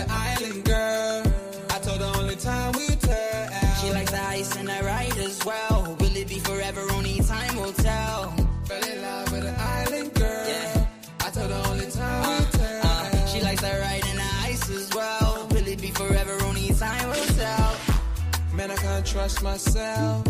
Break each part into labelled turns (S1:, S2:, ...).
S1: an island girl. I told her only time we'll tell.
S2: She likes the ice and I ride as well. Will it be forever? Only time will tell.
S1: Fell in love with an island girl. Yeah. I told her only time we'll tell.
S2: She likes the ride and the ice as well. Will it be forever? Only time will tell.
S1: Man, I can't trust myself.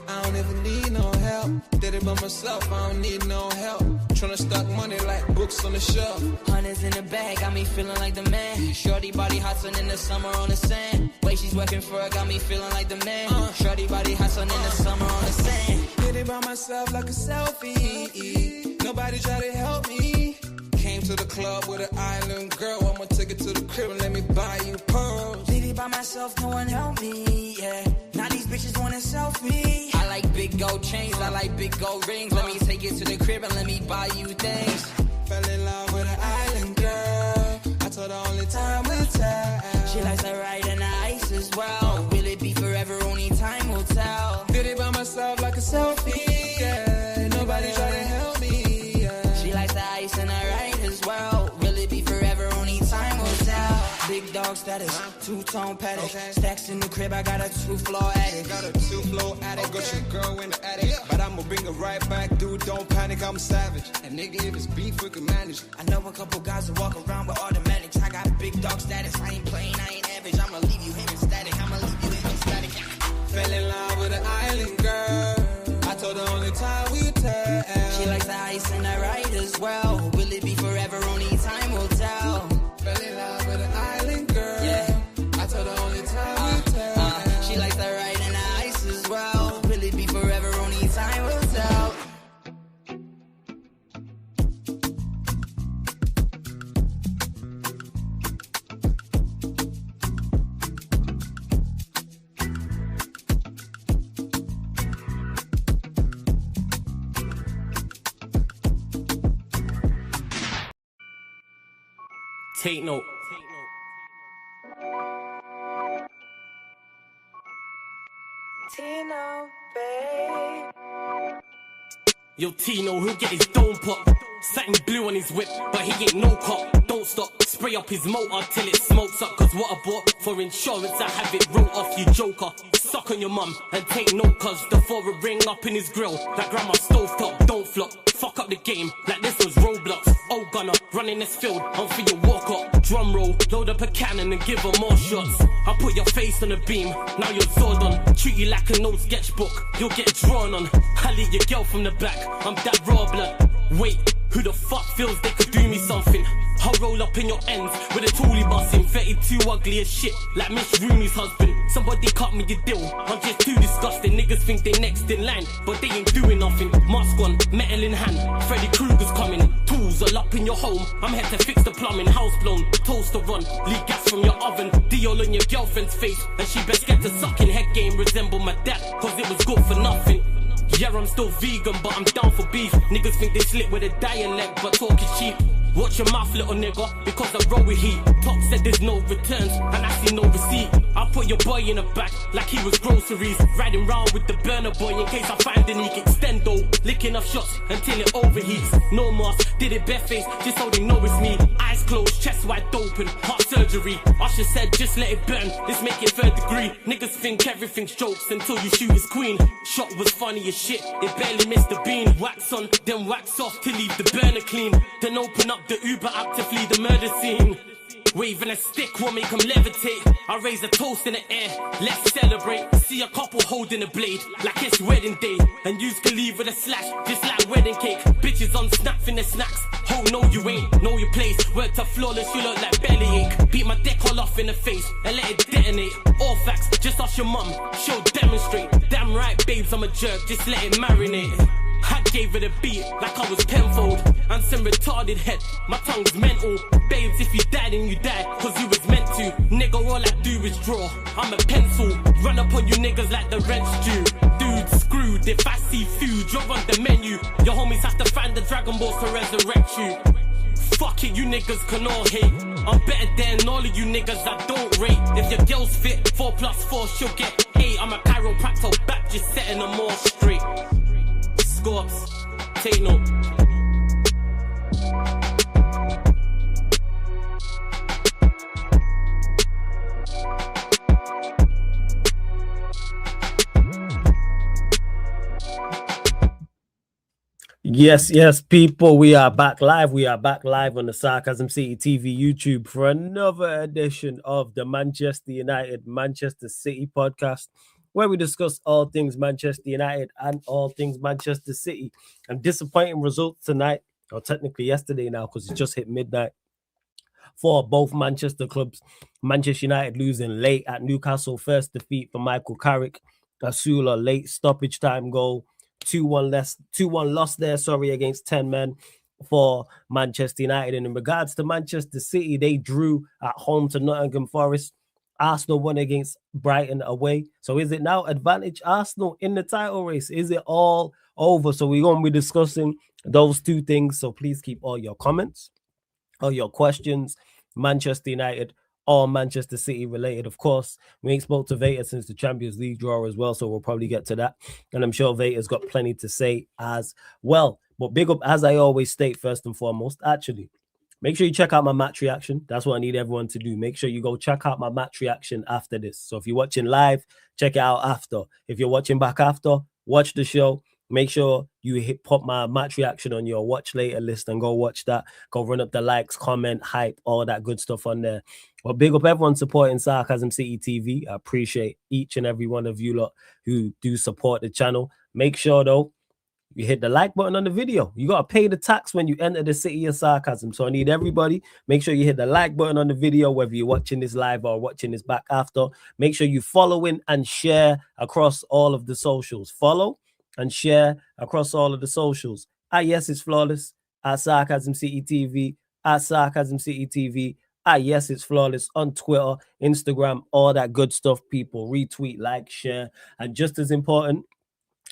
S1: I don't even need no help. Did it by myself, I don't need no help. Tryna stack money like books on the shelf.
S2: Hundreds in the bag, got me feeling like the man. Shorty body hot sun in the summer on the sand. Way she's working for it, got me feeling like the man. Shorty body hot sun in the summer on the sand.
S1: Did it by myself like a selfie. Nobody try to help me. Came to the club with an island girl. I'ma take it to the crib and let me buy you pearls.
S2: Did it by myself, no one help me, yeah. Now these bitches wanna selfie. I like big gold chains, I like big gold rings. Let me take it to the crib and let me buy you things.
S1: Fell in love with an island girl. I told her only time will tell.
S2: She likes the ride and the ice as well. Will it be forever? Only time will tell.
S1: Did it by myself like a selfie, yeah. Nobody try to help me, yeah.
S2: She likes the ice and the ride as well. Will it be forever? Only time will tell. Big dog status, two-tone paddock. Okay. Stacks in the crib, I got a two-floor attic.
S1: Got a two-floor attic, okay. Got your girl in the attic, but I'ma bring her right back, dude, don't panic, I'm savage. And nigga, if it's beef, we can manage.
S2: I know a couple guys who walk around with automatics. I got big dog status, I ain't playing, I ain't average. I'ma leave you in static, I'ma leave you in static.
S1: Fell in love with an island girl. I told her only time we tell.
S2: She likes the ice and the ride as well. Will it be forever? Only time will tell.
S1: Fell in love with an island girl. Yeah. I told her only time we tell.
S2: She likes the ride and the ice as well. Will it be forever? Only time will tell.
S3: Take note.
S4: Tino, babe.
S3: Yo, Tino, he'll get his dome pop. Satin blue on his whip, but he ain't no cop. Don't stop, spray up his motor till it smokes up. Cause what I bought for insurance, I have it wrote off, you joker. Suck on your mum and take note, cause the foreign ring up in his grill. Like grandma stovetop, don't flop. Fuck up the game like this was Roblox. Oh gunner, running this field, I'm for your walk up. Drum roll, load up a cannon and give her more shots. I put your face on a beam, now you're Zordon. Treat you like an old sketchbook, you'll get drawn on. I lead your girl from the back, I'm that raw blood. Wait, who the fuck feels they could do me something? I'll roll up in your ends with a toolie busting. 32 ugly as shit, like Miss Rooney's husband. Somebody cut me a deal, I'm just too disgusting. Niggas think they next in line, but they ain't doing nothing. Mask on, metal in hand, Freddy Krueger's coming. Tools all up in your home, I'm here to fix the plumbing. House blown, toaster run, leak gas from your oven. Dior on your girlfriend's face, and she best get to sucking. Head game resemble my dad, cause it was good for nothing. Yeah, I'm still vegan, but I'm down for beef. Niggas think they slick with a dialect, but talk is cheap. Watch your mouth, little nigga, because I roll with heat. Top said there's no returns, and I see no receipt. I put your boy in the back like he was groceries. Riding round with the burner boy in case I find a leak. Extendo, licking off shots until it overheats. No mask, did it barefaced, just so they know it's me. Eyes closed, chest wide open, heart surgery. Usher said just let it burn, let's make it third degree. Niggas think everything's jokes until you shoot his queen. Shot was funny as shit, it barely missed the bean. Wax on, then wax off to leave the burner clean. Then open up the Uber app to flee the murder scene. Waving a stick will make them levitate. I raise a toast in the air, let's celebrate. See a couple holding a blade like it's wedding day. And you can leave with a slash, just like wedding cake. Bitches on snap in the snacks. Oh no you ain't, know your place. Worked up flawless, you look like bellyache. Beat my dick all off in the face and let it detonate. All facts, just ask your mum, she'll demonstrate. Damn right babes, I'm a jerk, just let it marinate. I gave it a beat like I was Penfold. And some retarded head, my tongue's mental. Babes, if you die then you die, cause you was meant to. Nigga, all I do is draw, I'm a pencil. Run up on you niggas like the rent's due. Dude, screwed, if I see food, you're on the menu. Your homies have to find the Dragon Balls to resurrect you. Fuck it, you niggas can all hate. I'm better than all of you niggas I don't rate. If your girl's fit, 4+4, she'll get 8. I'm a chiropractor back, just setting them all straight. Scorps, take note.
S5: Yes, people. We are back live. We are back live on the Sarcasm City TV YouTube for another edition of the Manchester United Manchester City podcast, where we discuss all things Manchester United and all things Manchester City. And disappointing results tonight, or technically yesterday now, because it just hit midnight, for both Manchester clubs. Manchester United losing late at Newcastle, first defeat for Michael Carrick. Asula late stoppage time goal. 2-1 loss there, against 10 men for Manchester United. And in regards to Manchester City, they drew at home to Nottingham Forest. Arsenal won against Brighton away. So is it now advantage Arsenal in the title race? Is it all over? So we're going to be discussing those two things. So please keep all your comments, all your questions, Manchester United or Manchester City related. Of course, we ain't spoke to Veta since the Champions League draw as well, so we'll probably get to that. And I'm sure Veta's got plenty to say as well. But big up, as I always state, first and foremost, actually, make sure you check out my match reaction. That's what I need everyone to do. Make sure you go check out my match reaction after this. So if you're watching live, check it out after. If you're watching back after, watch the show. Make sure you put my match reaction on your watch later list and go watch that. Go run up the likes, comment, hype, all that good stuff on there. Well, big up everyone supporting Sarcasm City TV. I appreciate each and every one of you lot who do support the channel. Make sure, though, you hit the like button on the video. You got to pay the tax when you enter the city of sarcasm. So I need everybody, make sure you hit the like button on the video, whether you're watching this live or watching this back after. Make sure you following and share across all of the socials. Follow and share across all of the socials. Yes, it's flawless. At Sarcasm City TV. At Sarcasm City TV. Yes, it's flawless on Twitter, Instagram, all that good stuff, people. Retweet, like, share. And just as important,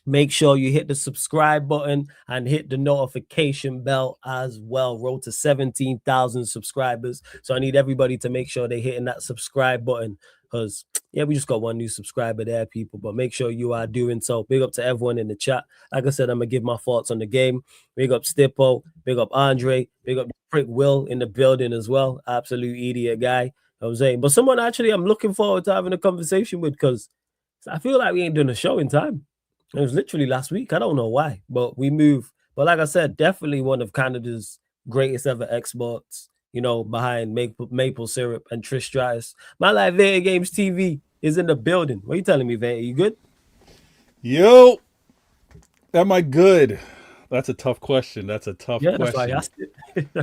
S5: make sure you hit the subscribe button and hit the notification bell as well. Road to 17,000 subscribers. So I need everybody to make sure they're hitting that subscribe button because, yeah, we just got one new subscriber there, people. But make sure you are doing so. Big up to everyone in the chat. Like I said, I'm going to give my thoughts on the game. Big up Stippo. Big up Andre. Big up Prick Will in the building as well. Absolute idiot guy. You know what I'm saying? But someone actually I'm looking forward to having a conversation with because I feel like we ain't doing a show in time. It was literally last week. I don't know why, but we moved. But like I said, definitely one of Canada's greatest ever exports, you know, behind maple syrup and Trish Stratus. My Life Veta Games TV is in the building. What are you telling me, Veta? You good?
S6: Yo, am I good? That's a tough question. That's a tough question.
S5: That's why I asked it.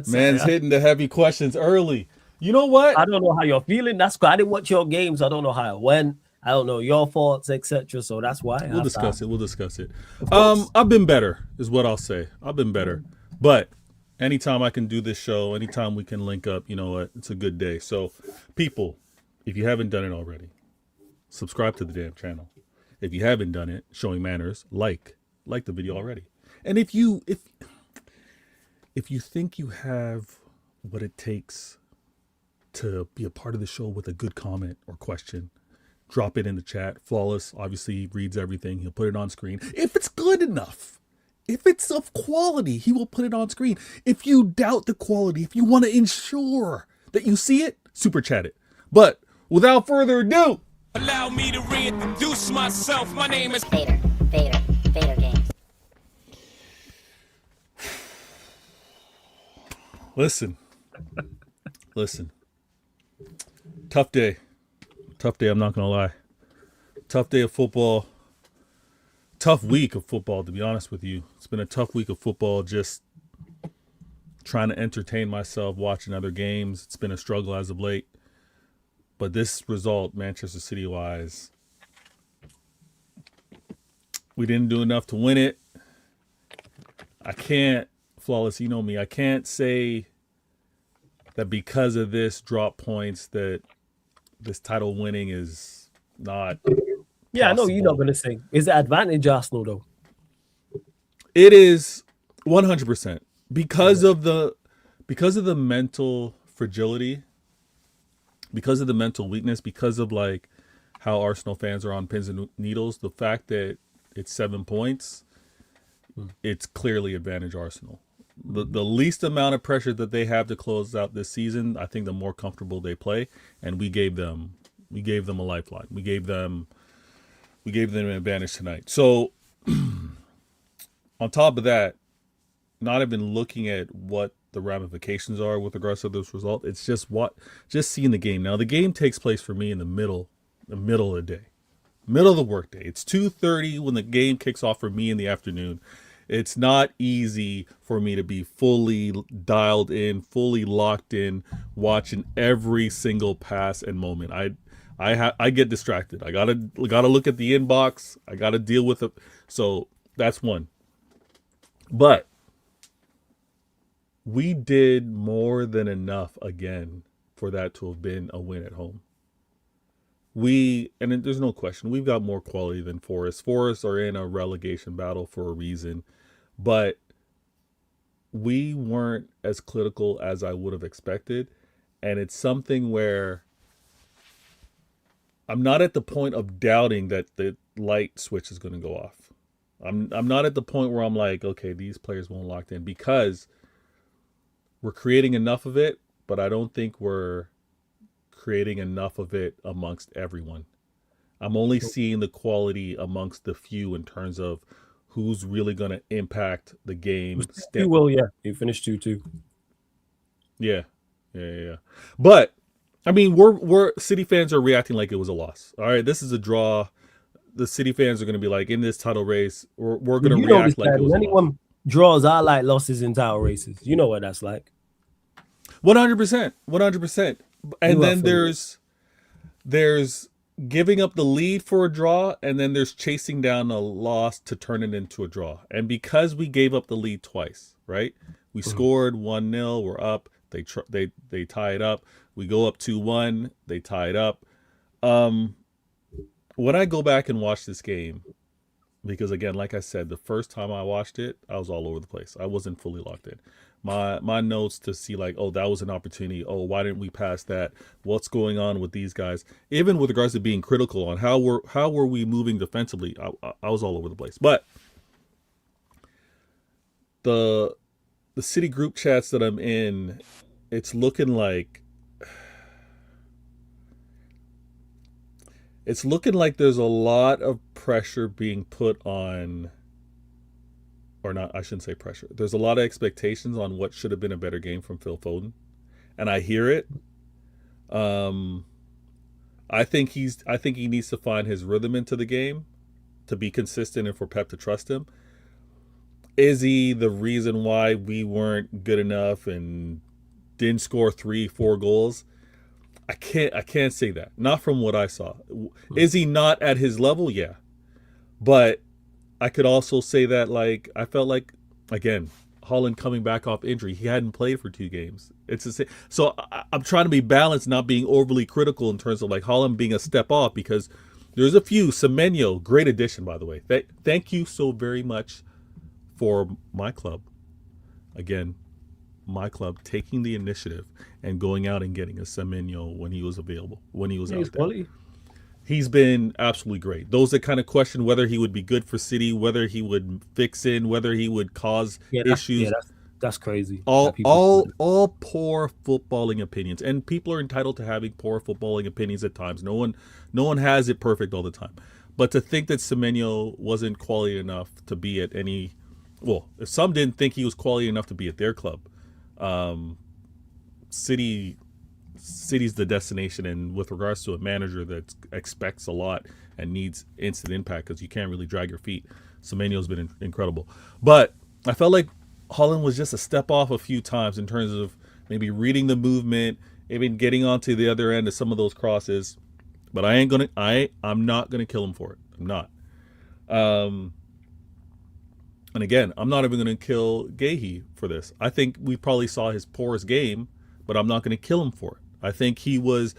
S6: Man's hitting the heavy questions early. You know what?
S5: I don't know how you're feeling. That's why I didn't watch your games. I don't know how it went. I don't know your thoughts, etc. So that's why
S6: we'll discuss it. I've been better, is what I'll say. I've been better, but anytime I can do this show, anytime we can link up, you know what? It's a good day. So, people, if you haven't done it already, subscribe to the damn channel. If you haven't done it, showing manners, like the video already. And if you think you have what it takes to be a part of the show with a good comment or question, drop it in the chat. Flawless obviously reads everything. He'll put it on screen. If it's good enough, if it's of quality, he will put it on screen. If you doubt the quality, if you want to ensure that you see it, super chat it. But without further ado,
S1: allow me to reintroduce myself. My name is
S7: Vader Games.
S6: Listen. Tough day, I'm not going to lie. Tough day of football. Tough week of football, to be honest with you. It's been a tough week of football, just trying to entertain myself, watching other games. It's been a struggle as of late. But this result, Manchester City-wise, we didn't do enough to win it. I can't, Flawless, you know me, I can't say that because of this drop points that this title winning is not
S5: Yeah,
S6: possible.
S5: I know you're not going to say. Is it advantage Arsenal, though?
S6: It is 100% because of the mental fragility, because of the mental weakness, because of like how Arsenal fans are on pins and needles. The fact that it's 7 points, it's clearly advantage Arsenal. The least amount of pressure that they have to close out this season, I think the more comfortable they play, and we gave them a lifeline. We gave them an advantage tonight. So on top of that, not even looking at what the ramifications are with regards to this result. It's just seeing the game. Now the game takes place for me in the middle of the day, middle of the workday. It's 2:30 when the game kicks off for me in the afternoon. It's not easy for me to be fully dialed in, fully locked in, watching every single pass and moment. I get distracted. I gotta look at the inbox. I gotta deal with it. So that's one. But we did more than enough again for that to have been a win at home. And there's no question, we've got more quality than Forest. Forest are in a relegation battle for a reason, but we weren't as clinical as I would have expected. And it's something where I'm not at the point of doubting that the light switch is going to go off. I'm not at the point where I'm like, okay, these players won't locked in, because we're creating enough of it, but I don't think we're creating enough of it amongst everyone. I'm only seeing the quality amongst the few in terms of who's really going to impact the game.
S5: You will, yeah. You finished 2-2.
S6: Yeah. But I mean, we're City fans are reacting like it was a loss. All right, this is a draw. The City fans are going to be like, in this title race, we're going to react like it was a loss.
S5: Anyone draws are like losses in title races. You know what that's like.
S6: 100%. And then there's giving up the lead for a draw, and then there's chasing down a loss to turn it into a draw. And because we gave up the lead twice, right? We scored 1-0, we're up. They tie it up. We go up 2-1, they tie it up. When I go back and watch this game, because again, like I said, the first time I watched it, I was all over the place. I wasn't fully locked in. My notes to see like, oh, that was an opportunity. Oh, why didn't we pass that? What's going on with these guys? Even with regards to being critical on how were we moving defensively, I was all over the place. But the City group chats that I'm in, it's looking like there's a lot of pressure being put on, or not, I shouldn't say pressure. There's a lot of expectations on what should have been a better game from Phil Foden. And I hear it. I think he needs to find his rhythm into the game to be consistent and for Pep to trust him. Is he the reason why we weren't good enough and didn't score 3-4 goals? I can't say that. Not from what I saw. Is he not at his level? Yeah. But I could also say that, like, I felt like, again, Haaland coming back off injury, he hadn't played for 2 games. It's the same. So I'm trying to be balanced, not being overly critical in terms of like Haaland being a step off, because there's a few. Semenyo, great addition, by the way. Thank you so very much for my club. Again, my club taking the initiative and going out and getting a Semenyo when he was available, when he was out there.
S5: Quality.
S6: He's been absolutely great. Those that kind of question whether he would be good for City, whether he would fix in, whether he would cause issues.
S5: That's crazy.
S6: All poor footballing opinions, and people are entitled to having poor footballing opinions at times. No one has it perfect all the time. But to think that Semenyo wasn't quality enough to be at any, well, if some didn't think he was quality enough to be at their club, City's the destination, and with regards to a manager that expects a lot and needs instant impact because you can't really drag your feet, Semenyo's been incredible. But I felt like Haaland was just a step off a few times in terms of maybe reading the movement, even getting onto the other end of some of those crosses. But I'm not gonna kill him for it. I'm not. And again, I'm not even gonna kill Guehi for this. I think we probably saw his poorest game, but I'm not gonna kill him for it. I think he's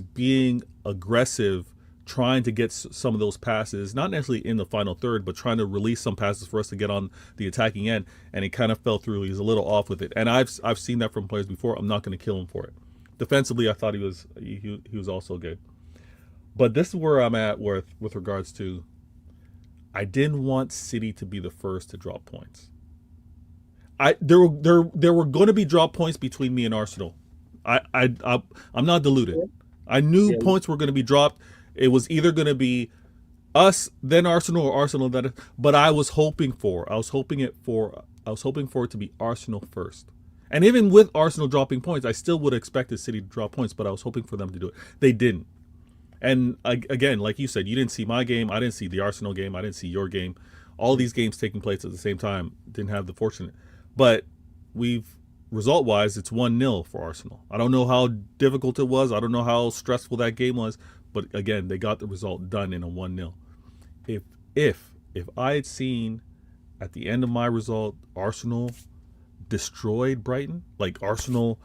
S6: being aggressive, trying to get some of those passes, not necessarily in the final third, but trying to release some passes for us to get on the attacking end, and he kind of fell through. He's a little off with it, and I've seen that from players before. I'm not going to kill him for it. Defensively, I thought he was also good, but this is where I'm at with regards to, I didn't want City to be the first to drop points. There were going to be drop points between me and Arsenal. I'm not deluded. I knew points were going to be dropped. It was either going to be us, then Arsenal, or Arsenal, then. But I was hoping it for I was hoping for it to be Arsenal first. And even with Arsenal dropping points, I still would have expected City to drop points, but I was hoping for them to do it. They didn't. And again, like you said, you didn't see my game. I didn't see the Arsenal game. I didn't see your game. All these games taking place at the same time didn't have the fortunate. But result-wise, it's 1-0 for Arsenal. I don't know how difficult it was. I don't know how stressful that game was. But again, they got the result done in a 1-0. If I had seen at the end of my result, Arsenal destroyed Brighton, like Arsenal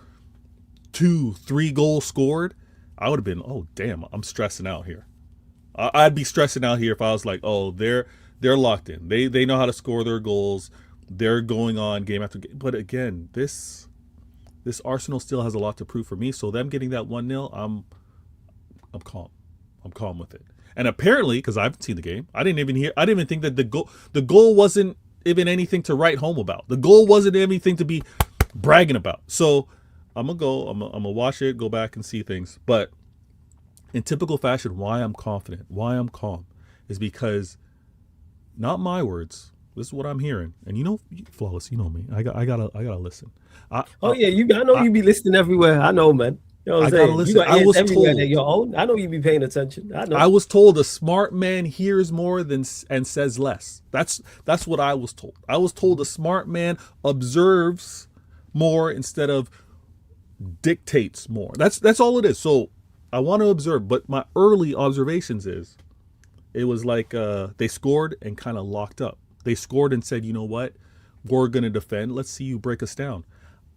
S6: 2-3 goals scored, I would have been, oh damn, I'm stressing out here. I'd be stressing out here if I was like, oh, they're locked in. They know how to score their goals. They're going on game after game. But again, this Arsenal still has a lot to prove for me. So them getting that 1-0, I'm calm. I'm calm with it. And apparently, because I haven't seen the game, I didn't even think that the goal wasn't even anything to write home about. The goal wasn't anything to be bragging about. So I'm gonna watch it, go back and see things. But in typical fashion, why I'm confident, why I'm calm, is because, not my words, this is what I'm hearing. And you know, Flawless, you know me. I gotta listen. I know
S5: you be listening everywhere. I know, man. You know what I'm saying?
S6: gotta listen.
S5: You got
S6: I
S5: ears
S6: was
S5: everywhere
S6: told.
S5: that your own. I know you be paying attention. I know.
S6: I was told a smart man hears more and says less. That's what I was told. I was told a smart man observes more instead of dictates more. That's all it is. So I want to observe, but my early observations is it was like they scored and kind of locked up. They scored and said, you know what, we're going to defend. Let's see you break us down.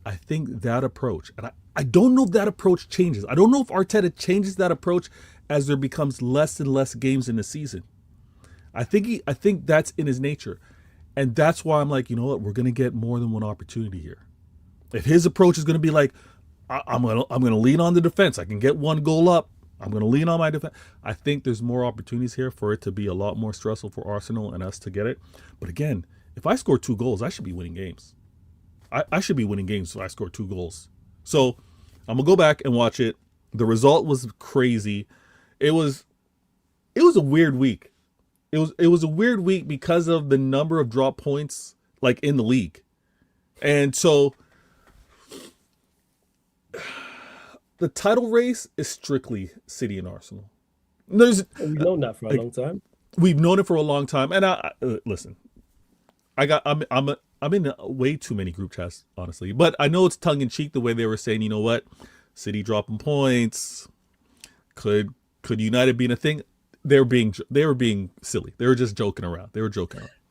S6: I think that approach, and I don't know if that approach changes. I don't know if Arteta changes that approach as there becomes less and less games in the season. I think that's in his nature. And that's why I'm like, you know what, we're going to get more than one opportunity here. If his approach is going to be like, I'm going to lean on the defense. I can get one goal up. I'm going to lean on my defense. I think there's more opportunities here for it to be a lot more stressful for Arsenal and us to get it. But again, if I score 2 goals, I should be winning games. I should be winning games if I score 2 goals. So I'm going to go back and watch it. The result was crazy. It was a weird week. It was a weird week because of the number of drop points like in the league. And so the title race is strictly City and Arsenal.
S5: We've known that for a long time.
S6: We've known it for a long time. And I listen, I'm in way too many group chats, honestly. But I know it's tongue in cheek the way they were saying, you know what, City dropping points. Could United be a thing? They were being silly. They were just joking around.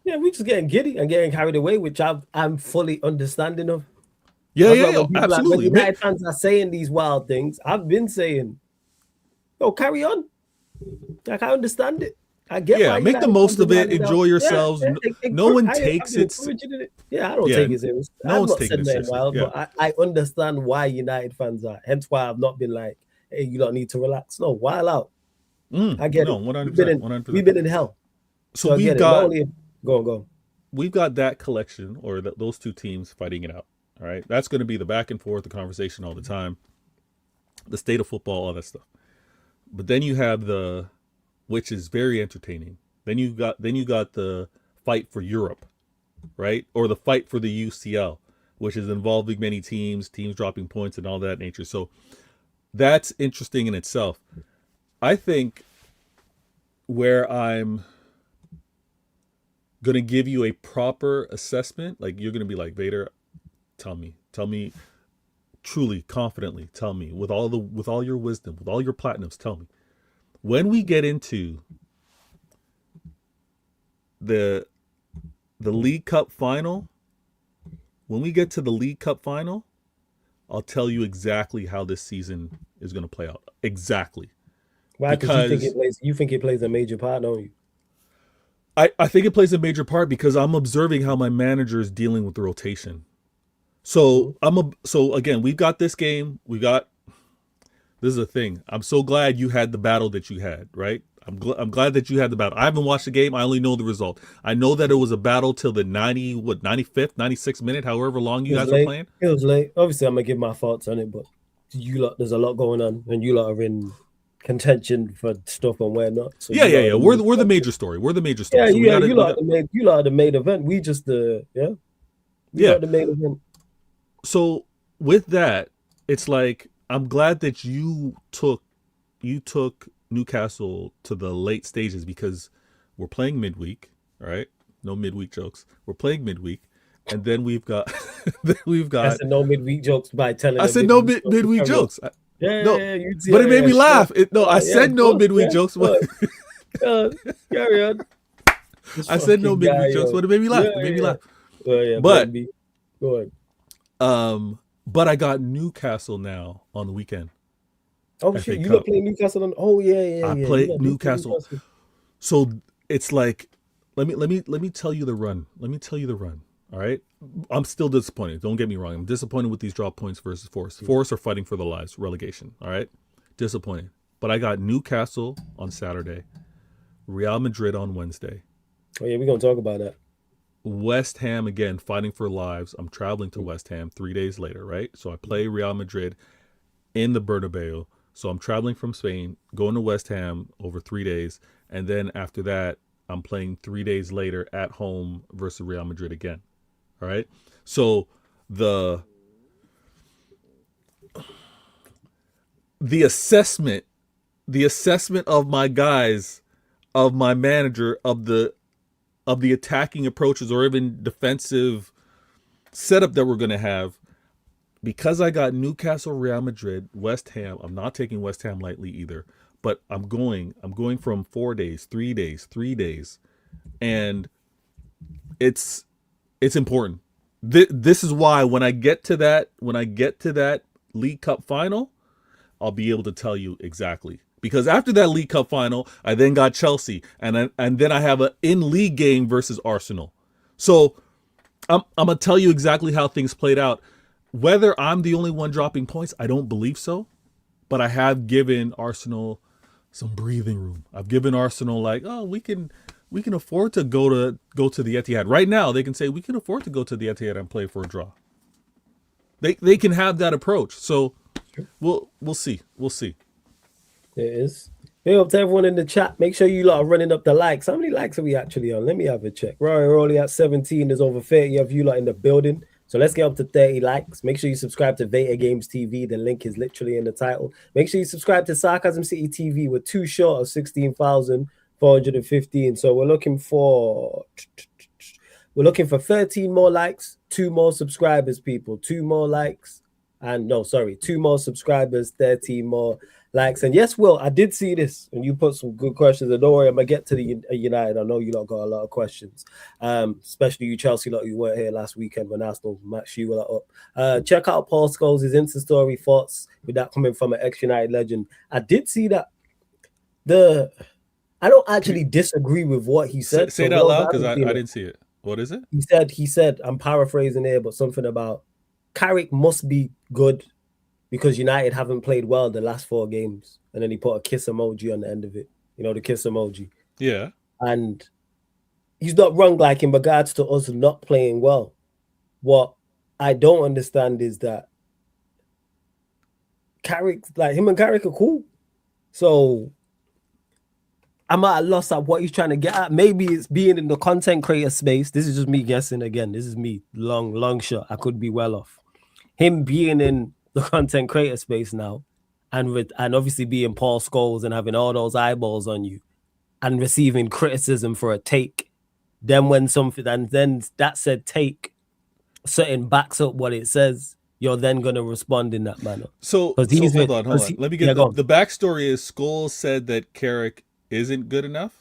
S5: Yeah, we just getting giddy and getting carried away, which I'm fully understanding of.
S6: Yeah, absolutely.
S5: Like, when United fans are saying these wild things, I've been saying, "Yo, carry on." Like, I understand it. I get.
S6: Yeah, make the most of it. Enjoy yourselves. No one takes it.
S5: Yeah, I don't take it serious.
S6: No one's taking it seriously.
S5: But I understand why United fans are. Hence why I've not been like, "Hey, you don't need to relax." No, while out. I get it.
S6: 100%.
S5: We've been in hell.
S6: So we've got.
S5: Go.
S6: We've got that collection, or those two teams fighting it out. All right, that's going to be the back and forth, the conversation all the time, the state of football, all that stuff. But then you have which is very entertaining. Then you got the fight for Europe, right? Or the fight for the UCL, which is involving many teams dropping points and all that nature. So that's interesting in itself. I think where I'm going to give you a proper assessment, like you're going to be like, Vader, tell me truly, confidently, tell me with all your wisdom, with all your platinums, tell me, when we get into the League Cup final, I'll tell you exactly how this season is going to play out. Exactly.
S5: Why? Because you think it plays a major part, don't you?
S6: I think it plays a major part because I'm observing how my manager is dealing with the rotation. So again, we've got this game. This is a thing. I'm so glad you had the battle that you had, right? I'm glad that you had the battle. I haven't watched the game. I only know the result. I know that it was a battle till the 95th, 96th minute, however long you guys were playing.
S5: It was late. Obviously, I'm gonna give my thoughts on it, but there's a lot going on, and you lot are in contention for stuff and we're not. So
S6: yeah. We're the major story.
S5: Yeah, you lot are the main event. We just You
S6: Yeah.
S5: got the main event.
S6: So with that, it's like I'm glad that you took Newcastle to the late stages because we're playing midweek, all right? No midweek jokes. We're playing midweek, and then we've got
S5: That's the no midweek jokes by telling
S6: I
S5: them
S6: said no midweek
S5: Carry on.
S6: jokes.
S5: Yeah,
S6: No,
S5: yeah, you
S6: but it made me
S5: sure.
S6: laugh. I
S5: Yeah,
S6: said no
S5: good,
S6: midweek
S5: yeah,
S6: jokes.
S5: good. Carry on. This
S6: I said no
S5: fucking
S6: midweek
S5: guy,
S6: jokes,
S5: yo.
S6: but it made me laugh.
S5: Yeah,
S6: It made me
S5: yeah.
S6: laugh.
S5: Oh, yeah,
S6: But
S5: blame me. Go on.
S6: but I got Newcastle now on the weekend.
S5: Oh
S6: FA
S5: shit, you
S6: Cup.
S5: not playing Newcastle on? Oh yeah, yeah,
S6: I
S5: yeah.
S6: play
S5: You lot do play
S6: Newcastle. So it's like let me tell you the run. Let me tell you the run. All right. I'm still disappointed. Don't get me wrong. I'm disappointed with these drop points versus Forest. Forest are fighting for their lives, relegation. All right. Disappointed. But I got Newcastle on Saturday, Real Madrid on Wednesday,
S5: Oh yeah, we're gonna talk about that.
S6: West Ham again fighting for lives. I'm traveling to West Ham 3 days later, right? So I play Real Madrid in the Bernabeu. So I'm traveling from Spain, going to West Ham over 3 days, and then after that, I'm playing 3 days later at home versus Real Madrid again. All right. So the assessment of my guys, of my manager, of the attacking approaches or even defensive setup that we're going to have, because I got Newcastle, Real Madrid, West Ham. I'm not taking West Ham lightly either, but I'm going from 4 days, 3 days, and it's important. This is why when I get to that League Cup final, I'll be able to tell you exactly. Because after that League Cup final, I then got Chelsea, and then I have an in-league game versus Arsenal. So I'm gonna tell you exactly how things played out. Whether I'm the only one dropping points, I don't believe so. But I have given Arsenal some breathing room. I've given Arsenal like, oh, we can afford to go to the Etihad. Right now, they can say we can afford to go to the Etihad and play for a draw. They can have that approach. So we'll see. We'll see.
S5: It is. Big up to everyone in the chat. Make sure you lot are running up the likes. How many likes are we actually on? Let me have a check. Right, we're only at 17. There's over 30 of you lot in the building. So let's get up to 30 likes. Make sure you subscribe to Veta Games TV. The link is literally in the title. Make sure you subscribe to Sarcasm City TV. We're too short of 16,415. So we're looking for 13 more likes, 2 more subscribers, people. 2 more likes. And no, sorry, 2 more subscribers, 13 more likes. And yes, Will, I did see this, and you put some good questions. And don't worry, I'm gonna get to the United. I know you lot got a lot of questions, especially you Chelsea lot who weren't here last weekend when Arsenal matched you lot up. Check out Paul Scholes' Insta story thoughts with that coming from an ex-United legend. I did see that. I don't actually disagree with what he said.
S6: Say it out loud because I didn't see it. What is it?
S5: He said, I'm paraphrasing here, but something about Carrick must be good because United haven't played well the last 4 games. And then he put a kiss emoji on the end of it. You know, the kiss emoji.
S6: Yeah.
S5: And he's not wrong, like in regards to us not playing well. What I don't understand is that Carrick, like him and Carrick are cool. So I'm at a loss at what he's trying to get at. Maybe it's being in the content creator space. This is just me guessing again. This is me, long shot. I could be well off. Him being in the content creator space now, and obviously being Paul Scholes and having all those eyeballs on you, and receiving criticism for a take. Then when something, and then that said take, certain backs up what it says, you're then going to respond in that manner.
S6: So hold on. Let me get the backstory. Is Scholes said that Carrick isn't good enough?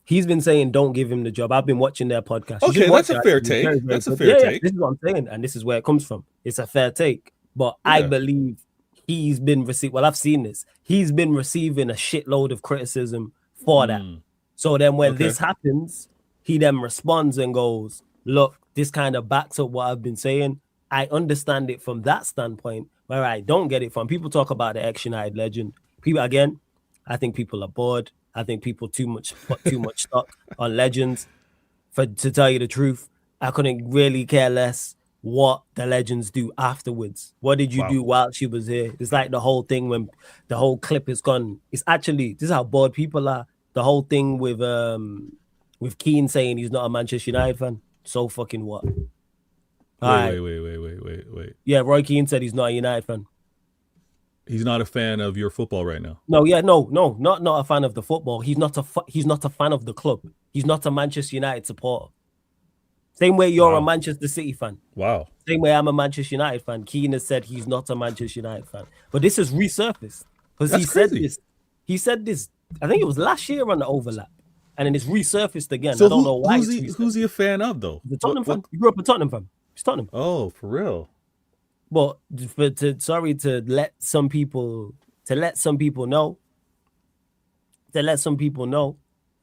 S5: He's been saying, don't give him the job. I've been watching their podcast.
S6: Okay, that's a fair take. That's a fair take.
S5: This is what I'm saying, and this is where it comes from. It's a fair take. But yeah. I believe he's been receiving, well, I've seen this. He's been receiving a shitload of criticism for that. So then when this happens, he then responds and goes, look, this kind of backs up what I've been saying. I understand it from that standpoint, where I don't get it from. People talk about the ex-United legend. People, again, I think people are bored. I think people put too much stock on legends. To tell you the truth, I couldn't really care less what the legends do afterwards. What did you do while she was here? It's like the whole thing when the whole clip is gone. It's actually, this is how bored people are. The whole thing with Keane saying he's not a Manchester United fan. So fucking what?
S6: Wait.
S5: Yeah, Roy Keane said he's not a United fan.
S6: He's not a fan of your football right now.
S5: No, not a fan of the football. He's not a fan of the club. He's not a Manchester United supporter. Same way you're a Manchester City fan.
S6: Wow.
S5: Same way I'm a Manchester United fan. Keane has said he's not a Manchester United fan. But this has resurfaced because he said this. I think it was last year on the overlap, and then it's resurfaced again.
S6: So
S5: I don't know why.
S6: Who's he a fan of though?
S5: The Tottenham fan. He grew up a Tottenham fan. He's Tottenham.
S6: Oh, for real.
S5: But to let some people know,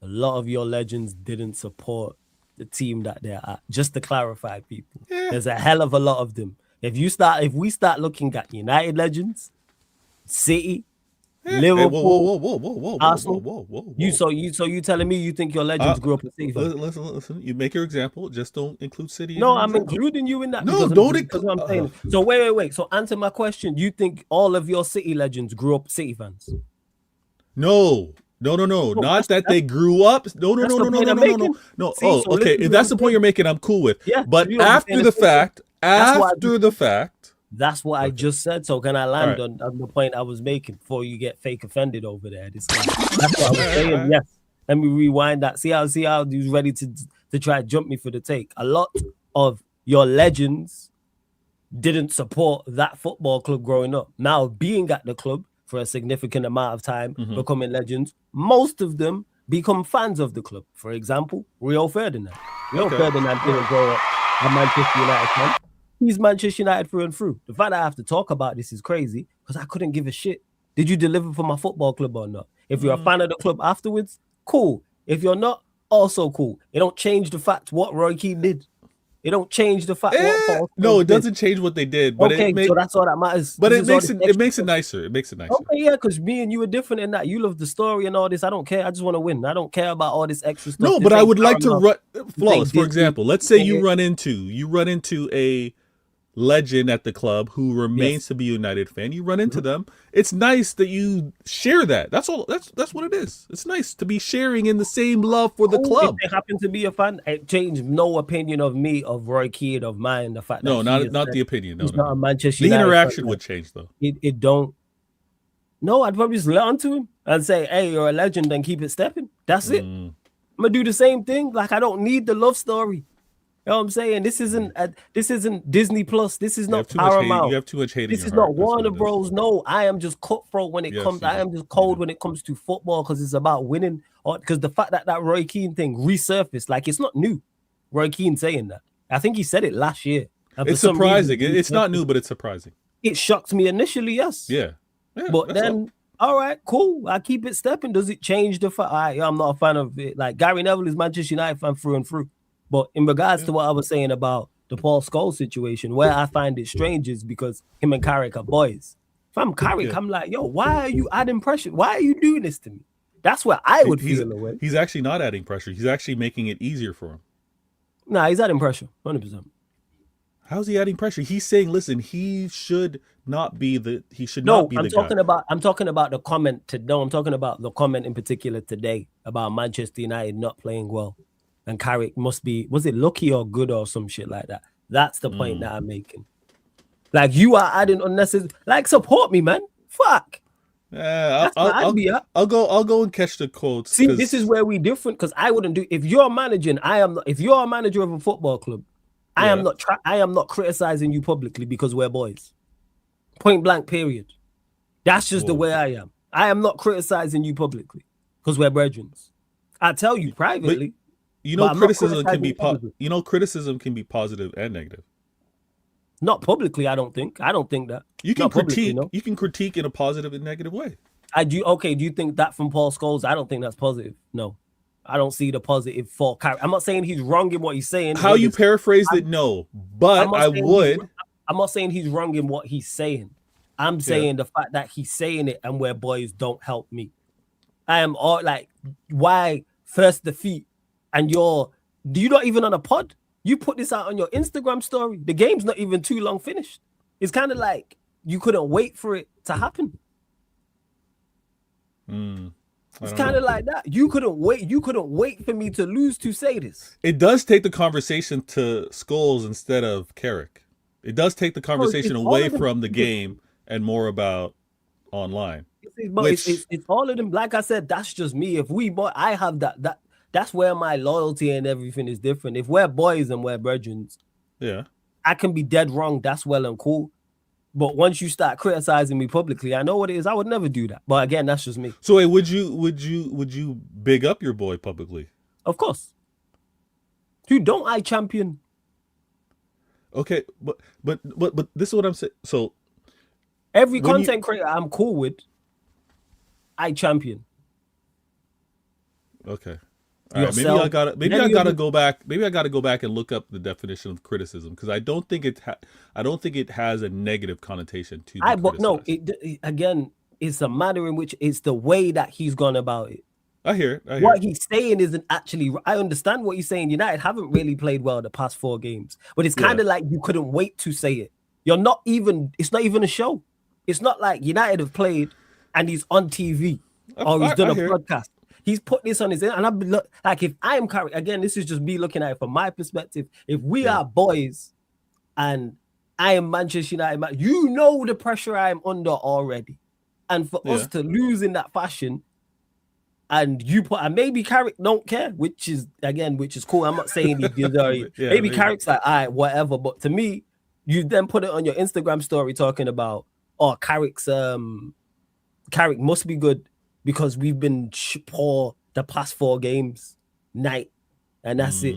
S5: a lot of your legends didn't support the team that they're at. Just to clarify, people, there's a hell of a lot of them. If we start looking at United legends, City, Liverpool,
S6: whoa,
S5: Arsenal.
S6: whoa.
S5: You telling me you think your legends grew up a City fan?
S6: Listen. You make your example. Just don't include City.
S5: No, I'm including you in that.
S6: No, don't include.
S5: I'm saying. So wait. So answer my question. You think all of your City legends grew up City fans?
S6: No. Not that they grew up. No.
S5: See,
S6: Okay. If that's the point you're making, I'm cool with.
S5: Yeah.
S6: But after the fact,
S5: that's what I just said. So can I land on the point I was making before you get fake offended over there? That's what I was saying. Yes. Let me rewind that. See how he's ready to try to jump me for the take. A lot of your legends didn't support that football club growing up. Now being at the club for a significant amount of time, becoming legends, most of them become fans of the club. For example, Rio Ferdinand. Ferdinand didn't grow up a Manchester United fan. He's Manchester United through and through. The fact that I have to talk about this is crazy because I couldn't give a shit. Did you deliver for my football club or not? If you're a fan of the club afterwards, cool. If you're not, also cool. It don't change the fact what Roy Keane did. It don't change the fact what Paul
S6: No, it doesn't change what they did. But
S5: so that's all that matters.
S6: But it makes it nicer. It makes it nicer.
S5: Okay, yeah, because me and you are different in that. You love the story and all this. I don't care. I just want to win. I don't care about all this extra stuff.
S6: No, but I would like to run Flawless, for example. Let's say you run into a legend at the club who remains to be a United fan. You run into them. It's nice that you share that. That's all. That's what it is. It's nice to be sharing in the same love for the club.
S5: If they happen to be a fan, it changed no opinion of me, of Roy Keane, of mine. The fact
S6: that not the opinion. No.
S5: Not a Manchester
S6: the
S5: United
S6: interaction
S5: fan.
S6: would change though.
S5: It don't. No, I'd probably just learn to him and say, "Hey, you're a legend," and keep it stepping. That's it. I'm gonna do the same thing. Like I don't need the love story. You know what I'm saying? This isn't Disney Plus. This is not Paramount.
S6: You have too much hate.
S5: This is not Warner Bros. No, I am just cutthroat when it comes. I am just cold when it comes to football because it's about winning. Or because the fact that Roy Keane thing resurfaced, like it's not new. Roy Keane saying that. I think he said it last year.
S6: It's surprising. It's not new, but it's surprising.
S5: It shocked me initially, yes.
S6: Yeah.
S5: But then, all right, cool. I keep it stepping. Does it change the fact? I'm not a fan of it. Like Gary Neville is Manchester United fan through and through. But in regards to what I was saying about the Paul Scholes situation, where I find it strange is because him and Carrick are boys. If I'm Carrick, I'm like, yo, why are you adding pressure? Why are you doing this to me? That's where I would feel away.
S6: He's actually not adding pressure. He's actually making it easier for him.
S5: Nah, he's adding pressure, 100%.
S6: How's he adding pressure? He's saying, listen, he should not be the guy.
S5: I'm talking about the comment I'm talking about the comment in particular today about Manchester United not playing well. And Carrick must be, was it lucky or good or some shit like that? That's the point that I'm making. Like, you are adding unnecessary, like, support me, man. Fuck.
S6: Yeah, I'll go and catch the quotes.
S5: See, this is where we different because I wouldn't do. If you're managing, if you're a manager of a football club, I am not criticizing you publicly because we're boys. Point blank. Period. That's just the way I am. I am not criticizing you publicly because we're brethren. I tell you privately.
S6: Criticism can be criticism can be positive and negative.
S5: Not publicly, I don't think. I don't think that.
S6: You can critique. You can critique in a positive and negative way.
S5: Do you think that from Paul Scholes? I don't think that's positive. No, I don't see the positive for Carrick. I'm not saying he's wrong in what he's saying.
S6: How you paraphrased it, no. But I would.
S5: I'm not saying he's wrong in what he's saying. I'm saying the fact that he's saying it and where boys don't help me. I am all like, why first defeat? And you're not even on a pod. You put this out on your Instagram story. The game's not even too long finished. It's kind of like you couldn't wait for it to happen. It's kind of like that. You couldn't wait for me to lose to say this.
S6: It does take the conversation to Scholes instead of Carrick. It does take the conversation away from the game and more about online.
S5: But it's all of them. Like I said, that's just me. I have that's where my loyalty and everything is different. If we're boys and we're brethren,
S6: yeah,
S5: I can be dead wrong. That's well and cool. But once you start criticizing me publicly, I know what it is. I would never do that. But again, that's just me.
S6: So wait, would you big up your boy publicly?
S5: Of course. Dude, don't I champion?
S6: Okay, but this is what I'm saying. So
S5: every content creator I'm cool with, I champion.
S6: Okay. All right, maybe I gotta go back. Maybe I gotta go back and look up the definition of criticism because I don't think it has a negative connotation to.
S5: But no, again, it's a manner in which it's the way that he's gone about it.
S6: I hear it.
S5: What he's saying isn't actually. I understand what he's saying. United haven't really played well the past 4 games, but it's kind of like you couldn't wait to say it. You're not even. It's not even a show. It's not like United have played and he's on TV or he's done a podcast. He's put this on his end, and I'm like, if I am Carrick, again, this is just me looking at it from my perspective. If we are boys and I am Manchester United, you know the pressure I am under already. And for us to lose in that fashion, and and maybe Carrick don't care, which is cool. I'm not saying he did. Maybe Carrick's like, all right, whatever. But to me, you then put it on your Instagram story talking about, Carrick must be good. Because we've been poor the past 4 games, night, and that's it.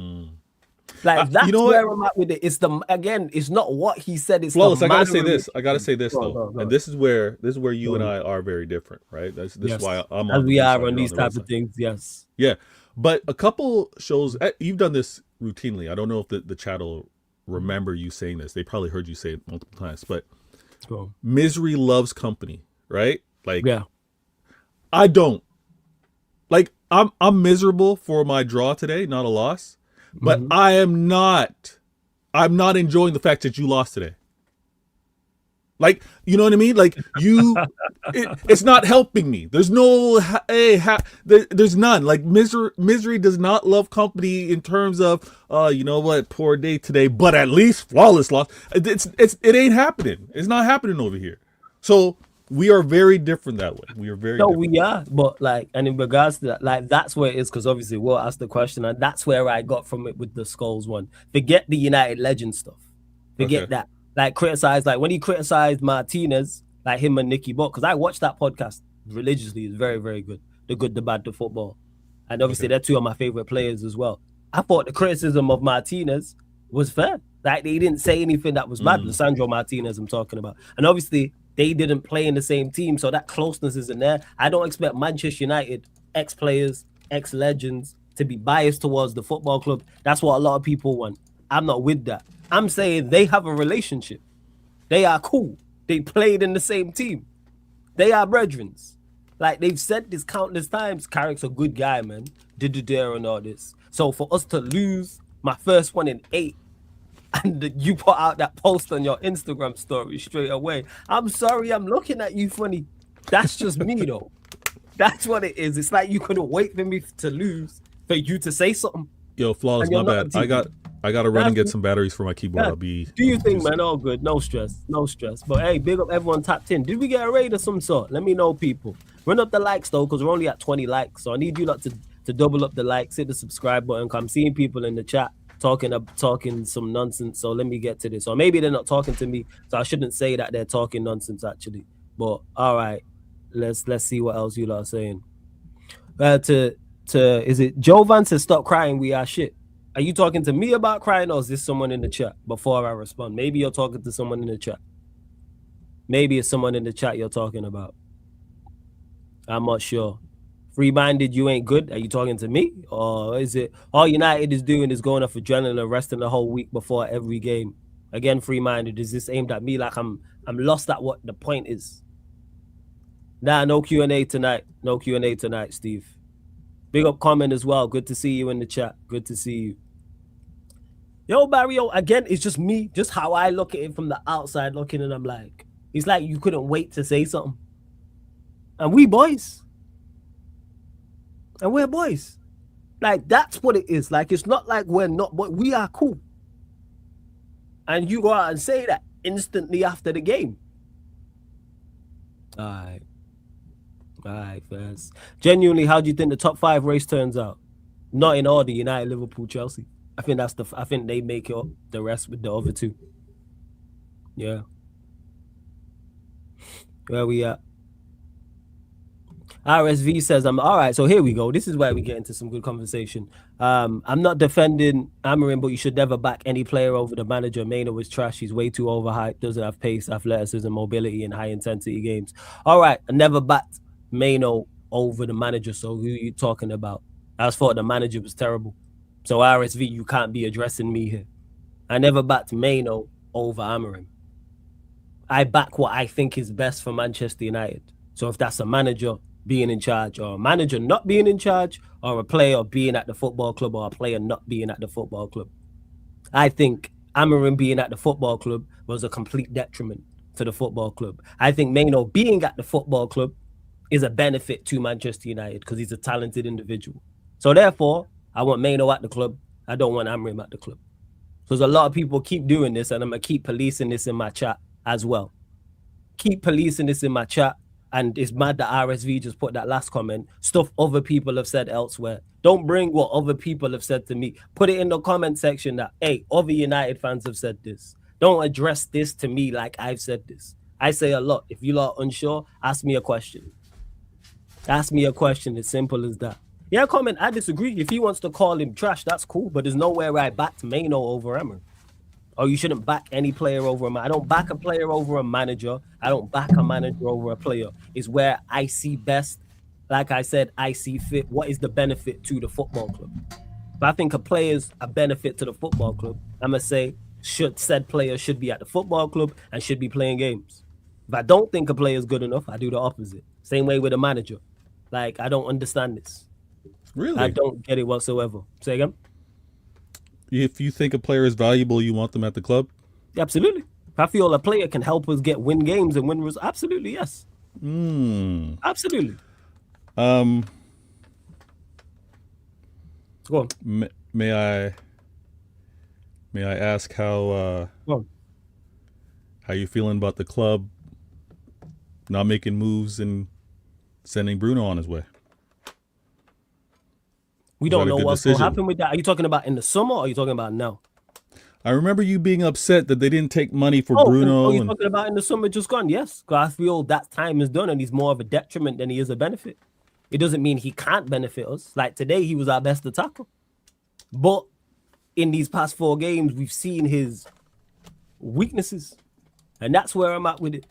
S5: Like that's where I'm at with it. It's it's not what he said. It's
S6: Flawless. I gotta say this though, and this is where you and I are very different, right? This is why I'm.
S5: As we are on these type of things, yes.
S6: Yeah, but a couple shows you've done this routinely. I don't know if the chat will remember you saying this. They probably heard you say it multiple times, but misery loves company, right? Like I don't. Like I'm miserable for my draw today, not a loss. But I'm not enjoying the fact that you lost today. Like, you know what I mean? Like it's not helping me. There's no there's none. Like misery does not love company in terms of you know what, poor day today, but at least flawless loss. It ain't happening. It's not happening over here. So we are very different that way. We are very different.
S5: We are, but and in regards to that, that's where it is, because obviously we'll ask the question, and that's where I got from it with the Scholes one. Forget the United legend stuff. Forget that. Criticize, when he criticized Martinez, him and Nicky Butt, because I watched that podcast religiously. It's very, very good. The Good, the Bad, the Football. And obviously they're 2 of my favorite players as well. I thought the criticism of Martinez was fair. They didn't say anything that was bad. Lisandro Martinez I'm talking about. And obviously they didn't play in the same team, so that closeness isn't there. I don't expect Manchester United, ex-players, ex-legends, to be biased towards the football club. That's what a lot of people want. I'm not with that. I'm saying they have a relationship. They are cool. They played in the same team. They are brethren. They've said this countless times. Carrick's a good guy, man. Did and all this. So for us to lose my first one in 8, and you put out that post on your Instagram story straight away, I'm sorry, I'm looking at you funny. That's just me, though. That's what it is. It's like you couldn't wait for me to lose for you to say something.
S6: Yo, Flawless, my bad. I got to run and get some batteries for my keyboard. I'll be.
S5: Do you think, man? All good. No stress. But hey, big up everyone tapped in. Did we get a raid of some sort? Let me know, people. Run up the likes though, because we're only at 20 likes. So I need you lot to double up the likes, hit the subscribe button. I'm seeing people in the chat talking some nonsense. So let me get to this. Or maybe they're not talking to me, so I shouldn't say that they're talking nonsense actually. But all right, let's see what else you lot are saying. Is it Joe Van says stop crying, we are shit. Are you talking to me about crying, or is this someone in the chat? Before I respond, maybe you're talking to someone in the chat. Maybe it's someone in the chat you're talking about. I'm not sure. Free-minded, you ain't good. Are you talking to me, or is it all United is doing is going off adrenaline and resting the whole week before every game? Again, free-minded, is this aimed at me? Like I'm lost at what the point is. Nah, no Q&A tonight. No Q&A tonight, Steve. Big up comment as well. Good to see you in the chat. Good to see you. Yo, Barrio, again, it's just me, just how I look at it from the outside looking, and I'm like, it's like you couldn't wait to say something. And we boys. And we're boys. Like, that's what it is. Like, it's not like we're not, but we are cool. And you go out and say that instantly after the game. All right, first. Genuinely, how do you think the top 5 race turns out? Not in order, United, Liverpool, Chelsea. I think they make it up, the rest with the other 2. Yeah. Where we at? RSV says, all right, so here we go. This is where we get into some good conversation. I'm not defending Amorim, but you should never back any player over the manager. Maynard was trash. He's way too overhyped, doesn't have pace, athleticism, mobility, and high-intensity games. All right, I never backed Maynard over the manager, so who are you talking about? I just thought the manager was terrible. So RSV, you can't be addressing me here. I never backed Maynard over Amorim. I back what I think is best for Manchester United. So if that's a manager being in charge, or a manager not being in charge, or a player being at the football club, or a player not being at the football club, I think Amorim being at the football club was a complete detriment to the football club. I think Maynard being at the football club is a benefit to Manchester United because he's a talented individual. So therefore, I want Maynard at the club. I don't want Amorim at the club. So there's a lot of people keep doing this, and I'm going to keep policing this in my chat as well. Keep policing this in my chat. And it's mad that RSV just put that last comment. Stuff other people have said elsewhere. Don't bring what other people have said to me. Put it in the comment section that, hey, other United fans have said this. Don't address this to me like I've said this. I say a lot. If you lot are unsure, ask me a question. Ask me a question. It's simple as that. Yeah, comment, I disagree. If he wants to call him trash, that's cool. But there's nowhere I backed Maynard over Emery. Or you shouldn't back any player over a man. I don't back a player over a manager. I don't back a manager over a player. It's where I see best. Like I said, I see fit. What is the benefit to the football club? If I think a player's a benefit to the football club, I'm going to say said player should be at the football club and should be playing games. If I don't think a player is good enough, I do the opposite. Same way with a manager. Like, I don't understand this.
S6: Really?
S5: I don't get it whatsoever. Say again?
S6: If you think a player is valuable, you want them at the club?
S5: Absolutely. If I feel a player can help us win games and win results, absolutely, yes. Absolutely. Go on.
S6: May I ask how you feeling about the club not making moves and sending Bruno on his way?
S5: We don't know what's going to happen with that. Are you talking about in the summer or are you talking about now?
S6: I remember you being upset that they didn't take money for Bruno.
S5: Oh, you're talking about in the summer just gone? Yes. Because I feel that time is done and he's more of a detriment than he is a benefit. It doesn't mean he can't benefit us. Like today, he was our best attacker. But in these past 4 games, we've seen his weaknesses. And that's where I'm at with it.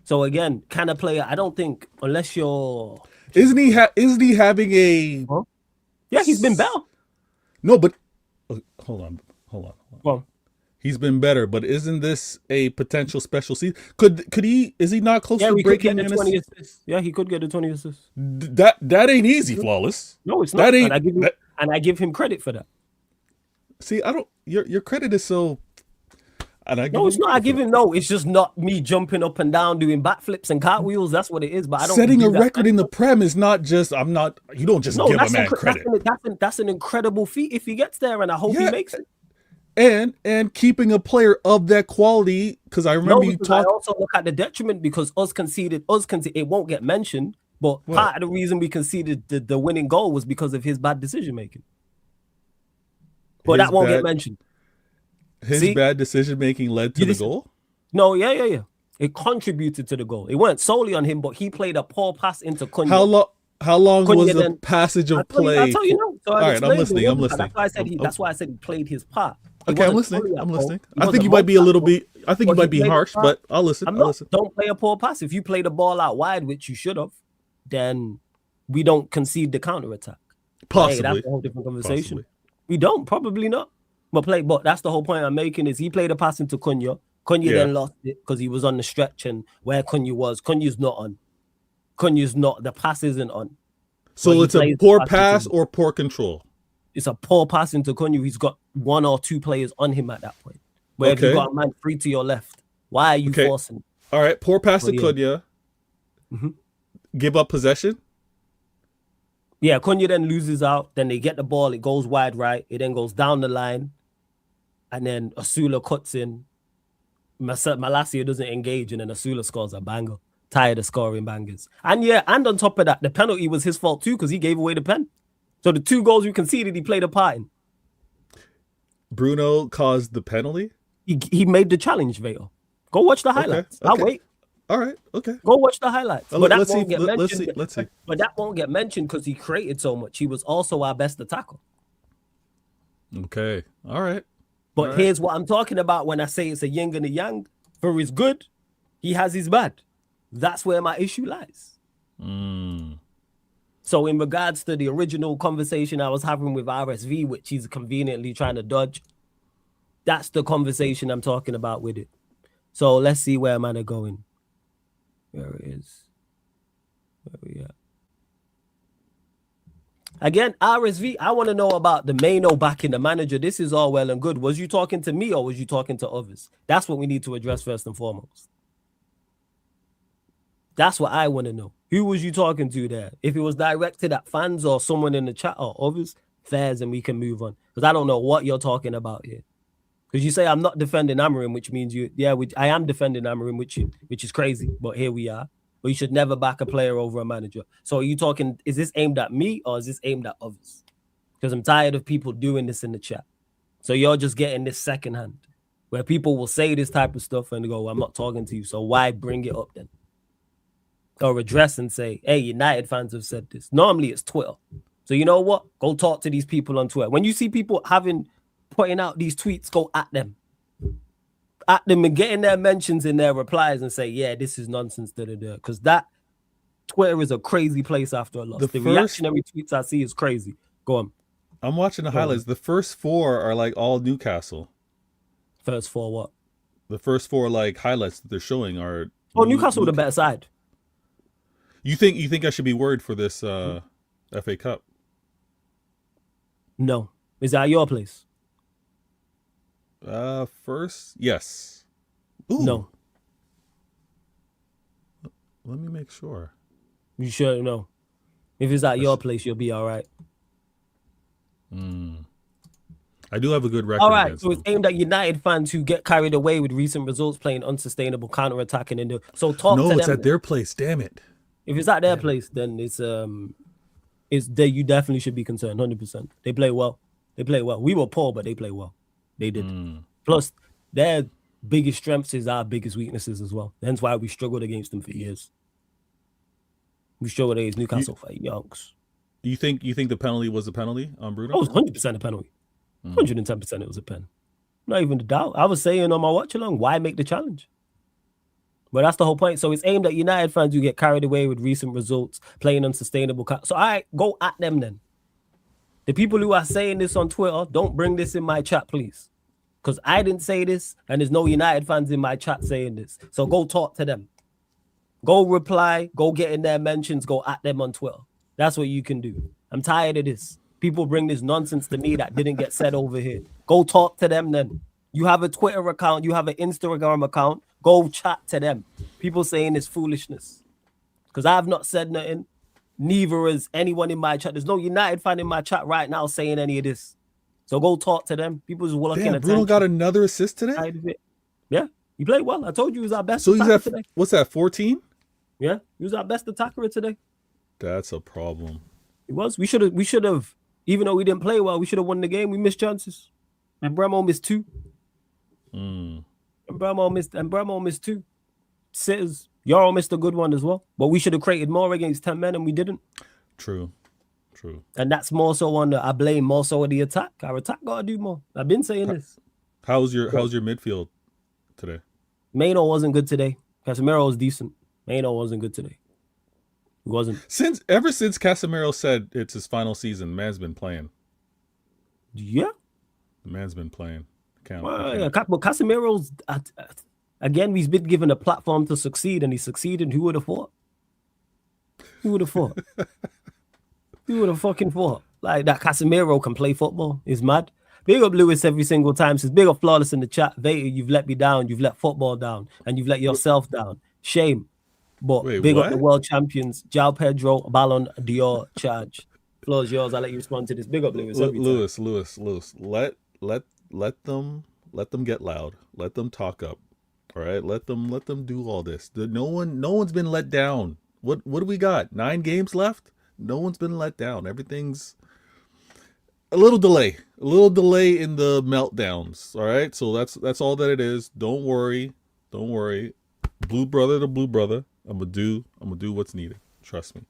S5: So again, kind of player, I don't think, unless you're...
S6: Isn't he having a...
S5: Huh? Yeah, he's been better.
S6: No, but hold on.
S5: Well,
S6: he's been better, but isn't this a potential special season? Could he? Is he not close to breaking in?
S5: 20 assists. Yeah, he could get the 20 assists.
S6: That ain't easy, Flawless.
S5: No, it's not.
S6: That ain't.
S5: And I give him credit for that.
S6: See, I don't. Your credit is so.
S5: No, it's not. I give him no. It's just not me jumping up and down doing backflips and cartwheels. That's what it is. But I don't.
S6: Setting a record in the Prem is not just. I'm not. You don't just give a man credit.
S5: That's an incredible feat if he gets there, and I hope he makes it.
S6: And keeping a player of that quality, because I remember you talking.
S5: I also look at the detriment because us conceded. It won't get mentioned, but part of the reason we conceded the winning goal was because of his bad decision making. But that won't get mentioned.
S6: His bad decision making led to the goal?
S5: No, yeah. It contributed to the goal. It weren't solely on him, but he played a poor pass into Cunha.
S6: How long was the passage of play?
S5: I'll tell you now. So
S6: all right, I'm listening.
S5: That's why I said he played his part.
S6: Okay, I'm listening. I think you might be a little bit. I think you might be harsh, but I'll listen.
S5: Don't play a poor pass. If you play the ball out wide, which you should have, then we don't concede the counter attack.
S6: Possibly,
S5: that's a whole different conversation. We don't, probably not. But that's the whole point I'm making is he played a pass into Cunha. Cunha then lost it because he was on the stretch and where Cunha's not on. The pass isn't on.
S6: So it's a poor pass or poor control?
S5: It's a poor pass into Cunha. He's got 1 or 2 players on him at that point. Where if you've got a man free to your left, why are you forcing?
S6: All right, poor pass to Cunha. Give up possession?
S5: Yeah, Cunha then loses out. Then they get the ball. It goes wide right. It then goes down the line. And then Asula cuts in. Malacia doesn't engage. And then Asula scores a banger. Tired of scoring bangers. And yeah, and on top of that, the penalty was his fault too because he gave away the pen. So the 2 goals we conceded, he played a part in.
S6: Bruno caused the penalty?
S5: He made the challenge, Vito. Go watch the highlights.
S6: Okay.
S5: I'll wait.
S6: All right. Okay.
S5: Go watch the highlights. But that
S6: let's
S5: won't
S6: see.
S5: get mentioned.
S6: Let's see.
S5: But that won't get mentioned because he created so much. He was also our best attacker.
S6: Okay. All right.
S5: But here's what I'm talking about when I say it's a yin and a yang. For his good, he has his bad. That's where my issue lies. So in regards to the original conversation I was having with RSV, which he's conveniently trying to dodge, that's the conversation I'm talking about with it. So let's see where man are going. Where it is. Where we at? Again, RSV, I want to know about the Mano backing the manager. This is all well and good. Was you talking to me or was you talking to others? That's what we need to address first and foremost. That's what I want to know. Who was you talking to there? If it was directed at fans or someone in the chat or others, fairs, and we can move on. Because I don't know what you're talking about here. Because you say I'm not defending Amorim, which means I am defending Amorim, which is crazy. But here we are. But you should never back a player over a manager. So are you talking, is this aimed at me or is this aimed at others? Because I'm tired of people doing this in the chat. So you're just getting this secondhand where people will say this type of stuff and go, I'm not talking to you. So why bring it up then? Or address and say, hey, United fans have said this. Normally it's Twitter. So you know what? Go talk to these people on Twitter. When you see people putting out these tweets, go at them. At them and getting their mentions in their replies and say, yeah, this is nonsense. Because that Twitter is a crazy place after a loss. The reactionary tweets I see is crazy. Go on.
S6: I'm watching the highlights. The first 4 are like all Newcastle.
S5: First 4 what?
S6: The first 4 like highlights that they're showing are.
S5: Oh, Newcastle the better side.
S6: You think I should be worried for this FA Cup?
S5: No. Is that your place?
S6: First, yes. Ooh.
S5: No.
S6: Let me make sure.
S5: You sure? No. If it's at your place, you'll be all right.
S6: I do have a good record.
S5: All right, so it's aimed at United fans who get carried away with recent results, playing unsustainable counter-attacking. So talk to them.
S6: No, it's at their place. Damn it.
S5: If it's at their place, then it's there. You definitely should be concerned. 100%. They play well. We were poor, but they play well. They did. Plus, their biggest strengths is our biggest weaknesses as well. Hence why we struggled against them for years. We struggled against Newcastle for yonks.
S6: You think the penalty was a penalty on Bruno?
S5: It was 100% a penalty. 110% it was a pen. Not even a doubt. I was saying on my watch along, why make the challenge? But that's the whole point. So it's aimed at United fans who get carried away with recent results, playing unsustainable. So I go at them then. The people who are saying this on Twitter, don't bring this in my chat, please. Because I didn't say this, and there's no United fans in my chat saying this. So go talk to them. Go reply, go get in their mentions, go at them on Twitter. That's what you can do. I'm tired of this. People bring this nonsense to me that didn't get said over here. Go talk to them then. You have a Twitter account, you have an Instagram account, go chat to them. People saying this foolishness. Because I have not said nothing. Neither is anyone in my chat. There's no United fan in my chat right now saying any of this. So go talk to them. People just looking at
S6: Bruno got another assist today?
S5: Yeah, he played well. I told you he was our best
S6: so
S5: attacker today.
S6: What's that, 14?
S5: Yeah, he was our best attacker today.
S6: That's a problem.
S5: He was. We should have, even though we didn't play well, we should have won the game. We missed chances. And Bremo missed 2. And Bremo missed 2. Sitters. Yoro missed a good one as well. But we should have created more against 10 men and we didn't.
S6: True.
S5: And that's more so on I blame more so on the attack. Our attack gotta do more. I've been saying this.
S6: How's your midfield today?
S5: Mano wasn't good today. Casemiro was decent. Mano wasn't good today. He wasn't.
S6: Ever since Casemiro said it's his final season, the man's been playing.
S5: Yeah.
S6: The man's been playing.
S5: But Casemiro's again, he's been given a platform to succeed, and he succeeded. Who would have thought? Who would have thought? Who would have fucking thought? Like that Casemiro can play football. It's mad. Big up Lewis every single time. Says big up Flawless in the chat. Vader, you've let me down. You've let football down. And you've let yourself down. Shame. But big up the world champions. João Pedro, Ballon d'Or charge. Floor's yours. I'll let you respond to this. Big up, Lewis.
S6: Lewis. Let them get loud. Let them talk up. All right. Let them do all this. No one's been let down. What do we got? 9 games left. No one's been let down. Everything's a little delay in the meltdowns. All right. So that's all that it is. Don't worry. Blue brother to blue brother. I'm gonna do what's needed. Trust me.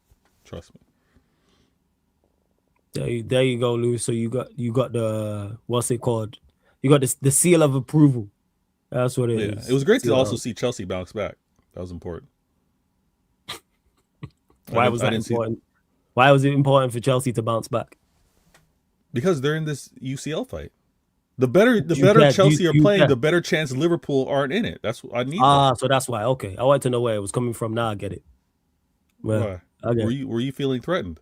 S5: There you go, Lewis. So you got the what's it called? You got the seal of approval. That's what it is.
S6: It was great to also see Chelsea bounce back. That was important.
S5: Why was that important? Why was it important for Chelsea to bounce back?
S6: Because they're in this UCL fight. The better Chelsea are playing, the better chance Liverpool aren't in it. That's what I need.
S5: So that's why. Okay, I wanted to know where it was coming from. Now I get it.
S6: Well, why? Were you feeling threatened?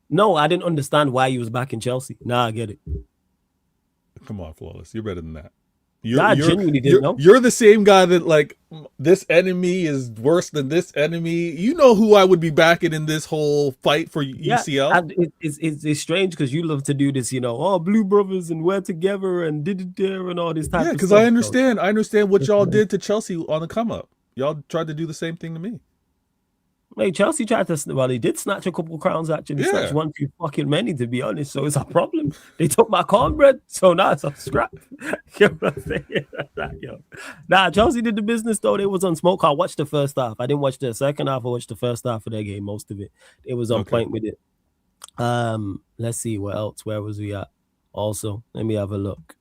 S5: No, I didn't understand why he was back in Chelsea. Now I get it.
S6: Come on, Flawless. You're better than that.
S5: I genuinely didn't know.
S6: You're the same guy that like this enemy is worse than this enemy. You know who I would be backing in this whole fight for UCL.
S5: It's strange because you love to do this, Blue Brothers and we're together and did it there and all this type of stuff.
S6: Yeah, because I understand what y'all did to Chelsea on the come up. Y'all tried to do the same thing to me.
S5: Hey, Chelsea tried to. Well, they did snatch a couple crowns. Actually, snatched one too fucking many, to be honest. So it's a problem. They took my cornbread, so now it's a scrap. You know what I'm saying? Nah, Chelsea did the business though. They was on smoke. I watched the first half. I didn't watch the second half. I watched the first half of their game. Most of it. It was on point with it. Let's see what else. Where was we at? Also, let me have a look.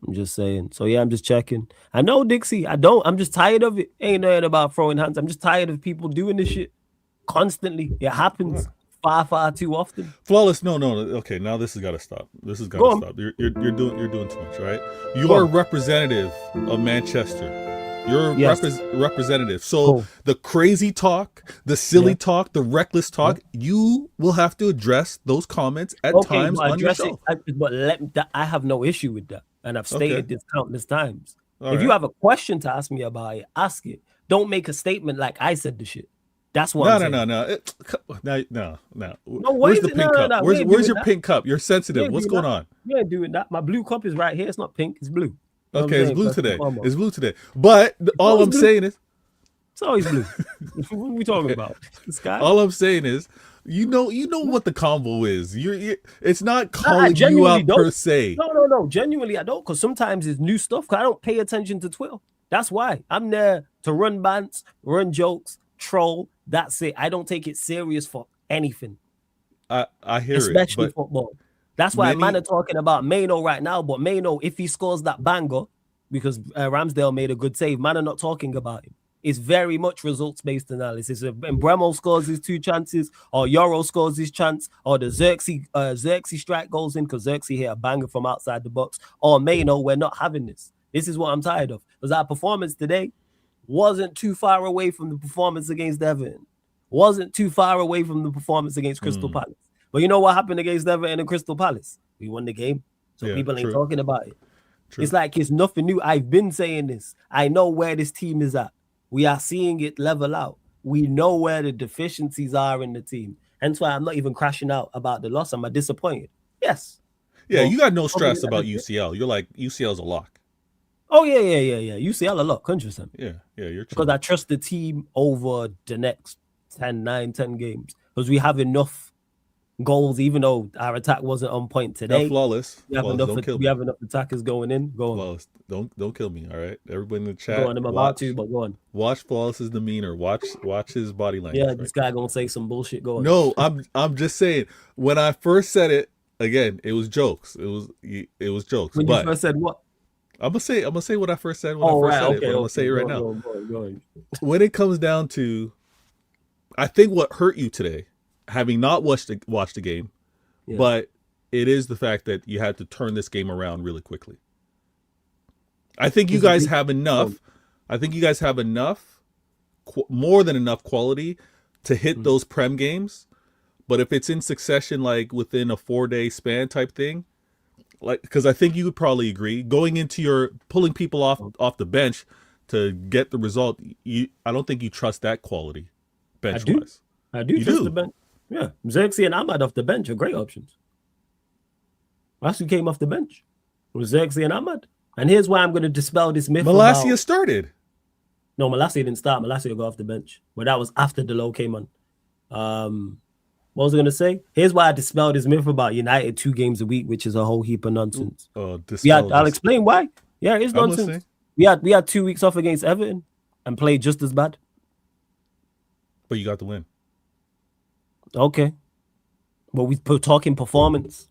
S5: I'm just saying. So yeah, I'm just checking. I know, Dixie. I'm just tired of it. Ain't nothing about throwing hands. I'm just tired of people doing this shit constantly. It happens far too often.
S6: Flawless. No. Okay, now this has got to stop. This has got to stop. You're doing too much, right? You are a representative of Manchester. You're a representative. So the crazy talk, the silly talk, the reckless talk, you will have to address those comments at times on your show.
S5: I have no issue with that. And I've stated this countless times. If you have a question to ask me about it, ask it. Don't make a statement like I said the shit. That's what I'm saying.
S6: No.
S5: Where's
S6: the pink cup? Where's your pink cup? You're sensitive. What's going on?
S5: You ain't doing that. My blue cup is right here. It's not pink. It's blue.
S6: Okay, it's blue today. It's blue today. But all I'm saying is...
S5: It's always blue. What are we talking about? Sky?
S6: All I'm saying is, you know what the convo is. It's not calling you out per se.
S5: No. Genuinely, I don't. Because sometimes it's new stuff. Because I don't pay attention to Twitter. That's why. I'm there to run bants, run jokes, troll. That's it. I don't take it serious for anything.
S6: I hear
S5: especially football. That's why man are talking about Maino right now. But Maino, if he scores that banger, because Ramsdale made a good save, man are not talking about him. It's very much results-based analysis. If Bremo scores his 2 chances, or Yoro scores his chance, or the Xerxes strike goes in because Xerxes hit a banger from outside the box, or Maino, we're not having this. This is what I'm tired of. Because our performance today wasn't too far away from the performance against Everton. Wasn't too far away from the performance against Crystal Palace. But you know what happened against Everton and Crystal Palace? We won the game. So people ain't talking about it. True. It's like it's nothing new. I've been saying this. I know where this team is at. We are seeing it level out. We know where the deficiencies are in the team. Hence why I'm not even crashing out about the loss. I'm disappointed. Yes.
S6: Yeah, you got no stress about UCL. You're like, UCL's a lock.
S5: Oh, yeah. UCL a lock, 100%.
S6: Yeah, you're true.
S5: Because I trust the team over the next 10 games. Because we have enough goals, even though our attack wasn't on point today.
S6: Flawless.
S5: We have enough attackers going in. Go on.
S6: Flawless. Don't kill me, all right? Everybody in the chat.
S5: Go on, I'm about to, but go on.
S6: Watch Flawless's demeanor. Watch his body language.
S5: Yeah, this guy gonna say some bullshit. Go on.
S6: No, I'm just saying. When I first said it, again, it was jokes. It was jokes.
S5: When you first said what?
S6: I'm gonna say what I first said when I first said it. But I'm gonna say it right now.
S5: Go on.
S6: When it comes down to, I think what hurt you today, having not watched the game, but it is the fact that you had to turn this game around really quickly. I think you guys have enough. I think you guys have enough, more than enough quality to hit those Prem games. But if it's in succession, like within a 4-day span type thing, like, because I think you would probably agree, going into your pulling people off the bench to get the result, I don't think you trust that quality bench wise.
S5: I do trust the bench. Yeah, Xerxes and Ahmad off the bench are great options. That's who came off the bench. It was Xerxes and Ahmad. And here's why I'm going to dispel this myth
S6: Malacia started.
S5: No, Malacia didn't start. Malacia got off the bench. But that was after Delo came on. What was I going to say? Here's why I dispelled this myth about United 2 games a week, which is a whole heap of nonsense. I'll explain why. Yeah, it is nonsense. We had 2 weeks off against Everton and played just as bad.
S6: But you got the win.
S5: Okay. But we're talking performance.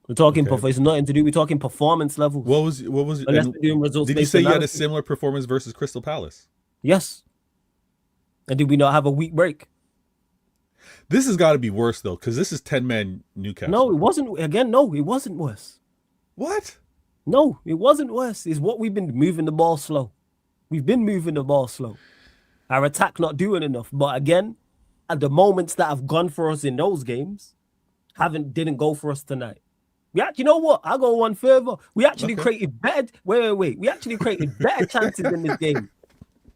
S5: We're talking it's nothing to do. We're talking performance levels.
S6: What was
S5: Unless we're doing results.
S6: Did you say you had a similar performance versus Crystal Palace?
S5: Yes. And did we not have a week break?
S6: This has got to be worse though, because this is 10-man Newcastle.
S5: No, it wasn't. Again, no, it wasn't worse.
S6: What?
S5: No, it wasn't worse. It's what we've been moving the ball slow. We've been moving the ball slow. Our attack not doing enough. But again, at the moments that have gone for us in those games, didn't go for us tonight. You know what? I'll go one further. We actually created better. Wait. We actually created better chances in this game.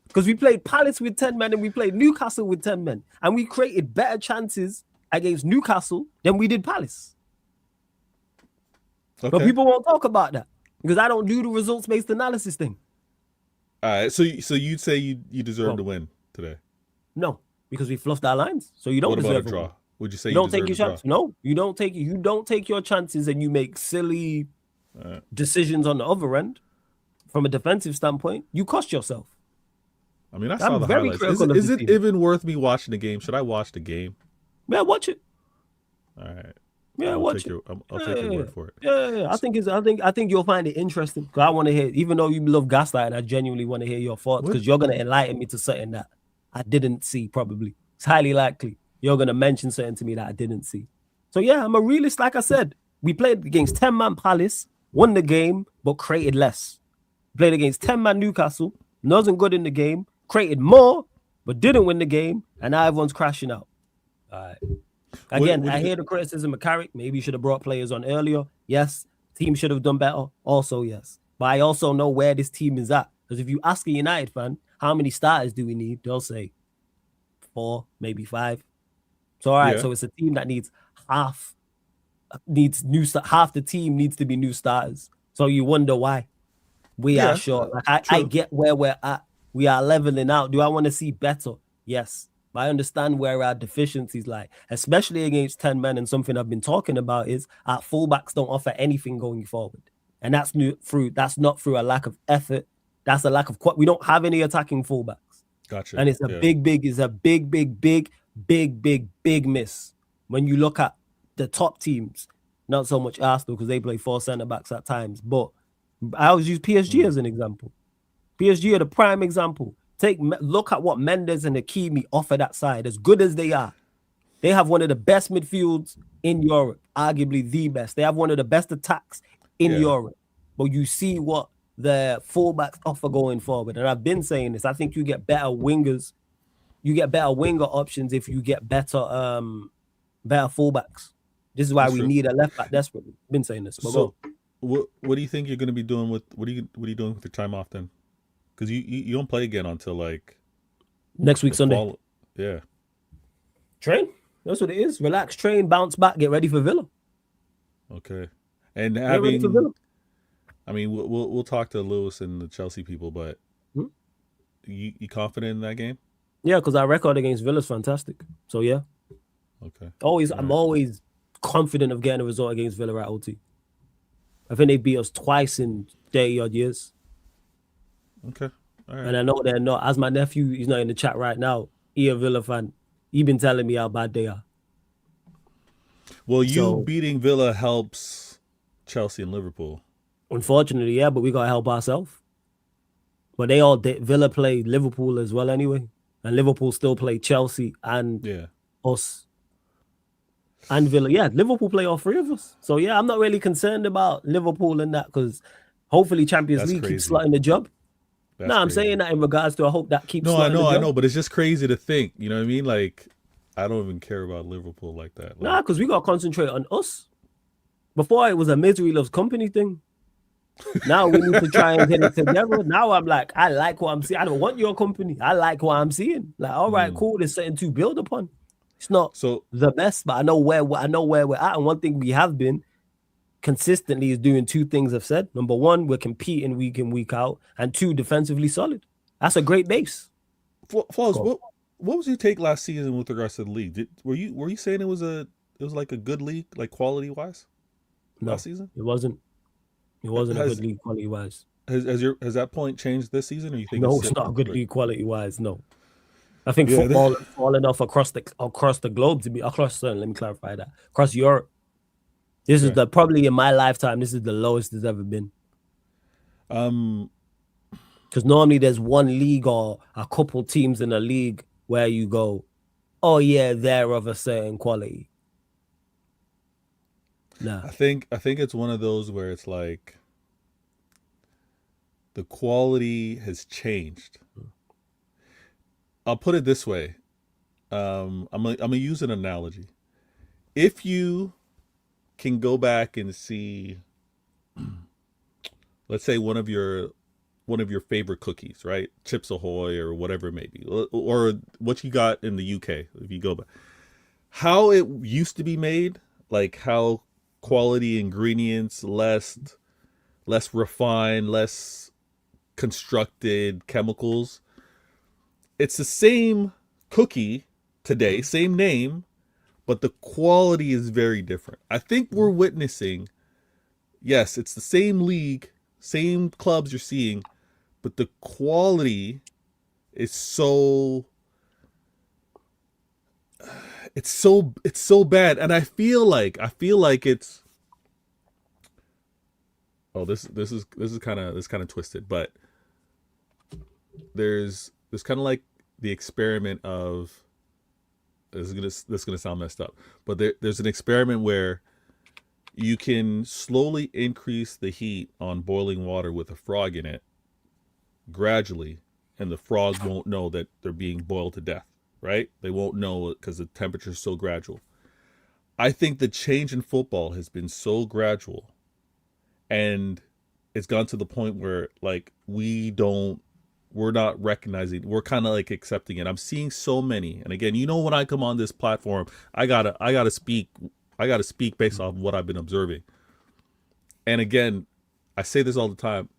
S5: Because we played Palace with 10 men and we played Newcastle with 10 men. And we created better chances against Newcastle than we did Palace. Okay. But people won't talk about that. Because I don't do the results-based analysis thing.
S6: All right. So you'd say you deserve to win today?
S5: No, because we fluffed our lines. So you don't deserve a draw.
S6: Would you say
S5: you don't take your chances? No, you don't take your chances and you make silly decisions on the other end. From a defensive standpoint, you cost yourself.
S6: I mean, I saw the highlights. Is it even worth me watching the game? Should I watch the game?
S5: Yeah, watch it.
S6: All right.
S5: Yeah, watch it.
S6: I'll take your word for it.
S5: Yeah. I think you'll find it interesting. Because I want to hear, even though you love gaslighting, I genuinely want to hear your thoughts because you're going to enlighten me to something that I didn't see. Probably, it's highly likely you're going to mention something to me that I didn't see. So yeah, I'm a realist. Like I said, we played against 10-man Palace, won the game, but created less. Played against 10-man Newcastle, wasn't good in the game, created more, but didn't win the game, and now everyone's crashing out. All right. Again, I hear the criticism of Carrick. Maybe you should have brought players on earlier. Yes. Team should have done better. Also, yes. But I also know where this team is at. Because if you ask a United fan, how many starters do we need? They'll say 4, maybe 5. So, all right. Yeah. So it's a team that needs half the team needs to be new starters. So you wonder why we are short. Like I get where we're at. We are leveling out. Do I want to see better? Yes. But I understand where our deficiencies lie, especially against 10 men. And something I've been talking about is our fullbacks don't offer anything going forward. And that's not through a lack of effort. That's a lack of we don't have any attacking fullbacks.
S6: Gotcha.
S5: And it's a big miss. When you look at the top teams, not so much Arsenal because they play 4 centre-backs at times, but I always use PSG as an example. PSG are the prime example. Look at what Mendes and Hakimi offer that side. As good as they are, they have one of the best midfields in Europe, arguably the best. They have one of the best attacks in Europe. But you see what the fullbacks offer going forward. And I've been saying this. I think you get better wingers. You get better winger options if you get better fullbacks. This is why we need a left back desperately. I've been saying this.
S6: So, what do you think you're going to be doing with what are you doing with your time off then? Because you don't play again until like
S5: next week Sunday.
S6: Yeah.
S5: Train. That's what it is. Relax, train, bounce back, get ready for Villa.
S6: Okay. And we'll talk to Lewis and the Chelsea people, but you confident in that game?
S5: Yeah, because our record against Villa is fantastic. So yeah.
S6: Okay.
S5: I'm always confident of getting a result against Villa at OT. I think they beat us twice in 30-odd years.
S6: Okay. All right.
S5: And I know they're not. As my nephew, he's not in the chat right now. He a Villa fan. He been telling me how bad they are.
S6: Well, beating Villa helps Chelsea and Liverpool.
S5: Unfortunately, yeah, but we gotta help ourselves. But Villa play Liverpool as well anyway, and Liverpool still play Chelsea and us. And Villa, Liverpool play all 3 of us. So yeah, I'm not really concerned about Liverpool and that because hopefully Champions League keeps slotting the job. I'm saying that in regards to I hope that keeps.
S6: I know, but it's just crazy to think. You know what I mean? Like, I don't even care about Liverpool like that.
S5: Because we got to concentrate on us. Before it was a misery loves company thing. Now we need to try and get it together. Now I'm like, I like what I'm seeing. I don't want your company. I like what I'm seeing. Like, all right, cool. There's something to build upon. It's not
S6: So
S5: the best, but I know where we're at. And one thing we have been consistently is doing two things I've said. Number one, we're competing week in, week out, and two, defensively solid. That's a great base.
S6: Flawless, what was your take last season with regards to the league? Were you saying it was like a good league, like quality wise? Last season?
S5: It wasn't. It wasn't a good league quality wise.
S6: Has that point changed this season, or you think
S5: No, it's not a good league quality wise. No. I think
S6: Yeah,
S5: football is falling off across the globe let me clarify that. Across Europe. This is probably in my lifetime, this is the lowest it's ever been. Because normally there's one league or a couple teams in a league where you go, oh yeah, they're of a certain quality. Nah.
S6: I think it's one of those where it's like the quality has changed. I'll put it this way. I'm gonna use an analogy. If you can go back and see, let's say one of your favorite cookies, right? Chips Ahoy or whatever it may be, or what you got in the UK. If you go back, how it used to be made, like how quality ingredients, less refined, less constructed chemicals. It's the same cookie today, same name, but the quality is very different. I think we're witnessing, yes, it's the same league, same clubs you're seeing, but the quality is so bad. And I feel like it's, oh, this is kind of twisted, but there's kind of like the experiment of, this is gonna sound messed up, but there's an experiment where you can slowly increase the heat on boiling water with a frog in it gradually, and the frogs won't know that they're being boiled to death, right? They won't know because the temperature is so gradual. I think the change in football has been so gradual, and it's gone to the point where like we're not recognizing, we're kind of like accepting it. I'm seeing so many, and again, when I come on this platform, I gotta speak based off what I've been observing. And again, I say this all the time.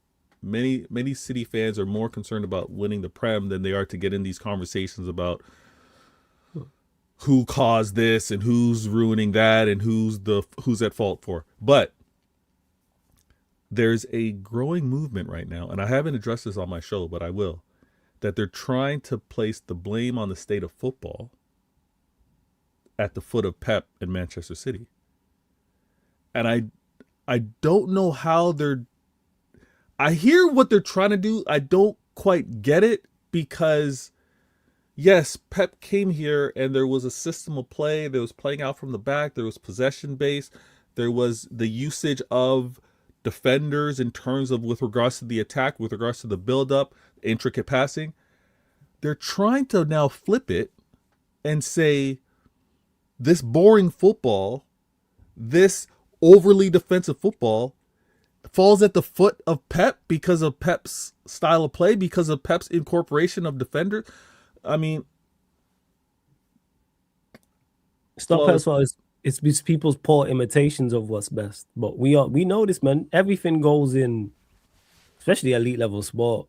S6: Many City fans are more concerned about winning the Prem than they are to get in these conversations about who caused this and who's ruining that and who's at fault for. But there's a growing movement right now, and I haven't addressed this on my show, but I will, that they're trying to place the blame on the state of football at the foot of Pep in Manchester City. And I don't know how I hear what they're trying to do. I don't quite get it, because yes, Pep came here and there was a system of play. There was playing out from the back. There was possession based. There was the usage of defenders in terms of with regards to the attack, with regards to the build-up, intricate passing. They're trying to now flip it and say this boring football, this overly defensive football falls at the foot of Pep because of Pep's style of play, because of Pep's incorporation of defenders. I mean,
S5: it's not personal. It's people's poor imitations of what's best. But we know this, man. Everything goes in, especially elite level sport,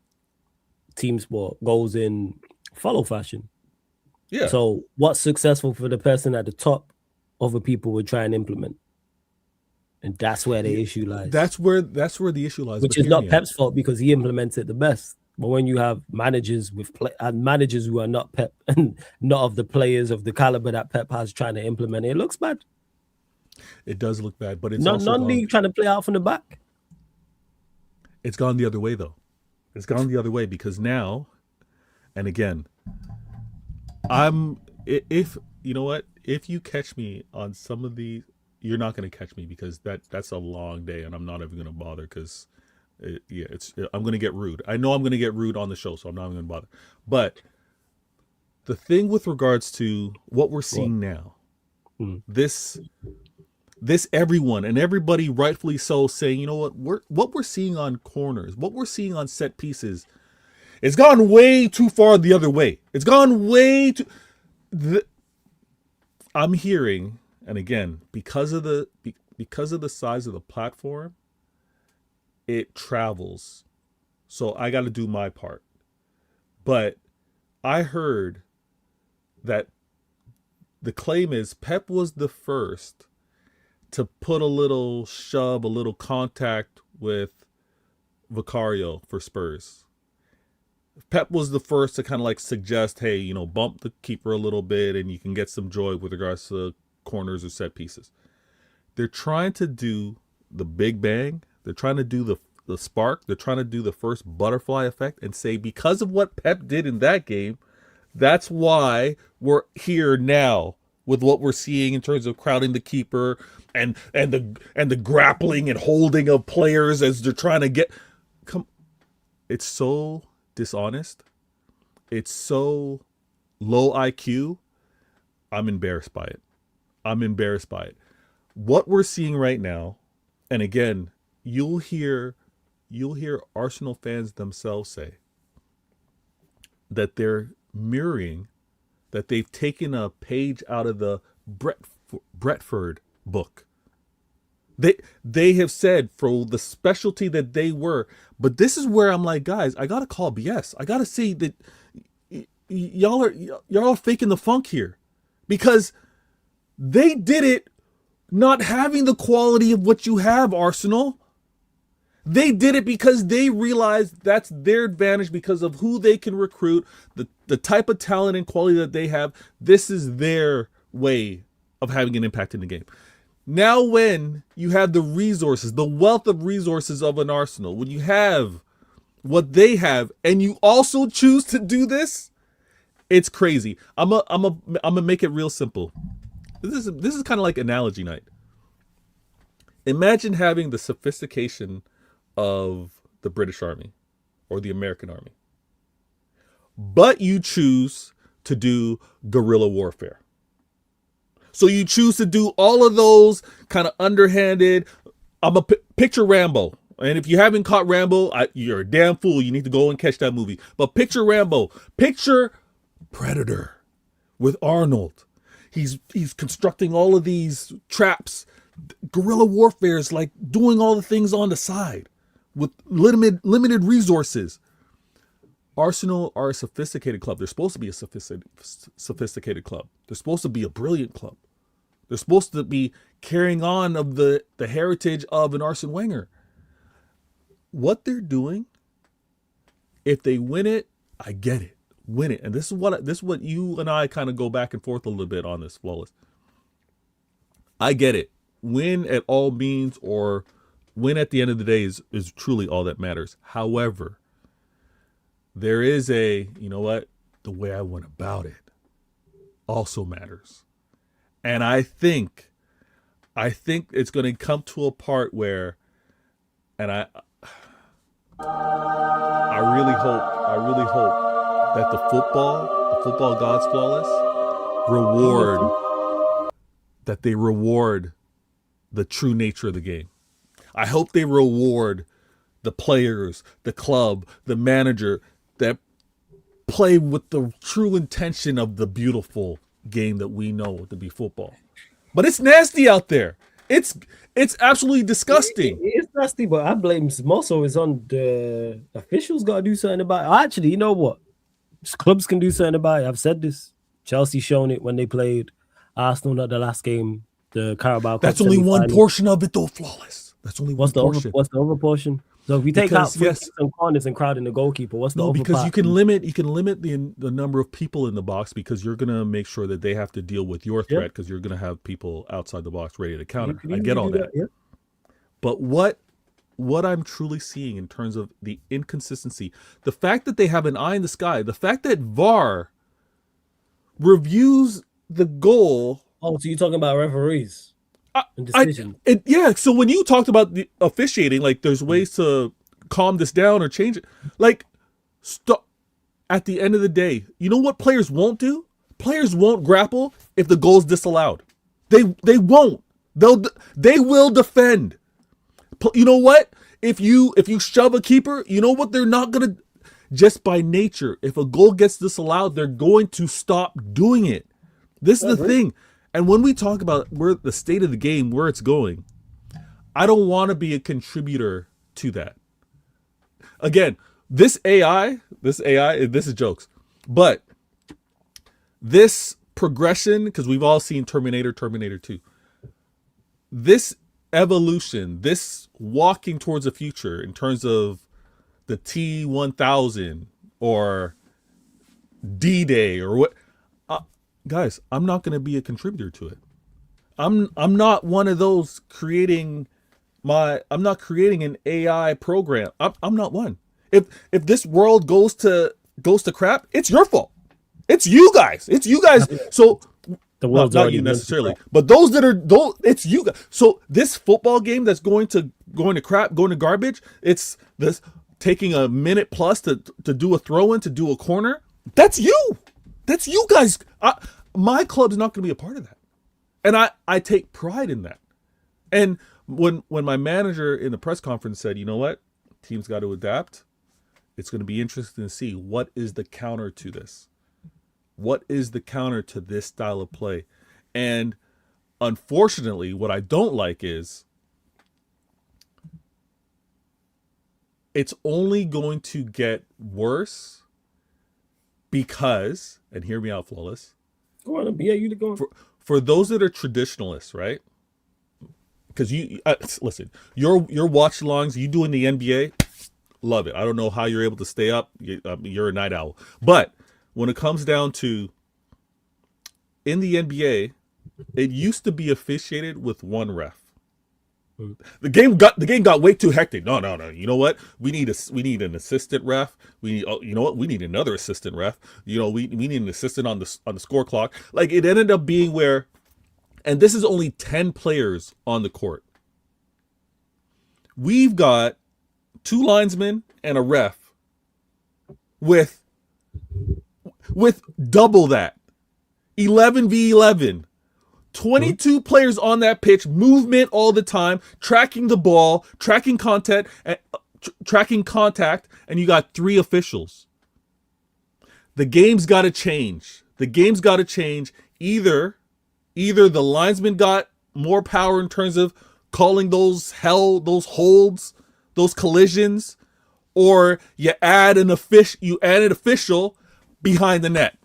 S5: team sport, goes in follow fashion.
S6: Yeah.
S5: So what's successful for the person at the top, other people would try and implement. And that's where the issue lies.
S6: That's where the issue lies.
S5: Which is not Pep's fault, because he implements it the best. But when you have managers managers who are not Pep and not of the players of the caliber that Pep has trying to implement, it looks bad.
S6: It does look bad, but it's
S5: non-league trying to play out from the back.
S6: It's gone the other way, though. It's gone the other way, because now, and again, if you know what, if you catch me on some of these, you're not going to catch me, because that's a long day, and I'm not even going to bother, because I'm going to get rude. I know I'm going to get rude on the show, so I'm not even going to bother. But the thing with regards to what we're seeing now, this everyone and everybody rightfully so saying, you know what we're seeing on corners, what we're seeing on set pieces, it's gone way too far the other way. It's gone way too. I'm hearing, and again, because of the size of the platform, it travels. So I got to do my part. But I heard that the claim is Pep was the first to put a little shove, a little contact with Vicario for Spurs. Pep was the first to kind of like suggest, hey, you know, bump the keeper a little bit and you can get some joy with regards to corners or set pieces. They're trying to do the big bang. They're trying to do the spark. They're trying to do the first butterfly effect and say, because of what Pep did in that game, that's why we're here now with what we're seeing in terms of crowding the keeper and the grappling and holding of players as they're trying to get. It's so dishonest. It's so low IQ. I'm embarrassed by it. What we're seeing right now, and again, you'll hear Arsenal fans themselves say that they're mirroring, that they've taken a page out of the Brentford book. They have said for the specialty that they were, but this is where I'm like, guys, I gotta call BS. I gotta say that y'all are faking the funk here, because they did it not having the quality of what you have, Arsenal. They did it because they realized that's their advantage because of who they can recruit, the type of talent and quality that they have. This is their way of having an impact in the game. Now when you have the resources, the wealth of resources of an Arsenal, when you have what they have and you also choose to do this, it's crazy. I'm gonna make it real simple. This is kind of like analogy night. Imagine having the sophistication of the British Army or the American Army, but you choose to do guerrilla warfare. So you choose to do all of those kind of underhanded. Picture Rambo. And if you haven't caught Rambo, you're a damn fool. You need to go and catch that movie. But picture Rambo. Picture Predator with Arnold. He's constructing all of these traps. Guerrilla warfare is like doing all the things on the side with limited resources. Arsenal are a sophisticated club. They're supposed to be a sophisticated club. They're supposed to be a brilliant club. They're supposed to be carrying on of the heritage of an Arsene Wenger. What they're doing, if they win it, I get it. Win it. And this is what you and I kind of go back and forth a little bit on this, Flawless. I get it. Win at all means, or win at the end of the day is truly all that matters. However, there is you know what? The way I went about it also matters. And I think it's going to come to a part where, and I really hope that the football gods, Flawless, reward the true nature of the game. I hope they reward the players, the club, the manager that play with the true intention of the beautiful game that we know to be football. But it's nasty out there. It's absolutely disgusting.
S5: It's nasty, but I blame most of it's on the officials. Got to do something about it. Actually, you know what? Clubs can do something about it. I've said this. Chelsea shown it when they played Arsenal at the last game, the Carabao Cup.
S6: That's only one portion of it, though, Flawless. That's only one portion.
S5: What's the other portion? So if we take out some corners and crowding the goalkeeper, what's the other
S6: because
S5: part?
S6: you can limit the number of people in the box, because you're gonna make sure that they have to deal with your threat, because you're gonna have people outside the box ready to counter. I get all that. But what I'm truly seeing in terms of the inconsistency, the fact that they have an eye in the sky, the fact that VAR reviews the goal.
S5: Oh, so you're talking about referees?
S6: So when you talked about the officiating, like there's ways to calm this down or change it. Like, at the end of the day, you know what players won't do? Players won't grapple if the goal's disallowed. They won't. They will defend. You know what? If you shove a keeper, you know what they're not gonna. Just by nature, if a goal gets disallowed, they're going to stop doing it. This is the thing. And when we talk about where the state of the game, where it's going, I don't want to be a contributor to that. Again, this AI, this is jokes. But this progression, because we've all seen Terminator 2. This evolution, this walking towards the future in terms of the T-1000 or D-Day or what, guys, I'm not going to be a contributor to it. I'm not one of those creating I'm not creating an AI program. I'm not one. If this world goes to crap, it's your fault. It's you guys. So
S5: The world's
S6: not
S5: already
S6: you necessarily, but those, it's you guys. So this football game that's going to crap, going to garbage, it's this taking a minute plus to do a throw in, to do a corner. That's you. That's you guys. My club's not going to be a part of that, and I take pride in that. And when my manager in the press conference said, you know what, teams got to adapt. It's going to be interesting to see what is the counter to this. What is the counter to this style of play? And unfortunately, what I don't like is it's only going to get worse because, and hear me out, Flawless.
S5: Go on, yeah, you go on.
S6: For those that are traditionalists, right? Because you listen, your watch alongs, you doing the NBA, love it. I don't know how you're able to stay up. You're a night owl. But when it comes down to in the NBA, it used to be officiated with one ref. The game got way too hectic. No. You know what? We need an assistant ref. We need another assistant ref. We need an assistant on the score clock. Like, it ended up being where, and this is only 10 players on the court. We've got 2 linesmen and a ref with double that. 11v11. 22 players on that pitch, movement all the time, tracking the ball, tracking contact, and you got 3 officials. The game's got to change. Either the linesman got more power in terms of calling those holds, those collisions, or you add an official behind the net.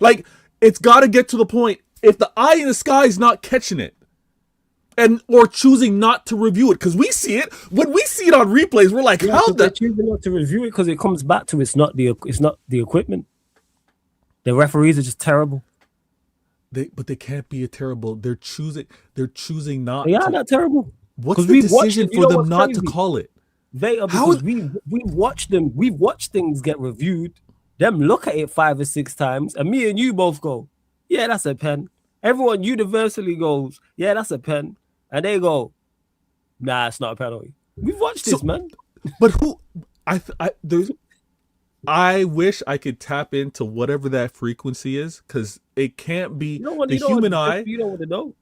S6: Like, it's got to get to the point. If the eye in the sky is not catching it, or choosing not to review it, because we see it when we see it on replays, we're like, how
S5: they're choosing not to review it because it comes back to it's not the equipment. The referees are just terrible.
S6: But they can't be terrible. They're choosing not.
S5: They are not terrible.
S6: What's the decision for them not to call it?
S5: They are, because we watch them. We've watched things get reviewed. Them look at it 5 or 6 times, and me and you both go, yeah, that's a pen. Everyone universally goes, yeah, that's a pen. And they go, nah, it's not a penalty. We've watched this, man.
S6: But who? I wish I could tap into whatever that frequency is, because it can't be the human eye.
S5: You don't want to know.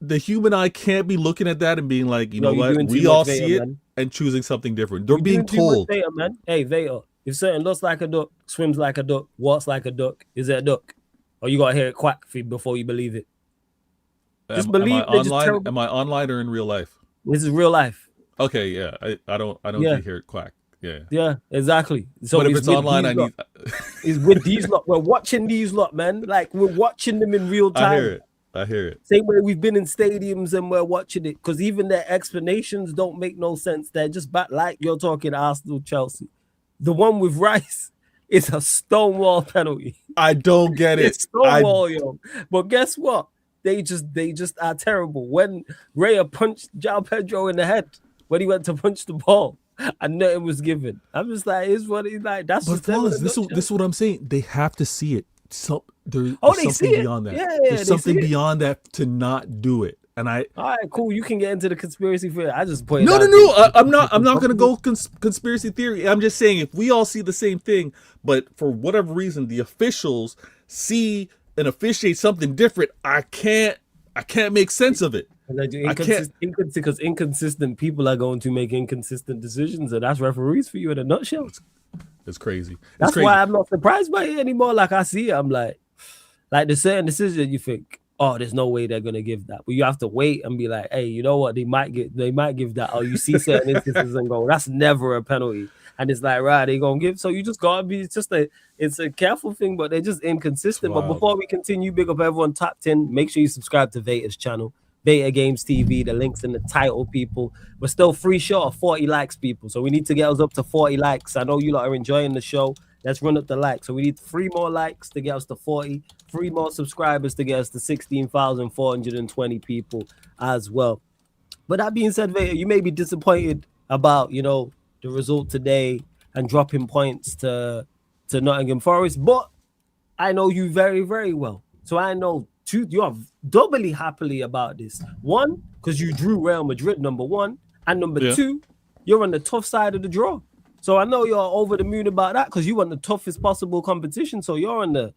S6: The human eye can't be looking at that and being like, you know what? We all see it and choosing something different. They're being told.
S5: Vader, man. Hey, Vader, if something looks like a duck, swims like a duck, walks like a duck, is it a duck? Or you gotta hear it quack before you believe it. Just believe.
S6: Am I online or in real life?
S5: This is real life.
S6: Okay, yeah. I don't hear it quack. Yeah.
S5: Yeah, exactly. So
S6: but if it's online, I need.
S5: It's with these lot. We're watching these lot, man. Like, we're watching them in real time.
S6: I hear it.
S5: Same way we've been in stadiums and we're watching it, because even their explanations don't make no sense. They're just back, like you're talking Arsenal, Chelsea. The one with Rice is a stonewall penalty.
S6: I don't get it.
S5: It's stonewall, yo. But guess what? They just are terrible. When Raya punched João Pedro in the head when he went to punch the ball, and nothing was given. I'm just like, it's what he's like. That's
S6: but
S5: just
S6: this is what I'm saying. They have to see it. So there's
S5: something
S6: beyond that.
S5: Yeah,
S6: there's something beyond that to not do it. And all
S5: right, cool. You can get into the conspiracy theory. I just put it.
S6: No. I'm not going to go conspiracy theory. I'm just saying, if we all see the same thing, but for whatever reason the officials see and officiate something different, I can't make sense of it.
S5: Because inconsistent people are going to make inconsistent decisions, and that's referees for you in a nutshell.
S6: It's crazy.
S5: That's why I'm not surprised by it anymore. Like, I see it, I'm like the certain decision you think, oh, there's no way they're gonna give that. But you have to wait and be like, hey, you know what? They might give that. Or you see certain instances and go, that's never a penalty. And it's like, right, they gonna give. So you just gotta be. It's a careful thing, but they're just inconsistent. But before we continue, big up everyone tapped in. Make sure you subscribe to Veta's channel, Veta Games TV. The link's in the title, people. We're still free short of 40 likes, people. So we need to get us up to 40 likes. I know you lot are enjoying the show. Let's run up the likes. So we need 3 more likes to get us to 40, 3 more subscribers to get us to 16,420 people as well. But that being said, Veta, you may be disappointed about, the result today and dropping points to Nottingham Forest, but I know you very, very well. So I know you're doubly happily about this. One, because you drew Real Madrid, number one, and number two, you're on the tough side of the draw. So I know you're over the moon about that because you want the toughest possible competition. So you're on the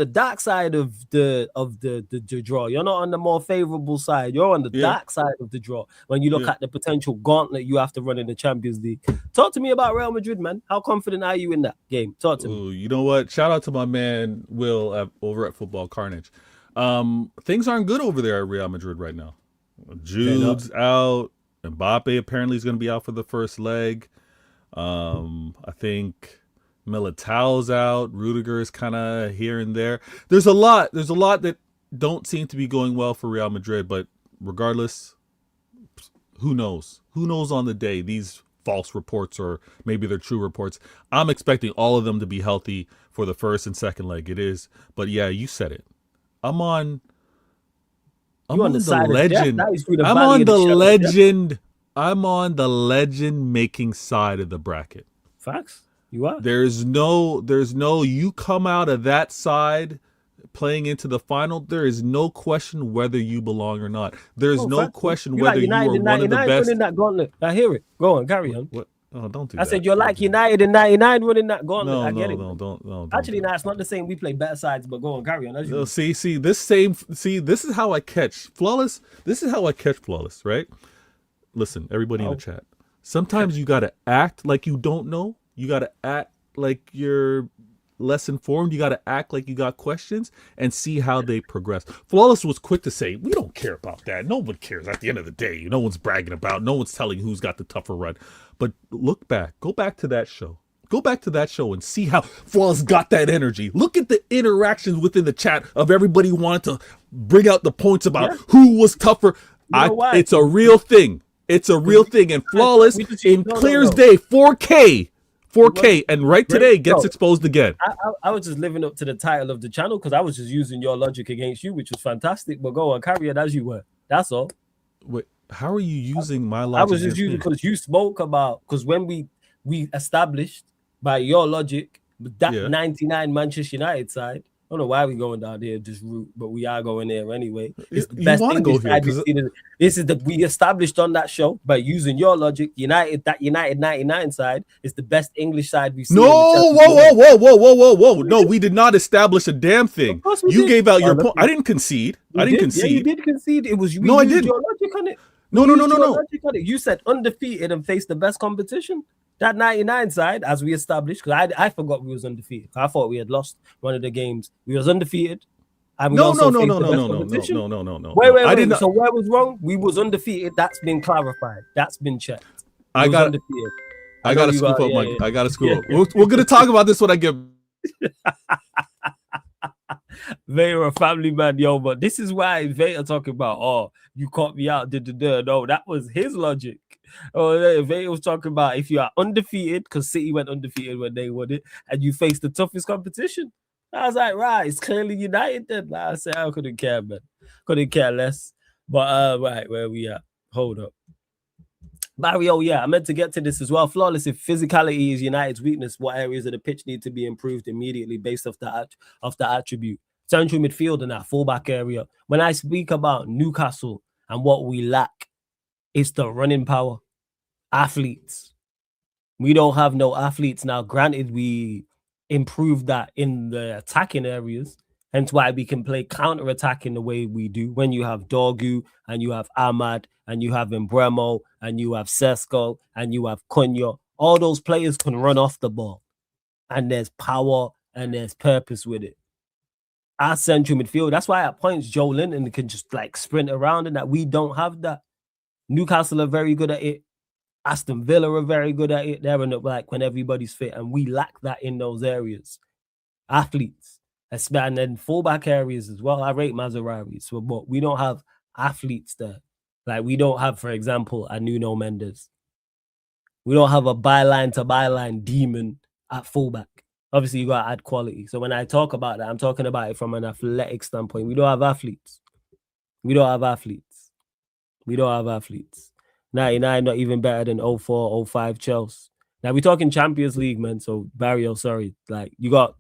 S5: dark side of the draw. You're not on the more favorable side. You're on the dark side of the draw when you look at the potential gauntlet you have to run in the Champions League. Talk to me about Real Madrid, man. How confident are you in that game? Talk to me.
S6: You know what? Shout out to my man Will over at Football Carnage. Things aren't good over there at Real Madrid right now. Jude's out. Mbappe apparently is going to be out for the first leg. I think Militao's out. Rudiger is kind of here and there. There's a lot that don't seem to be going well for Real Madrid, but regardless, who knows? Who knows on the day? These false reports, or maybe they're true reports. I'm expecting all of them to be healthy for the first and second leg. It is. But yeah, you said it. I'm on the legend. I'm on the legend making side of the bracket.
S5: Facts. You are.
S6: There's no you come out of that side playing into the final, there is no question whether you belong or not. There's no question whether you are one of the best.
S5: Running that gauntlet. I hear it. Go on, carry on.
S6: What? Oh, don't do
S5: that. I said you're like United in 99 running that gauntlet. I get it.
S6: No.
S5: Actually, it's not the same. We play better sides, but go on, carry on.
S6: See, this is how I catch flawless. This is how I catch flawless, right? Listen, everybody in the chat. Sometimes you got to act like you don't know. You got to act like you're less informed. You got to act like you got questions and see how they progress. Flawless was quick to say, we don't care about that. No one cares at the end of the day. No one's bragging about. No one's telling who's got the tougher run. But look back. Go back to that show. Go back to that show and see how Flawless got that energy. Look at the interactions within the chat of everybody wanting to bring out the points about who was tougher. It's a real thing. It's a real thing. And Flawless in clear as day, 4K, and right today gets exposed again.
S5: I was just living up to the title of the channel because I was just using your logic against you, which was fantastic. But go on, carry it as you were. That's all.
S6: Wait, how are you using my logic?
S5: I was just using because you spoke about, because when we established by your logic that 99 Manchester United side. I don't know why we're going down there this route, but we are going there anyway. It's the best English side we've seen. This is we established on that show by using your logic. United 99 side is the best English side we've seen.
S6: No, whoa. No, we did not establish a damn thing. You gave out your point. I didn't concede.
S5: Yeah, you did concede. It was
S6: I didn't.
S5: Your logic on it.
S6: No.
S5: You said undefeated and faced the best competition. That 99 side, as we established, because I forgot we was undefeated. I thought we had lost one of the games. We was undefeated. And we
S6: no.
S5: Wait.
S6: I didn't.
S5: So where was wrong? We was undefeated. That's been clarified. That's been checked.
S6: I got undefeated. I got to scoop up, Mike. I got to scoop up. We're gonna talk about this when I get.
S5: Veta a family man, yo, but this is why Veta talking about, oh, you caught me out. No, that was his logic. Oh, Veta was talking about if you are undefeated, because City went undefeated when they won it, and you face the toughest competition. I was like, right, it's clearly United then. I said, I couldn't care, man. Couldn't care less. But right, where we at? Hold up. Mario, I meant to get to this as well. Flawless, if physicality is United's weakness, what areas of the pitch need to be improved immediately based off the attribute? Central midfield and that fullback area. When I speak about Newcastle and what we lack, it's the running power. Athletes. We don't have no athletes now. Granted, we improved that in the attacking areas. Hence why we can play counter-attacking the way we do. When you have Dorgu and you have Ahmad and you have Embremo and you have Sesko and you have Cunha, all those players can run off the ball. And there's power and there's purpose with it. our central midfield. That's why at points Joe Linton can just like sprint around, and that we don't have that. Newcastle are very good at it. Aston Villa are very good at it. They're in the, like when everybody's fit, and we lack that in those areas. Athletes, and then fullback areas as well. I rate Mazarawi, so but we don't have athletes there. Like we don't have, for example, a Nuno Mendes. We don't have a byline to byline demon at fullback. Obviously, you gotta add quality. So when I talk about that, I'm talking about it from an athletic standpoint. We don't have athletes. We don't have athletes. We don't have athletes. 99 not even better than 04, 05 Chelsea. Now we're talking Champions League, man. So Barrio, sorry, like you got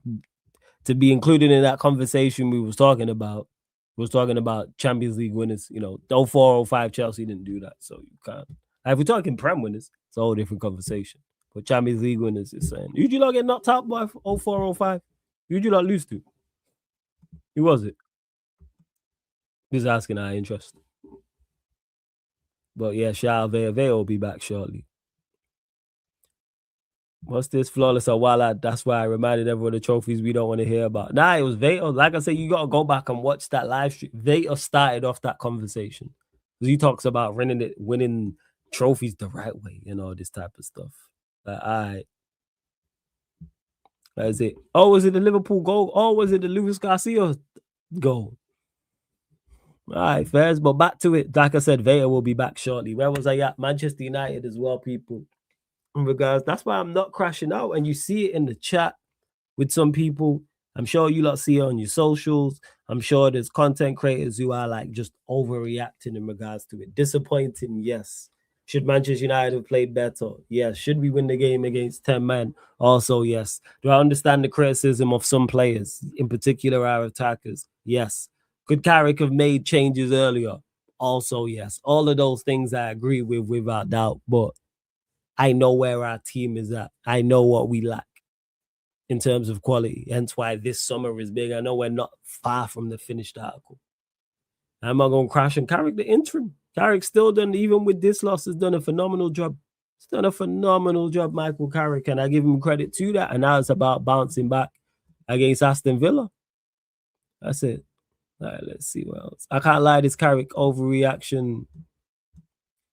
S5: to be included in that conversation we was talking about. We was talking about Champions League winners. You know, 04, 05 Chelsea didn't do that, so you can't. Like, if we're talking Prem winners, it's a whole different conversation. But Champions League winners is saying, who'd you not get knocked out by 04, 05? Who'd you not lose to? Who was it? Just asking our interest. But yeah, shout out Vea. Vea will be back shortly. What's this? Flawless or Walla? That's why I reminded everyone of the trophies we don't want to hear about. Nah, it was Veta. Like I said, you got to go back and watch that live stream. Veta started off that conversation. Because he talks about winning trophies the right way and all this type of stuff. Like, all right. That is it. Oh, was it the Liverpool goal? Oh, was it the Luis Garcia goal? All right, fairs, but back to it. Like I said, Veta will be back shortly. Where was I at? Manchester United as well, people. In regards, that's why I'm not crashing out. And you see it in the chat with some people. I'm sure you lot see it on your socials. I'm sure there's content creators who are like just overreacting in regards to it. Disappointing, yes. Should Manchester United have played better? Yes. Should we win the game against 10 men? Also, yes. Do I understand the criticism of some players, in particular our attackers? Yes. Could Carrick have made changes earlier? Also, yes. All of those things I agree with without doubt, but I know where our team is at. I know what we lack in terms of quality. Hence why this summer is big. I know we're not far from the finished article. I'm not going to crash on Carrick, the interim. Carrick still done, even with this loss, has done a phenomenal job. He's done a phenomenal job, Michael Carrick, and I give him credit to that. And now it's about bouncing back against Aston Villa. That's it. All right, let's see what else. I can't lie, this Carrick overreaction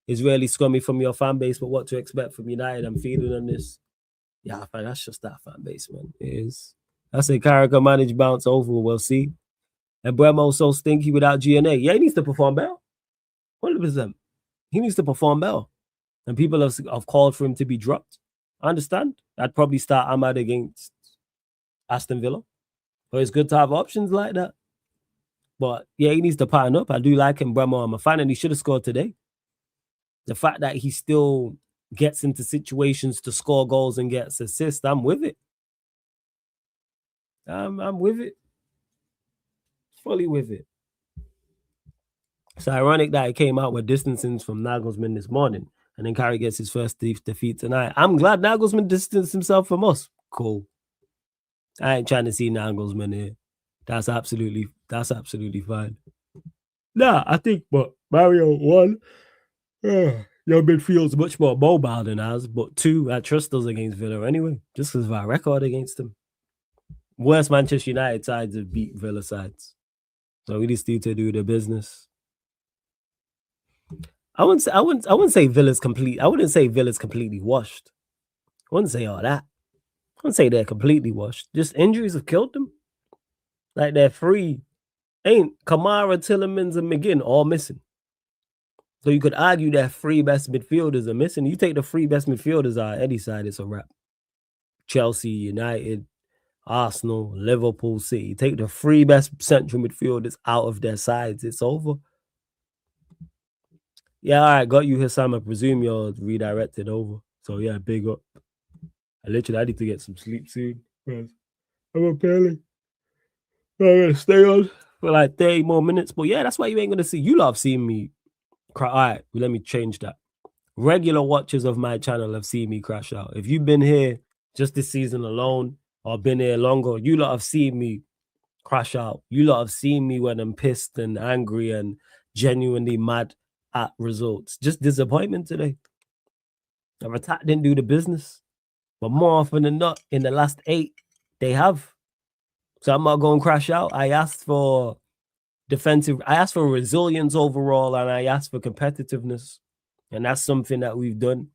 S5: is really scummy from your fan base, but what to expect from United? I'm feeling on this. Yeah, man, that's just that fan base, man. It is. I say Carrick will manage bounce over. We'll see. And Bremo's so stinky without GNA. Yeah, he needs to perform well. 100%. He needs to perform well. And people have called for him to be dropped. I understand. I'd probably start Ahmad against Aston Villa. But it's good to have options like that. But yeah, he needs to pattern up. I do like him, Bremo. I'm a fan, and he should have scored today. The fact that he still gets into situations to score goals and gets assists, I'm with it. I'm with it. Fully with it. It's ironic that it came out with distancing from Nagelsmann this morning, and then Carrick gets his first defeat tonight. I'm glad Nagelsmann distanced himself from us. Cool. I ain't trying to see Nagelsmann here. That's absolutely fine. Nah, I think, but Mario, one, your midfield's much more mobile than ours, but two, I trust us against Villa anyway, just because of our record against them. Worst Manchester United sides have beat Villa sides. So we just need to do the business. I wouldn't say Villa's complete. I wouldn't say Villa's completely washed. I wouldn't say all that. I wouldn't say they're completely washed. Just injuries have killed them. Like they're free. Ain't Kamara, Tillemans, and McGinn all missing. So you could argue that three best midfielders are missing. You take the three best midfielders out any side, it's a wrap. Chelsea, United, Arsenal, Liverpool, City. Take the three best central midfielders out of their sides, it's over. Yeah, all right, got you, Hassam. I presume you're redirected over. So yeah, big up. I need to get some sleep soon. I'm going to stay on for like 30 more minutes. But yeah, that's why you ain't going to see. You lot have seen me cry. All right, let me change that. Regular watchers of my channel have seen me crash out. If you've been here just this season alone or been here longer, you lot have seen me crash out. You lot have seen me when I'm pissed and angry and genuinely mad at results. Just disappointment today. Our attack didn't do the business. But more often than not, in the last 8, they have. So I'm not going to crash out. I asked for resilience overall, and I asked for competitiveness. And that's something that we've done.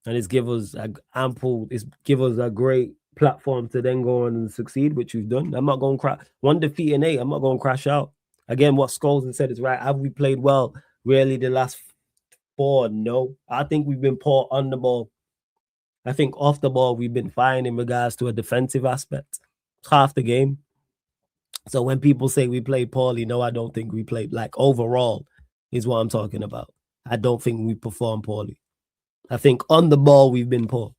S5: And it's give us a great platform to then go on and succeed, which we've done. I'm not going to crash. 1 defeat in 8, I'm not going to crash out. Again, what Scholes said is right. Have we played well really the last 4? No. I think we've been poor on the ball. I think off the ball, we've been fine in regards to a defensive aspect. Half the game. So when people say we played poorly, no, I don't think we played. Like overall is what I'm talking about. I don't think we performed poorly. I think on the ball, we've been poor.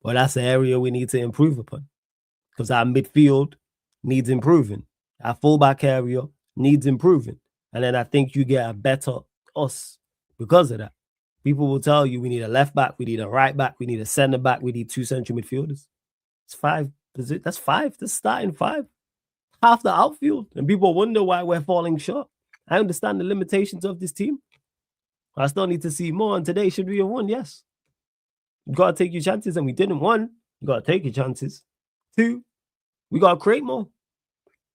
S5: Well, that's the area we need to improve upon because our midfield needs improving. Our fullback area needs improving. And then I think you get a better us because of that. People will tell you we need a left back, we need a right back, we need a center back, we need 2 central midfielders. It's 5. That's 5. That's starting 5. Half the outfield. And people wonder why we're falling short. I understand the limitations of this team. I still need to see more. And today, should we have won? Yes. You got to take your chances. And we didn't. 1, you got to take your chances. 2, we got to create more.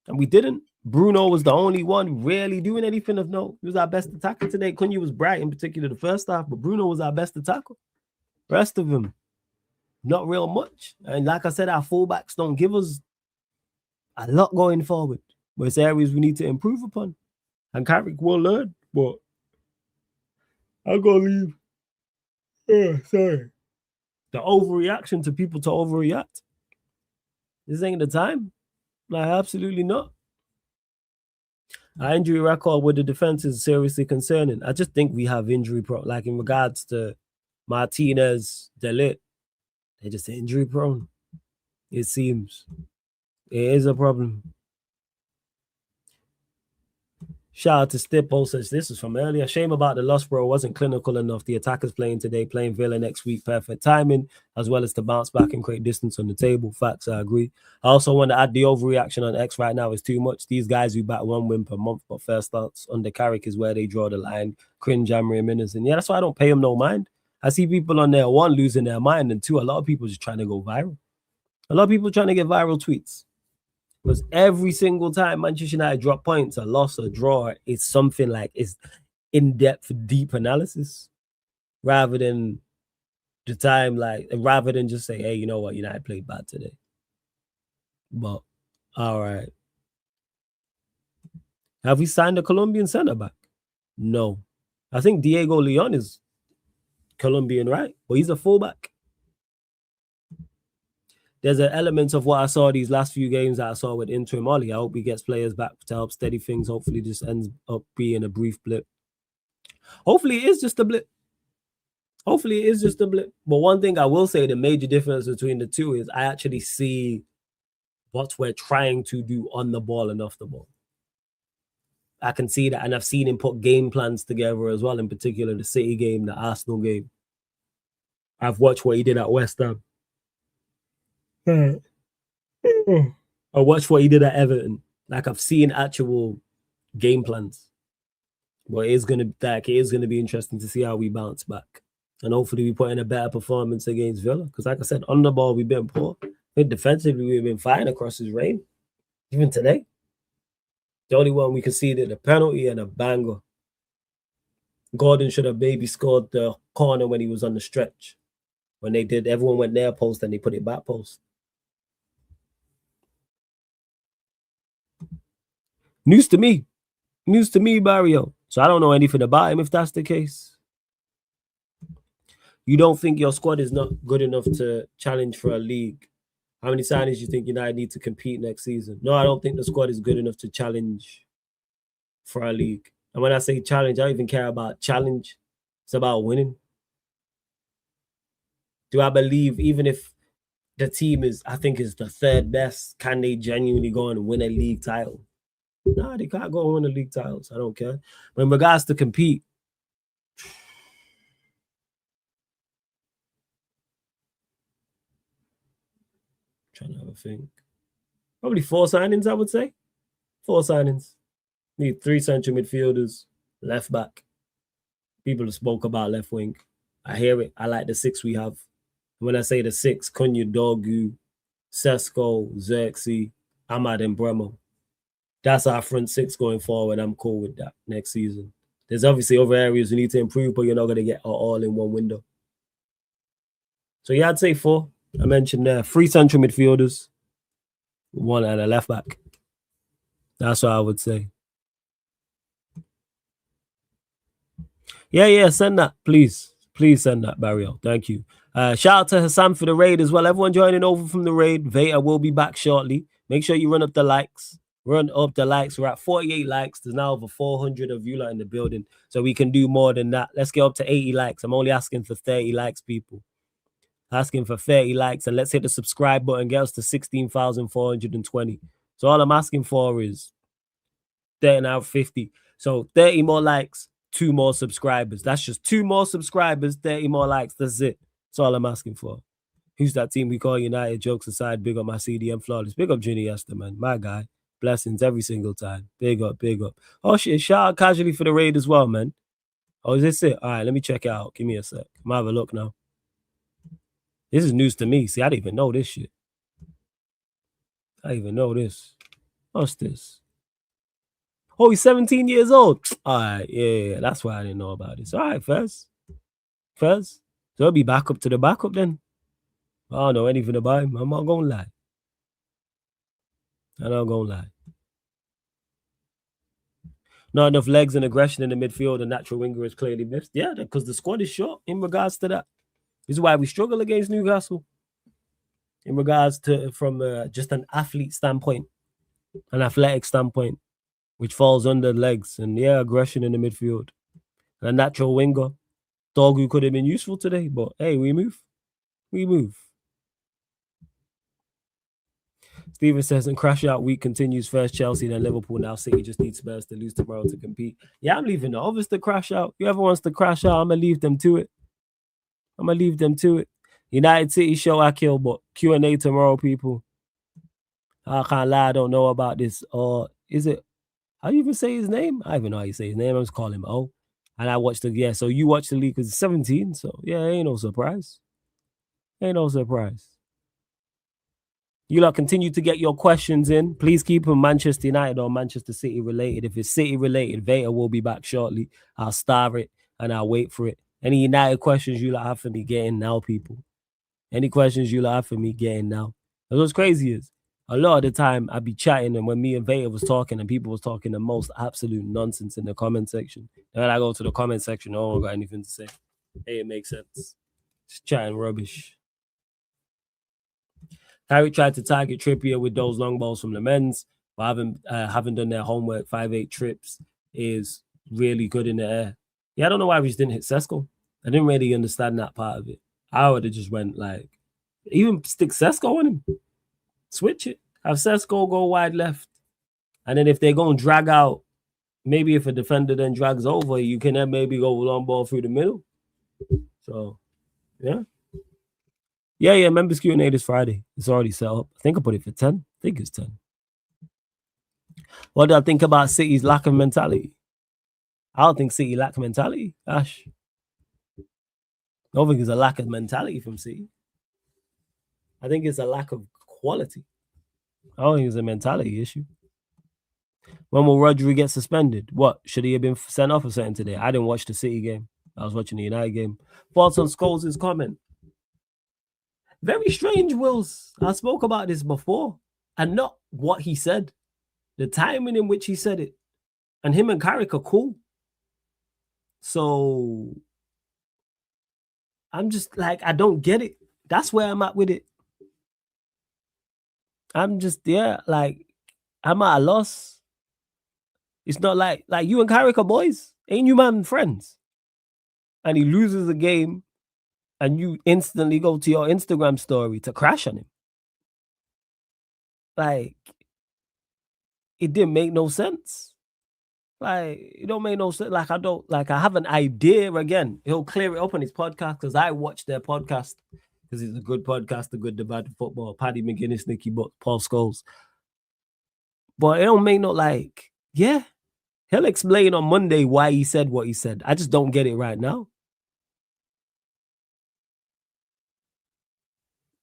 S5: And we didn't. Bruno was the only one really doing anything of note. He was our best attacker today. Cunha was bright, in particular the first half, but Bruno was our best attacker. Rest of them, not real much. And like I said, our fullbacks don't give us a lot going forward. But it's areas we need to improve upon. And Carrick will learn. But I'm going to leave. Sorry. The overreaction to people to overreact. This ain't the time. Like, absolutely not. Our injury record with the defense is seriously concerning. I just think we have injury like in regards to Martinez, De Ligt, they're just injury prone. It seems. It is a problem. Shout out to Stippo says this is from earlier. Shame about the loss, bro. Wasn't clinical enough. The attackers playing today, playing Villa next week. Perfect timing, as well as to bounce back and create distance on the table. Facts, I agree. I also want to add the overreaction on X right now is too much. These guys who bat 1 win per month, but first starts under Carrick is where they draw the line. Cringe, Amory, Minutes. And yeah, that's why I don't pay them no mind. I see people on there, 1, losing their mind, and 2, a lot of people just trying to go viral. A lot of people trying to get viral tweets. Because every single time Manchester United drop points, a loss, a draw, it's something like it's in-depth, deep analysis rather than the time, rather than just say, hey, you know what, United played bad today. But, all right. Have we signed a Colombian center back? No. I think Diego Leon is Colombian, right? But he's a fullback. There's an element of what I saw these last few games that I saw with Interim Ollie. I hope he gets players back to help steady things. Hopefully this ends up being a brief blip. Hopefully it is just a blip. But one thing I will say, the major difference between the two is I actually see what we're trying to do on the ball and off the ball. I can see that, and I've seen him put game plans together as well, in particular the City game, the Arsenal game. I've watched what he did at West Ham. I watched what he did at Everton. Like, I've seen actual game plans. But it is gonna be interesting to see how we bounce back. And hopefully we put in a better performance against Villa. Because like I said, on the ball we've been poor. I think defensively we've been fine across his reign. Even today. The only one we conceded a penalty and a banger. Gordon should have maybe scored the corner when he was on the stretch. When they did, everyone went near post and they put it back post. News to me, Barrio. So I don't know anything about him if that's the case. You don't think your squad is not good enough to challenge for a league? How many signings do you think United need to compete next season? No, I don't think the squad is good enough to challenge for a league. And when I say challenge, I don't even care about challenge. It's about winning. Do I believe even if the team is the 3rd best, can they genuinely go and win a league title? No, they can't go and win a league title, so I don't care. But in regards to compete, trying to have a think. Probably 4 signings, I would say. 4 signings. Need 3 central midfielders, left back. People have spoke about left wing. I hear it. I like the 6 we have. When I say the 6, Cunha, Dorgu, Sesko, Xerxes, Ahmad, and Bremo. That's our front six going forward. I'm cool with that next season. There's obviously other areas we need to improve, but you're not going to get all in one window. So yeah, I'd say 4. I mentioned there 3 central midfielders, 1 and a left back. That's what I would say. Yeah, send that, please. Please send that, Barrio. Thank you. Shout out to Hassan for the raid as well. Everyone joining over from the raid. Veta will be back shortly. Make sure you run up the likes. Run up the likes. We're at 48 likes. There's now over 400 of you lot in the building. So we can do more than that. Let's get up to 80 likes. I'm only asking for 30 likes, people. Asking for 30 likes. And let's hit the subscribe button. Get us to 16,420. So all I'm asking for is 30 out 50. So 30 more likes, 2 more subscribers. That's just 2 more subscribers, 30 more likes. That's it. That's all I'm asking for. Who's that team we call United? Jokes aside, big up my CDM flawless. Big up Ginny Esther, man. My guy. Blessings every single time. Big up, big up. Oh, shit. Shout out casually for the raid as well, man. Oh, is this it? All right, let me check it out. Give me a sec. I'm have a look now. This is news to me. See, I didn't even know this shit. I didn't even know this. What's this? Oh, he's 17 years old. All right, yeah. That's why I didn't know about this. All right, Fez. So he'll be back up to the backup then. I don't know anything about him. I'm not going to lie. I'm not going to lie. Not enough legs and aggression in the midfield. The natural winger is clearly missed. Yeah, because the squad is short in regards to that. This is why we struggle against Newcastle. In regards to, from just an athlete standpoint, an athletic standpoint, which falls under legs. And yeah, aggression in the midfield. And a natural winger. Dog who could have been useful today. But hey, we move. We move. Steven says, and crash out week continues first Chelsea, then Liverpool, now City just needs Spurs to lose tomorrow to compete. Yeah, I'm leaving the others to crash out. Whoever wants to crash out, I'm going to leave them to it. United City show I kill, but Q&A tomorrow, people. I can't lie, I don't know about this. Or is it, how do you even say his name? I don't even know how you say his name. I'm just calling him O. And I watched so you watched the league because it's 17. So yeah, ain't no surprise. You lot continue to get your questions in. Please keep them Manchester United or Manchester City related. If it's City related, Veta will be back shortly. I'll star it and I'll wait for it. Any United questions you lot have for me, get in now, people. Any questions you lot have for me, get in now. And what's crazy is, a lot of the time I'd be chatting, and when me and Veta was talking and people was talking the most absolute nonsense in the comment section. And when I go to the comment section, no one got anything to say. Hey, it makes sense. Just chatting rubbish. Harry tried to target Trippier with those long balls from the men's, but haven't done their homework. 5'8" trips is really good in the air. Yeah, I don't know why we just didn't hit Sesko. I didn't really understand that part of it. I would have just went even stick Sesko on him. Switch it. Have Sesko go wide left. And then if they're going to drag out, maybe if a defender then drags over, you can then maybe go long ball through the middle. So, yeah. Yeah, members Q&A this Friday. It's already set up. I think I put it for 10. I think it's 10. What do I think about City's lack of mentality? I don't think City lack mentality, Ash. I don't think it's a lack of mentality from City. I think it's a lack of quality. I don't think it's a mentality issue. When will Rodri get suspended? What? Should he have been sent off or something today? I didn't watch the City game. I was watching the United game. Thoughts on Scholes' comment? Very strange, Wills. I spoke about this before. And not what he said. The timing in which he said it. And him and Carrick are cool. So I'm just I don't get it. That's where I'm at with it. I'm just, I'm at a loss. It's not like you and Carrick are boys. Ain't you man friends? And he loses a game and you instantly go to your Instagram story to crash on him. It didn't make no sense. It don't make no sense. I have an idea again. He'll clear it up on his podcast because I watch their podcast because it's a good podcast, a good debate of football. Paddy McGuinness, Nicky Butt, Paul Scholes. But it don't make no he'll explain on Monday why he said what he said. I just don't get it right now.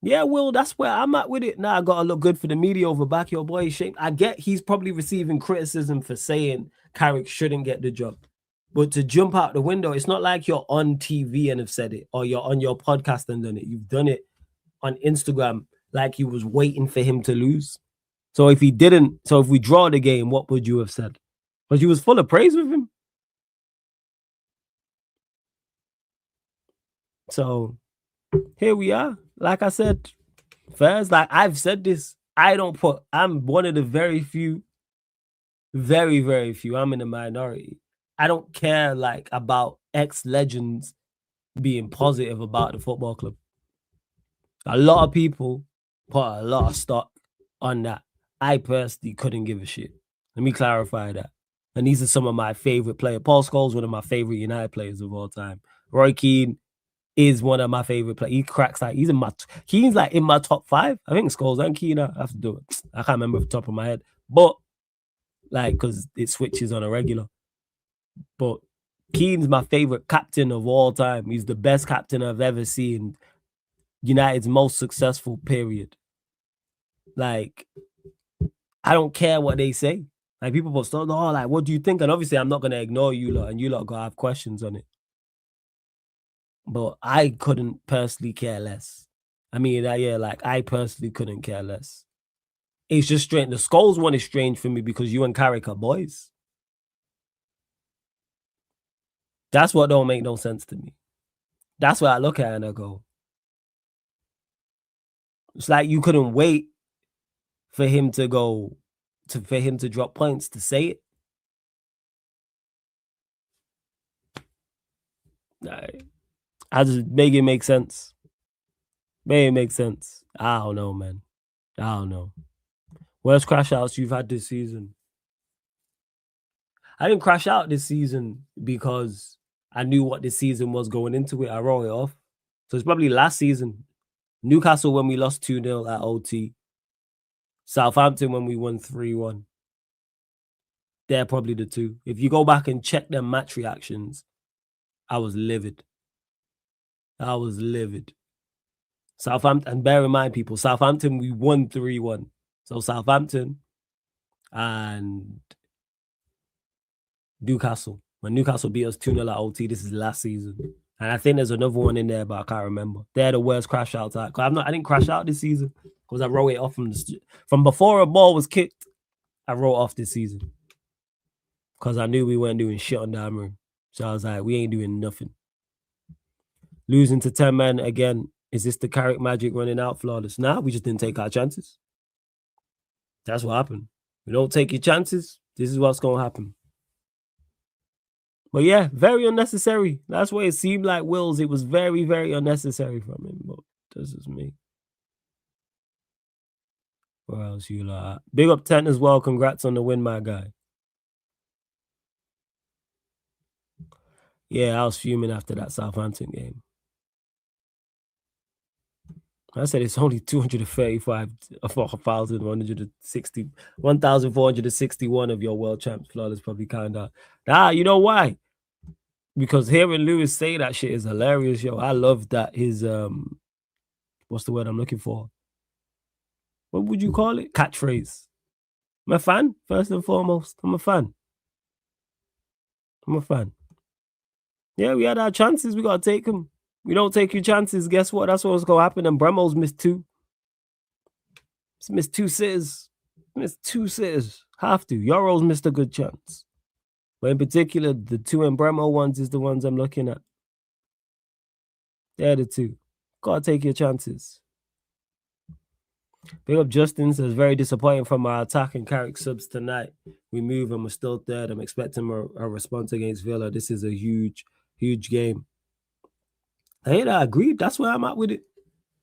S5: Yeah, Will, that's where I'm at with it. Now I gotta look good for the media over back your boy Shane. I get he's probably receiving criticism for saying Carrick shouldn't get the job. But to jump out the window, it's not like you're on TV and have said it, or you're on your podcast and done it. You've done it on Instagram like you was waiting for him to lose. So if he didn't, so if we draw the game, what would you have said? Because you was full of praise with him. So here we are. Like I said, first, like I've said this, I'm one of the very few, very, very few. I'm in the minority. I don't care like about ex-legends being positive about the football club. A lot of people put a lot of stock on that. I personally couldn't give a shit. Let me clarify that. And these are some of my favorite players. Paul Scholes, one of my favorite United players of all time. Roy Keane is one of my favorite players. He cracks like Keane's like in my top 5. I think Scholes and Keane. I have to do it. I can't remember off the top of my head, but like because it switches on a regular. But Keane's my favorite captain of all time. He's the best captain I've ever seen. United's most successful period. Like, I don't care what they say. Like, people will start, oh, like, what do you think? And obviously, I'm not going to ignore you lot, and you lot going to have questions on it. But I couldn't personally care less. I mean, like, I personally couldn't care less. It's just strange. The Scholes one is strange for me because you and Carrick are boys. That's what don't make no sense to me. That's what I look at and I go, it's like you couldn't wait for him to drop points to say it. I just make it make sense. Make it make sense. I don't know, man. I don't know. Worst crash outs you've had this season? I didn't crash out this season because I knew what this season was going into it. I wrote it off. So it's probably last season. Newcastle when we lost 2-0 at OT. Southampton when we won 3-1. They're probably the two. If you go back and check them match reactions, I was livid. I was livid. Southampton, and bear in mind, people, Southampton, we won 3-1. So Southampton and Newcastle. When Newcastle beat us 2-0 at OT, this is last season. And I think there's another one in there, but I can't remember. They're the worst crash outs. I didn't crash out this season because I wrote it off from before a ball was kicked. I wrote off this season because I knew we weren't doing shit on that room. So I was like, we ain't doing nothing. Losing to 10 men again. Is this the Carrick magic running out flawless? Nah, we just didn't take our chances. That's what happened. You don't take your chances, this is what's going to happen. But yeah, very unnecessary. That's what it seemed like, Wills. It was very, very unnecessary from him. But this is me. What else you like? Big up 10 as well. Congrats on the win, my guy. Yeah, I was fuming after that Southampton game. I said it's only 1,461 of your world champs. Flawless probably kind of. You know why? Because hearing Lewis say that shit is hilarious, yo. I love that his what's the word I'm looking for? What would you call it? Catchphrase. I'm a fan, first and foremost. I'm a fan. Yeah, we had our chances. We gotta take them. We don't take your chances. Guess what? That's what's gonna happen. And Bremo's missed 2. He's missed 2 sitters. Have to. Yoro's missed a good chance. But in particular, the 2 and Bremo ones is the ones I'm looking at. They're the 2. Gotta take your chances. Big up Justin says, very disappointing from our attack and Carrick subs tonight. We move and we're still third. I'm expecting a response against Villa. This is a huge, huge game. I agreed. That's where I'm at with it.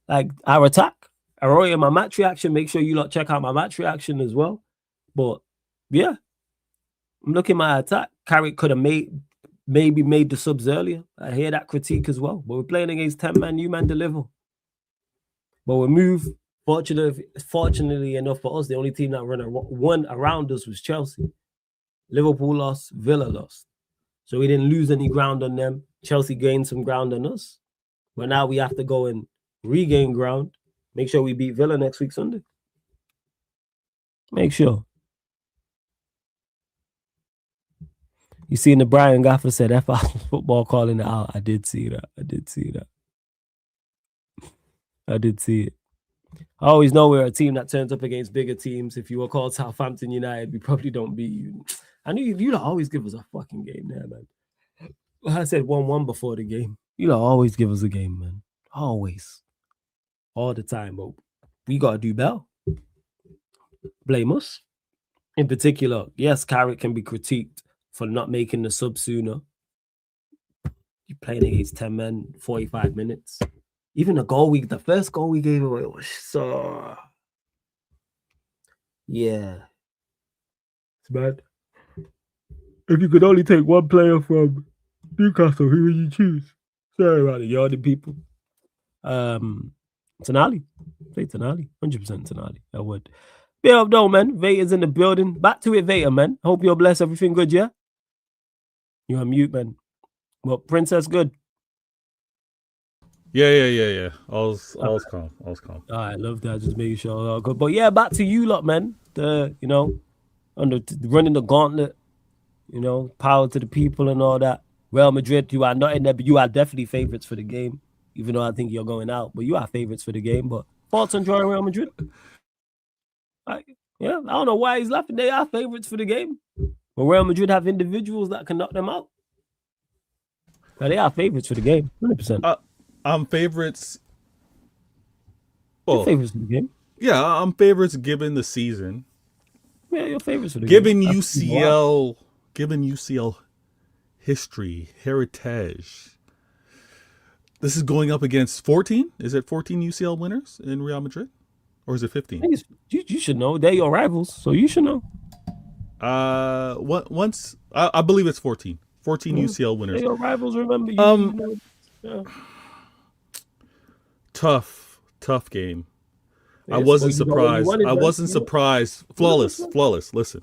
S5: Like, our attack. I wrote in my match reaction. Make sure you lot check out my match reaction as well. But, yeah. I'm looking at my attack. Carrick could have maybe made the subs earlier. I hear that critique as well. But we're playing against 10 man, new man deliver. But we move. Fortunately enough for us, the only team that won around us was Chelsea. Liverpool lost, Villa lost. So we didn't lose any ground on them. Chelsea gained some ground on us. But now we have to go and regain ground Make sure we beat Villa next week Sunday. Make sure. You seen the Brian Gaffer said F football calling it out. I did see that. I did see it. I always know we're a team that turns up against bigger teams. If you were called Southampton United, we probably don't beat you. I knew you'd always give us a fucking game there, man. I said 1-1 before the game. You'd always give us a game, man. Always. All the time, but we got to do better. Blame us. In particular, yes, Carrick can be critiqued for not making the sub sooner. You're playing against 10 men, 45 minutes. Even the first goal we gave away was so... Yeah. It's bad. If you could only take one player from Newcastle, who would you choose? Sorry about the yarding people. Tonali. Play Tonali. 100% Tonali. I would. Bit up though, man. Vader's in the building. Back to it, Vader, man. Hope you're blessed. Everything good, yeah? You're on mute, man. Well, Princess, good.
S6: Yeah. All's calm. All's calm.
S5: All right, love that. Just making sure all good. But yeah, back to you lot, man. Running the gauntlet. Power to the people and all that. Real Madrid, you are not in there, but you are definitely favorites for the game. Even though I think you're going out, but you are favorites for the game. But thoughts on drawing Real Madrid? I don't know why he's laughing. They are favorites for the game. But Real Madrid have individuals that can knock them out. But they are favorites for the game, 100%.
S6: I'm favorites.
S5: You're favorites for the game.
S6: Yeah, I'm favorites given the season.
S5: Yeah, you're favorites for the
S6: given
S5: game.
S6: Given UCL history, heritage. This is going up against 14. Is it 14 UCL winners in Real Madrid? Or is it 15?
S5: You should know. They're your rivals, so you should know.
S6: Once I believe it's 14. 14 UCL winners.
S5: They're your rivals, remember. You know.
S6: Tough game.
S5: Yes,
S6: I wasn't surprised. I wasn't surprised. Flawless. Listen.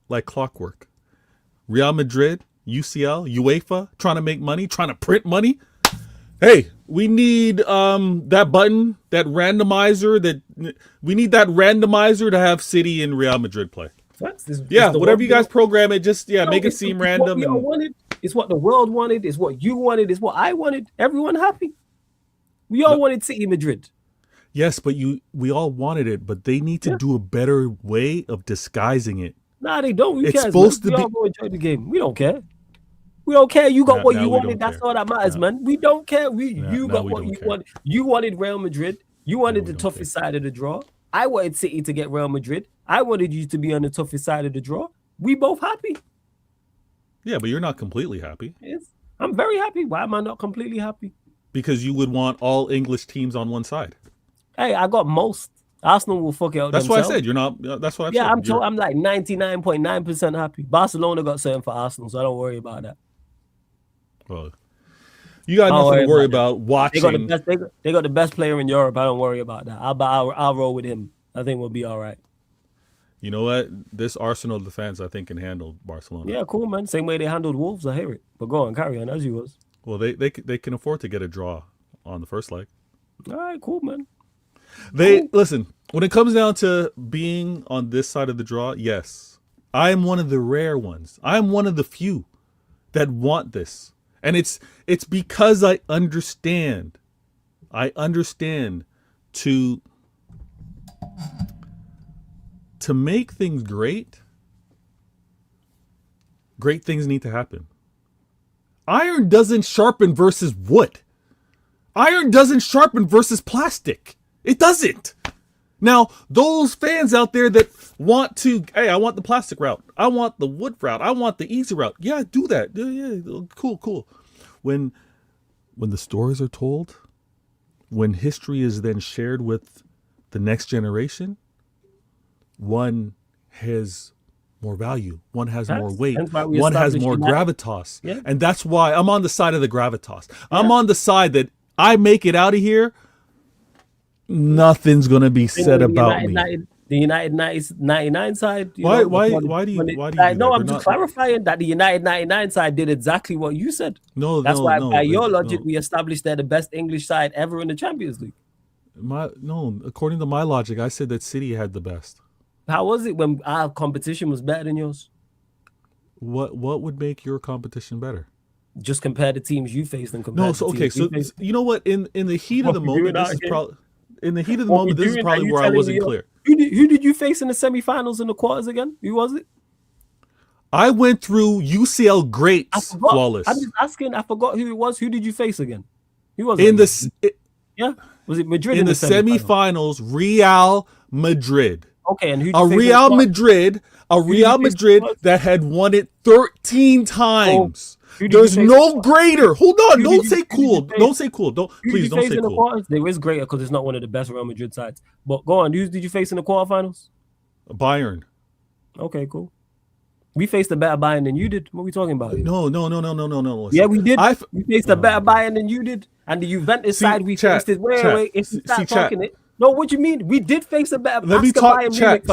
S6: Like clockwork. Real Madrid, UCL, UEFA, trying to make money, trying to print money. Hey, we need that button, that randomizer. We need that randomizer to have City and Real Madrid play. Whatever you guys program it, just make it seem random.
S5: It's what the world wanted. It's what you wanted. It's what I wanted. Everyone happy. We all wanted City Madrid.
S6: Yes, but we all wanted it, but they need to do a better way of disguising it.
S5: Nah, they don't.
S6: It's supposed to be.
S5: We all go enjoy the game. We don't care. We don't care. You got what you wanted. That's all that matters, man. We don't care. You got what you wanted. You wanted Real Madrid. You wanted the toughest side of the draw. I wanted City to get Real Madrid. I wanted you to be on the toughest side of the draw. We both happy.
S6: Yeah, but you're not completely happy.
S5: Yes. I'm very happy. Why am I not completely happy?
S6: Because you would want all English teams on one side.
S5: Hey, I got most. Arsenal will fuck it out.
S6: That's
S5: themselves.
S6: why I said you're not. That's what I said.
S5: Yeah, I'm like 99.9% happy. Barcelona got something for Arsenal, so I don't worry about that.
S6: Well, you got nothing to worry about watching.
S5: They got the best player in Europe. I don't worry about that. I'll roll with him. I think we'll be all right.
S6: You know what? This Arsenal defense, I think, can handle Barcelona.
S5: Yeah, cool, man. Same way they handled Wolves. I hear it. But go on, carry on as you was.
S6: Well, they can afford to get a draw on the first leg.
S5: All right, cool, man.
S6: Listen, when it comes down to being on this side of the draw, yes, I am one of the rare ones. I am one of the few that want this. And it's because I understand. To make things great things need to happen. Iron doesn't sharpen versus wood. Iron doesn't sharpen versus plastic. It doesn't. Now, those fans out there that want to, hey, I want the plastic route. I want the wood route. I want the easy route. Yeah, do that. Yeah, cool. When the stories are told, when history is then shared with the next generation, one has more value. One has more weight. One has more gravitas. Yeah. And that's why I'm on the side of the gravitas. Yeah. I'm on the side that I make it out of here, nothing's gonna be said about me.
S5: The United 99 side.
S6: Why do you?
S5: No, I'm just clarifying that the United 99 side did exactly what you said. That's why, by your logic, we established they're the best English side ever in the Champions League.
S6: According to my logic, I said that City had the best.
S5: How was it when our competition was better than yours?
S6: What would make your competition better?
S5: Just compare the teams you faced and compare.
S6: No, so okay, so you know what? In the heat of the moment, this is probably where I wasn't clear.
S5: Who did you face in the semifinals and the quarters again? Who was it?
S6: I went through UCL greats flawless.
S5: I'm just asking. I forgot who it was. Who did you face again? Who was
S6: it?
S5: Was it Madrid
S6: in the semifinals? Real Madrid.
S5: Okay, and
S6: a Real Madrid that had won it 13 times. There's no greater. Hold on. Don't say cool. Don't say cool. Please don't say cool.
S5: There is greater because it's not one of the best Real Madrid sides. But go on. Who did you face in the quarterfinals?
S6: Bayern.
S5: Okay, cool. We faced a better Bayern than you did. What are we talking about?
S6: No.
S5: Listen. Yeah, we did. We faced a better Bayern than you did. And the Juventus side we faced it. Wait. If you start talking it. No, what you mean? We did face a better.
S6: Let me talk.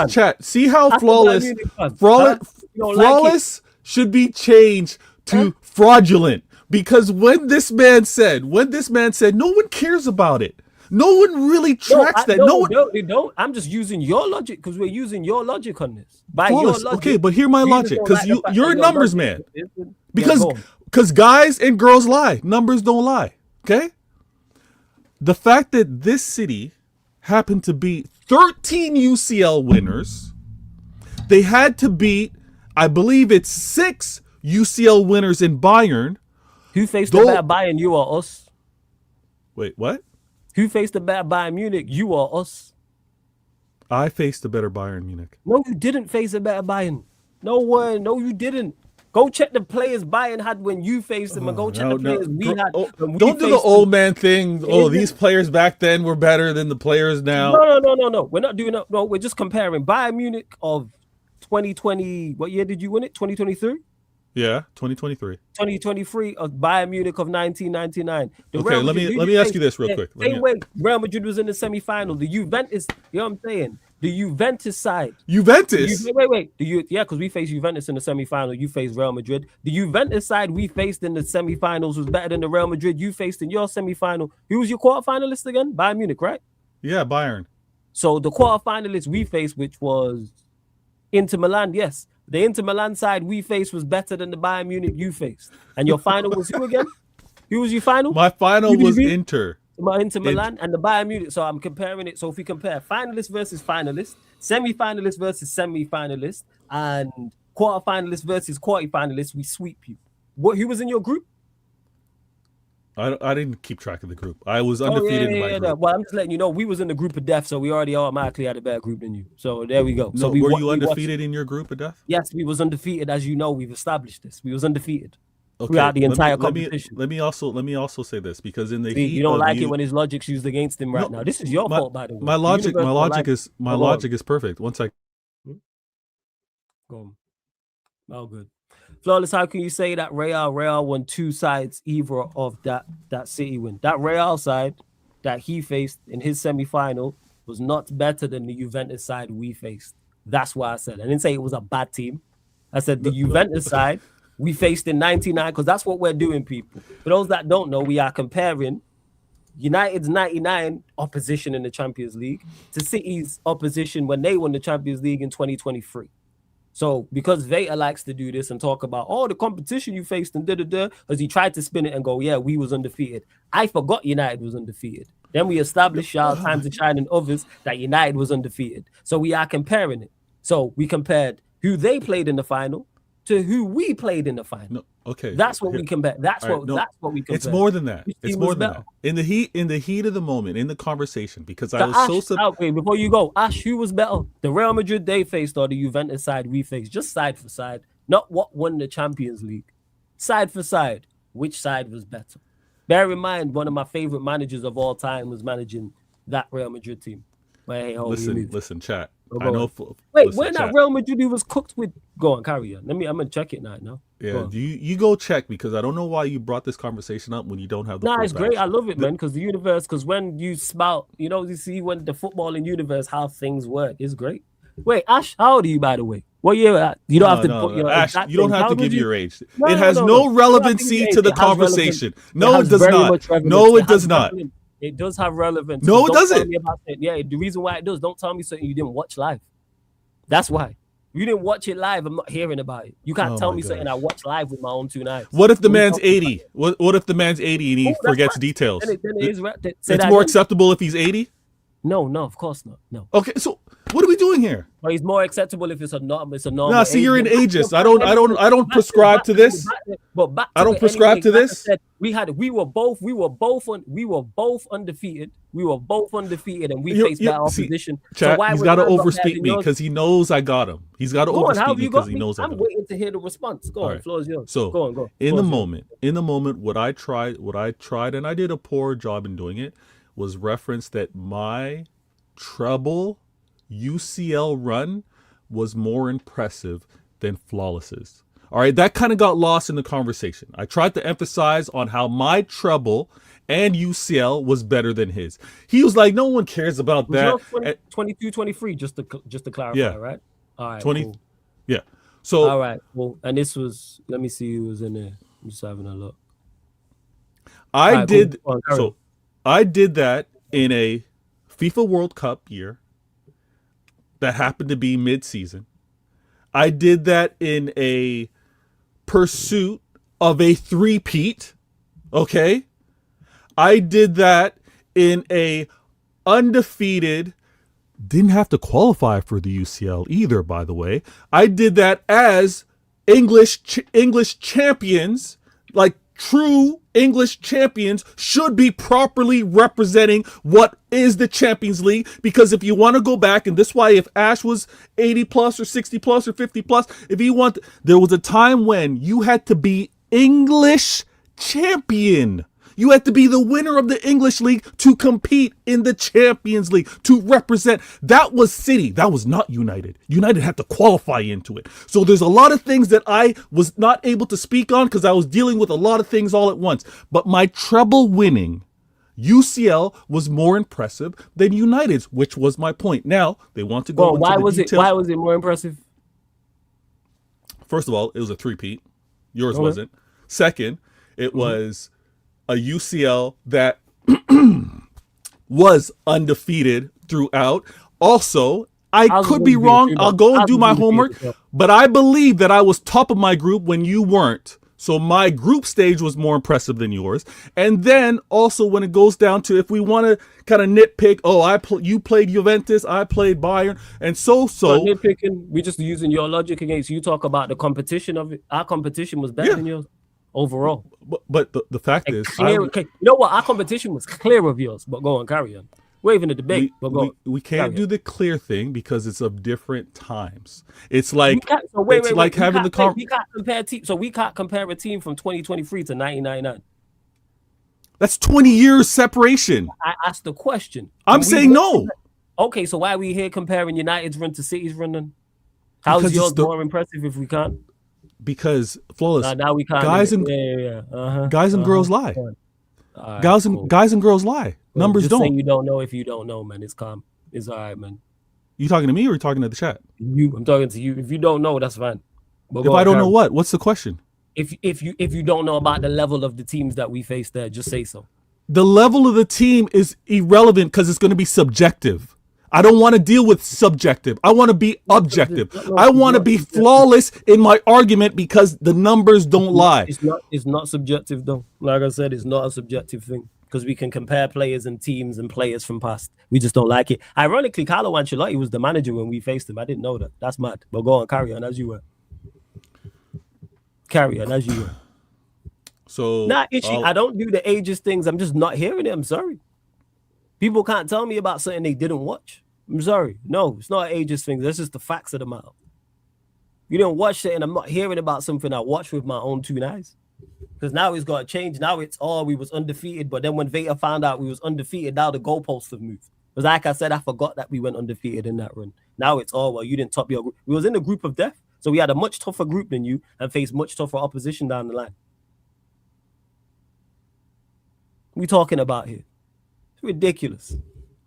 S6: Chat. See how flawless should be changed to fraudulent. Because when this man said, no one cares about it. No one really tracks that. No,
S5: they don't. I'm just using your logic because we're using your logic on this.
S6: Flawless. Your logic, okay, but hear my logic because you're a numbers man. Because guys and girls lie. Numbers don't lie. Okay. The fact that this city happened to beat 13 UCL winners, they had to beat, I believe it's 6 UCL winners in Bayern.
S5: Who faced the better Bayern, you or us?
S6: Wait, what?
S5: Who faced the better Bayern Munich, you or us?
S6: I faced the better Bayern Munich.
S5: No, you didn't face a better Bayern. No, you didn't. Go check the players Bayern had when you faced them, and go check the players we had.
S6: Don't do the old man thing. These players back then were better than the players now.
S5: No. We're not doing that. No, we're just comparing Bayern Munich of 2020. What year did you win it? 2023.
S6: Yeah, 2023.
S5: 2023 of Bayern Munich of 1999.
S6: Okay, let me ask you this real quick.
S5: Same way Real Madrid was in the semifinal. The Juventus, you know what I'm saying? The Juventus side.
S6: Juventus?
S5: Wait. Because we faced Juventus in the semifinal. You faced Real Madrid. The Juventus side we faced in the semifinals was better than the Real Madrid you faced in your semifinal. Who was your quarterfinalist again? Bayern Munich, right?
S6: Yeah, Bayern.
S5: So the quarterfinalists we faced, which was Inter Milan, yes. The Inter Milan side we faced was better than the Bayern Munich you faced. And your final was who again? Who was your final?
S6: My final was Inter.
S5: Inter Milan and the Bayern Munich. So I'm comparing it. So if we compare finalists versus finalists, semi-finalists versus semi-finalists, and quarterfinalists versus quarterfinalists, we sweep you. Who was in your group?
S6: I didn't keep track of the group. I was undefeated in my group.
S5: No. Well, I'm just letting you know we was in the group of death, so we already automatically had a better group than you. So there we go.
S6: No,
S5: so
S6: were you undefeated in your group of death?
S5: Yes, we was undefeated. As you know, we've established this. We was undefeated throughout the entire competition.
S6: Let me also say this because in the
S5: heat you don't like it when his logic's used against him right now. This is your fault, by the way.
S6: My logic is perfect. Once I
S5: go, all good. Flawless, how can you say that Real won 2 sides either of that City win? That Real side that he faced in his semi-final was not better than the Juventus side we faced. That's why I said. I didn't say it was a bad team. I said the Juventus side we faced in 99 because that's what we're doing, people. For those that don't know, we are comparing United's 99 opposition in the Champions League to City's opposition when they won the Champions League in 2023. So because Veta likes to do this and talk about the competition you faced and because he tried to spin it and go, yeah, we was undefeated. I forgot United was undefeated. Then we established our Times to Shine and others that United was undefeated. So we are comparing it. So we compared who they played in the final to who we played in the final.
S6: No, okay.
S5: That's what we compare. That's what we compare.
S6: It's more than that. It's more than that. In the heat of the moment, in the conversation, because I was
S5: before you go, Ash, who was better? The Real Madrid they faced or the Juventus side we faced? Just side for side. Not what won the Champions League. Side for side. Which side was better? Bear in mind, one of my favorite managers of all time was managing that Real Madrid team.
S6: Listen, chat. I know.
S5: When that Real Madrid was cooked with, go on, carry on. I'm gonna check it now.
S6: Yeah, you go check because I don't know why you brought this conversation up when you don't have the.
S5: It's great. I love it, man. Because when you spout, you see when the football in universe how things work. It's great. Wait, Ash, how old are you, by the way? What year? You don't have to put your
S6: Ash. You don't have to give your age. It has no relevancy to the conversation. No, it does not. No, it does not.
S5: It does have relevance.
S6: No, it
S5: Don't tell
S6: doesn't.
S5: me about it. Yeah, the reason why it does, don't tell me something you didn't watch live. That's why. You didn't watch it live. I'm not hearing about it. You can't
S6: Oh
S5: tell
S6: my
S5: me something I
S6: gosh.
S5: watched live with my own 2 eyes.
S6: What if the
S5: What are you
S6: man's
S5: talking about?
S6: 80? What if the man's 80 and he
S5: Oh, that's
S6: forgets
S5: fine.
S6: details?
S5: Then it is say
S6: It's
S5: that
S6: more
S5: again.
S6: acceptable if he's 80?
S5: No, of course not. No.
S6: Okay, so what are we doing here?
S5: But it's more acceptable if it's a normal. It's a normal.
S6: Nah, see,
S5: age.
S6: you're an
S5: But back to
S6: ageist.
S5: the
S6: I
S5: point
S6: don't
S5: anyway.
S6: prescribe to this.
S5: But back to
S6: I don't
S5: it
S6: prescribe
S5: anyway,
S6: to
S5: like I
S6: this.
S5: said, we were both undefeated. We were both undefeated, and we faced that opposition.
S6: Chat,
S5: why
S6: he's
S5: would
S6: got to
S5: mine not
S6: overspeak
S5: better
S6: me
S5: than
S6: because he knows I got him. He's got to
S5: Go on, how
S6: overspeak
S5: have
S6: me
S5: you
S6: because
S5: got
S6: he
S5: me?
S6: knows I
S5: I'm
S6: got him.
S5: waiting to hear the response. Go on,
S6: right.
S5: floor is yours.
S6: So
S5: go on.
S6: in the moment, what I tried, and I did a poor job in doing it, was reference that my treble UCL run was more impressive than Flawless's. All right, that kind of got lost in the conversation. I tried to emphasize on how my treble and UCL was better than his. He was like, no one cares about that.
S5: 22, 23, just to clarify,
S6: Yeah.
S5: right? All right,
S6: 20.
S5: cool.
S6: Yeah. So
S5: All right, cool. And this was, let me see who was in there. I'm just having a look.
S6: I
S5: right,
S6: did
S5: cool. Carry on.
S6: so I did that in a FIFA World Cup year that happened to be mid-season. I did that in a pursuit of a three-peat. Okay? I did that in a undefeated, didn't have to qualify for the UCL either, by the way. I did that as English champions, like true English champions should be properly representing what is the Champions League. Because if you want to go back, and this is why if Ash was 80 plus or 60 plus or 50 plus, there was a time when you had to be English champion. You had to be the winner of the English League to compete in the Champions League, to represent. That was City. That was not United. United had to qualify into it. So there's a lot of things that I was not able to speak on because I was dealing with a lot of things all at once. But my treble winning UCL was more impressive than United's, which was my point. Now, they want to go into the details.
S5: Why was it more impressive?
S6: First of all, it was a three-peat. Yours wasn't. Second, it was a UCL that was undefeated throughout. Also, I could be wrong. I'll go and do my homework. But I believe that I was top of my group when you weren't. So my group stage was more impressive than yours. And then also when it goes down to, if we want to kind of nitpick, you played Juventus, I played Bayern, and so.
S5: Nitpicking, we're just using your logic against you. Talk about the competition of it. Our competition was better than yours. Overall,
S6: but the fact is,
S5: you know what? Our competition was clear of yours. But go on, carry on. We're even a debate.
S6: We can't do the clear thing because it's of different times. It's like
S5: we can't compare teams. So we can't compare a team from 2023 to 1999.
S6: That's 20 years separation.
S5: I asked the question.
S6: I'm saying no.
S5: Okay, so why are we here comparing United's run to City's run then? How's yours more impressive if we can't?
S6: Because Flawless,
S5: now we can't.
S6: Guys and girls lie. Right, guys and girls lie. Well, numbers don't.
S5: Say you don't know if you don't know, man. It's calm. It's all right, man.
S6: You talking to me or are you talking to the chat?
S5: I'm talking to you. If you don't know, that's fine.
S6: But if I don't know what's the question?
S5: If you don't know about the level of the teams that we face there, just say so.
S6: The level of the team is irrelevant because it's going to be subjective. I don't want to deal with subjective. I want to be objective. I want to be flawless in my argument because the numbers don't lie.
S5: It's not subjective though. Like I said, it's not a subjective thing because we can compare players and teams and players from past. We just don't like it. Ironically, Carlo Ancelotti was the manager when we faced him. I didn't know that. That's mad. But go on, carry on as you were. So I don't do the ages things. I'm just not hearing it. I'm sorry. People can't tell me about something they didn't watch. I'm sorry. No, it's not an ageist thing. That's just the facts of the matter. You didn't watch it, and I'm not hearing about something I watched with my own 2 eyes. Because now it's got to change. Now it's we was undefeated. But then when Veta found out we was undefeated, now the goalposts have moved. Because like I said, I forgot that we went undefeated in that run. Now it's you didn't top your group. We was in the group of death. So we had a much tougher group than you and faced much tougher opposition down the line. What are we talking about here? Ridiculous.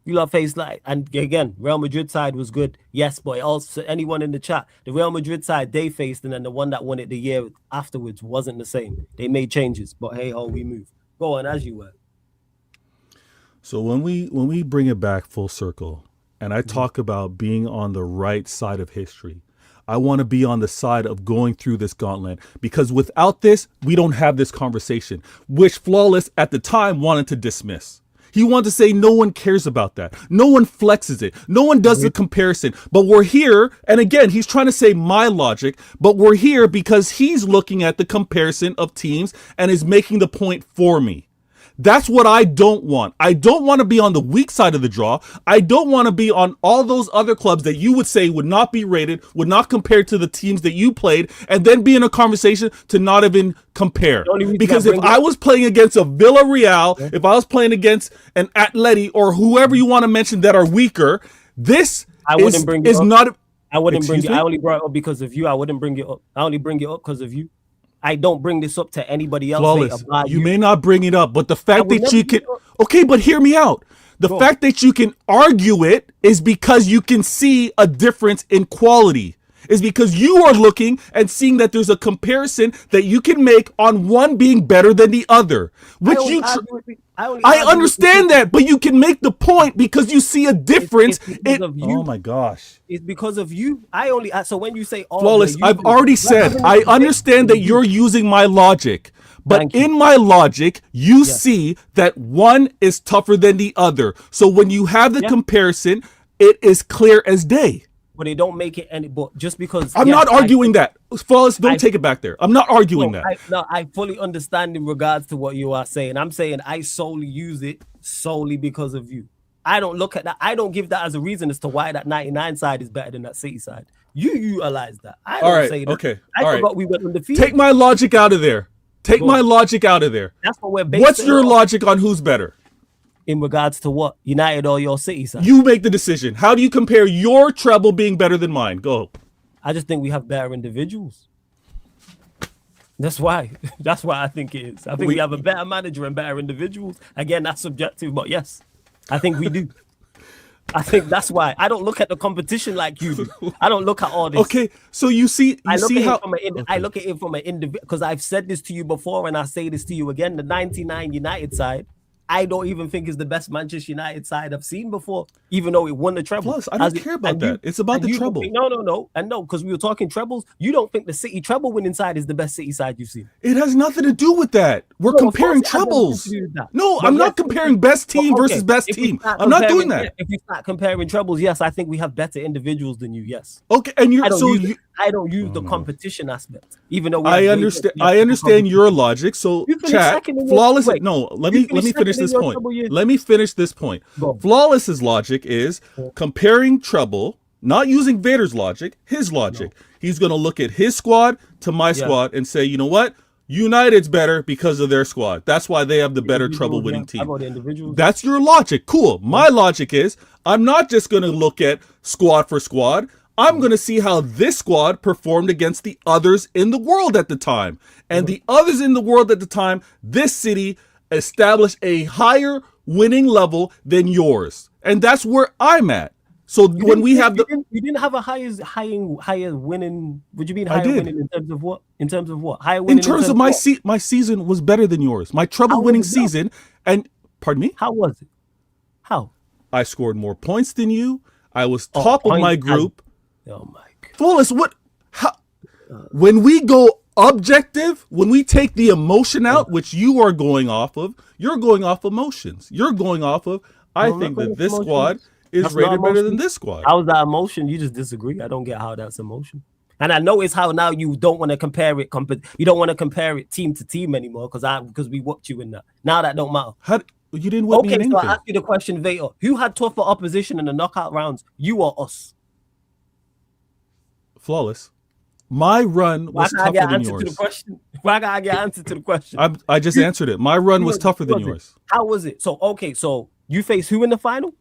S5: You lot faced and again, Real Madrid side was good. Yes, but also anyone in the chat, the Real Madrid side they faced and then the one that won it the year afterwards wasn't the same. They made changes, but hey ho, we move. Go on as you were.
S6: So when we bring it back full circle, and I talk about being on the right side of history, I want to be on the side of going through this gauntlet, because without this, we don't have this conversation, which Flawless at the time wanted to dismiss. He wanted to say no one cares about that. No one flexes it. No one does the comparison. But we're here, and again, he's trying to say my logic, but we're here because he's looking at the comparison of teams and is making the point for me. That's what I don't want. I don't want to be on the weak side of the draw. I don't want to be on all those other clubs that you would say would not be rated, would not compare to the teams that you played, and then be in a conversation to not even compare. Because if I was playing against a Villarreal, if I was playing against an Atleti or whoever you want to mention that are weaker, this is not...
S5: I wouldn't bring it. I only brought it up because of you. I wouldn't bring it up. I only bring it up because of you. I don't bring this up to anybody else.
S6: Flawless. You may not bring it up, but the fact that you can... Okay, but hear me out. The fact that you can argue it is because you can see a difference in quality. Is because you are looking and seeing that there's a comparison that you can make on one being better than the other. Which I understand that, but you can make the point because you see a difference. Oh my gosh.
S5: It's because of you. So when you say
S6: Flawless, I've already said, I understand that you're using my logic. But in my logic, you see that one is tougher than the other. So when you have the comparison, it is clear as day.
S5: But it don't make it any. But just because
S6: I'm not arguing that, Flawless, don't take it back there. I'm not arguing that.
S5: I fully understand in regards to what you are saying. I'm saying I solely use it solely because of you. I don't look at that. I don't give that as a reason as to why that 99 side is better than that City side. You utilize that. I don't say that.
S6: Okay.
S5: I forgot we went undefeated.
S6: Take my logic out of there. Take my logic out of there.
S5: That's what we're based.
S6: What's your logic on who's better?
S5: In regards to what? United or your City side?
S6: You make the decision. How do you compare your treble being better than mine? Go.
S5: I just think we have better individuals. That's why. That's why I think it is. I think we have a better manager and better individuals. Again, that's subjective, but yes, I think we do. I think that's why. I don't look at the competition like you do. I don't look at all this.
S6: Okay, so I look
S5: at it from an individual, because I've said this to you before and I say this to you again. The 99 United side, I don't even think is the best Manchester United side I've seen before, even though it won the treble.
S6: Plus, I don't care about that. It's about the treble.
S5: No. And no, because we were talking trebles. You don't think the City treble winning side is the best City side you've seen?
S6: It has nothing to do with that. We're comparing trebles. No, I'm not comparing best team versus best team. I'm not doing that.
S5: If you start comparing trebles, yes, I think we have better individuals than you. Yes.
S6: Okay, and
S5: I don't use the competition aspect, even though
S6: I understand your logic. So, chat, Flawless. No, let me finish this point. Let me finish this point. Flawless's logic is comparing treble, not using Vader's logic, his logic. No. He's going to look at his squad to my squad and say, you know what? United's better because of their squad. That's why they have the better treble winning team. That's your logic. Cool. My logic is I'm not just going to look at squad for squad. I'm going to see how this squad performed against the others in the world at the time. And the others in the world at the time, this city established a higher winning level than yours. And that's where I'm at. So when we have
S5: you didn't have a higher winning. Would you mean higher winning in terms of what? In terms of what? Higher winning
S6: in terms of my season was better than yours. My treble winning season. And pardon me?
S5: How was it? How?
S6: I scored more points than you. I was top of my group.
S5: Oh my God.
S6: Flawless, when we go objective, when we take the emotion out, which you are going off of, you're going off emotions. You're going off of, I think that this squad is rated better than this squad.
S5: How is that emotion? You just disagree. I don't get how that's emotion. And I know it's how now you don't want to compare it. You don't want to compare it team to team anymore because we whooped you in that. Now that don't matter.
S6: You didn't whoop me in anything.
S5: So I ask you the question, Vader. Who had tougher opposition in the knockout rounds? You or us?
S6: Flawless. My run was tougher than yours.
S5: Why gotta get answer to the question?
S6: I just answered it. My run was tougher than yours.
S5: How was it? So you faced who in the final?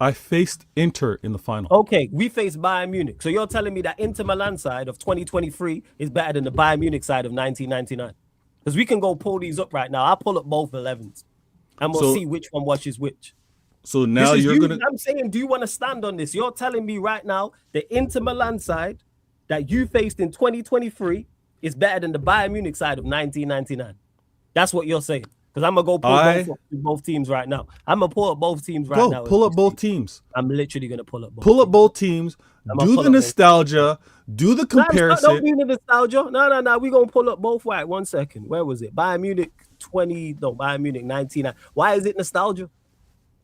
S6: I faced Inter in the final.
S5: Okay, we faced Bayern Munich. So you're telling me that Inter Milan side of 2023 is better than the Bayern Munich side of 1999? Because we can go pull these up right now. I'll pull up both 11s and we'll see which one watches which.
S6: So now
S5: I'm saying, do you want to stand on this? You're telling me right now the Inter Milan side that you faced in 2023 is better than the Bayern Munich side of 1999. That's what you're saying. Because I'm gonna go pull both teams right now. I'm gonna pull up both teams right now.
S6: Pull up both teams.
S5: I'm literally gonna pull up both.
S6: Pull up both teams. Do the nostalgia. Do the comparison.
S5: Don't do the nostalgia. No. We gonna pull up both. Right, 1 second. Where was it? Bayern Munich 19. Why is it nostalgia?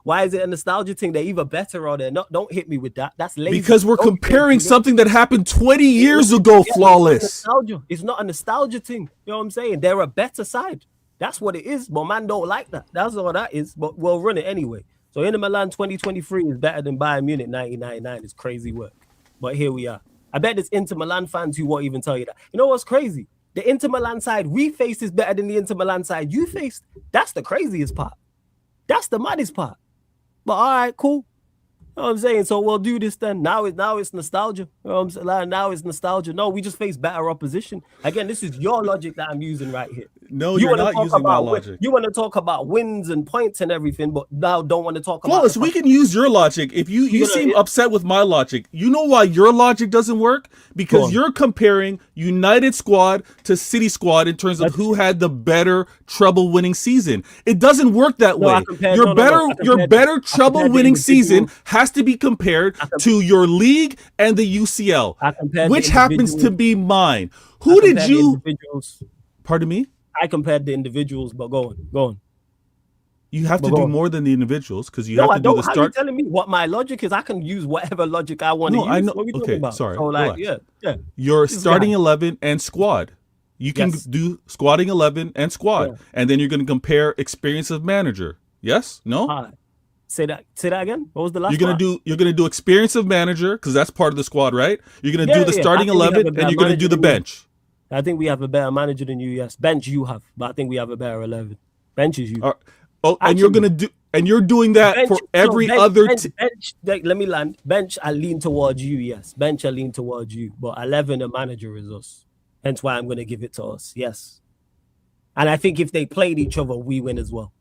S5: Why is it a nostalgia thing? They're either better or they're not. Don't hit me with that. That's lazy.
S6: Because we're comparing something that happened 20 years ago. Flawless.
S5: It's not a nostalgia thing. You know what I'm saying? They're a better side. That's what it is. But man don't like that. That's all that is. But we'll run it anyway. So Inter Milan 2023 is better than Bayern Munich 1999. It's crazy work. But here we are. I bet there's Inter Milan fans who won't even tell you that. You know what's crazy? The Inter Milan side we faced is better than the Inter Milan side you faced. That's the craziest part. That's the maddest part. But all right, cool. You know what I'm saying? So we'll do this then. Now it's nostalgia. You know what I'm saying? Like, now it's nostalgia. No, we just face better opposition. Again, this is your logic that I'm using right here.
S6: No, you're not using my logic.
S5: You want to talk about wins and points and everything, but now don't want to talk about...
S6: Flawless, we can use your logic. If you seem upset with my logic, you know why your logic doesn't work? Because you're comparing United squad to City squad in terms of who had the better treble-winning season. It doesn't work that way. Your better treble-winning season has to be compared to your league and the UCL, which happens to be mine. Who did you... Pardon me?
S5: I compared the individuals, but go on.
S6: You have to do more than the individuals because you have to do the start.
S5: How are you telling me what my logic is? I can use whatever logic I want to use.
S6: I know.
S5: What are we
S6: okay,
S5: about?
S6: Sorry.
S5: So like, yeah.
S6: Your starting 11 and squad. You can do squatting 11 and squad, and then you're going to compare experience of manager. Yes? No?
S5: Say that again. What was the last?
S6: You're gonna do experience of manager because that's part of the squad, right? You're gonna do the starting 11, and you're gonna do the bench.
S5: I think we have a better manager than you. Yes, bench you have, but I think we have a better 11. Bench is you.
S6: And you're doing that bench, for every other.
S5: Bench. Let me land. Bench, I lean towards you. Yes, bench, I lean towards you. But 11, the manager is us. Hence why I'm gonna give it to us. Yes, and I think if they played each other, we win as well.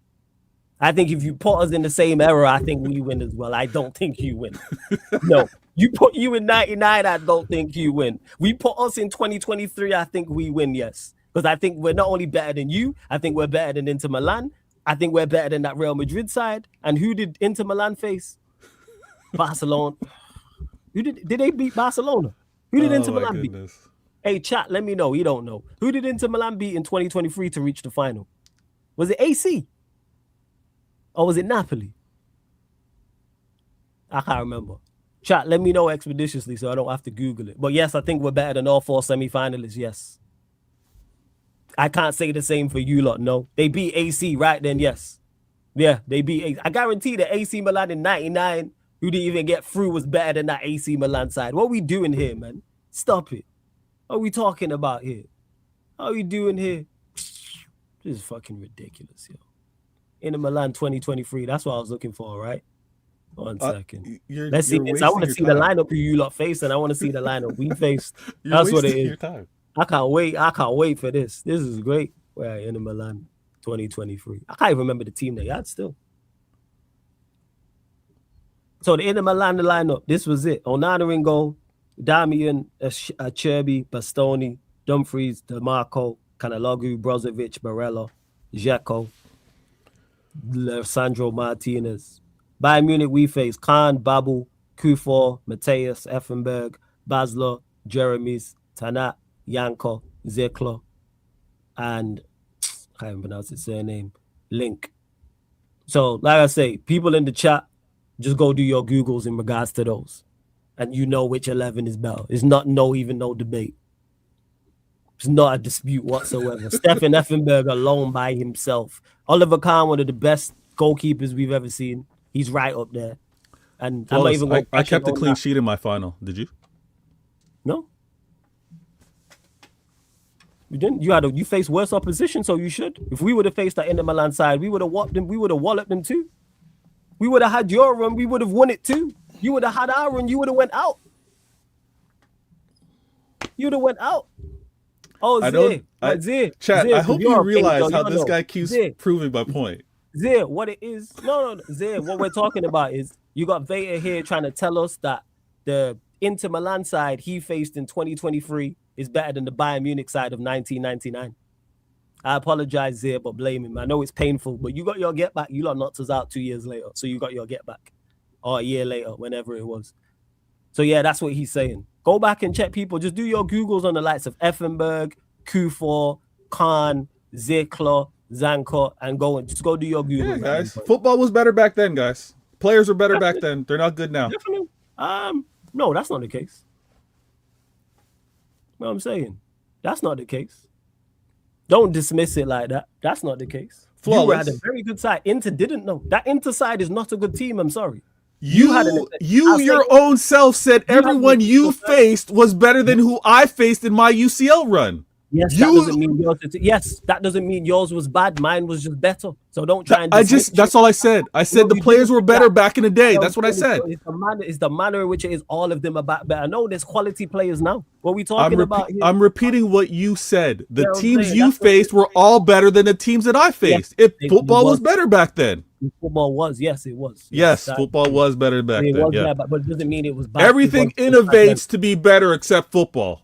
S5: I think if you put us in the same era, I think we win as well. I don't think you win. No. You put you in 99, I don't think you win. We put us in 2023, I think we win, yes. Because I think we're not only better than you, I think we're better than Inter Milan. I think we're better than that Real Madrid side. And who did Inter Milan face? Barcelona. Did they beat Barcelona? Who did Inter Milan beat? Hey, chat, let me know. You don't know. Who did Inter Milan beat in 2023 to reach the final? Was it AC? Or was it Napoli? I can't remember. Chat, let me know expeditiously so I don't have to Google it. But yes, I think we're better than all 4 semi-finalists, yes. I can't say the same for you lot, no. They beat AC, right then, yes. Yeah, they beat AC. I guarantee that AC Milan in 99, who didn't even get through, was better than that AC Milan side. What are we doing here, man? Stop it. What are we talking about here? How are we doing here? This is fucking ridiculous, yo. Inter Milan 2023. That's what I was looking for, right? 1 second. Let's see this. I want to see the lineup you lot faced, and I want to see the lineup we faced. That's what it is. I can't wait. I can't wait for this. This is great. We're at Inter Milan 2023. I can't even remember the team they had still. So the Inter Milan lineup, this was it. Onana in goal, Damian, Acerbi, Bastoni, Dumfries, DeMarco, Canalogu, Brozovic, Barella, Dzeko, Sandro Martinez. Bayern Munich, we face Khan, Babu, Kufor, Mateus, Effenberg, Basler, Jeremies, Tanat, Yanko, Zeklo, and I can't even pronounce his surname, Link. So, like I say, people in the chat, just go do your Googles in regards to those. And you know which 11 is better. It's not no debate. It's not a dispute whatsoever. Stefan Effenberg alone by himself. Oliver Kahn, one of the best goalkeepers we've ever seen. He's right up there. And I'm not even
S6: I kept a clean sheet in my final. Did you?
S5: No. You didn't. You faced worse opposition, so you should. If we would have faced that Inter Milan side, we would have whopped them. We would have walloped them too. We would have had your run. We would have won it too. You would have had our run. You would have went out. You would have went out. Oh, Zay.
S6: Chat, I hope you realize how this guy keeps proving my point.
S5: Zay, what it is, no, Zay, what we're talking about is you got Veta here trying to tell us that the Inter Milan side he faced in 2023 is better than the Bayern Munich side of 1999. I apologize here, but blame him. I know it's painful, but you got your get back. You lot knocked us out 2 years later, so you got your get back, or a year later, whenever it was. So yeah, that's what he's saying. Go back and check people. Just do your Googles on the likes of Effenberg, Kufor, Khan, Zickler, Zanko, and just go do your Googles.
S6: Yeah, guys. Football was better back then, guys. Players were better back then. They're not good now.
S5: Definitely. No, that's not the case. You know what I'm saying? That's not the case. Don't dismiss it like that. That's not the case.
S6: Flawless.
S5: You had a very good side. Inter didn't know. That Inter side is not a good team. I'm sorry.
S6: Your own self said everyone you faced was better than who I faced in my UCL run.
S5: Yes, that doesn't mean yours. Yes, that doesn't mean yours was bad. Mine was just better. So don't try and.
S6: That's all I said. I said the players were better back in the day. That's what I said.
S5: It's the manner in which it is. All of them are better. No, there's quality players now. What we talking about here?
S6: I'm repeating what you said. The teams you faced were all better than the teams that I faced. If football was better back then.
S5: Football was, yes, it was.
S6: Yes, football was better back then. Yeah.
S5: Bad, but it doesn't mean it was bad.
S6: Everything innovates to be better except football.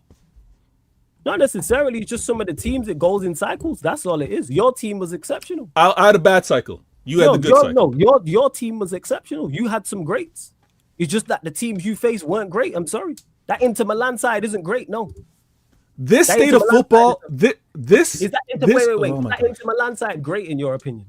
S5: Not necessarily. It's just some of the teams, it goes in cycles. That's all it is. Your team was exceptional.
S6: I had a bad cycle. You had the good cycle.
S5: No, your team was exceptional. You had some greats. It's just that the teams you faced weren't great. I'm sorry. That Inter Milan side isn't great. No.
S6: This state of football, wait. Is that
S5: Inter Milan side great in your opinion?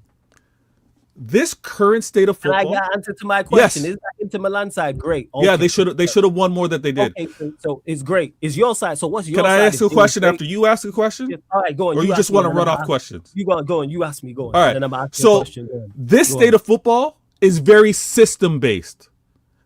S6: This current state of football.
S5: And I got answer to my question. Yes. Is that Inter Milan side great? Okay.
S6: Yeah, they should have won more than they did.
S5: Okay, so it's great. Is your side? So what's your
S6: side?
S5: Can
S6: I ask a question after you ask a question?
S5: Yes. All right, go on.
S6: Or you just want to run off questions?
S5: You go on. You ask me. Go on.
S6: All right.
S5: And then I'm asking a question.
S6: This state of football is very system based.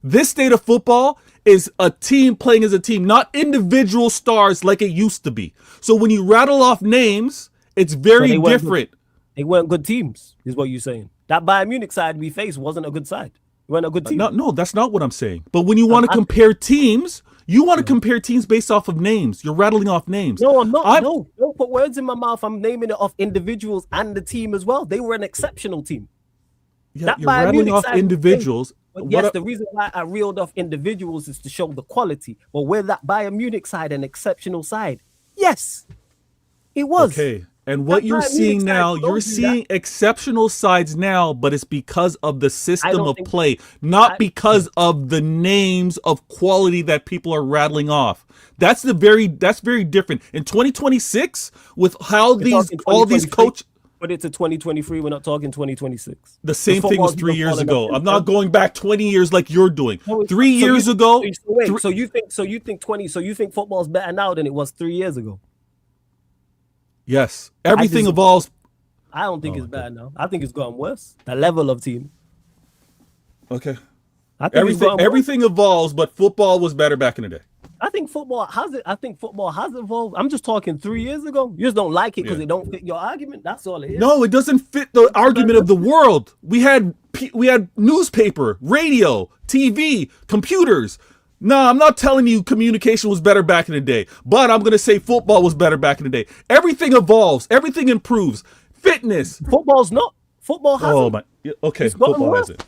S6: This state of football is a team playing as a team, not individual stars like it used to be. So when you rattle off names, it's very different.
S5: They weren't good teams, is what you're saying. That Bayern Munich side we faced wasn't a good side. It wasn't a good team.
S6: No, that's not what I'm saying. But when you want to compare teams, you want to compare teams based off of names. You're rattling off names.
S5: No, I'm not. No, don't put words in my mouth. I'm naming it off individuals and the team as well. They were an exceptional team.
S6: Yeah, you're rattling off individuals.
S5: Yes, the reason why I reeled off individuals is to show the quality. But where that Bayern Munich side, an exceptional side, yes, it was.
S6: Okay. And what you're seeing now, you're seeing exceptional sides now, but it's because of the system of play, not because of the names of quality that people are rattling off. That's very different. In 2026, with how all these coaches.
S5: But it's a 2023. We're not talking 2026.
S6: The same thing was 3 years ago. I'm not going back 20 years like you're doing. 3 years ago.
S5: So you think football's better now than it was 3 years ago?
S6: Yes, everything evolves.
S5: I don't think it's bad now. I think it's gotten worse. The level of team.
S6: Okay. Everything evolves, but football was better back in the day.
S5: I think football has evolved. I'm just talking 3 years ago. You just don't like it because it don't fit your argument. That's all it is.
S6: No, it doesn't fit the argument of the world. We had newspaper, radio, TV, computers. No, I'm not telling you communication was better back in the day, but I'm going to say football was better back in the day. Everything evolves. Everything improves. Fitness.
S5: Football's not. Football hasn't.
S6: Oh, my. Okay, football hasn't.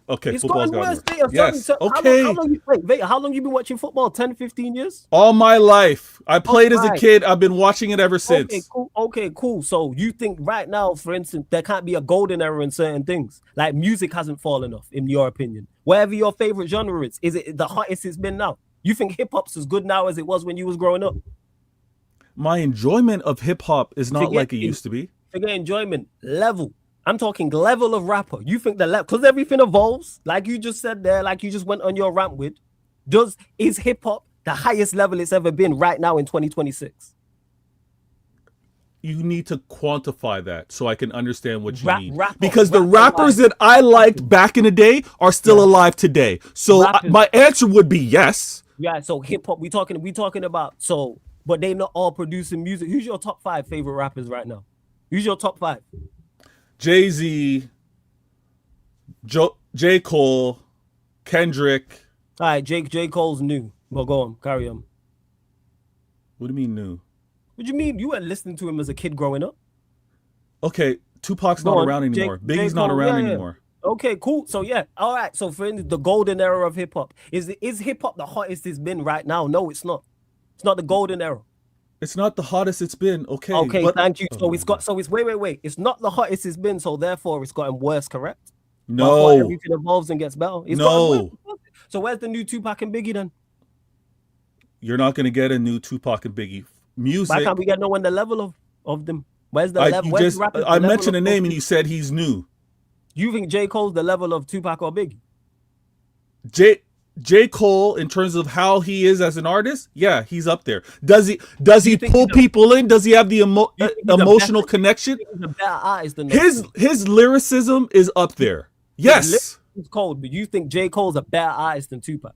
S6: Okay,
S5: it's
S6: football's
S5: gotten worse.
S6: Yes, okay.
S5: How long you been watching football? 10, 15 years?
S6: All my life. I played as a kid. I've been watching it ever since.
S5: Okay, cool. So you think right now, for instance, there can't be a golden era in certain things? Like music hasn't fallen off, in your opinion. Whatever your favorite genre is it the hottest it's been now? You think hip-hop's as good now as it was when you was growing up?
S6: My enjoyment of hip-hop is not like it used to be.
S5: Forget enjoyment. Level. I'm talking level of rapper. You think the level, because everything evolves, like you just said there, like you just went on your rant with. Is hip hop the highest level it's ever been right now in 2026?
S6: You need to quantify that so I can understand what you mean. Because the rappers that I liked back in the day are still alive today. So my answer would be yes.
S5: Yeah. So hip hop, we talking about but they not all producing music. Who's your top 5 favorite rappers right now? Who's your top 5?
S6: Jay-Z, J. Cole, Kendrick.
S5: All right, J. Cole's new. Well, go on, carry on.
S6: What do you mean new?
S5: What do you mean? You weren't listening to him as a kid growing up.
S6: Okay, Tupac's not around anymore. Biggie's not around anymore.
S5: Okay, cool. So yeah, all right. So for instance, the golden era of hip hop is hip hop the hottest it's been right now? No, it's not. It's not the golden era.
S6: It's not the hottest it's been. Okay.
S5: Okay,
S6: but-
S5: thank you.
S6: oh
S5: So
S6: my
S5: it's got.
S6: God.
S5: So it's wait. It's not the hottest it's been. So therefore, it's gotten worse. Correct? But I
S6: No.
S5: thought everything evolves and gets better. It's gotten
S6: No.
S5: worse. So where's the new Tupac and Biggie then?
S6: You're not going to get a new Tupac and Biggie music.
S5: Why can't we get no one the level of them? Where's the
S6: I,
S5: level?
S6: you
S5: Where's
S6: just,
S5: the rappers,
S6: I
S5: the level
S6: mentioned a
S5: of
S6: name and
S5: Tupac?
S6: you said he's new.
S5: You think J. Cole's the level of Tupac or Biggie?
S6: J. Cole, in terms of how he is as an artist, yeah, he's up there. Does he
S5: think
S6: pull
S5: he's a-
S6: people in? Does he have the
S5: You think he's a
S6: emotional
S5: better-
S6: connection?
S5: He's a better artist than
S6: His lyricism is up there. Yes.
S5: It's cold, but you think J. Cole's a better artist than Tupac?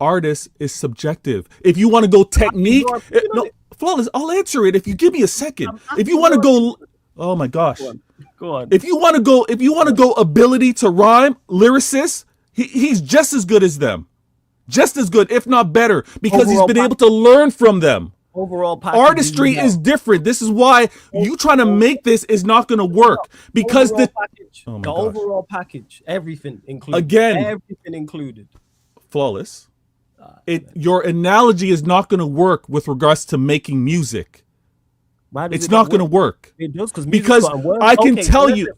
S6: Artist is subjective. If you want to go technique,
S5: your opinion on
S6: no,
S5: it.
S6: Flawless, I'll answer it if you give me a second.
S5: I'm
S6: If you
S5: asking
S6: want to
S5: your
S6: go, oh my gosh.
S5: Go on.
S6: If you want to go ability to rhyme, lyricist, he's just as good as them. Just as good, if not better, because
S5: Overall
S6: he's been able to learn from them.
S5: Overall package
S6: Artistry is different. This is why you trying to make this is not going to work, because
S5: overall
S6: the
S5: package,
S6: Oh my
S5: the
S6: gosh.
S5: overall package, everything included.
S6: Again.
S5: Everything included.
S6: Flawless. Your analogy is not going to work with regards to making music.
S5: Why does
S6: It's
S5: it
S6: not going to work.
S5: It does
S6: Because I can tell you.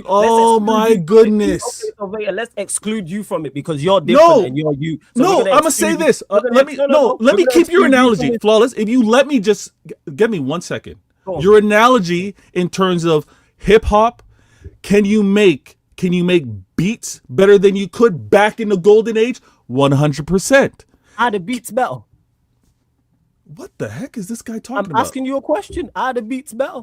S6: Oh my goodness.
S5: Okay, so wait, let's exclude you from it because you're different and you're you. So
S6: No,
S5: we're
S6: I'm gonna
S5: exclude
S6: say
S5: you-
S6: this.
S5: we're gonna-
S6: Let me
S5: we're
S6: keep
S5: gonna
S6: your
S5: exclude you
S6: analogy,
S5: from it.
S6: Flawless. If you let me just give me 1 second.
S5: Go on.
S6: Your analogy in terms of hip hop, can you make beats better than you could back in the golden age? 100%.
S5: Are the beats better?
S6: What the heck is this guy talking
S5: I'm
S6: about?
S5: asking you a question. Are the beats better?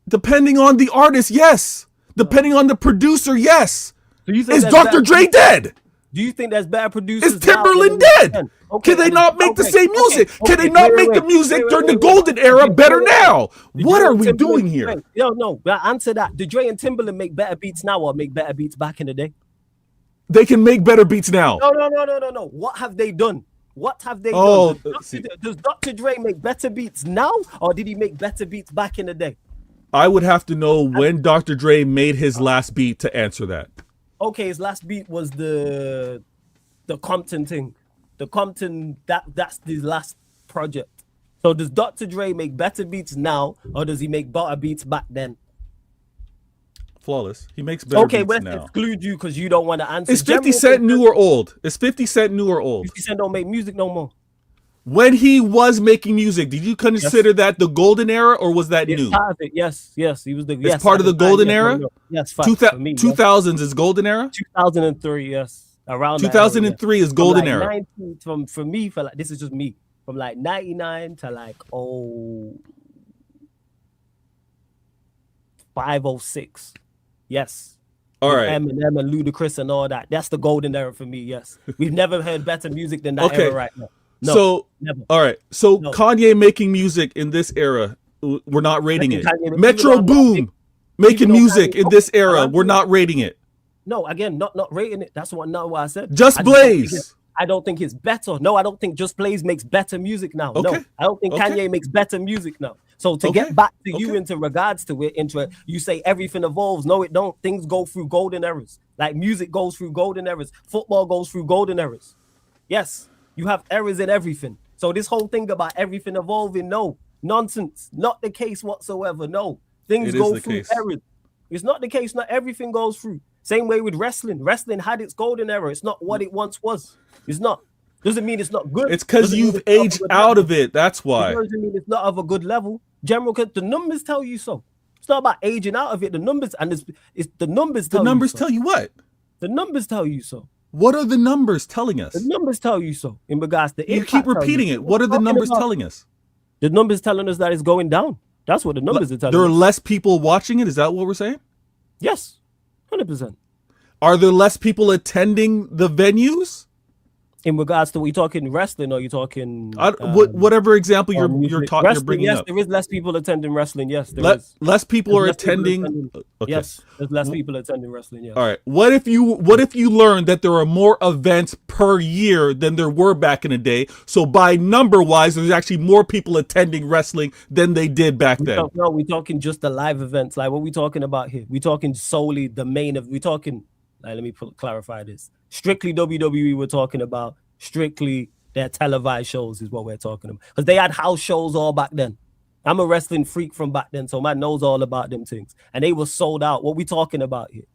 S6: Depending on the artist, yes. Depending on the producer, yes.
S5: Do you think
S6: Is
S5: there's
S6: Dr.
S5: better-
S6: Dre dead?
S5: Do you think there's better producers?
S6: Is
S5: now
S6: Timberland
S5: than
S6: dead?
S5: then? Okay,
S6: Can they not make the
S5: okay,
S6: same music?
S5: okay,
S6: Can they
S5: okay,
S6: not
S5: wait,
S6: make the
S5: wait,
S6: music
S5: wait,
S6: during
S5: wait,
S6: the
S5: wait.
S6: golden era
S5: Did
S6: better
S5: Dre-
S6: now?
S5: did
S6: What
S5: Dre
S6: are
S5: and
S6: we
S5: Timberland-
S6: doing here?
S5: wait, no. Answer that. Did Dre and Timberland make better beats now or make better beats back in the day?
S6: They can make better beats now.
S5: No. What have they done? What have they
S6: Oh,
S5: done?
S6: see.
S5: Does Dr. Dre make better beats now or did he make better beats back in the day?
S6: I would have to know when Dr. Dre made his last beat to answer that.
S5: Okay, his last beat was the Compton thing. The Compton, that's his last project. So does Dr. Dre make better beats now or does he make better beats back then?
S6: Flawless. He makes better
S5: Okay,
S6: beats
S5: let's
S6: now.
S5: exclude you because you don't want to answer.
S6: Is 50 Cent new or old? Is 50 Cent new or old?
S5: 50 Cent don't make music no more.
S6: When he was making music, did you consider that the golden era or was that
S5: It's
S6: new?
S5: part of it. Yes. He was the.
S6: It's
S5: yes,
S6: part
S5: at
S6: of the
S5: time,
S6: golden
S5: yes,
S6: era?
S5: no. Yes, facts for me.
S6: 2000s is golden era?
S5: 2003. Yes, around that era,
S6: 2003 is
S5: yes.
S6: golden
S5: From like
S6: era.
S5: 19 for me, for like this is just me. From like 99 to like 506. Yes.
S6: All
S5: With
S6: right.
S5: Eminem and Ludacris and all that. That's the golden era for me. Yes. We've never heard better music than that
S6: Okay.
S5: era right now. No,
S6: So,
S5: never.
S6: all right. So
S5: No.
S6: Kanye making music in this era, we're not rating it.
S5: Kanye-
S6: Metro
S5: even though
S6: Boom making
S5: even though
S6: music
S5: Kanye-
S6: in this era,
S5: I'm
S6: we're not rating it.
S5: No, again, not rating it. That's not what I said.
S6: Just
S5: I don't think
S6: Blaze.
S5: I don't think it's better. No, I don't think Just Blaze makes better music now. No,
S6: Okay.
S5: I don't think
S6: Okay.
S5: Kanye makes better music now. So to
S6: Okay.
S5: get back to you
S6: Okay.
S5: into regards to it, you say everything evolves. No, it don't. Things go through golden eras. Like music goes through golden eras. Football goes through golden eras. Yes, you have eras in everything. So this whole thing about everything evolving, no, nonsense. Not the case whatsoever. No, things
S6: It is
S5: go
S6: the
S5: through
S6: case.
S5: eras. It's not the case. Not everything goes through. Same way with wrestling. Wrestling had its golden era. It's not what it once was. It's not. Doesn't mean it's not good.
S6: It's because
S5: Doesn't mean
S6: you've
S5: it's not
S6: aged
S5: a good
S6: out
S5: level.
S6: of it. That's why.
S5: It doesn't mean it's not of a good level. General, the numbers tell you so. It's not about aging out of it. The numbers and it's the numbers.
S6: The
S5: Tell
S6: numbers
S5: you so.
S6: tell you what?
S5: The numbers tell you so.
S6: What are the numbers telling us?
S5: The numbers tell you so. In regards to
S6: You
S5: impact
S6: keep
S5: tell
S6: repeating
S5: you.
S6: it. What are the
S5: Talking
S6: numbers
S5: about-
S6: telling us?
S5: The numbers telling us that it's going down. That's what the numbers are telling
S6: There are
S5: us.
S6: less people watching it. Is that what we're saying?
S5: Yes, 100%.
S6: Are there less people attending the venues?
S5: In regards to, we talking wrestling or you talking
S6: Whatever example you're
S5: wrestling,
S6: bringing
S5: yes,
S6: up.
S5: there is less people attending wrestling. Yes, there is.
S6: Less people are
S5: There's less people
S6: attending.
S5: attending-
S6: Okay.
S5: Yes, there's less people attending wrestling. Yes.
S6: All right. What if you learn that there are more events per year than there were back in the day? So by number wise, there's actually more people attending wrestling than they did back then.
S5: No, we're talking just the live events. Like what we talking about here? We're talking solely the main of. We're talking. Like, let me clarify this. Strictly WWE. We're talking about strictly Their televised shows is what we're talking about. Because they had house shows all back then. I'm a wrestling freak from back then, so man knows all about them things. And they were sold out. What we talking about here?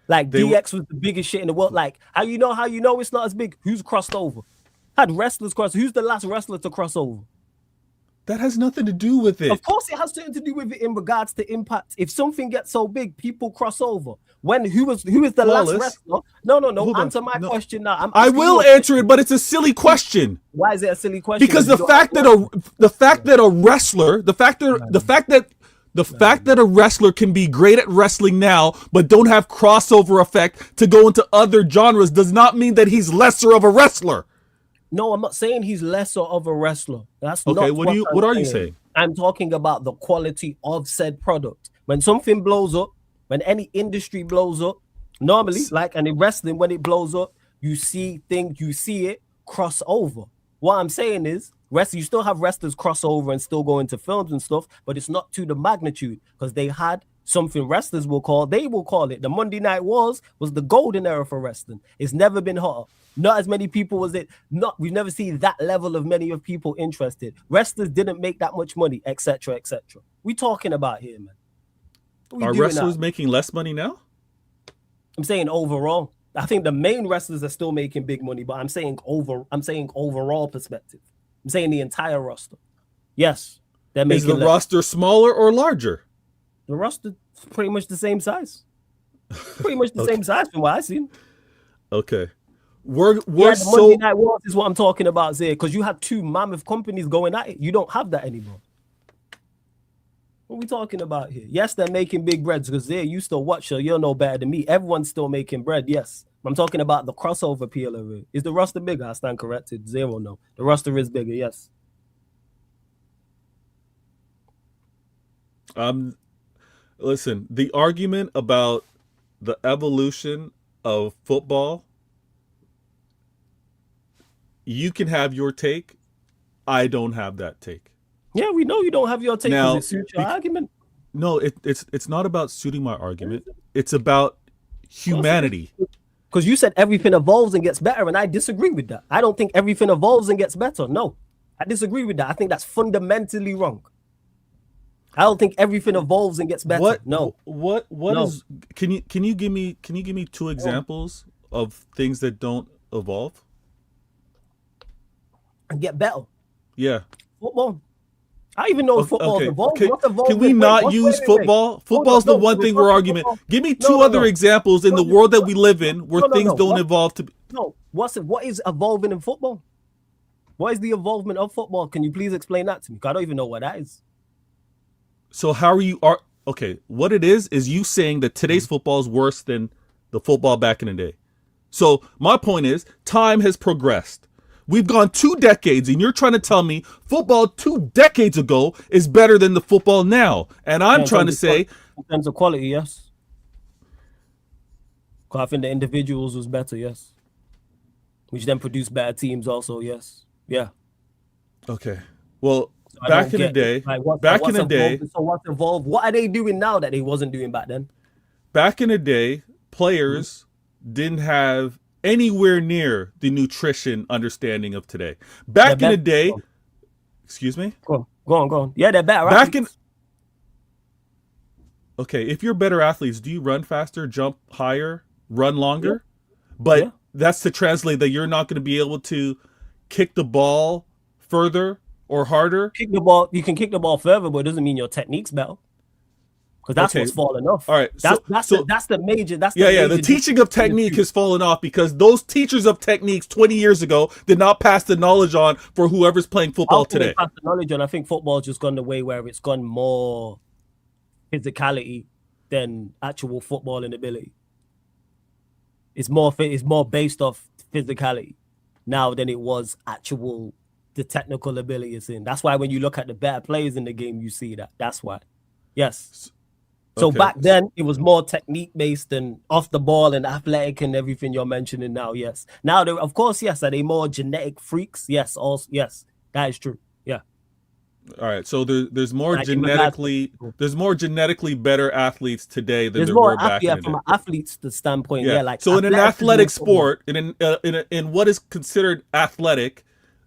S5: Like DX was the biggest shit in the world. Like how you know it's not as big? Who's crossed over? Had wrestlers cross. Who's the last wrestler to cross over?
S6: That has nothing to do with it.
S5: Of course, it has something to do with it in regards to impact. If something gets so big, people cross over. Who is the last wrestler? No. Answer my question now.
S6: I will answer it, but it's a silly question.
S5: Why is it a silly question?
S6: Because the fact that a wrestler can be great at wrestling now, but don't have crossover effect to go into other genres does not mean that he's lesser of a wrestler.
S5: No, I'm not saying he's lesser of a wrestler. That's
S6: okay.
S5: Not
S6: What are you saying?
S5: I'm talking about the quality of said product. When something blows up, when any industry blows up, normally, like in wrestling, when it blows up, you see it cross over. What I'm saying is, you still have wrestlers cross over and still go into films and stuff, but it's not to the magnitude because they had something wrestlers will call it the Monday Night Wars was the golden era for wrestling. It's never been hotter. Not as many people was it. We've never seen that level of many of people interested. Wrestlers didn't make that much money, etc., etc. We talking about here, man.
S6: Are wrestlers making less money now?
S5: I'm saying overall. I think the main wrestlers are still making big money, but I'm saying overall perspective. I'm saying the entire roster. Yes, they're making.
S6: Is the roster smaller or larger?
S5: The roster is pretty much the same size. Pretty much the same size from what I've seen.
S6: Okay. We're
S5: the
S6: so
S5: Monday Night Wars is what I'm talking about, Zay, because you had two mammoth companies going at it. You don't have that anymore. What are we talking about here? Yes, they're making big breads because Zay, you still watch, so you'll know better than me. Everyone's still making bread, yes. I'm talking about the crossover appeal of it. Is the roster bigger? I stand corrected. Zero, no. The roster is bigger, yes.
S6: Listen, the argument about the evolution of football, you can have your take. I don't have that take.
S5: Yeah, we know you don't have your take
S6: now,
S5: because it suits your argument.
S6: No, it's not about suiting my argument. It's about humanity.
S5: Because you said everything evolves and gets better, and I disagree with that. I don't think everything evolves and gets better. No, I disagree with that. I think that's fundamentally wrong. I don't think everything evolves and gets better.
S6: What is? Can you give me two examples of things that don't evolve
S5: and get better?
S6: Yeah.
S5: Football. I even know football evolved.
S6: Can we not use football? Football's the one thing we're arguing. Give me two other examples in the world that we live in where things don't evolve to.
S5: No, what is evolving in football? What is the evolvement of football? Can you please explain that to me? I don't even know what that is.
S6: So how are you? Okay, what it is you saying that today's football is worse than the football back in the day. So my point is, time has progressed. We've gone 2 decades, and you're trying to tell me football 2 decades ago is better than the football now. And I'm trying to say...
S5: In terms of quality, yes. I think the individuals was better, yes. Which then produced better teams also, yes. Yeah.
S6: Okay. Well, back in the day...
S5: So what's evolved? What are they doing now that they wasn't doing back then?
S6: Back in the day, players didn't have anywhere near the nutrition understanding of today. Back in the day, excuse me?
S5: Go on. Yeah, they're better.
S6: Okay, if you're better athletes, do you run faster, jump higher, run longer? Yeah. But that's to translate that you're not going to be able to kick the ball further or harder.
S5: You can kick the ball further, but it doesn't mean your technique's better. Because that's what's fallen off.
S6: All right.
S5: That's the major.
S6: The teaching of technique has fallen off because those teachers of techniques 20 years ago did not pass the knowledge on for whoever's playing football today.
S5: Pass the knowledge on. I think football's just gone the way where it's gone more physicality than actual footballing ability. It's more based off physicality now than it was the technical ability it's in. That's why when you look at the better players in the game, you see that. That's why. Yes. So back then, it was more technique-based and off the ball and athletic and everything you're mentioning now, yes. Now, of course, yes. Are they more genetic freaks? Yes, also, yes. That is true, yeah.
S6: All right, so there's more
S5: Like in regards
S6: genetically better athletes today than
S5: there's
S6: there
S5: more
S6: were back in the
S5: from
S6: day.
S5: an athlete's standpoint. Yeah, like
S6: so in an
S5: athleticism
S6: athletic
S5: in football,
S6: sport, in what is considered athletic,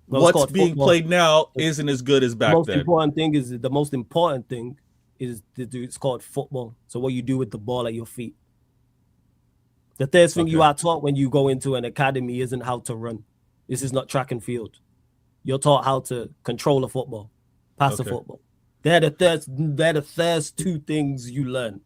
S5: well, it's
S6: what's
S5: called
S6: being
S5: football.
S6: played now isn't as good as back then.
S5: The most important thing is it's called football. So what you do with the ball at your feet. The third thing you are taught when you go into an academy isn't how to run. This is not track and field. You're taught how to control a football, pass a football. They're the first two things you learn.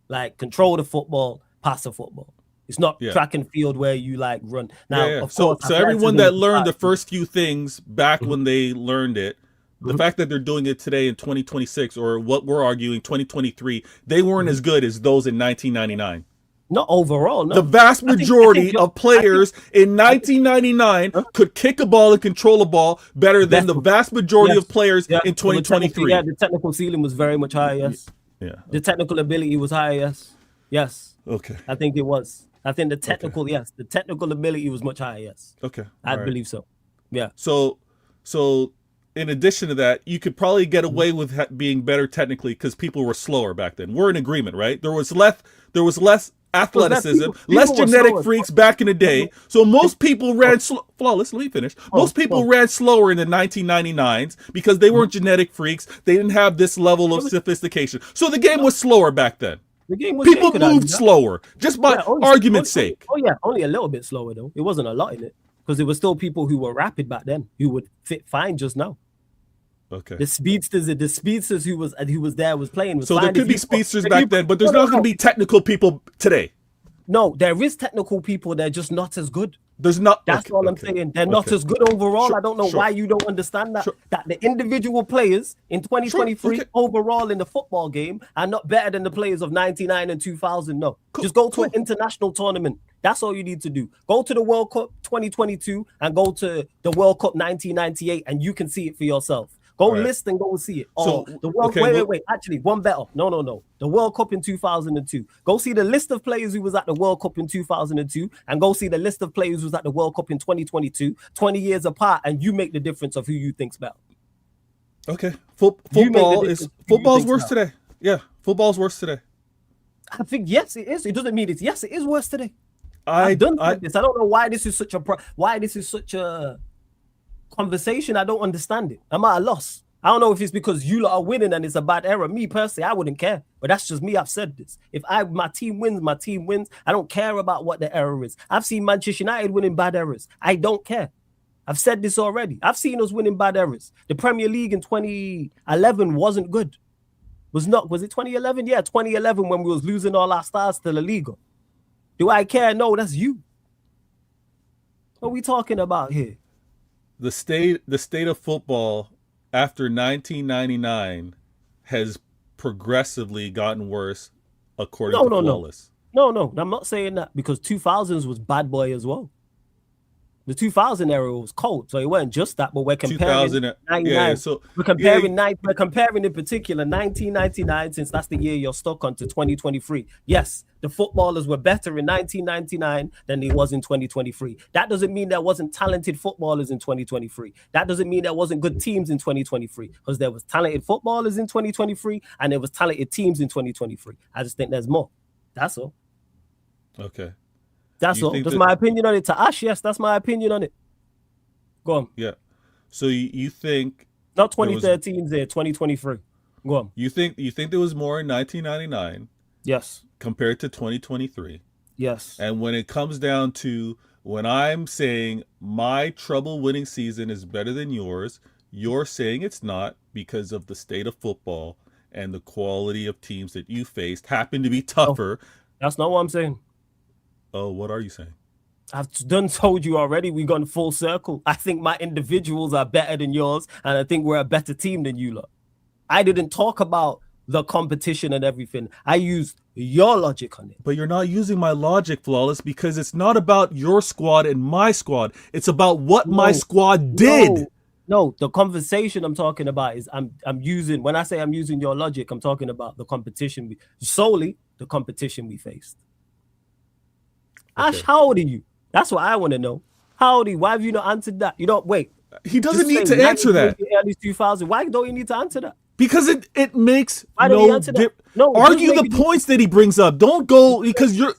S5: Like control the football, pass a football. It's not track and field where you like run. Now, of course,
S6: so everyone that learned the first few things back when they learned it, the fact that they're doing it today in 2026, or what we're arguing 2023, they weren't as good as those in 1999.
S5: Not overall, no.
S6: The vast majority of players in 1999 could kick a ball and control a ball better than the vast majority of players in 2023.
S5: The technical ceiling was very much higher, yes.
S6: Yeah.
S5: The technical ability was higher, yes. Yes.
S6: Okay.
S5: I think it was. I think the technical, yes. The technical ability was much higher, yes.
S6: Okay.
S5: I believe so. Yeah.
S6: So in addition to that, you could probably get away with being better technically because people were slower back then. We're in agreement, right? There was less athleticism, less genetic freaks back in the day. So most people ran flawless. Let me finish. Most people ran slower in the 1999s because they weren't genetic freaks. They didn't have this level of sophistication. So the game was slower back then.
S5: The game was
S6: people moved slower, just by argument's sake.
S5: Only a little bit slower though. It wasn't a lot in it because there were still people who were rapid back then who would fit fine just now.
S6: Okay.
S5: The speedsters who was there was playing.
S6: So there could be speedsters back then, but there's not going to be technical people today.
S5: No, there is technical people. They're just not as good.
S6: There's not.
S5: That's all I'm saying. They're not as good overall.
S6: Sure,
S5: I don't know why you don't understand that.
S6: Sure.
S5: That the individual players in 2023 overall in the football game are not better than the players of 99 and 2000. No, just go to an international tournament. That's all you need to do. Go to the World Cup 2022 and go to the World Cup 1998, and you can see it for yourself. Go list and go see it. Oh, the World wait. Actually, one better. No. The World Cup in 2002. Go see the list of players who was at the World Cup in 2002 and go see the list of players who was at the World Cup in 2022, 20 years apart, and you make the difference of who you think's better.
S6: Okay. Football's worse today. Yeah, football's worse today.
S5: I think yes, it is. It doesn't mean it is worse today. I've done this. I don't know why this is such a conversation. I don't understand it. I'm at a loss. I don't know if it's because you lot are winning and it's a bad error. Me personally, I wouldn't care. But that's just me. I've said this. If my team wins, my team wins. I don't care about what the error is. I've seen Manchester United winning bad errors. I don't care. I've said this already. I've seen us winning bad errors. The Premier League in 2011 wasn't good. Was it 2011? Yeah, 2011 when we was losing all our stars to La Liga. Do I care? No, that's you. What are we talking about here?
S6: The state of football after 1999 has progressively gotten worse, according to Flawless.
S5: No. I'm not saying that because 2000s was bad boy as well. The 2000 era was cold, so it wasn't just that. But we're comparing 99. We're comparing in particular 1999, since that's the year you're stuck on, to 2023. Yes, the footballers were better in 1999 than it was in 2023. That doesn't mean there wasn't talented footballers in 2023. That doesn't mean there wasn't good teams in 2023, because there was talented footballers in 2023 and there was talented teams in 2023. I just think there's more. That's all.
S6: Okay.
S5: That's all. That's my opinion on it. To Ash, yes, that's my opinion on it. Go on.
S6: Yeah. So you think
S5: not 2013 there, 2023. Go on.
S6: You think there was more in 1999?
S5: Yes.
S6: Compared to 2023?
S5: Yes.
S6: And when it comes down to when I'm saying my treble winning season is better than yours, you're saying it's not because of the state of football and the quality of teams that you faced happen to be tougher.
S5: Oh, that's not what I'm saying.
S6: Oh, what are you saying?
S5: I've done told you already. We've gone full circle. I think my individuals are better than yours, and I think we're a better team than you lot. I didn't talk about the competition and everything. I used your logic on it.
S6: But you're not using my logic, Flawless, because it's not about your squad and my squad. It's about what my squad did.
S5: No, the conversation I'm talking about is I'm using, when I say I'm using your logic, I'm talking about the competition, solely the competition we faced. Okay. Ash, how old are you? That's what I want to know. How old are you? Why have you not answered that? You don't wait.
S6: He doesn't
S5: Just
S6: need
S5: say
S6: to answer that.
S5: Early 2000. Why don't you need to answer that?
S6: Because it makes
S5: Why don't you
S6: no
S5: answer that?
S6: difference.
S5: No,
S6: Argue
S5: just
S6: the
S5: make
S6: points that he brings up. Don't go because you're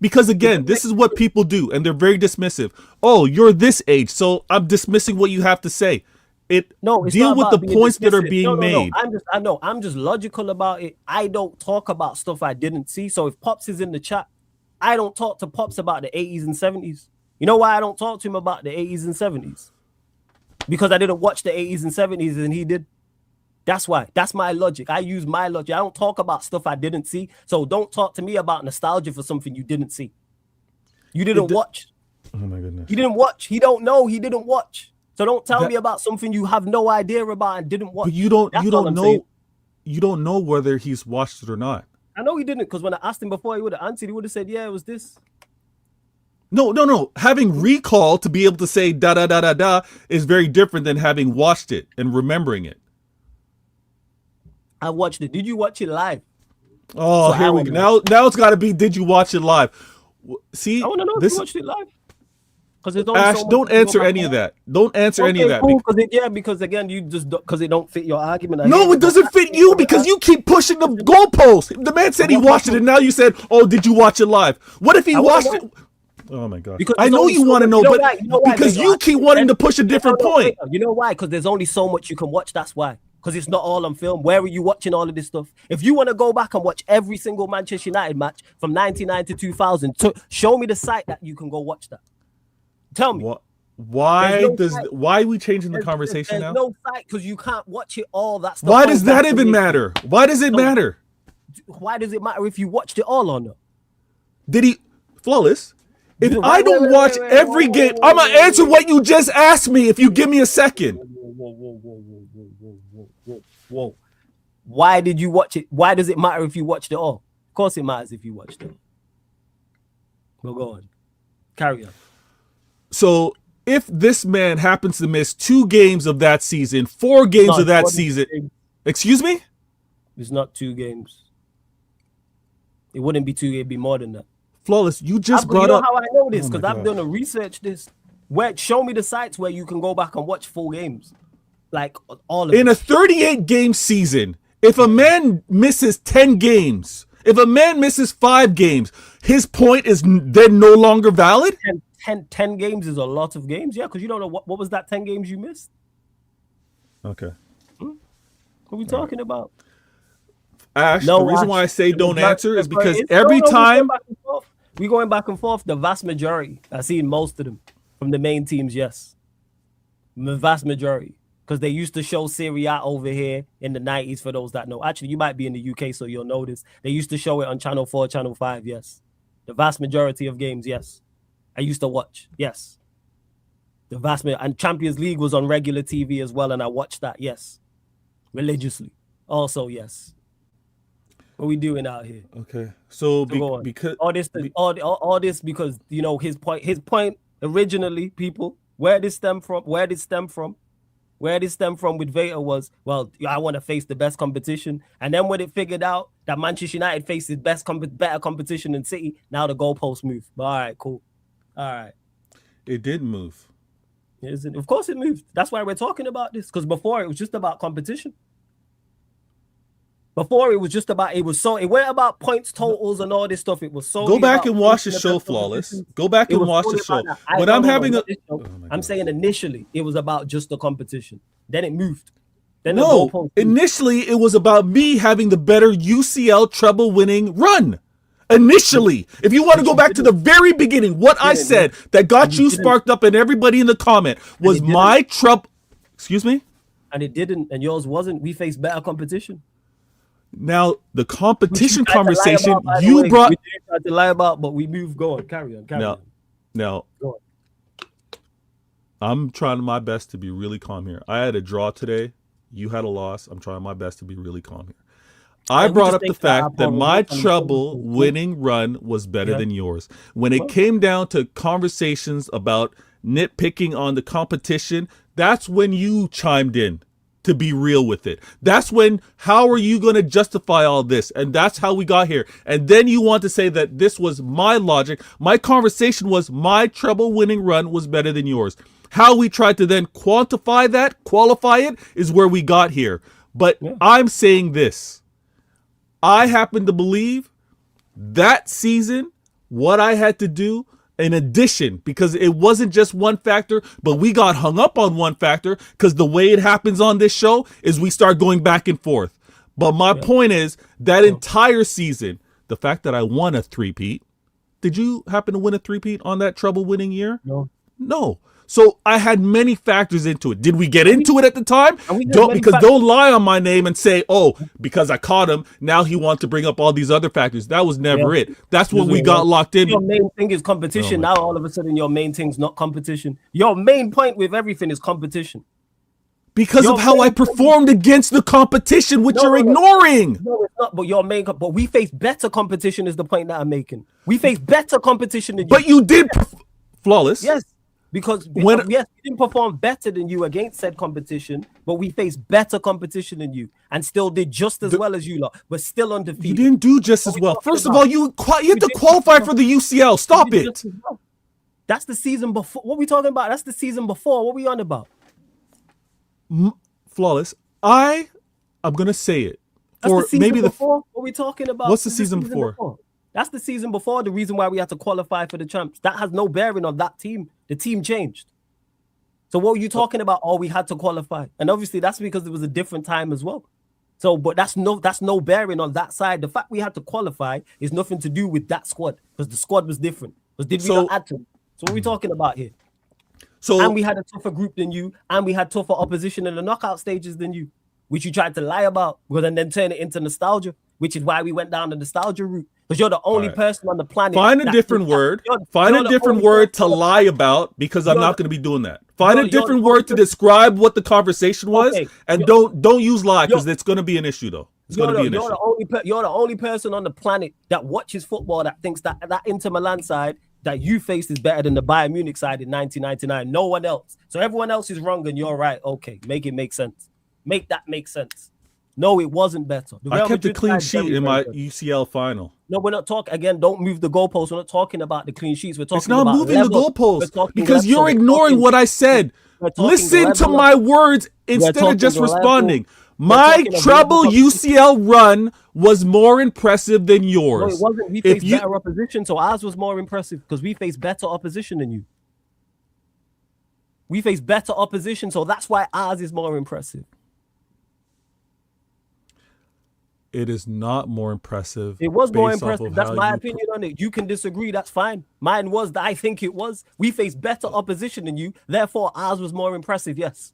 S6: because again, this is what people do, and they're very dismissive. Oh, you're this age, so I'm dismissing what you have to say. It's deal
S5: not
S6: with
S5: about
S6: the
S5: being
S6: points that are
S5: dismissive.
S6: being made.
S5: I'm just logical about it. I don't talk about stuff I didn't see. So if Pops is in the chat, I don't talk to Pops about the 80s and 70s. You know why I don't talk to him about the 80s and 70s? Because I didn't watch the 80s and 70s and he did. That's why. That's my logic. I use my logic. I don't talk about stuff I didn't see. So don't talk to me about nostalgia for something you didn't see. You didn't watch.
S6: Oh my goodness.
S5: He didn't watch. He don't know. He didn't watch. So don't tell me about something you have no idea about and didn't watch.
S6: But you don't know
S5: saying.
S6: you don't know whether he's watched it or not.
S5: I know he didn't, because when I asked him before, he would have answered. He would have said, yeah, it was this.
S6: No. Having recall to be able to say da da da da da is very different than having watched it and remembering it.
S5: I watched it. Did you watch it live?
S6: Oh,
S5: So
S6: here we go. Now it's got to be. Did you watch it live? See,
S5: I want to know if you watched it live.
S6: Ash, don't answer any of that. Don't answer any of that.
S5: Cool, because again, you just because it don't fit your argument.
S6: No, it doesn't fit you because you keep pushing the goalpost. The man said he watched it, and now you said, "Oh, did you watch it live?" What if he watched it? Oh my God!
S5: Because
S6: I know you want to know, but because you keep wanting to push a different point.
S5: You know why? Because there's only so much you can watch. That's why. Because it's not all on film. Where are you watching all of this stuff? If you want to go back and watch every single Manchester United match from 1990 to 2000, show me the site that you can go watch that. Tell me.
S6: Why are we changing the conversation now?
S5: No site because you can't watch it all. That's
S6: why does that even matter? Why does it matter?
S5: Why does it matter if you watched it all or not?
S6: Did he flawless? If I don't watch every game, I'm gonna answer what you just asked me. If you give me a second.
S5: Whoa. Why did you watch it? Why does it matter if you watched it all? Of course it matters if you watched it. Well, go on. Carry on.
S6: So if this man happens to miss 2 games of that season, 4 games of that season, excuse me?
S5: It's not 2 games. It wouldn't be 2, it'd be more than that.
S6: Flawless, you just brought up.
S5: How I know this? Because I've done a research this. Show me the sites where you can go back and watch full games. Like all of
S6: in a 38 game season, if a man misses 10 games, if a man misses 5 games, his point is then no longer valid?
S5: 10 games is a lot of games. Yeah, because you don't know what was that 10 games you missed?
S6: Okay.
S5: What are we talking about?
S6: Ash, the reason why I say don't answer is because
S5: every
S6: time
S5: we're going back and forth, the vast majority, I've seen most of them from the main teams, yes. The vast majority. Because they used to show Serie A over here in the 90s, for those that know. Actually, you might be in the UK, so you'll know this. They used to show it on Channel 4, Channel 5, yes. The vast majority of games, yes. I used to watch, yes. The vast majority. And Champions League was on regular TV as well, and I watched that, yes. Religiously. Also, yes. What are we doing out here?
S6: Okay. So because
S5: all this because you know his point originally, people, where did it stem from with Veta was, well, I want to face the best competition. And then when it figured out that Manchester United faces better competition than City, now the goalposts move. But all right, cool. All right.
S6: It did move.
S5: Of course it moved. That's why we're talking about this. Because before it was just about competition. Before it was just about, it went about points, totals, and all this stuff. It was so.
S6: Go back and watch the show, Flawless. Go back and watch the show. When I'm having
S5: I'm saying initially it was about just the competition. Then it moved. Then
S6: initially it was about me having the better UCL treble winning run. Initially, if you want to go back to the very beginning, what I said that got you sparked up and everybody in the comment was my treble. Excuse me?
S5: And it didn't, and yours wasn't. We faced better competition.
S6: Now the competition conversation you brought.
S5: We tried to lie about, but we moved. Go on, carry on.
S6: Now,
S5: go on.
S6: I'm trying my best to be really calm here. I had a draw today. You had a loss. I'm trying my best to be really calm here. I brought up the fact that my treble winning run was better than yours. When it came down to conversations about nitpicking on the competition, that's when you chimed in. To be real with it. That's when, how are you going to justify all this? And that's how we got here. And then you want to say that this was my logic. My conversation was my treble winning run was better than yours. How we tried to then qualify it is where we got here. But I'm saying this. I happen to believe that season, what I had to do in addition, because it wasn't just one factor, but we got hung up on one factor because the way it happens on this show is we start going back and forth. But my point is that entire season, the fact that I won a three-peat, did you happen to win a three-peat on that trouble winning year? No. So I had many factors into it. Did we get into it at the time? Don't lie on my name and say, oh, because I caught him, now he wants to bring up all these other factors. That was never it. That's when we got locked in.
S5: Your main thing is competition. Now all of a sudden your main thing's not competition. Your main point with everything is competition.
S6: Because of how I performed against the competition, which you're ignoring.
S5: No, it's not. But we face better competition is the point that I'm making. We face better competition than you.
S6: But you did flawless.
S5: Yes. Because we didn't perform better than you against said competition, but we faced better competition than you and still did just as well as you lot, but still undefeated.
S6: You didn't do just as well. First of all, you had to qualify for the UCL. Stop it.
S5: That's the season before. What are we talking about? That's the season before. What are we on about?
S6: Flawless. I'm gonna say it.
S5: That's the season before. What are we talking about?
S6: What's the season before?
S5: That's the season before. The reason why we had to qualify for the champs. That has no bearing on that team. The team changed. So what were you talking about? Oh, we had to qualify, and obviously that's because it was a different time as well. So, but that's no bearing on that side. The fact we had to qualify is nothing to do with that squad because the squad was different. Because we not add to? So what are we talking about here? And we had a tougher group than you, and we had tougher opposition in the knockout stages than you, which you tried to lie about, and then turn it into nostalgia, which is why we went down the nostalgia route. Because you're the only person on the planet.
S6: Find a different word. Find a different word to lie about, because I'm not going to be doing that. Find a different word to describe what the conversation was, and don't use lie, because it's going to be an issue, though. It's going to be an issue.
S5: You're the only person on the planet that watches football that thinks that Inter Milan side that you faced is better than the Bayern Munich side in 1999. No one else. So everyone else is wrong and you're right. Okay, make it make sense. Make that make sense. No, it wasn't better.
S6: I kept a clean sheet in my UCL final.
S5: No, we're not talking. Again, don't move the goalposts. We're not talking about the clean sheets. We're talking
S6: about... It's not moving the goalposts because
S5: you're
S6: ignoring what I said. Listen to my words instead of just responding. My treble UCL run was more impressive than yours.
S5: No, it wasn't. We faced better opposition, so ours was more impressive because we faced better opposition than you. We faced better opposition, so that's why ours is more impressive.
S6: It is not more impressive.
S5: It was more impressive. That's my opinion on it. You can disagree. That's fine. Mine was that I think it was. We faced better opposition than you. Therefore, ours was more impressive. Yes.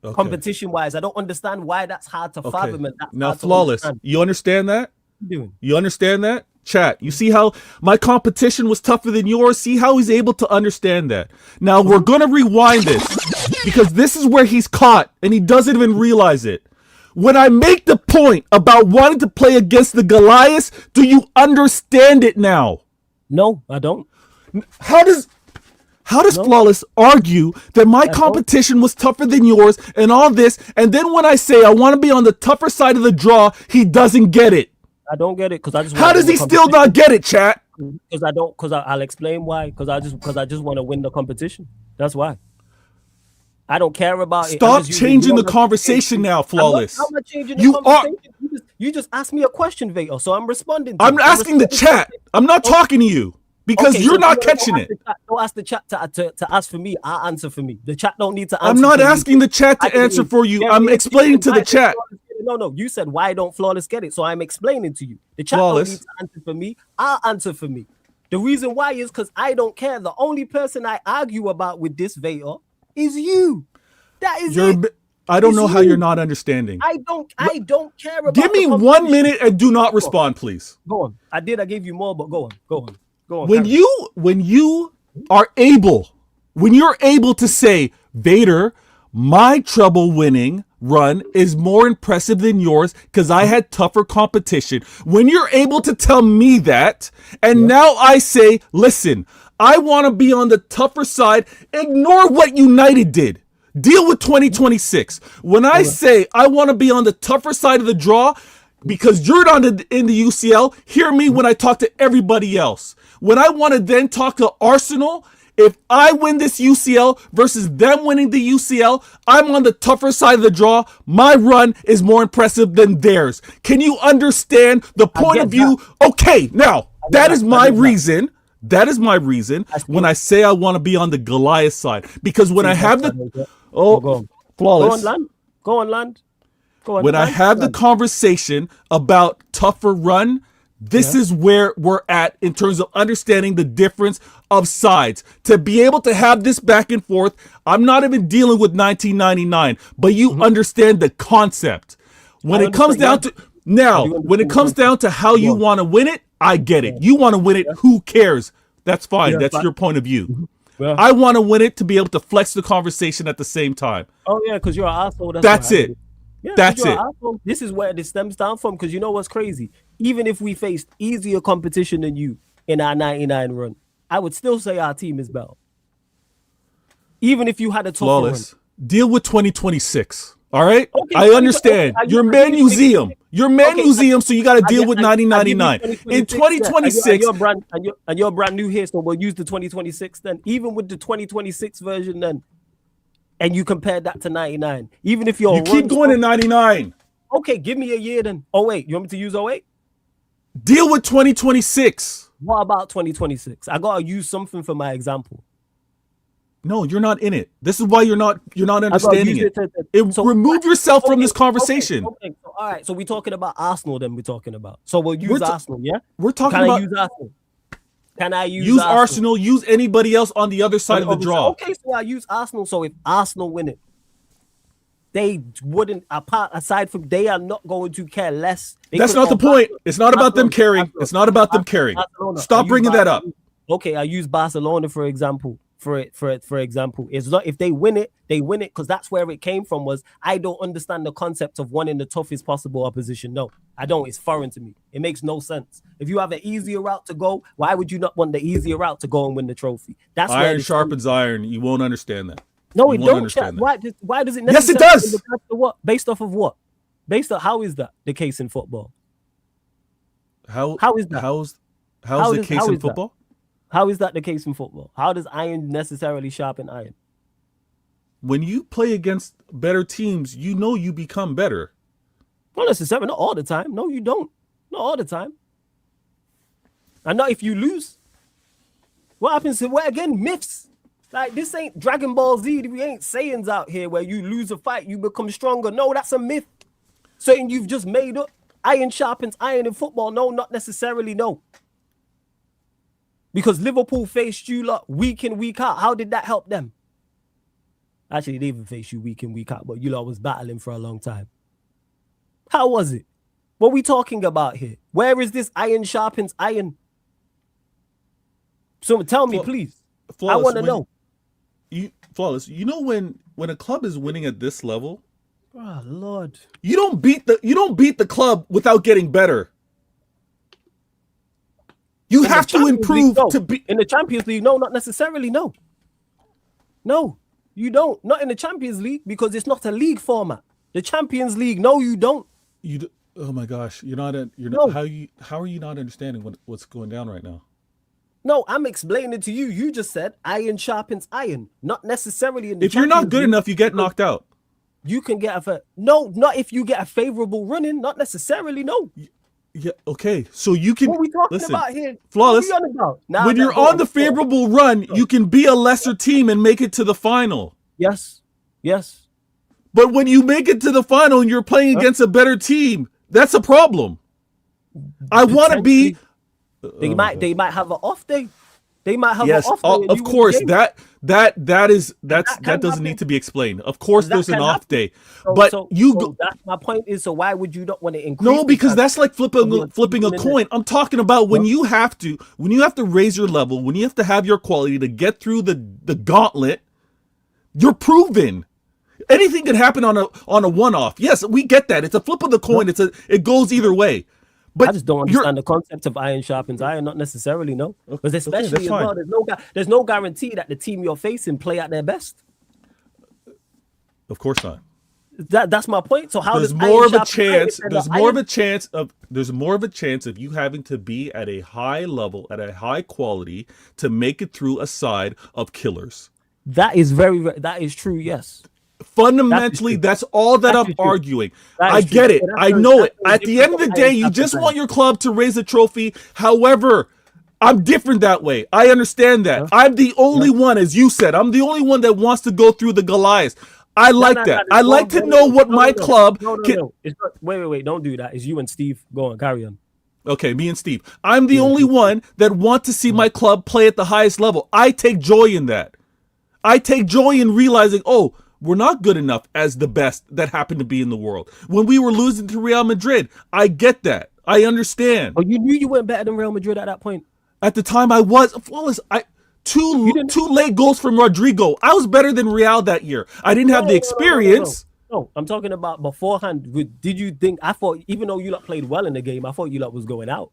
S5: Okay. Competition-wise, I don't understand why that's hard to fathom.
S6: Now, flawless. You understand that? You understand that? Chat. You see how my competition was tougher than yours? See how he's able to understand that. Now, we're going to rewind this because this is where he's caught and he doesn't even realize it. When I make the point about wanting to play against the Goliaths, do you understand it now?
S5: No, I don't.
S6: How does Flawless argue that my competition was tougher than yours and all this, and then when I say I want to be on the tougher side of the draw, he doesn't get it?
S5: I don't get it because I just.
S6: How does he still not get it, chat?
S5: Because I don't. Because I'll explain why. Because I just want to win the competition. That's why. I don't care about it.
S6: Stop changing the conversation now, Flawless.
S5: I'm not changing the conversation. You just asked me a question, Vato, so I'm responding.
S6: I'm asking the chat. I'm not talking to you because you're not catching it.
S5: Don't ask the chat to ask for me. I'll answer for me. The chat don't need to answer.
S6: I'm not asking the chat to answer for you. I'm explaining to the chat.
S5: No. You said why don't Flawless get it? So I'm explaining to you. The chat don't need to answer for me. I'll answer for me. The reason why is because I don't care. The only person I argue about with this Vato is you. That is it.
S6: I don't know how you're not understanding.
S5: I don't care about.
S6: Give me 1 minute and do not respond, please.
S5: Go on. I gave you more, but go on.
S6: When you're able to say, Vader, my trouble winning run is more impressive than yours because I had tougher competition. When you're able to tell me that, and now I say, listen, I want to be on the tougher side. Ignore what United did. Deal with 2026. When I say I want to be on the tougher side of the draw because you're in the UCL, hear me when I talk to everybody else. When I want to then talk to Arsenal If I win this UCL versus them winning the UCL, I'm on the tougher side of the draw. My run is more impressive than theirs. Can you understand the point of view? Okay, now that is my reason. That is my reason when I say I want to be on the Goliath side. Because when I have the flawless.
S5: Go on, land.
S6: When I have the conversation about tougher run, this is where we're at in terms of understanding the difference of sides. To be able to have this back and forth, I'm not even dealing with 1999, but you understand the concept. When it comes down to now, when it comes down to how you want to win it, I get it. You want to win it, who cares? That's fine. That's your point of view. I want to win it to be able to flex the conversation at the same time.
S5: Oh yeah, because you're an asshole.
S6: That's it.
S5: Yeah,
S6: that's it.
S5: This is where this stems down from, because you know what's crazy? Even if we faced easier competition than you in our 99 run, I would still say our team is better. Even if you had a tougher
S6: flawless
S5: run.
S6: Deal with 2026. All right?
S5: Okay,
S6: I understand. You're Man Museum. You're Man Museum, so you got to deal with 1999. In 2026.
S5: And you're brand new here, so we'll use the 2026 then. Even with the 2026 version then. And you compare that to 99. Even if you
S6: keep going to 99.
S5: Okay, give me a year then. Oh, wait. You want me to use 08?
S6: Deal with 2026.
S5: What about 2026? I got to use something for my example.
S6: No, you're not in it. This is why you're not understanding it. Remove yourself from this conversation.
S5: Okay. So, all right. So we're talking about Arsenal then we're talking about. So we'll use Arsenal, yeah?
S6: We're talking about...
S5: use Arsenal? Can I use
S6: Arsenal? Use anybody else on the other side of the draw.
S5: Okay, so I use Arsenal. So if Arsenal win it, they wouldn't, aside from, they are not going to care less.
S6: That's not the point. It's not about them caring. It's not about them caring. Stop bringing that up.
S5: Okay, I use Barcelona for example. For example, it's not if they win it because that's where it came from. Was I don't understand the concept of wanting the toughest possible opposition. No, I don't. It's foreign to me. It makes no sense. If you have an easier route to go, why would you not want the easier route to go and win the trophy? That's
S6: iron sharpens iron. You won't understand that.
S5: No, it don't. Why does it?
S6: Yes, it does.
S5: What? Based off of what? Based on how is that the case in football?
S6: How is that? How's the case in football?
S5: How is that the case in football? How does iron necessarily sharpen iron?
S6: When you play against better teams, you know you become better.
S5: Not necessarily, not all the time. No, you don't. Not all the time. And not if you lose. What happens to again? Myths. Like this ain't Dragon Ball Z. We ain't Saiyans out here where you lose a fight, you become stronger. No, that's a myth. Something you've just made up. Iron sharpens iron in football. No, not necessarily. No. Because Liverpool faced you lot week in, week out. How did that help them? Actually, they even faced you week in, week out, but you lot was battling for a long time. How was it? What are we talking about here? Where is this iron sharpens iron? So tell me, please.
S6: Flawless,
S5: I want to know.
S6: Flawless, you know when a club is winning at this level,
S5: oh Lord,
S6: you don't beat the club without getting better. You have to improve to be
S5: in the Champions League. No, not necessarily. No, you don't. Not in the Champions League because it's not a league format. The Champions League. No, you don't.
S6: Oh my gosh, you're not. How are you not understanding what's going down right now?
S5: No, I'm explaining to you. You just said iron sharpens iron. Not necessarily in the
S6: If you're not good enough, you get knocked out.
S5: You can get not if you get a favorable run-in. Not necessarily. No.
S6: Yeah, okay. So you can...
S5: What are we talking about here?
S6: Flawless.
S5: What are we on about?
S6: When you're on the favorable run, you can be a lesser team and make it to the final.
S5: Yes.
S6: But when you make it to the final and you're playing against a better team, that's a problem. I want to be...
S5: They might have an off day. They might have
S6: an off day. Of course, that doesn't need to be explained. Of course, there's an off day, but
S5: that's my point. Is so why would you not want to increase?
S6: No, because that's like flipping a coin. I'm talking about when you have to raise your level, when you have to have your quality to get through the gauntlet. You're proven. Anything can happen on a one-off. Yes, we get that. It's a flip of the coin. It goes either way. But
S5: I just don't understand the concept of iron sharpens iron. Not necessarily, no. Because especially as well, there's no guarantee that the team you're facing play at their best.
S6: Of course not.
S5: That's my point. So how
S6: there's
S5: does
S6: more
S5: iron
S6: of a
S5: sharpen iron
S6: chance?
S5: if they're
S6: There's
S5: not
S6: more of
S5: iron?
S6: a chance of there's more of a chance of you having to be at a high level, at a high quality to make it through a side of killers.
S5: That is that is true. Yes.
S6: Fundamentally, that's all that
S5: That
S6: I'm
S5: is true.
S6: arguing.
S5: That
S6: I
S5: is true.
S6: get it.
S5: So that's
S6: I
S5: very-
S6: know
S5: that's
S6: it.
S5: very
S6: At the end of the
S5: different
S6: day,
S5: from
S6: you
S5: iron
S6: just
S5: sharpen
S6: want your club to raise a trophy. However, I'm different that way. I understand that.
S5: Yeah.
S6: I'm the only one, as you said, I'm the only one that wants to go through the Goliaths. I like that. I like to know what my club can.
S5: No. It's not, wait. Don't do that. It's you and Steve. Go on. Carry on.
S6: Okay, me and Steve. I'm the only one that want to see my club play at the highest level. I take joy in that. I take joy in realizing, oh, we're not good enough as the best that happened to be in the world. When we were losing to Real Madrid, I get that. I understand.
S5: Oh, you knew you weren't better than Real Madrid at that point.
S6: At the time, I was flawless. Two late goals from Rodrigo. I was better than Real that year. I didn't have the experience.
S5: No, I'm talking about beforehand. Did you think? I thought, even though you lot played well in the game, I thought you lot was going out.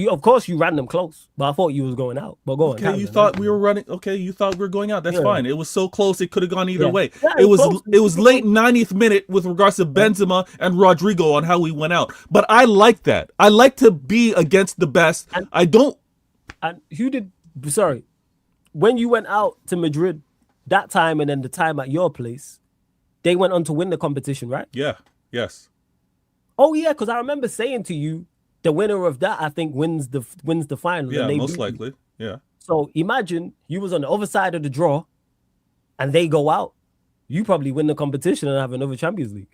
S5: Of course, you ran them close, but I thought you was going out. But go on.
S6: Okay, you thought we were running. Okay, you thought we were going out. That's fine. It was so close; it could have gone either way.
S5: Yeah,
S6: it was
S5: close.
S6: it was late 90th minute with regards to Benzema and Rodrigo on how we went out. But I like that. I like to be against the best. I don't.
S5: And who did? Sorry, when you went out to Madrid that time, and then the time at your place, they went on to win the competition, right?
S6: Yeah. Yes.
S5: Oh yeah, because I remember saying to you, the winner of that, I think, wins the final.
S6: Yeah.
S5: and they
S6: Most
S5: beat you.
S6: likely. Yeah.
S5: So imagine you was on the other side of the draw, and they go out. You probably win the competition and have another Champions League.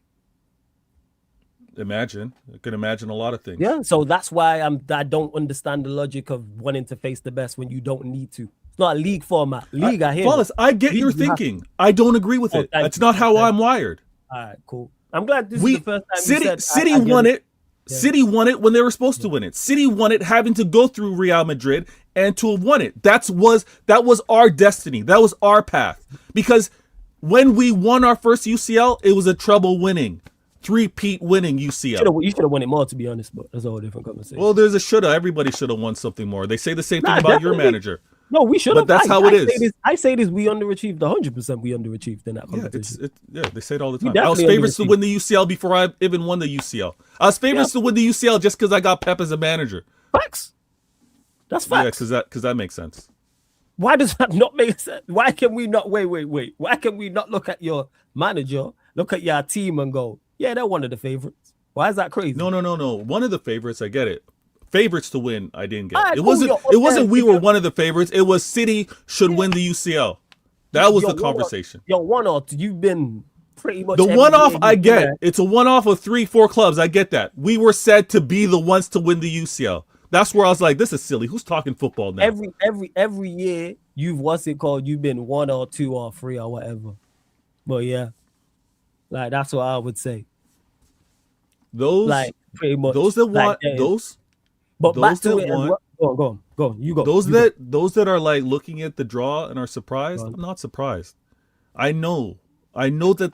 S6: Imagine. I can imagine a lot of things.
S5: Yeah. So that's why I don't understand the logic of wanting to face the best when you don't need to. It's not a league format. League, I hear.
S6: Flawless, I get
S5: League,
S6: your
S5: you have-
S6: thinking. I don't agree with it.
S5: thank
S6: That's
S5: you.
S6: not how
S5: Thank
S6: I'm wired.
S5: All right, cool. I'm glad this is the first time
S6: City
S5: you said
S6: City
S5: I get
S6: won it.
S5: Yeah.
S6: City won it when they were supposed to win it. City won it having to go through Real Madrid and to have won it. That was our destiny. That was our path. Because when we won our first UCL, it was a treble winning, three-peat winning UCL.
S5: You should have won it more, to be honest, but that's a whole different conversation.
S6: Well, there's a shoulda. Everybody should have won something more. They say the same thing about your
S5: definitely.
S6: manager.
S5: No, we should have.
S6: But that's how it is.
S5: I say this. We underachieved 100%. We underachieved in that
S6: Yeah,
S5: competition.
S6: they say it all the
S5: We
S6: time. I was
S5: definitely
S6: favorites to
S5: underachieved.
S6: win the UCL before I even won the UCL. I was favorites to win the UCL just because I got Pep as a manager.
S5: Facts. That's facts.
S6: Yeah, because that makes sense.
S5: Why does that not make sense? Why can we not wait? Why can we not look at your manager, look at your team, and go, yeah, they're one of the favorites? Why is that crazy?
S6: No. One of the favorites, I get it. Favorites to win, I didn't get.
S5: Alright,
S6: It
S5: cool,
S6: wasn't.
S5: yo,
S6: It wasn't.
S5: okay,
S6: We were
S5: yo.
S6: one of the favorites. It was City should win the UCL. That was the conversation.
S5: One or two, you've been pretty much
S6: The
S5: every
S6: one-off,
S5: year
S6: I
S5: you've
S6: get.
S5: been there.
S6: It's a one-off of 3-4 clubs. I get that. We were said to be the ones to win the UCL. That's where I was like, this is silly. Who's talking football now?
S5: Every year you've been 1 or 2 or 3 or whatever. But yeah, like that's what I would say.
S6: Those
S5: Like pretty much
S6: those that
S5: like
S6: want
S5: that.
S6: those
S5: But
S6: those
S5: back to
S6: that
S5: it.
S6: want-
S5: Go on. You go.
S6: those
S5: you go.
S6: that are like looking at the draw and are surprised. I'm not surprised. I know that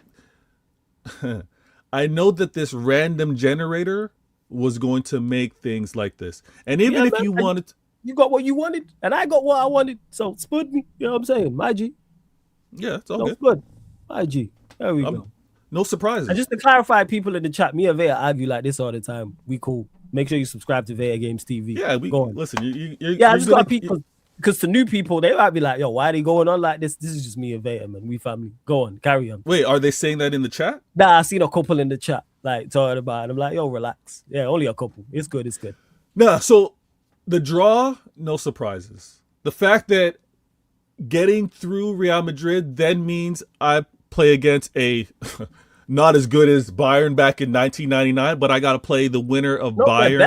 S6: I know that this random generator was going to make things like this. And even
S5: Yeah,
S6: if
S5: man,
S6: you
S5: and
S6: wanted,
S5: you got what you wanted, and I got what I wanted. So spud me. You know what I'm saying? My G.
S6: yeah, it's all
S5: No
S6: good.
S5: spud. My G. There we go.
S6: No surprises.
S5: And just to clarify, people in the chat, me and Vea argue like this all the time. We cool. Make sure you subscribe to Vea Games TV.
S6: Yeah, we
S5: go on.
S6: listen.
S5: Yeah, I just got people because to new people, they might be like, "Yo, why are they going on like this?" This is just me and Vea, man. We family. Go on, carry on.
S6: Wait, are they saying that in the chat?
S5: Nah, I seen a couple in the chat like talking about it. I'm like, "Yo, relax. Yeah, only a couple. It's good. It's good."
S6: No. So the draw, no surprises. The fact that getting through Real Madrid then means I play against a not as good as Bayern back in 1999, but I got to play the winner of
S5: No,
S6: Bayern.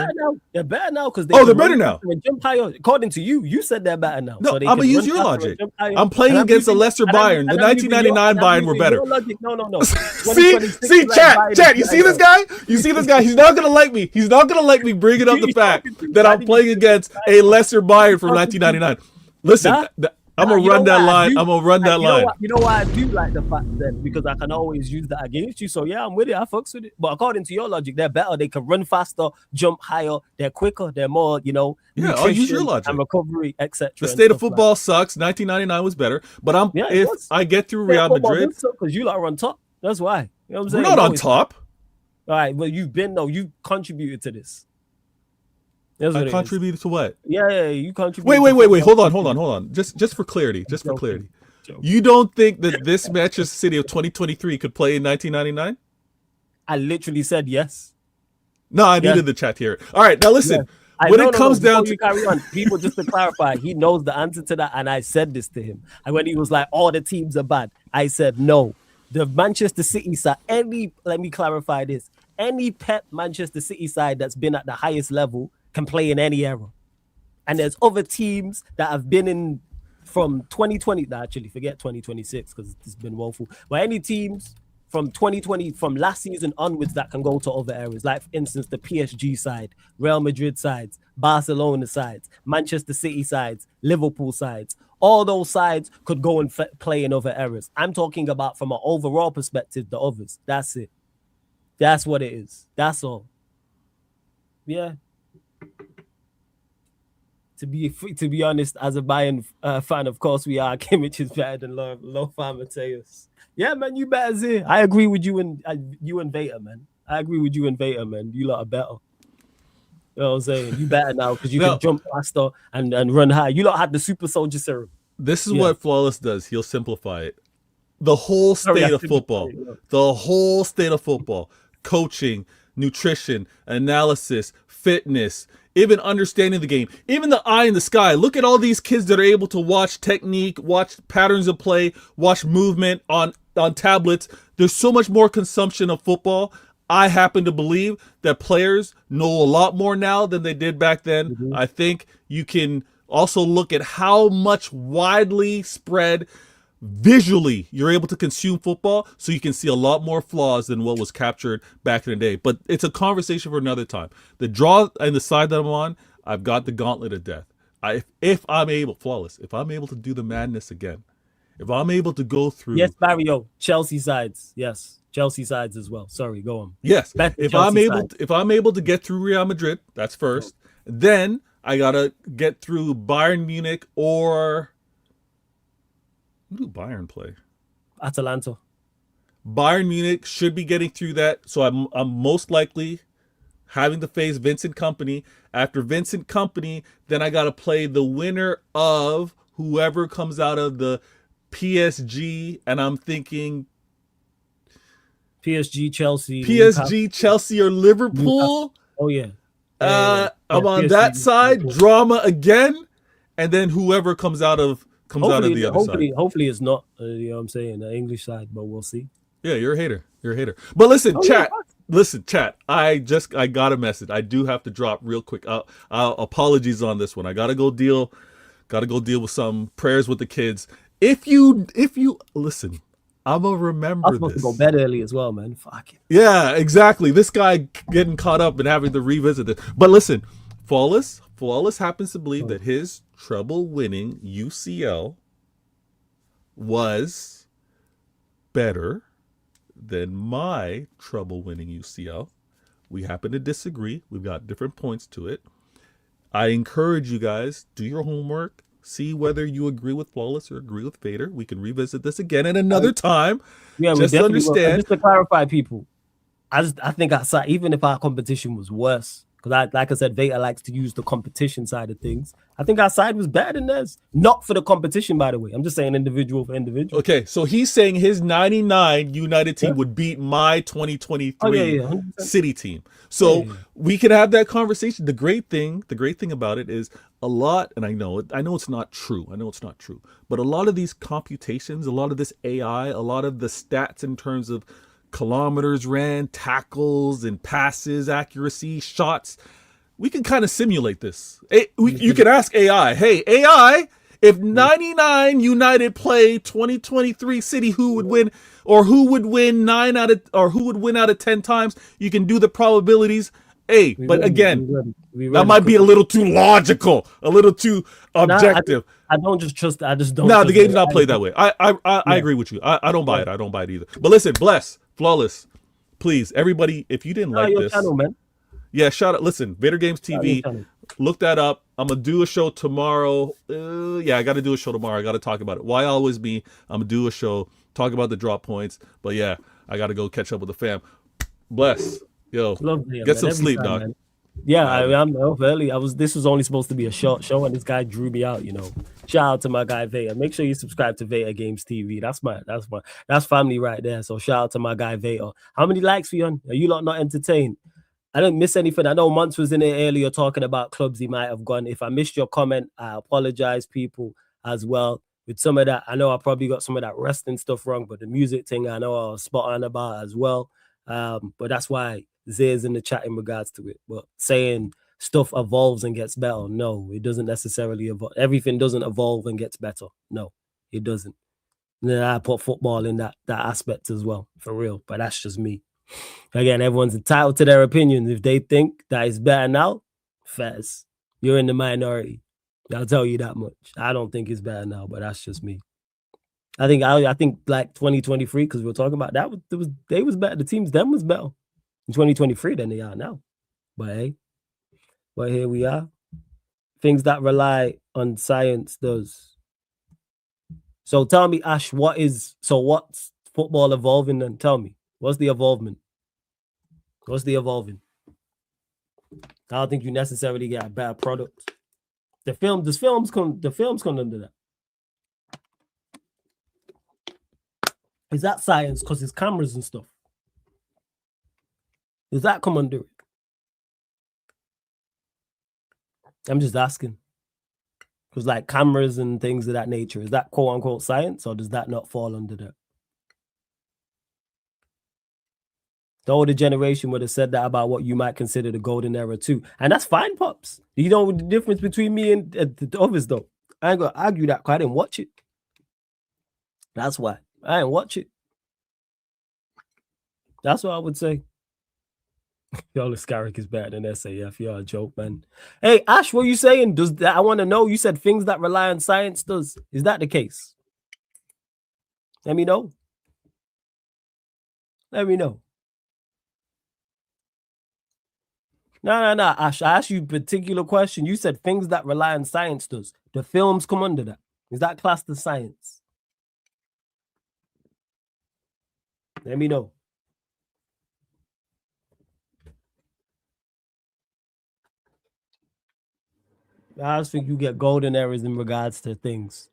S5: They're better now because
S6: They're better now.
S5: Jump higher. According to you, you said they're better now.
S6: No,
S5: So they
S6: I'm
S5: can
S6: gonna use
S5: run
S6: your
S5: faster
S6: logic.
S5: and jump higher.
S6: I'm playing
S5: And
S6: against a
S5: using-
S6: lesser
S5: and I'm-
S6: Bayern.
S5: and
S6: The
S5: I'm using
S6: 1999
S5: your-
S6: Bayern
S5: and
S6: were
S5: I'm
S6: better.
S5: using your logic. No.
S6: See,
S5: 2026
S6: chat.
S5: Bayern
S6: You
S5: is
S6: see this
S5: better.
S6: guy? You see this guy? He's not gonna like me. He's not gonna like me bringing up the
S5: He's
S6: fact
S5: talking to
S6: that
S5: you.
S6: I'm playing against a lesser Bayern from 1999. Listen,
S5: Nah.
S6: I'm gonna
S5: You know
S6: run that
S5: why I
S6: line.
S5: do-
S6: I'm gonna run that line.
S5: You know why I do like the fact then? Because I can always use that against you. So yeah, I'm with it. I fucks with it. But according to your logic, they're better. They can run faster, jump higher. They're quicker. They're more,
S6: Yeah, I'll use your
S5: nutrition
S6: logic.
S5: and recovery, etc.
S6: The state of football sucks. 1999 was better, but
S5: Yeah, it
S6: if
S5: was.
S6: I get through Real Madrid,
S5: because you lot are on top. That's why. You know what I'm
S6: We're
S5: saying?
S6: not
S5: No,
S6: on top.
S5: All right, well, you contributed to this. That's what
S6: I
S5: it is.
S6: contributed to what?
S5: Yeah, you contributed.
S6: Wait. Hold on. Just for clarity.
S5: Joking.
S6: You don't think that this Manchester City of 2023 could play in 1999?
S5: I literally said yes.
S6: No, I needed the chat here. All right, now listen. When it comes down to
S5: you carry on, people, just to clarify, he knows the answer to that, and I said this to him. And when he was like, "All the teams are bad," I said no. The Manchester City side. Let me clarify this. Any Pep Manchester City side that's been at the highest level can play in any era. And there's other teams that have been in from 2020. Actually, forget 2026 because it's been woeful. But any teams from 2020, from last season onwards, that can go to other areas. Like, for instance, the PSG side, Real Madrid sides, Barcelona sides, Manchester City sides, Liverpool sides. All those sides could go and play in other areas. I'm talking about from an overall perspective, the others. That's it. That's what it is. That's all. Yeah. To be honest, as a Bayern fan, of course we are. Kimmich is better than Lothar Matthäus. Yeah, man, you better see. I agree with you and Vader, man. I agree with you and Vader, man. You lot are better. You know what I'm saying? You better now because you can jump faster and run high. You lot had the super soldier serum.
S6: This is what Flawless does. He'll simplify it. The whole state of football. The whole state of football. Coaching, nutrition, analysis, fitness, even understanding the game, even the eye in the sky. Look at all these kids that are able to watch technique, watch patterns of play, watch movement on tablets. There's so much more consumption of football. I happen to believe that players know a lot more now than they did back then. Mm-hmm. I think you can also look at how much widely spread visually you're able to consume football, so you can see a lot more flaws than what was captured back in the day. But it's a conversation for another time. The draw and the side that I'm on, I've got the gauntlet of death. If I'm able to do the madness again, if I'm able to go through,
S5: yes, Barrio, Chelsea sides, yes, Chelsea sides as well. Sorry, go on.
S6: Yes, if I'm able to get through Real Madrid, that's first. Then I gotta get through Bayern Munich or. Who do Bayern play?
S5: Atalanta.
S6: Bayern Munich should be getting through that. So I'm most likely having to face Vincent Kompany. After Vincent Kompany, then I got to play the winner of whoever comes out of the PSG. And I'm thinking
S5: PSG, Chelsea.
S6: PSG, Chelsea, or Liverpool.
S5: Oh, yeah.
S6: I'm on that side. Drama again. And then whoever comes out of the other side.
S5: Hopefully it's not, you know what I'm saying, the English side, but we'll see.
S6: Yeah, you're a hater. But listen, chat. Listen, chat. I got a message. I do have to drop real quick. Apologies on this one. I gotta go deal with some prayers with the kids. If you listen, I'm gonna remember this. I'm supposed
S5: to go bed early as well, man. Fuck it.
S6: Yeah, exactly. This guy getting caught up and having to revisit it. But listen, Flawless happens to believe that his treble-winning UCL was better than my treble-winning UCL. We happen to disagree. We've got different points to it. I encourage you guys, do your homework. See whether you agree with Flawless or agree with Vader. We can revisit this again at another time.
S5: Yeah,
S6: just to understand.
S5: Just to clarify, people, I think outside, even if our competition was worse, because like I said, Vader likes to use the competition side of things. I think our side was better than theirs. Not for the competition, by the way. I'm just saying individual for individual.
S6: Okay, so he's saying his 99 United team would beat my 2023 City team. So we can have that conversation. The great thing about it is a lot, and I know it's not true. But a lot of these computations, a lot of this AI, a lot of the stats in terms of kilometers ran, tackles and passes, accuracy, shots. We can kind of simulate this. You can ask AI, hey, AI, if 99 United play 2023 City, who would win, or who would win out of 10 times? You can do the probabilities. Hey, but again, that might be a little too logical, a little too objective.
S5: I don't just trust. I just don't.
S6: No, the game's not played that way. I agree with you. I don't buy it. I don't buy it either. But listen, Bless, Flawless, please, everybody, if you didn't like this,
S5: channel, man.
S6: Yeah, shout out. Listen, Vader Games TV. Look that up. I'm gonna do a show tomorrow. I got to do a show tomorrow. I got to talk about it. Why always me? I'm gonna do a show talk about the drop points. But yeah, I got to go catch up with the fam. Bless. Yo,
S5: Lovely,
S6: get
S5: man.
S6: some
S5: Every
S6: sleep,
S5: time,
S6: dog.
S5: man. Yeah,
S6: All right, man.
S5: I'm up early. This was only supposed to be a short show, and this guy drew me out. Shout out to my guy Veta. Make sure you subscribe to Veta Games TV. That's family right there. So shout out to my guy Veta. How many likes for you on? Are you lot not entertained? I didn't miss anything. I know Monts was in there earlier talking about clubs he might have gone. If I missed your comment, I apologize, people, as well. With some of that, I know I probably got some of that wrestling stuff wrong, but the music thing I know I was spot on about as well. But that's why Zay's in the chat in regards to it. But saying stuff evolves and gets better, no, it doesn't necessarily evolve. Everything doesn't evolve and gets better. No, it doesn't. And then I put football in that aspect as well, for real. But that's just me. Again, everyone's entitled to their opinions. If they think that it's better now, fairs. You're in the minority. I'll tell you that much. I don't think it's better now, but that's just me. I think like 2023, because we're talking about that, they was better. The teams then was better in 2023 than they are now. But hey, here we are. Things that rely on science does. So tell me, Ash, what's football evolving then? Tell me. What's the evolvement? What's the evolving? I don't think you necessarily get a better product. The films come under that. Is that science because it's cameras and stuff? Does that come under it? I'm just asking. Because like cameras and things of that nature, is that quote unquote science, or does that not fall under that? The older generation would have said that about what you might consider the golden era too. And that's fine, Pops. You know the difference between me and the others, though. I ain't going to argue that because I didn't watch it. That's why. I didn't watch it. That's what I would say. Y'all, Scarrick is better than SAF. You're a joke, man. Hey, Ash, what are you saying? I want to know. You said things that rely on science does. Is that the case? Let me know. Let me know. No, Ash, I asked you a particular question. You said things that rely on science does. The films come under that. Is that classed as science? Let me know. I just think you get golden errors in regards to things.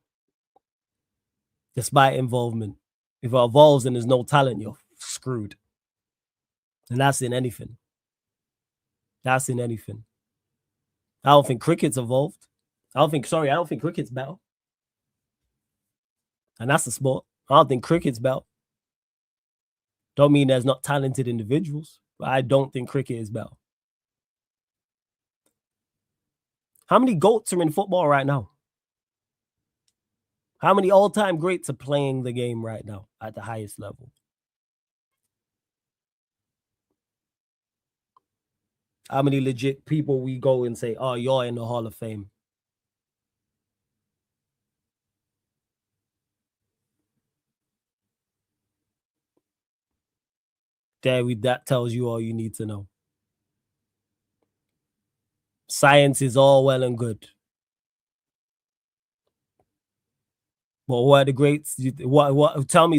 S5: Despite involvement. If it evolves and there's no talent, you're screwed. And that's in anything. That's in anything. I don't think cricket's evolved. I don't think cricket's better. And that's the sport. I don't think cricket's better. Don't mean there's not talented individuals, but I don't think cricket is better. How many GOATs are in football right now? How many all-time greats are playing the game right now at the highest level? How many legit people we go and say, oh, you're in the Hall of Fame? That tells you all you need to know. Science is all well and good. But what are the greats?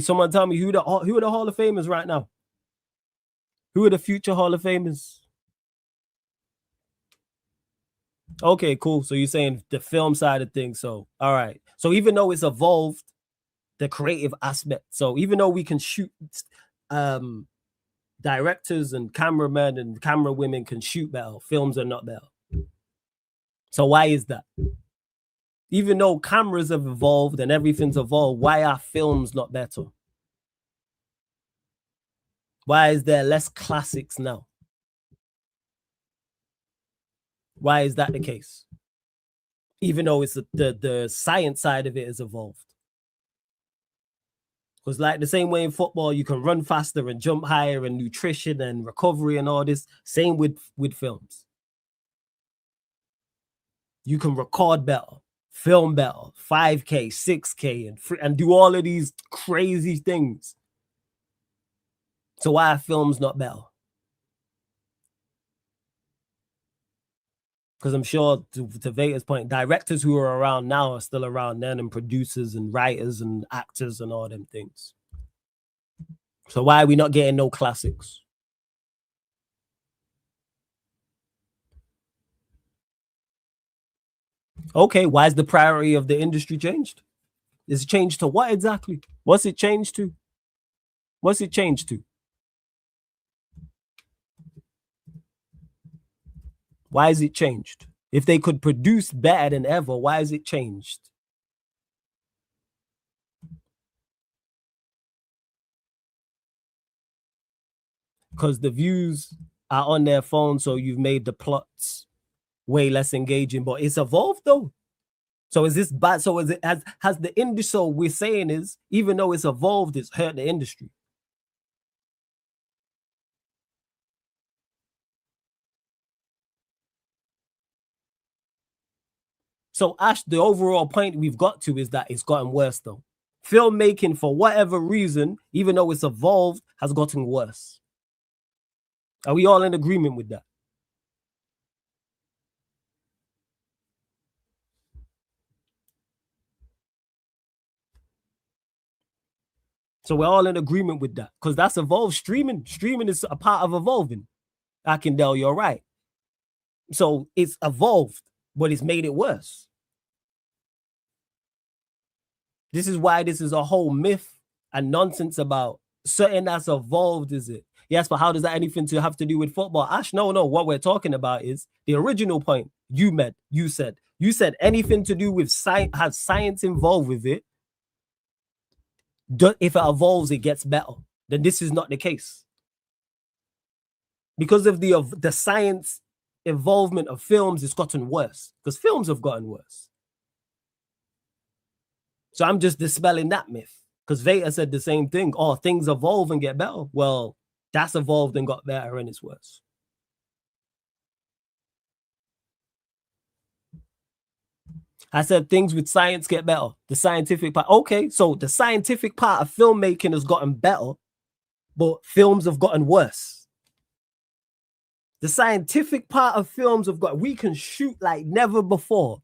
S5: Someone tell me who are the Hall of Famers right now? Who are the future Hall of Famers? Okay, cool. So you're saying the film side of things. So, all right. So even though it's evolved, the creative aspect. So even though we can shoot, directors and cameramen and camera women can shoot better, films are not better. So why is that? Even though cameras have evolved and everything's evolved, why are films not better? Why is there less classics now? Why is that the case? Even though it's the science side of it has evolved. Because like the same way in football, you can run faster and jump higher and nutrition and recovery and all this. Same with films. You can record better, film better, 5K, 6K, and do all of these crazy things. So why are films not better? Because I'm sure, to Veta's point, directors who are around now are still around then, and producers and writers and actors and all them things. So why are we not getting no classics? Okay, why is the priority of the industry changed? Is it changed to what exactly? What's it changed to? What's it changed to? Why is it changed? If they could produce better than ever, why is it changed? Because the views are on their phone, so you've made the plots way less engaging, but it's evolved though. So is this bad? So is it has the industry? So we're saying is even though it's evolved, it's hurt the industry. So Ash, the overall point we've got to is that it's gotten worse though. Filmmaking, for whatever reason, even though it's evolved, has gotten worse. Are we all in agreement with that? So we're all in agreement with that because that's evolved. Streaming is a part of evolving. I can tell you're right. So it's evolved, but it's made it worse. This is why this is a whole myth and nonsense about certain that's evolved, is it? Yes, but how does that anything to have to do with football? Ash, no. What we're talking about is the original point you said anything to do with science, has science involved with it. If it evolves, it gets better. Then this is not the case. Because of the science involvement of films, it's gotten worse. Because films have gotten worse. So I'm just dispelling that myth. Because Veta said the same thing. Oh, things evolve and get better. Well, that's evolved and got better and it's worse. I said things with science get better. The scientific part. Okay, so the scientific part of filmmaking has gotten better, but films have gotten worse. The scientific part of films we can shoot like never before.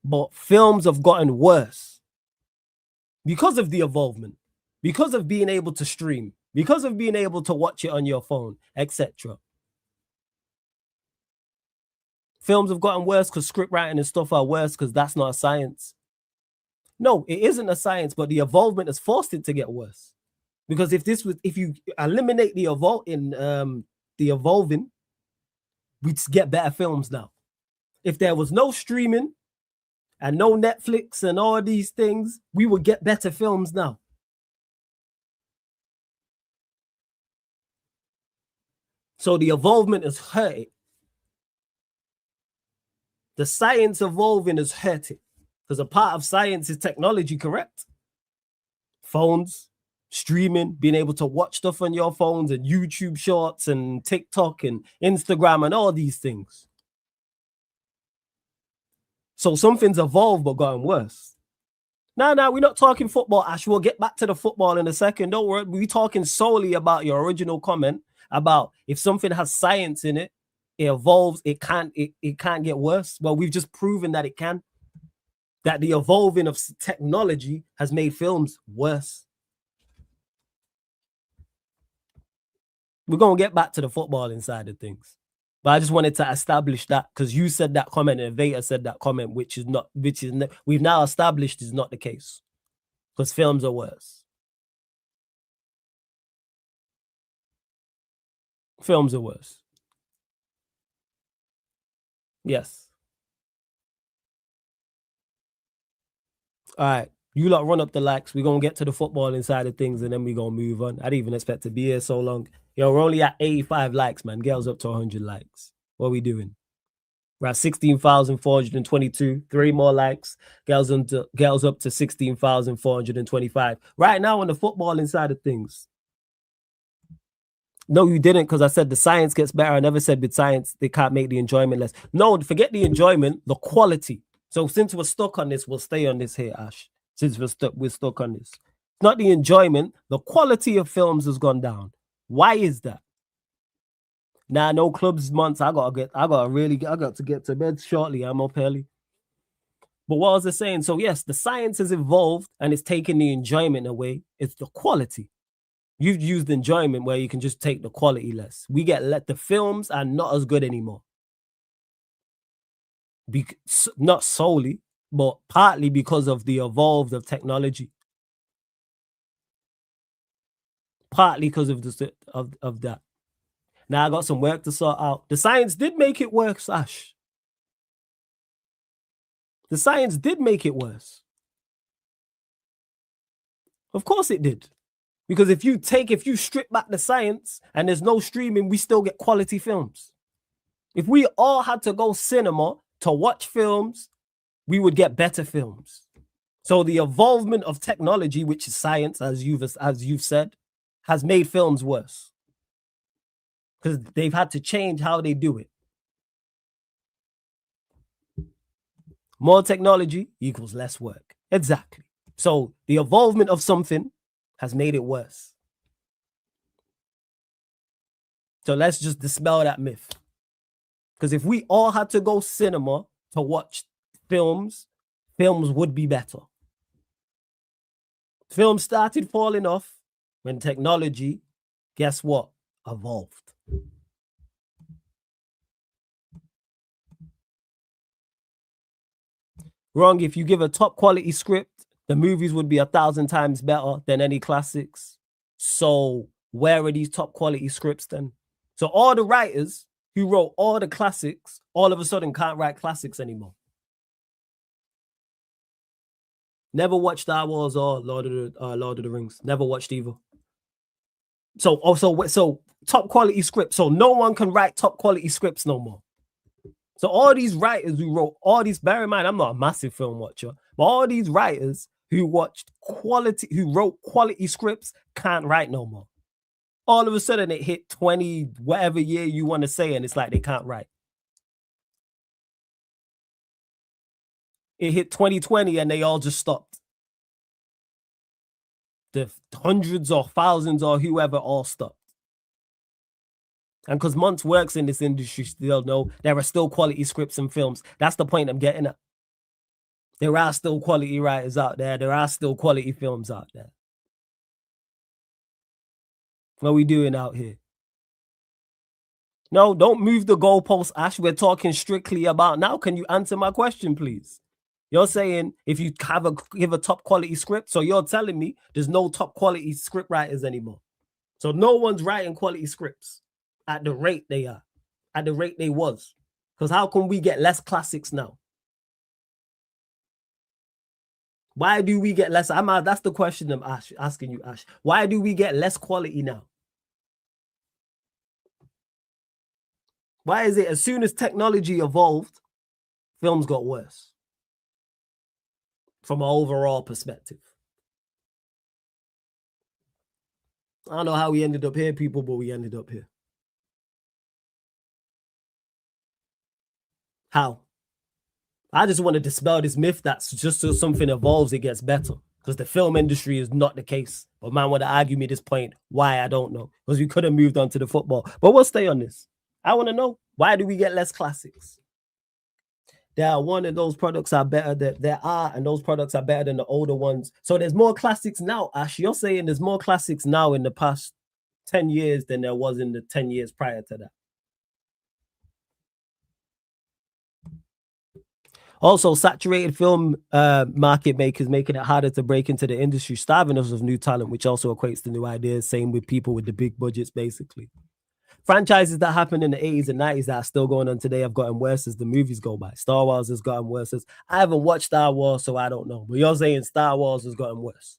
S5: But films have gotten worse because of the evolvement, because of being able to stream, because of being able to watch it on your phone, etc. Films have gotten worse because script writing and stuff are worse because that's not a science. No, it isn't a science, but the evolvement has forced it to get worse. Because if you eliminate the evolving, we'd get better films now. If there was no streaming and no Netflix and all these things, we would get better films now. So the evolvement has hurt it. The science evolving has hurt it. Because a part of science is technology, correct? Phones, streaming, being able to watch stuff on your phones and YouTube shorts and TikTok and Instagram and all these things. So something's evolved but gotten worse. No, we're not talking football, Ash. We'll get back to the football in a second. Don't worry. We're talking solely about your original comment about if something has science in it, it evolves, it can't get worse. Well, we've just proven that it can. That the evolving of technology has made films worse. We're going to get back to the football inside of things. But I just wanted to establish that because you said that comment and Veta said that comment, we've now established is not the case because films are worse. Films are worse. Yes. All right. You lot run up the likes. We're going to get to the football inside of things and then we're going to move on. I didn't even expect to be here so long. Yo, we're only at 85 likes, man. Girls up to 100 likes. What are we doing? We're at 16,422. 3 more likes. Girls up to 16,425. Right now on the football inside of things. No, you didn't, because I said the science gets better. I never said with science they can't make the enjoyment less. No, forget the enjoyment, the quality. So since we're stuck on this, we'll stay on this here, Ash. Since we're stuck on this. Not the enjoyment, the quality of films has gone down. Why is that? Now, no clubs months. I got to get to bed shortly. I'm up early. But what was I saying? So yes, the science has evolved and it's taking the enjoyment away. It's the quality. You've used enjoyment where you can just take the quality less. We get the films are not as good anymore. Not solely, but partly because of the evolved of technology. Partly because of of that. Now I got some work to sort out. The science did make it worse, Ash. The science did make it worse. Of course it did. Because if you strip back the science and there's no streaming, we still get quality films. If we all had to go cinema to watch films, we would get better films. So the evolvement of technology, which is science, as you've said, has made films worse. Because they've had to change how they do it. More technology equals less work. Exactly. So the evolvement of something has made it worse. So let's just dispel that myth. Because if we all had to go cinema to watch films would be better. Films started falling off when technology, guess what, evolved. Wrong, if you give a top quality script, the movies would be 1,000 times better than any classics. So where are these top quality scripts then? So all the writers who wrote all the classics all of a sudden can't write classics anymore. Never watched Star Wars or Lord of the Rings. Never watched either. So top quality scripts. So no one can write top quality scripts no more. So all these writers who wrote all these, bear in mind, I'm not a massive film watcher, but all these writers who wrote quality scripts can't write no more. All of a sudden it hit 20, whatever year you want to say, and it's like they can't write. It hit 2020 and they all just stopped. The hundreds or thousands or whoever all stopped. And because Monts works in this industry, still know there are still quality scripts and films. That's the point I'm getting at. There are still quality writers out there. There are still quality films out there. What are we doing out here? No, don't move the goalpost, Ash. We're talking strictly about now. Can you answer my question, please? You're saying if you give a top quality script, so you're telling me there's no top quality script writers anymore. So no one's writing quality scripts at the rate they are, at the rate they was. Because how can we get less classics now? Why do we get less? That's the question I'm asking you, Ash. Why do we get less quality now? Why is it as soon as technology evolved, films got worse? From an overall perspective. I don't know how we ended up here, people, but we ended up here. How? I just want to dispel this myth that's just so something evolves, it gets better. Because the film industry is not the case. But man want to argue me this point. Why? I don't know. Because we could have moved on to the football. But we'll stay on this. I want to know, why do we get less classics? There are one of those products are better and those products are better than the older ones. So there's more classics now, Ash. You're saying there's more classics now in the past 10 years than there was in the 10 years prior to that. Also, saturated film market makers making it harder to break into the industry, starving us of new talent, which also equates to new ideas. Same with people with the big budgets, basically. Franchises that happened in the 80s and 90s that are still going on today have gotten worse as the movies go by. Star Wars has gotten worse. I haven't watched Star Wars, so I don't know. But you're saying Star Wars has gotten worse.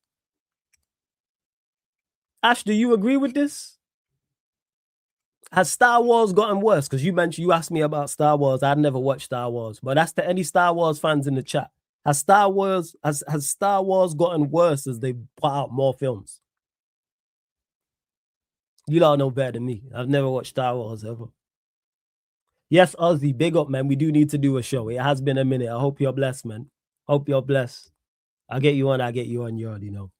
S5: Ash, do you agree with this? Has Star Wars gotten worse? Because you asked me about Star Wars. I'd never watched Star Wars. But that's to any Star Wars fans in the chat. Has Star Wars gotten worse as they put out more films? You don't know better than me. I've never watched Star Wars ever. Yes, Ozzy, big up, man. We do need to do a show. It has been a minute. I hope you're blessed, man. Hope you're blessed. I'll get you on. You already know.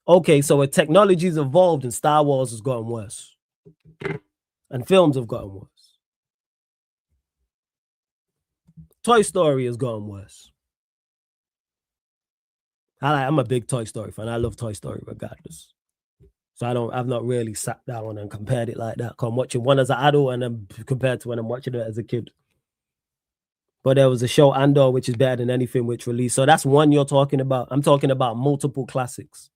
S5: Okay, so technology's evolved and Star Wars has gotten worse. And films have gotten worse. Toy Story has gotten worse. I'm a big Toy Story fan. I love Toy Story regardless. So I've not really sat down and compared it like that. I'm watching one as an adult and then compared to when I'm watching it as a kid. But there was a show, Andor, which is better than anything which released. So that's one you're talking about. I'm talking about multiple classics.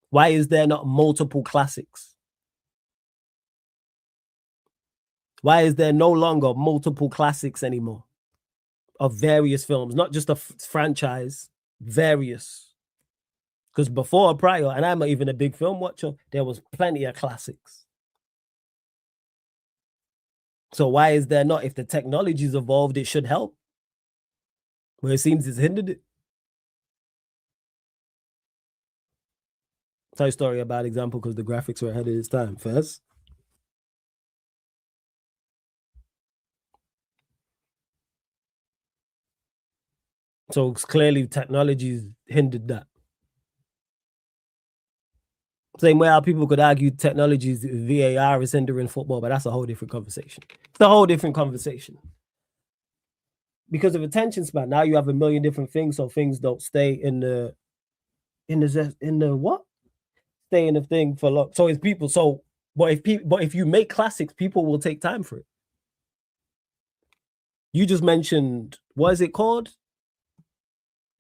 S5: Why is there not multiple classics? Why is there no longer multiple classics anymore of various films, not just a franchise, various? Because before or prior, and I'm not even a big film watcher, there was plenty of classics. So why is there not? If the technology's evolved, it should help. But it seems it's hindered it. Toy Story a bad example because the graphics were ahead of its time. First. So clearly technology's hindered that. Same way how people could argue technology's VAR is hindering football, but that's a whole different conversation. It's a whole different conversation. Because of attention span, now you have a million different things, so things don't stay in the what? Stay in the thing for long. So it's people. So, but if you make classics, people will take time for it. You just mentioned, what is it called?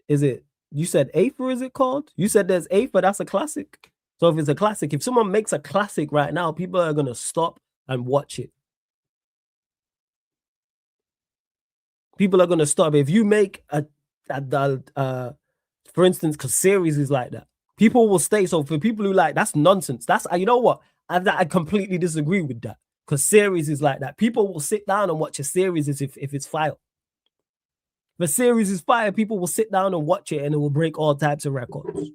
S5: Is it, you said Eighth, or is it called? You said there's Eighth, but that's a classic. So if it's a classic, if someone makes a classic right now, people are gonna stop and watch it. People are gonna stop. If you make for instance, because series is like that, people will stay. So for people who like, that's nonsense. That's, you know what? I completely disagree with that. Because series is like that. People will sit down and watch a series as if it's fire. If a series is fire, people will sit down and watch it, and it will break all types of records.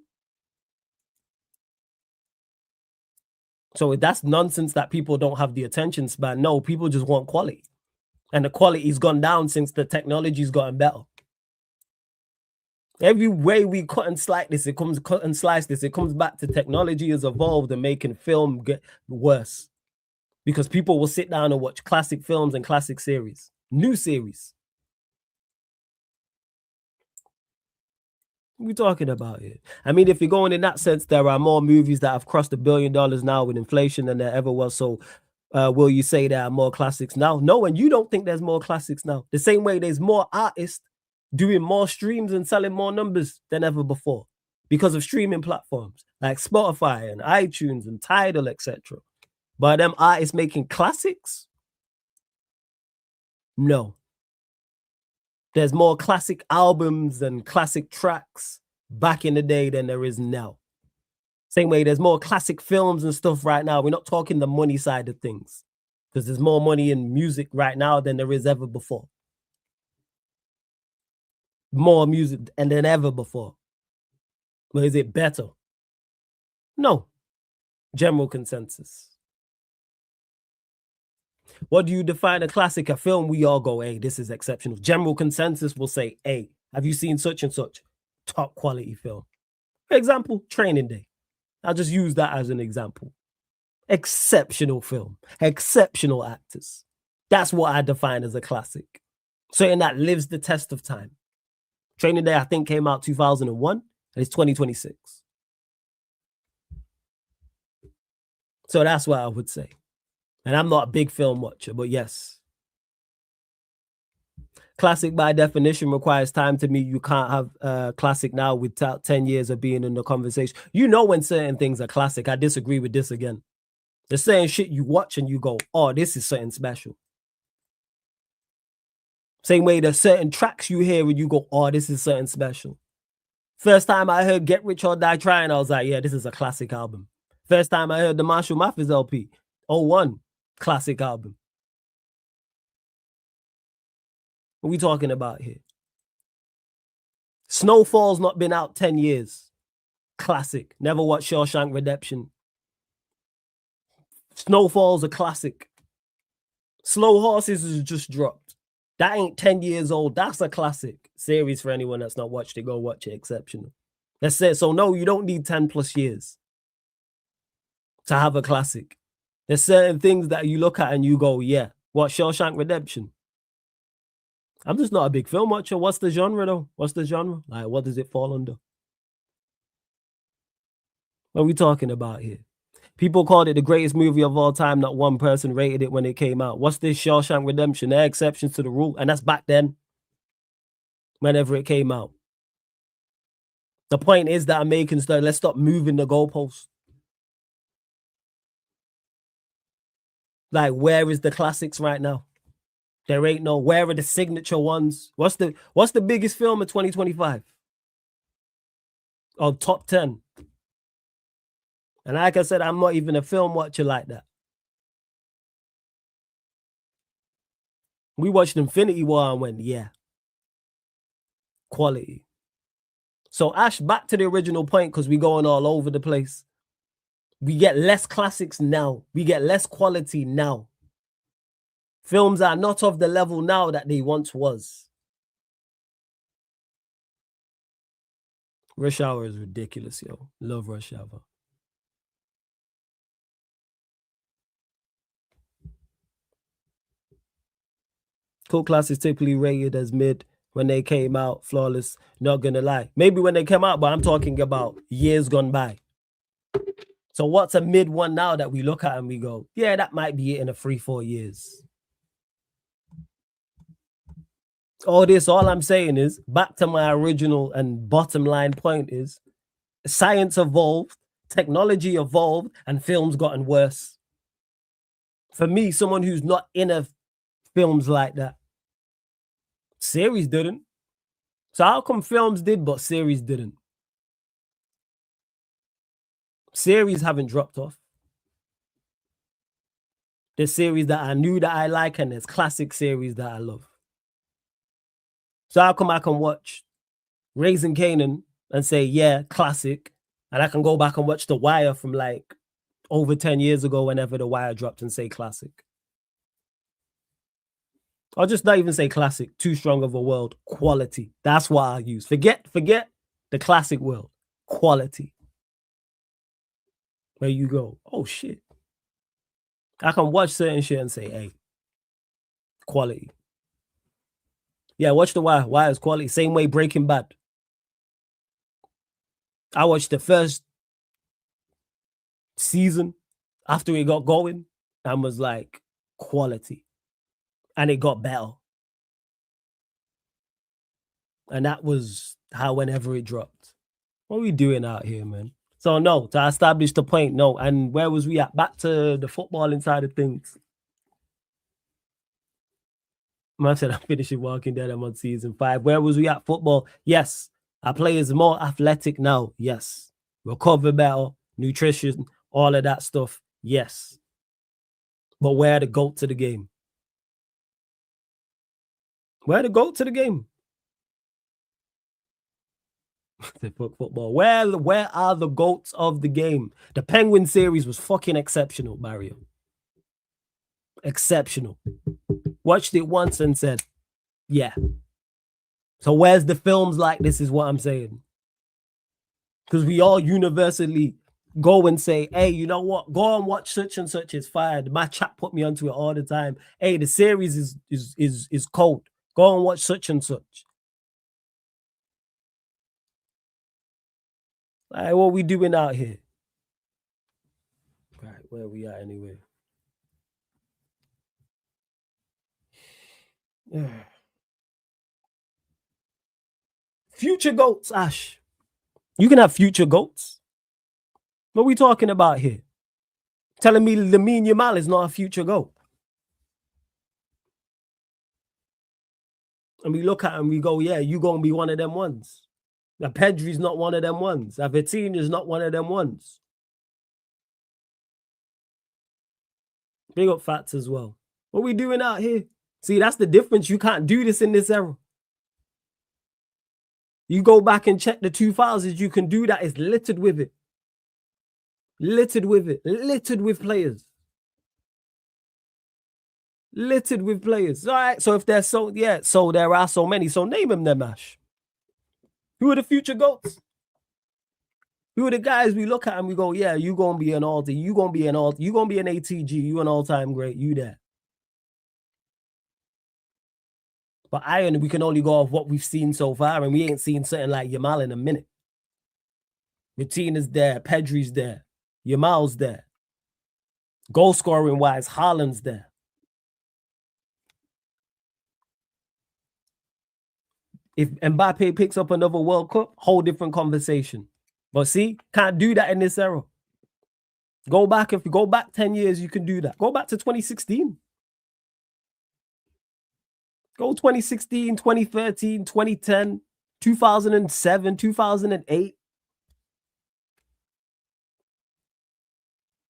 S5: So that's nonsense that people don't have the attention span. No, people just want quality. And the quality's gone down since the technology's gotten better. Every way we cut and slice this, it comes back to technology has evolved and making film get worse. Because people will sit down and watch classic films and classic series, new series. What are we talking about here? I mean, if you're going in that sense, there are more movies that have crossed $1 billion now with inflation than there ever was. So will you say there are more classics now? No, and you don't think there's more classics now. The same way there's more artists doing more streams and selling more numbers than ever before because of streaming platforms like Spotify and iTunes and Tidal, etc. But them artists making classics? No. There's more classic albums and classic tracks back in the day than there is now. Same way there's more classic films and stuff right now. We're not talking the money side of things because there's more money in music right now than there is ever before. More music than ever before. But is it better? No. General consensus. What do you define a classic? A film we all go, hey, this is exceptional. General consensus will say, hey, have you seen such and such? Top quality film. For example, Training Day. I'll just use that as an example. Exceptional film. Exceptional actors. That's what I define as a classic. Something that lives the test of time. Training Day, I think, came out 2001, and it's 2026. So that's what I would say. And I'm not a big film watcher, but yes. Classic by definition requires time to me. You can't have a classic now without 10 years of being in the conversation. You know when certain things are classic. I disagree with this again. There's certain shit you watch and you go, oh, this is something special. Same way there's certain tracks you hear and you go, oh, this is something special. First time I heard Get Rich or Die Trying, I was like, yeah, this is a classic album. First time I heard the Marshall Mathers LP, 01. Classic album. What are we talking about here? Snowfall's not been out 10 years. Classic. Never watched Shawshank Redemption. Snowfall's a classic. Slow Horses is just dropped. That ain't 10 years old. That's a classic series for anyone that's not watched it. Go watch it. Exceptional. That's it. So no, you don't need 10 plus years to have a classic. There's certain things that you look at and you go, yeah, what, Shawshank Redemption? I'm just not a big film watcher. What's the genre though? What's the genre? Like, what does it fall under? What are we talking about here? People called it the greatest movie of all time. Not one person rated it when it came out. What's this Shawshank Redemption? There are exceptions to the rule, and that's back then, whenever it came out. The point is that I'm making stuff. Let's stop moving the goalposts. Like, where is the classics right now? There ain't no. Where are the signature ones? What's the biggest film of 2025? Or top 10? And like I said, I'm not even a film watcher like that. We watched Infinity War and went, yeah. Quality. So Ash, back to the original point, because we're going all over the place. We get less classics now. We get less quality now. Films are not of the level now that they once was. Rush Hour is ridiculous, yo. Love Rush Hour. Cult classics typically rated as mid when they came out. Flawless, not gonna lie. Maybe when they came out, but I'm talking about years gone by. So what's a mid one now that we look at and we go, yeah, that might be it in a 3-4 years. All I'm saying is, back to my original and bottom line point is, science evolved, technology evolved, and films gotten worse. For me, someone who's not in films like that, series didn't. So how come films did, but series didn't? Series haven't dropped off. There's series that I knew that I like, and there's classic series that I love. So how come I can watch Raising Kanan and say, yeah, classic, and I can go back and watch The Wire from like over 10 years ago whenever The Wire dropped and say classic? I'll just not even say classic. Too strong of a word. Quality. That's what I use. Forget the classic world. Quality. Where you go, oh shit. I can watch certain shit and say, hey, quality. Yeah, watch The Wire. Wire is quality. Same way Breaking Bad. I watched the first season after it got going and was like, quality. And it got better. And that was how whenever it dropped. What are we doing out here, man? So no, to establish the point, no. And where was we at? Back to the football inside of things. Man said I'm finishing Walking Dead. I'm on season 5. Where was we at? Football. Yes. Our players more athletic now. Yes. Recover better, nutrition, all of that stuff. Yes. But where the GOAT to the game? Where the GOAT to the game? Football. Where are the GOATs of the game? The Penguin series was fucking exceptional, Mario. Exceptional. Watched it once and said, yeah. So where's the films like this is what I'm saying. Because we all universally go and say, hey, you know what? Go and watch such and such. It's fire. My chat put me onto it all the time. Hey, the series is cold. Go and watch such and such. Like, what we doing out here? Right, where we at anyway? Yeah. Future GOATs, Ash. You can have future GOATs. What are we talking about here? Telling me Lamine Yamal is not a future GOAT. And we look at him, we go, yeah, you going to be one of them ones. Now, Pedri's not one of them ones. Vitinha's not one of them ones. Big up Fats as well. What we doing out here? See, that's the difference. You can't do this in this era. You go back and check the 2000s, you can do that. It's littered with it. Littered with it. Littered with players. Littered with players. All right, so if there's so there are so many. So name them, Ash. Who are the future GOATs? Who are the guys we look at and we go, yeah, you gonna be an alter, you gonna be an ATG, you an all-time great, you there. But we can only go off what we've seen so far, and we ain't seen something like Yamal in a minute. Vitina's there, Pedri's there, Yamal's there. Goal scoring wise, Haaland's there. If Mbappe picks up another World Cup, whole different conversation. But see, can't do that in this era. If you go back 10 years, you can do that. Go back to 2016. Go 2016, 2013, 2010, 2007, 2008.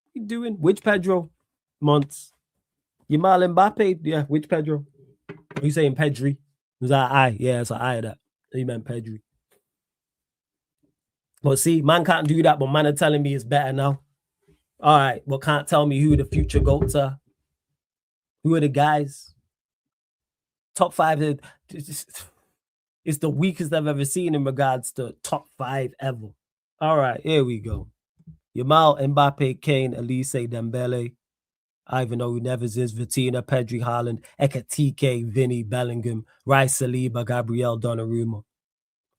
S5: What you doing? Which Pedro? Months. Yamal Mbappe? Yeah, which Pedro? Are you saying Pedri? Was that I? Yeah, it's an I that. You meant Pedri. But see, man can't do that, but man are telling me it's better now. All right, but can't tell me who the future GOATs are. Who are the guys? Top 5. It's the weakest I've ever seen in regards to top 5 ever. All right, here we go. Yamal, Mbappe, Kane, Elise, Dembele, Ivan Neves, Vitina, Pedri, Haaland, Ekatike, Vinny, Bellingham, Rice, Saliba, Gabriel, Donnarumma.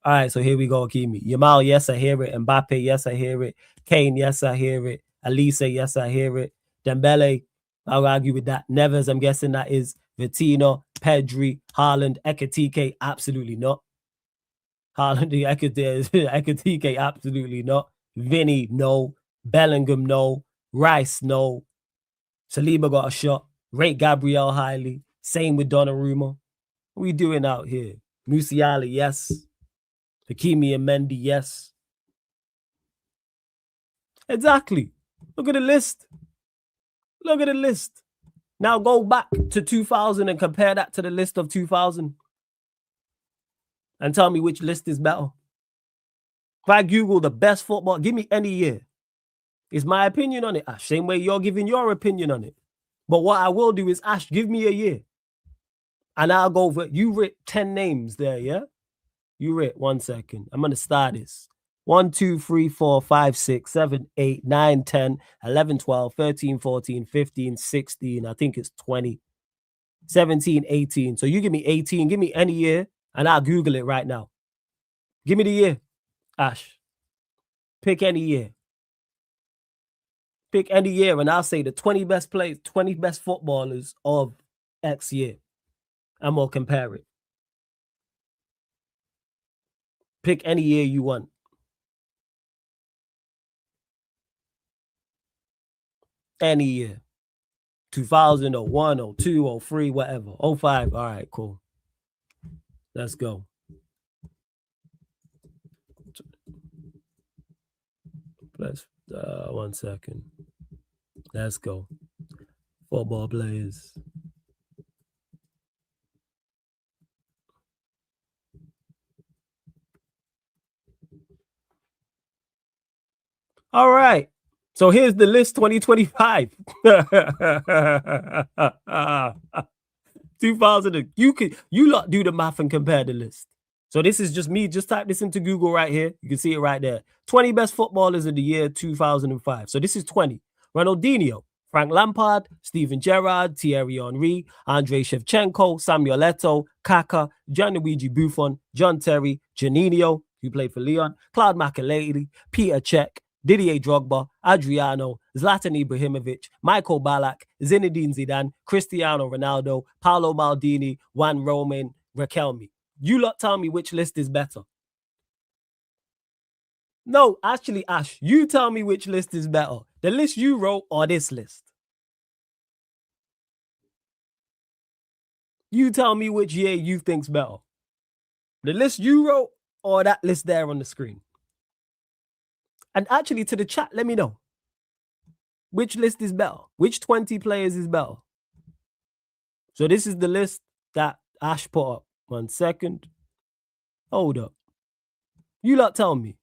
S5: All right, so here we go, Kimi. Yamal, yes, I hear it. Mbappe, yes, I hear it. Kane, yes, I hear it. Elise, yes, I hear it. Dembele, I'll argue with that. Neves, I'm guessing that is Vitina, Pedri, Haaland, Ekatike, absolutely not. Haaland, Ekatike, absolutely not. Vinny, no. Bellingham, no. Rice, no. Saliba got a shot. Rate Gabriel highly. Same with Donnarumma. What are we doing out here? Musiala, yes. Hakimi and Mendy, yes. Exactly. Look at the list. Look at the list. Now go back to 2000 and compare that to the list of 2000. And tell me which list is better. If I Google the best football, give me any year. It's my opinion on it, Ash. Same way you're giving your opinion on it. But what I will do is, Ash, give me a year. And I'll go over, you writ 10 names there, yeah? You writ, 1 second. I'm going to start this. 1, 2, 3, 4, 5, 6, 7, 8, 9, 10, 11, 12, 13, 14, 15, 16. I think it's 20, 17, 18. So you give me 18. Give me any year, and I'll Google it right now. Give me the year, Ash. Pick any year. Pick any year, and I'll say the 20 best players, 20 best footballers of X year. And we'll compare it. Pick any year you want. Any year. 2000, 01, 02, 03, whatever. 05. All right, cool. Let's go. Let's 1 second. Let's go. Football players. All right. So here's the list 2025. 2000. You lot do the math and compare the list. So this is just me. Just type this into Google right here. You can see it right there. 20 best footballers of the year 2005. So this is 20. Ronaldinho, Frank Lampard, Steven Gerrard, Thierry Henry, Andrei Shevchenko, Samuel Eto'o, Kaka, Gianluigi Buffon, John Terry, Janino, who played for Lyon, Claude Makélélé, Peter Cech, Didier Drogba, Adriano, Zlatan Ibrahimovic, Michael Ballack, Zinedine Zidane, Cristiano Ronaldo, Paolo Maldini, Juan Roman, Riquelme. You lot tell me which list is better. No, actually, Ash, you tell me which list is better. The list you wrote or this list? You tell me which year you think's better. The list you wrote or that list there on the screen? And actually, to the chat, let me know. Which list is better? Which 20 players is better? So this is the list that Ash put up. 1 second. Hold up. You lot tell me.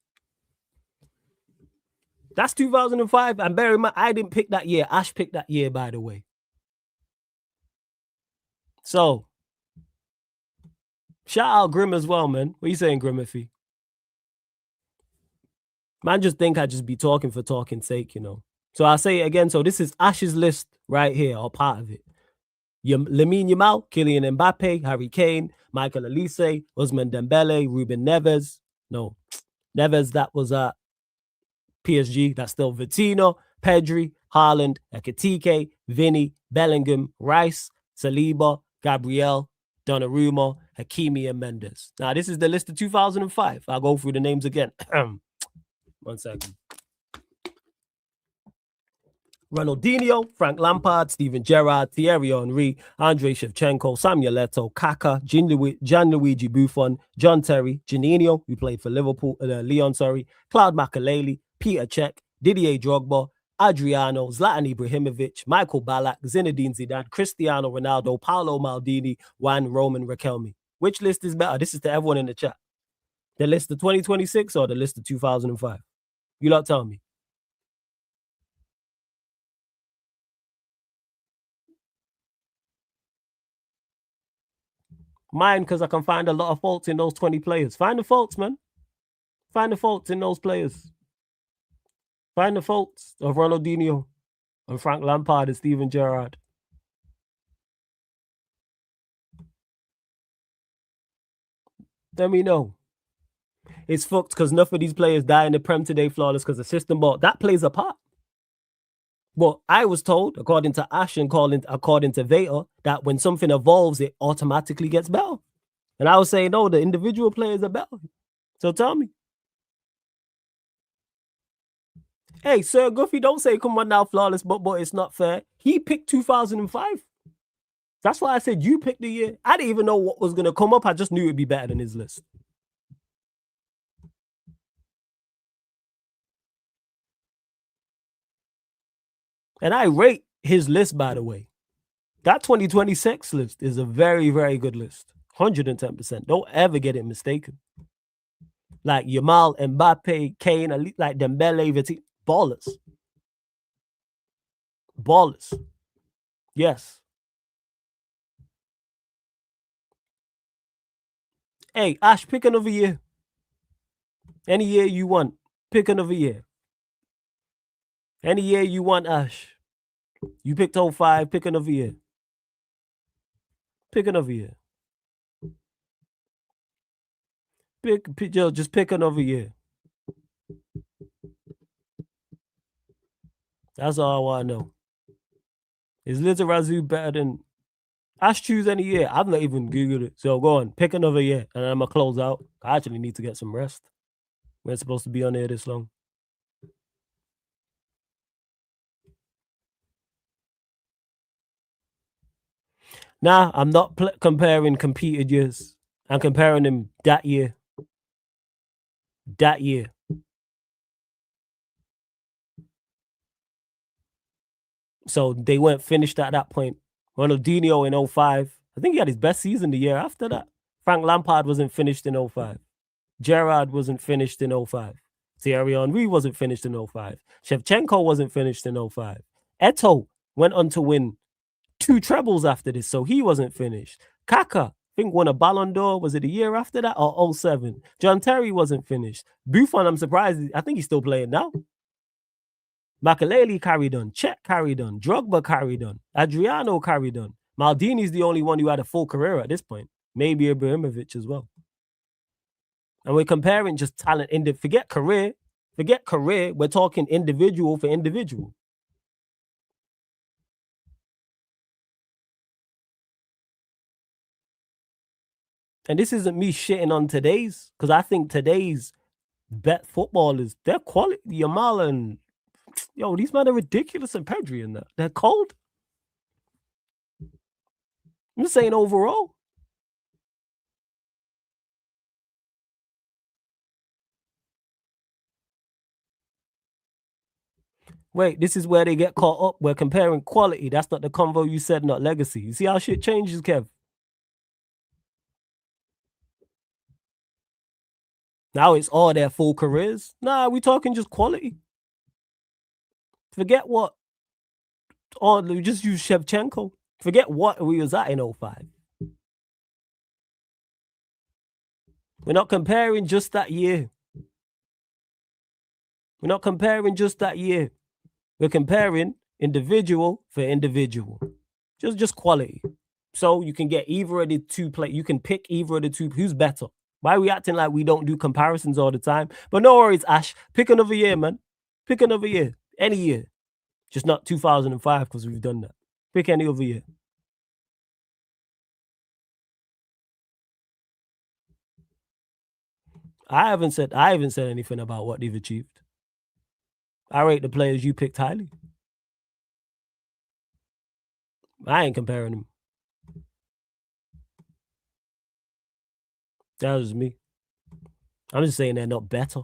S5: That's 2005. And bear in mind, I didn't pick that year. Ash picked that year, by the way. So, shout out Grim as well, man. What are you saying, Grimothy? Man, just think I just be talking for talking's sake, you know. So I'll say it again. So this is Ash's list right here, or part of it. Lamine Yamal, Kylian Mbappe, Harry Kane, Michael Olise, Ousmane Dembele, Ruben Neves. No, Neves, that was PSG. That's still Vitinho, Pedri, Haaland, Ekitike, Vinny, Bellingham, Rice, Saliba, Gabriel, Donnarumma, Hakimi, and Mendes. Now, this is the list of 2005. I'll go through the names again. 1 second. Ronaldinho, Frank Lampard, Steven Gerrard, Thierry Henry, Andrei Shevchenko, Samuel Eto'o, Kaka, Gianluigi Buffon, John Terry, Janino, who played for Liverpool, Lyon, Claude Makelele, Peter Cech, Didier Drogba, Adriano, Zlatan Ibrahimovic, Michael Ballack, Zinedine Zidane, Cristiano Ronaldo, Paolo Maldini, Juan Roman Riquelme. Which list is better? This is to everyone in the chat. The list of 2026 or the list of 2005? You lot tell me. Mine, because I can find a lot of faults in those 20 players. Find the faults, man. Find the faults in those players. Find the faults of Ronaldinho and Frank Lampard and Steven Gerrard. Let me know. It's fucked because enough of these players die in the Prem today flawless because the system ball. That plays a part. But I was told, according to Ash and according to Veta, that when something evolves, it automatically gets better. And I was saying, no, the individual players are better. So tell me. Hey, Sir Goofy, don't say, come on now, flawless, but it's not fair. He picked 2005. That's why I said you picked the year. I didn't even know what was going to come up. I just knew it'd be better than his list. And I rate his list, by the way. That 2026 list is a very, very good list. 110%. Don't ever get it mistaken. Like Yamal, Mbappe, Kane, like Dembele, Vitinho. Ballers. Ballers. Yes. Hey, Ash, pick another year. Any year you want. Pick another year. Any year you want, Ash. You picked 05, pick another year. Pick another year. Just pick another year. That's all I want to know. Is Lizarazu better than Ash? Choose any year. I've not even Googled it. So go on, pick another year. And I'm going to close out. I actually need to get some rest. We're supposed to be on here this long. Nah, I'm not comparing competed years. I'm comparing them that year. That year. So they weren't finished at that point. Ronaldinho in 05. I think he had his best season the year after that. Frank Lampard wasn't finished in 05. Gerrard wasn't finished in 05. Thierry Henry wasn't finished in 05. Shevchenko wasn't finished in 05. Eto'o went on to win 2 trebles after this, so he wasn't finished. Kaka, I think, won a Ballon d'Or. Was it a year after that or 07? John Terry wasn't finished. Buffon, I'm surprised. I think he's still playing now. Makelele carried on. Cech carried on. Drogba carried on. Adriano carried on. Maldini's the only one who had a full career at this point. Maybe Ibrahimovic as well. And we're comparing just talent. Forget career. Forget career. We're talking individual for individual. And this isn't me shitting on today's, because I think today's bet footballers, they're quality. Yamal and these men are ridiculous and Pedri in that. They're cold. I'm just saying overall. Wait, this is where they get caught up. We're comparing quality. That's not the convo you said, not legacy. You see how shit changes, Kev? Now it's all their full careers. Nah, we talking just quality. Forget what. Oh, we just use Shevchenko. Forget what we was at in 05. We're not comparing just that year. We're not comparing just that year. We're comparing individual for individual. Just quality. So you can get either of the two play. You can pick either of the two. Who's better? Why are we acting like we don't do comparisons all the time? But no worries, Ash. Pick another year, man. Pick another year. Any year. Just not 2005 because we've done that. Pick any other year. I haven't said anything about what they've achieved. I rate the players you picked highly. I ain't comparing them. That was me. I'm just saying they're not better.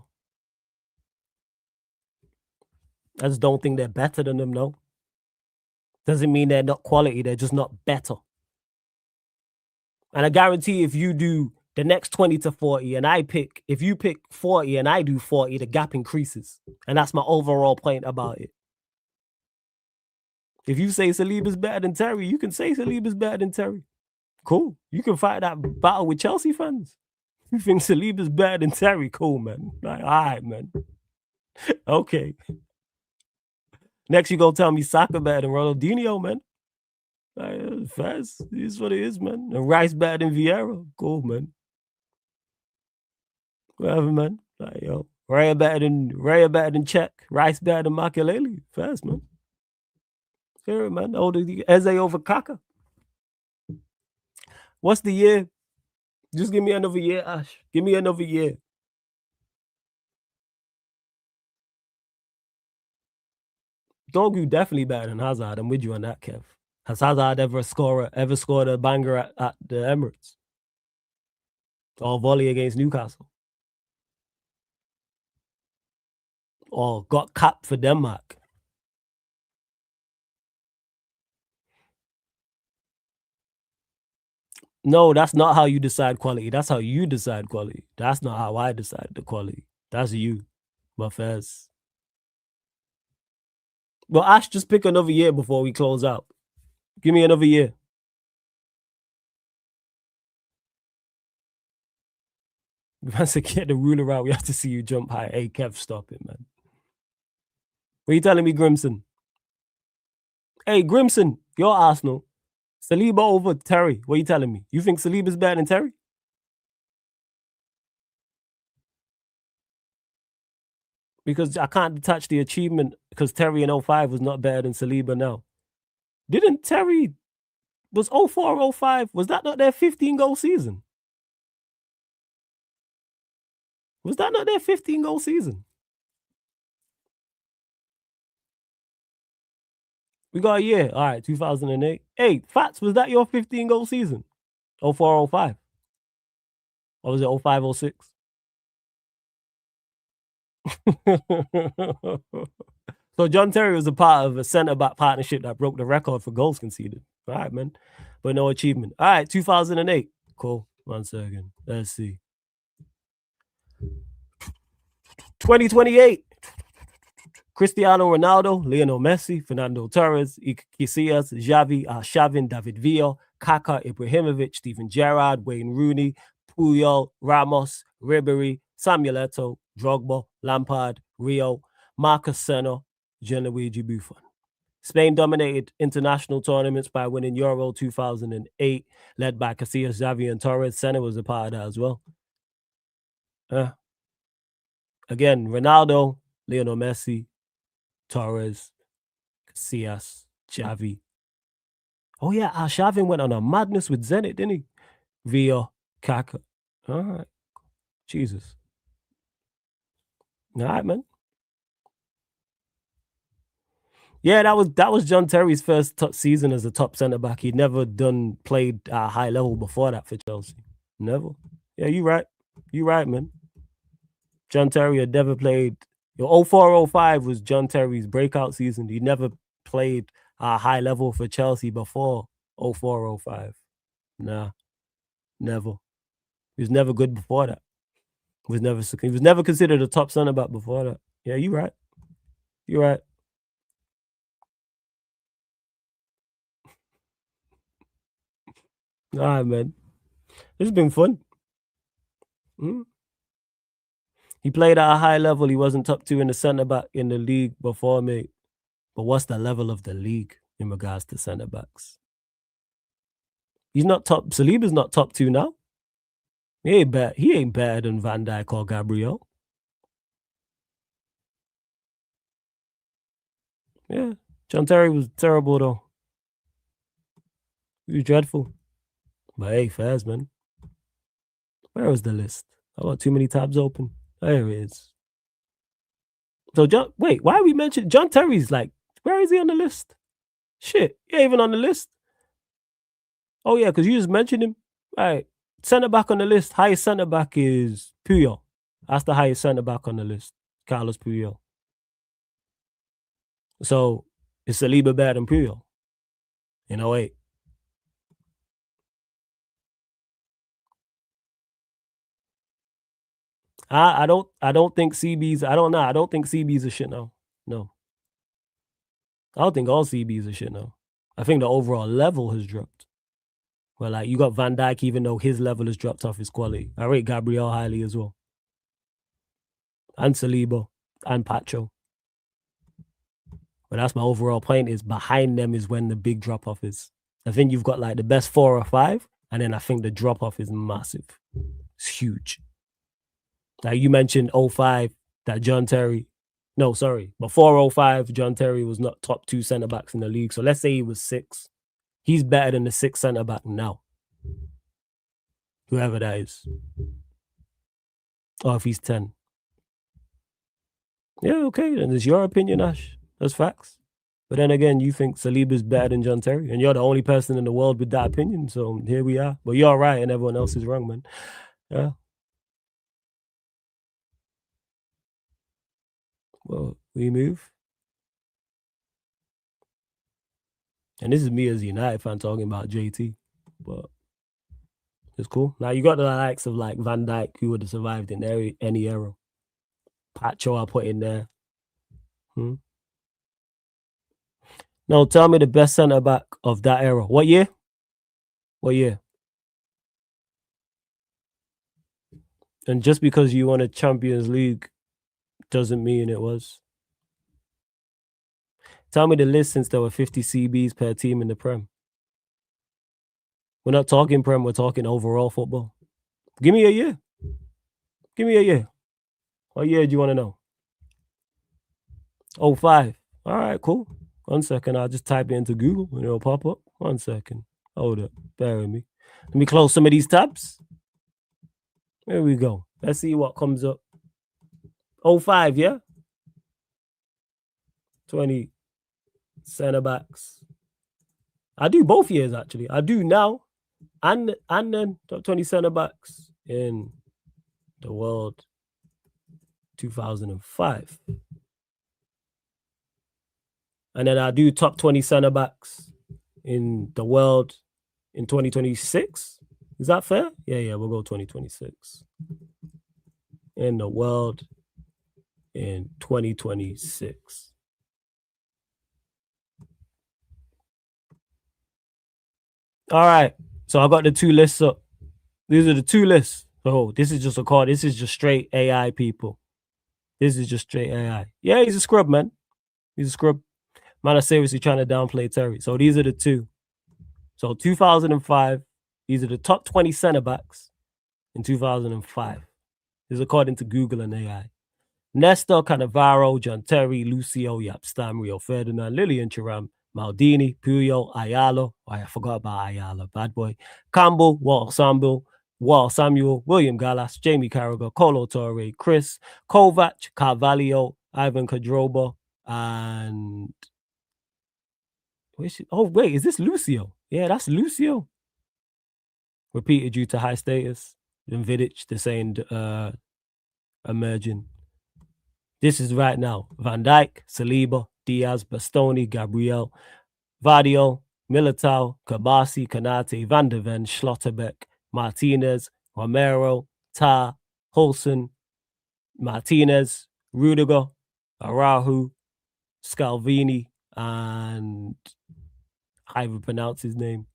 S5: I just don't think they're better than them, no. Doesn't mean they're not quality, they're just not better. And I guarantee if you do the next 20 to 40 and if you pick 40 and I do 40, the gap increases. And that's my overall point about it. If you say Saliba's better than Terry, you can say Saliba's better than Terry. Cool. You can fight that battle with Chelsea fans. You think Saliba's better than Terry? Cool, man. Like, all right, man. Okay. Next, you go tell me Saka better than Ronaldinho, man. Like, fast. It is what it is, man. And Rice better than Vieira. Cool, man. Whatever, man. Like, yo, Raya better than Czech. Rice better than Makelele. Fast, man. Fair, man. Eze over Kaka. What's the year? Just give me another year, Ash. Give me another year. Dogu definitely better than Hazard. I'm with you on that, Kev. Has Hazard ever scored a banger at the Emirates? Or volley against Newcastle? Or got capped for Denmark? No, that's not how you decide quality. That's how you decide quality. That's not how I decide the quality. That's you, my fans. Well, Ash, just pick another year before we close out. Give me another year. Once I get the ruler out, we have to see you jump high. Hey, Kev, stop it, man. What are you telling me, Grimson? Hey, Grimson, you're Arsenal. Saliba over Terry. What are you telling me? You think Saliba's better than Terry? Because I can't detach the achievement because Terry in 05 was not better than Saliba now. Didn't Terry... Was 04, 05... Was that not their 15-goal season? Was that not their 15-goal season? We got a year. All right, 2008. Hey, Fats, was that your 15-goal season? 04, 05? Or was it 05, 06? So John Terry was a part of a centre-back partnership that broke the record for goals conceded. All right, man. But no achievement. All right, 2008. Cool. 1 second. Let's see. 2028. Cristiano Ronaldo, Lionel Messi, Fernando Torres, Iker Casillas, Xavi, Xavin, David Villa, Kaká, Ibrahimovic, Steven Gerrard, Wayne Rooney, Puyol, Ramos, Ribery, Samuel Eto'o, Drogba, Lampard, Rio, Marcus Senna, Gianluigi Buffon. Spain dominated international tournaments by winning Euro 2008, led by Casillas, Xavi, and Torres. Senna was a part of that as well. Again, Ronaldo, Lionel Messi, Torres, Casillas, Xavi. Oh, yeah, Xavi went on a madness with Zenit, didn't he? Villa, Kaká. All right. Jesus. All right, man. Yeah, that was John Terry's first season as a top centre-back. He'd never played at a high level before that for Chelsea. Never. Yeah, you're right. You're right, man. John Terry had never played... 04-05 was John Terry's breakout season. He never played at a high level for Chelsea before 04-05. Nah, never. He was never good before that. He was never considered a top centre-back before that. Yeah, you're right. You're right. All right, man. This has been fun. He played at a high level. He wasn't top 2 in the centre-back in the league before, mate. But what's the level of the league in regards to centre-backs? He's not top. Saliba's not top 2 now. He ain't better than Van Dijk or Gabriel. Yeah, John Terry was terrible though. He was dreadful. But hey, fairs, man. Where was the list? I got too many tabs open. There it is. So wait, why are we mentioning John Terry's like, where is he on the list? Shit, he ain't even on the list. Oh yeah, because you just mentioned him. All right, centre back on the list. Highest centre back is Puyol. That's the highest centre back on the list, Carlos Puyol. So is Saliba better than Puyol? In 08. I don't think CB's. I don't know. I don't think CB's a shit now. No. I don't think all CB's a shit now. I think the overall level has dropped. Well, like you got Van Dijk, even though his level has dropped off his quality. I rate Gabriel highly as well. And Saliba and Pacho. But that's my overall point is behind them is when the big drop off is. I think you've got like the best 4 or 5, and then I think the drop off is massive. It's huge. Like you mentioned 05, that John Terry. No, sorry. Before 05, John Terry was not top 2 centre backs in the league. So let's say he was 6. He's better than the 6th centre back now. Whoever that is. Or if he's 10. Yeah, okay. Then it's your opinion, Ash. That's facts. But then again, you think Saliba's better than John Terry, and you're the only person in the world with that opinion. So here we are. But you're right, and everyone else is wrong, man. Yeah. Well, we move. And this is me as a United fan talking about JT. But it's cool. Now you got the likes of like Van Dijk, who would have survived in any era. Pacho I put in there. No, tell me the best centre back of that era. What year? What year? And just because you won a Champions League doesn't mean it was. Tell me the list since there were 50 CBs per team in the Prem. We're not talking Prem, we're talking overall football. Give me a year. Give me a year. What year do you want to know? 05. All right, cool. 1 second. I'll just type it into Google and it'll pop up. 1 second. Hold up. Bear with me. Let me close some of these tabs. There we go. Let's see what comes up. 05, yeah? 20 centre backs. I do both years, actually. I do now and then top 20 centre backs in the world 2005. And then I do top 20 centre backs in the world in 2026. Is that fair? Yeah, we'll go 2026. In the world in 2026. All right. So I got the 2 lists up. These are the 2 lists. Oh, this is just a call. This is just straight AI, people. This is just straight AI. Yeah, he's a scrub, man. He's a scrub. Man, I'm seriously trying to downplay Terry. So these are the 2. So 2005, these are the top 20 centre backs in 2005. This is according to Google and AI. Nesta, Cannavaro, John Terry, Lucio, Yapstam, Rio Ferdinand, Lillian Thuram, Maldini, Puyol, Ayala. Oh, I forgot about Ayala, bad boy. Campbell, Walter Samuel, William Gallas, Jamie Carragher, Colo Torre, Chris, Kovac, Carvalho, Ivan Kadroba, and wait, is this Lucio? Yeah, that's Lucio. Repeated due to high status. And Vidic, the same emerging. This is right now. Van Dijk, Saliba, Diaz, Bastoni, Gabriel, Vadio, Militao, Kabasi, Kanate, Van de Ven, Schlotterbeck, Martinez, Romero, Ta, Holson, Martinez, Rudiger, Araujo, Scalvini, and I even pronounce his name.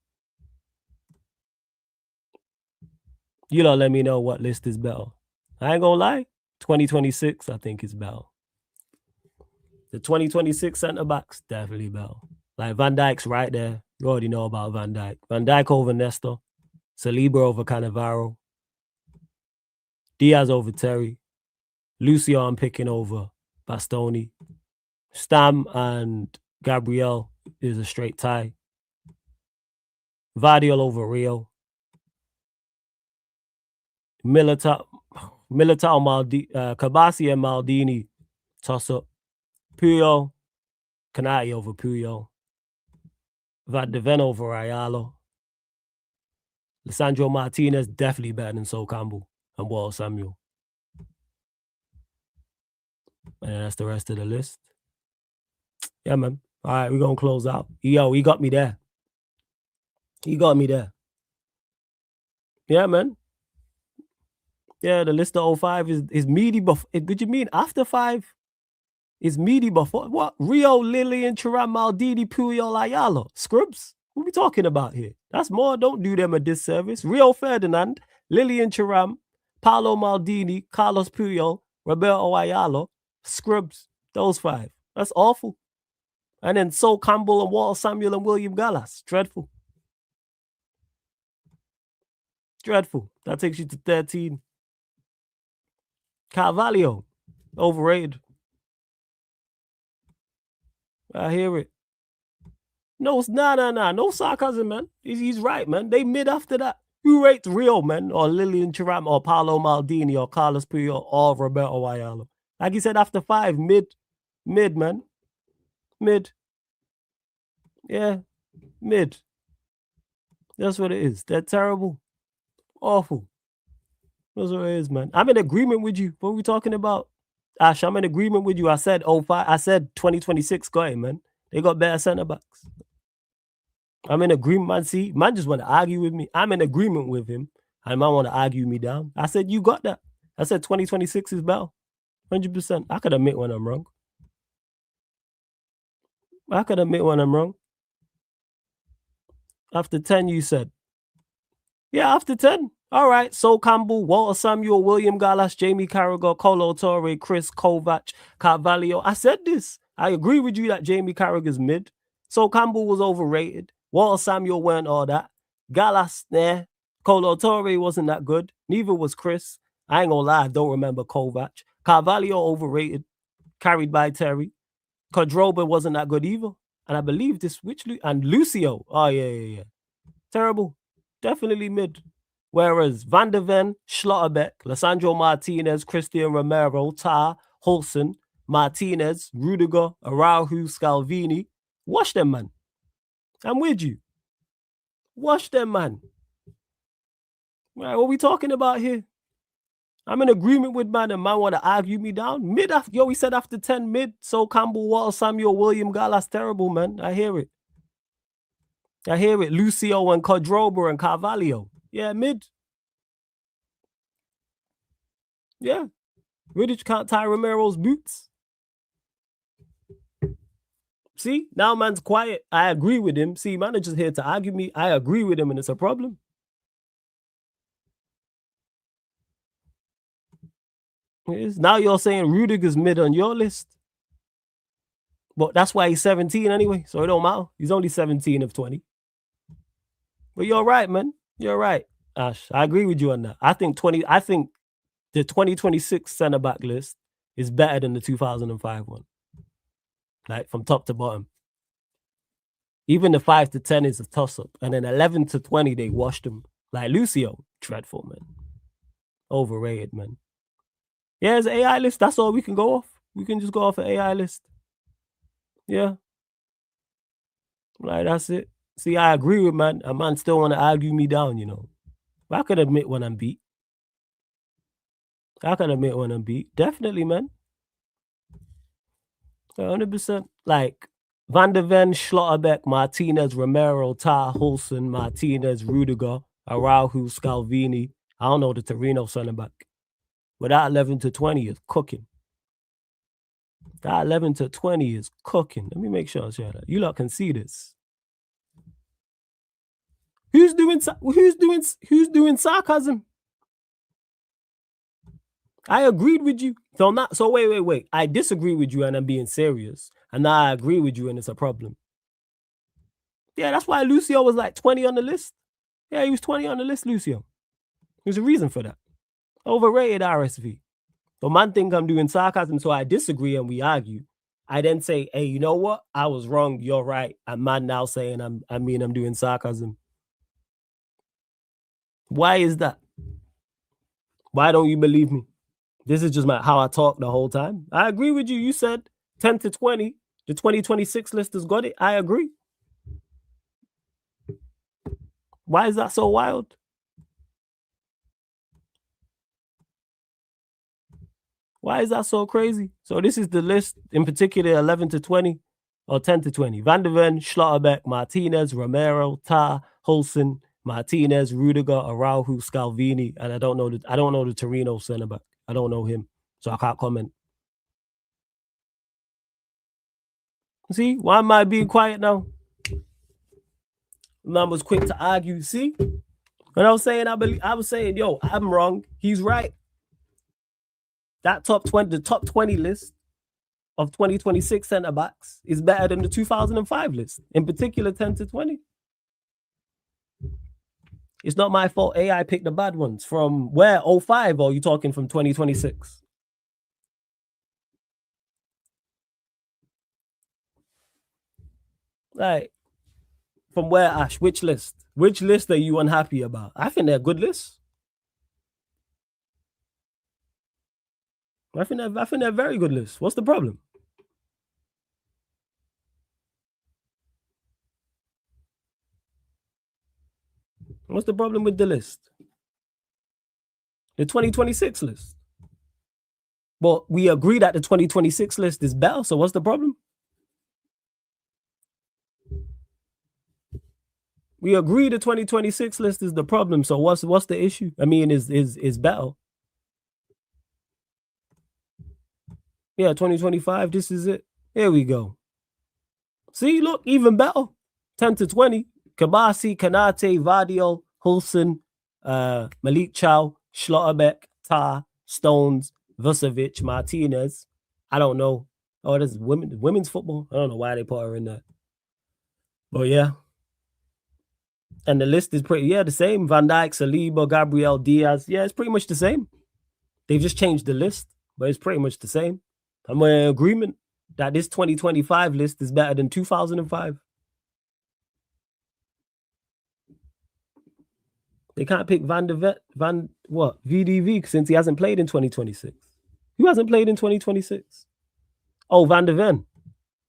S5: You don't let me know what list is better. I ain't gonna lie. 2026, I think is better. The 2026 centre backs definitely better. Like Van Dijk's right there. You already know about Van Dijk. Van Dijk over Nesta. Saliba over Cannavaro. Diaz over Terry. Lucio I'm picking over Bastoni. Stam and Gabriel is a straight tie. Vardiol over Rio. Militao Kabasi and Maldini toss up. Puyol, Kanati over Puyol. Van de Ven over Ayala. Lisandro Martinez definitely better than Sol Campbell and Walter Samuel. And that's the rest of the list. Yeah, man. All right, we're going to close out. Yo, he got me there. He got me there. Yeah, man. Yeah, the list of 05 is meaty before. Did you mean after 5? Is meaty before what? Rio, Lillian, Thuram, Maldini, Puyol, Ayala. Scrubs? What are we talking about here? That's more. Don't do them a disservice. Rio Ferdinand, Lillian Thuram, Paolo Maldini, Carlos Puyol, Roberto Ayala. Scrubs. Those 5. That's awful. And then Sol Campbell and Walter Samuel and William Gallas. Dreadful. Dreadful. That takes you to 13. Carvalho. Overrated. I hear it. No, nah. No sarcasm, man. He's right, man. They mid after that. Who rates Rio, man? Or Lillian Thuram or Paolo Maldini or Carlos Puyol or Roberto Ayala? Like he said, after 5, mid, man. Mid. Yeah, mid. That's what it is. They're terrible. Awful. That's what it is, man. I'm in agreement with you. What are we talking about? Ash, I'm in agreement with you. I said 05. I said 2026 got it, man. They got better center backs. I'm in agreement, man. See, man just want to argue with me. I'm in agreement with him. And man want to argue me down. I said, you got that. I said 2026 is better. 100%. I could admit when I'm wrong. After 10, you said. Yeah, after 10. All right. Sol Campbell, Walter Samuel, William Gallas, Jamie Carragher, Colo Torre, Chris Kovac, Carvalho. I said this. I agree with you that Jamie Carragher's mid. Sol Campbell was overrated. Walter Samuel weren't all that. Gallas, nah. Colo Torre wasn't that good. Neither was Chris. I ain't gonna lie, I don't remember Kovac. Carvalho overrated. Carried by Terry. Cordroba wasn't that good either. And I believe this, and Lucio. Oh, yeah. Terrible. Definitely mid. Whereas Van de Ven, Schlotterbeck, Lisandro Martinez, Christian Romero, Tar, Holson, Martinez, Rudiger, Araujo, Scalvini. Wash them, man. I'm with you. Wash them, man. Right, what are we talking about here? I'm in agreement with man, and man want to argue me down. Mid after, yo, he said after 10 mid. Sol Campbell, Walter Samuel, William Gallas, terrible, man. I hear it. Lucio and Cordroba and Carvalho. Yeah, mid. Yeah. Riddich can't tie Romero's boots. See, now man's quiet. I agree with him. See, man is just here to argue me. I agree with him, and it's a problem. It is. Now you're saying Rudiger's mid on your list. But that's why he's 17 anyway, so it don't matter. He's only 17 of 20. But you're right, man. You're right, Ash. I agree with you on that. I think the 2026 center back list is better than the 2005 one. Like from top to bottom. Even the 5 to 10 is a toss-up. And then 11 to 20, they washed him. Like Lucio, dreadful, man. Overrated, man. Yeah, it's an AI list. That's all we can go off. We can just go off an AI list. Yeah. Like, that's it. See, I agree with man. A man still want to argue me down, you know. But I can admit when I'm beat. Definitely, man. 100%. Like, Van de Ven, Schlotterbeck, Martinez, Romero, Tar, Holson, Martinez, Rudiger, Araujo, Scalvini. I don't know the Torino center back. But that 11 to 20 is cooking. Let me make sure I share that. You lot can see this. Who's doing sarcasm? I agreed with you. So wait. I disagree with you and I'm being serious. And now I agree with you and it's a problem. Yeah, that's why Lucio was like 20 on the list. Yeah, he was 20 on the list, Lucio. There's a reason for that. Overrated RSV. But man think I'm doing sarcasm, so I disagree and we argue. I then say, hey, you know what? I was wrong. You're right. And man now saying I'm doing sarcasm. Why is that? Why don't you believe me? This is just how I talk the whole time. I agree with you. You said 10 to 20. The 2026 list has got it. I agree. Why is that so wild? Why is that so crazy? So this is the list in particular, 11 to 20 or 10 to 20. Van der Ven, Schlotterbeck, Martinez, Romero, Tar, Hulsen, Martinez, Rudiger, Araujo, Scalvini, and I don't know the Torino center back. I don't know him, so I can't comment. See, why am I being quiet now? Man was quick to argue. See, when I was saying I was saying, yo, I'm wrong. He's right. That the top 20 list of 2026 center backs is better than the 2005 list, in particular 10 to 20. It's not my fault AI picked the bad ones. From where? 05, or are you talking from 2026? Like, from where, Ash? Which list? Which list are you unhappy about? I think they're good lists. I think they're very good lists. What's the problem? What's the problem with the list? The 2026 list. But we agree that the 2026 list is better, so what's the problem? We agree the 2026 list is the problem, so what's the issue? I mean, is better. Yeah, 2025, this is it. Here we go. See, look, even better. 10 to 20. Kabasi, Kanate, Vadio, Hulsen, Malik Chow, Schlotterbeck, Tar, Stones, Vucevic, Martinez. I don't know. Oh, this is women's football. I don't know why they put her in there. But yeah. And the list is the same. Van Dijk, Saliba, Gabriel, Diaz. Yeah, it's pretty much the same. They've just changed the list, but it's pretty much the same. I'm in agreement that this 2025 list is better than 2005. They can't pick VDV since he hasn't played in 2026. Who hasn't played in 2026? Oh, Van der Ven.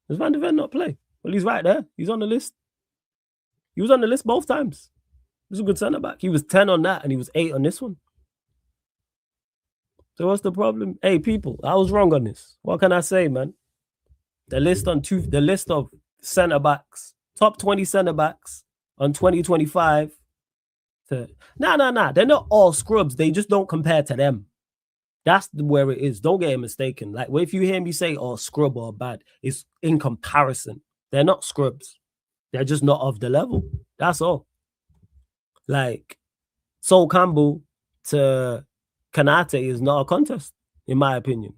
S5: Does Van der Ven not play? Well, he's right there. He's on the list. He was on the list both times. He's a good centre back. He was 10 on that and he was 8 on this one. So what's the problem? Hey, people, I was wrong on this. What can I say, man? The list of centre backs, top 20 centre backs on 2025. Nah. They're not all scrubs. They just don't compare to them. That's where it is. Don't get it mistaken. Like, if you hear me say, oh, scrub or bad, it's in comparison. They're not scrubs. They're just not of the level. That's all. Like, Sol Campbell to Kanate is not a contest, in my opinion.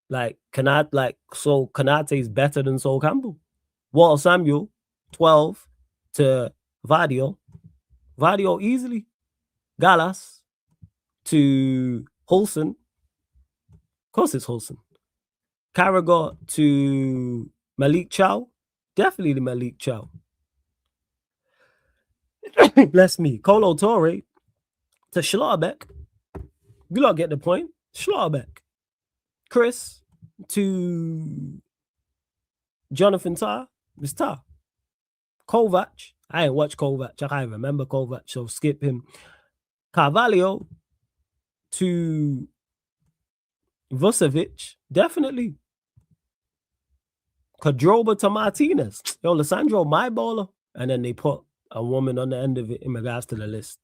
S5: Like, Kanate is better than Sol Campbell. Walter Samuel, 12 to Vadio. Vadio easily. Gallas to Hulsen. Of course it's Hulsen. Carragher to Malik Chow. Definitely the Malik Chow. Bless me. Colo Torre to Schlotterbeck. You lot get the point. Schlotterbeck. Chris to Jonathan Tar. It's Tar. Kovac. I ain't watched Kovac. I can't remember Kovac, so skip him. Carvalho to Vucevic. Definitely. Kadroba to Martinez. Yo, Lissandro, my baller. And then they put a woman on the end of it in regards to the list.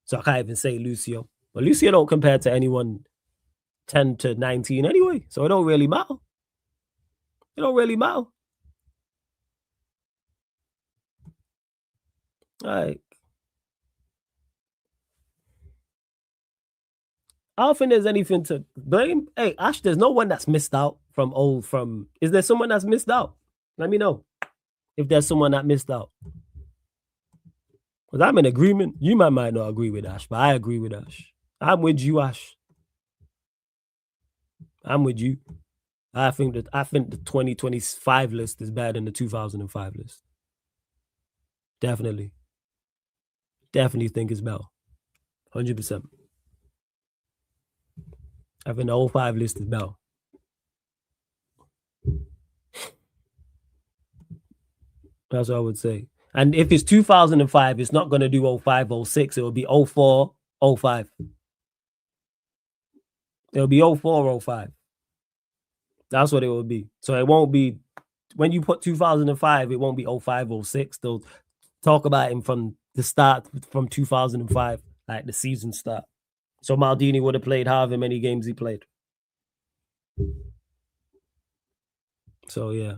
S5: So I can't even say Lucio. But Lucio don't compare to anyone 10 to 19 anyway. So it don't really matter. It don't really matter. Like, I don't think there's anything to blame. Hey, Ash, there's no one that's missed out is there someone that's missed out? Let me know if there's someone that missed out. Because I'm in agreement. You might not agree with Ash, but I agree with Ash. I'm with you, Ash. I'm with you. I think the 2025 list is better than the 2005 list. Definitely. Definitely think it's better. 100%. I think the 05 list is better. That's what I would say. And if it's 2005, it's not going to do 05, 06. It will be 04, 05. It'll be 04, 05. That's what it will be. So it won't be, when you put 2005, it won't be 05, 06. They'll talk about him from the start, from 2005, like the season start. So Maldini would have played however many games he played. So, yeah.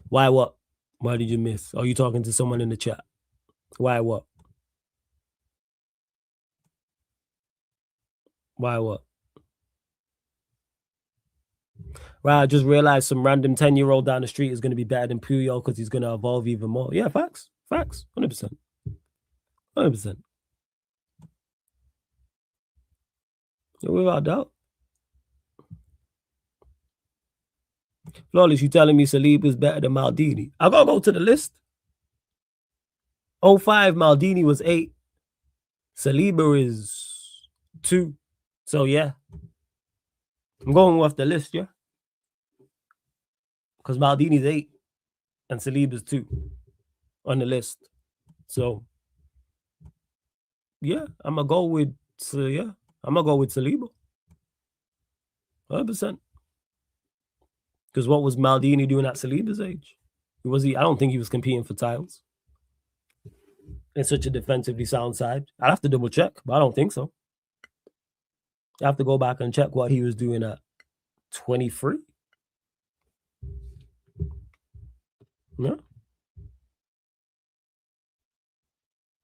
S5: Why what? Why did you miss? Are you talking to someone in the chat? Why what? Why what? Right, I just realized some random 10-year-old down the street is going to be better than Puyol because he's going to evolve even more. Yeah, facts. Facts. 100%. 100%. Without doubt. Flawless, you telling me Saliba is better than Maldini? I gotta go to the list. 05, Maldini was 8. Saliba is 2. So yeah. I'm going off the list, yeah. Because Maldini's 8 and Saliba's 2 on the list. So yeah, I'm gonna go with Saliba. 100%. Because what was Maldini doing at Saliba's age? I don't think he was competing for titles in such a defensively sound side. I'd have to double check, but I don't think so. I have to go back and check what he was doing at 23. Yeah.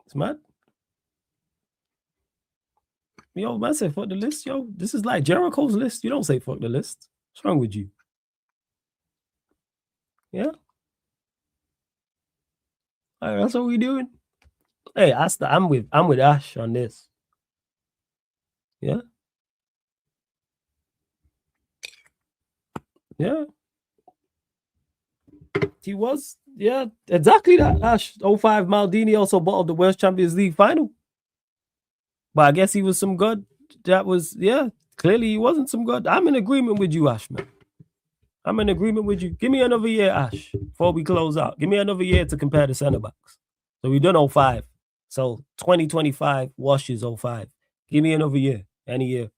S5: It's mad. Yo, man said fuck the list. Yo, this is like Jericho's list. You don't say fuck the list. What's wrong with you? Yeah. All right, that's what we doing. Hey, I'm with Ash on this. Yeah. Yeah. He was, yeah, exactly that. Ash 05 Maldini also bottled the World Champions League final. But I guess he was some good. That was, yeah, clearly he wasn't some good. I'm in agreement with you, Ash, man. I'm in agreement with you. Give me another year, Ash, before we close out. Give me another year to compare the center backs. So we done 05. So 2025 washes 05. Give me another year, any year.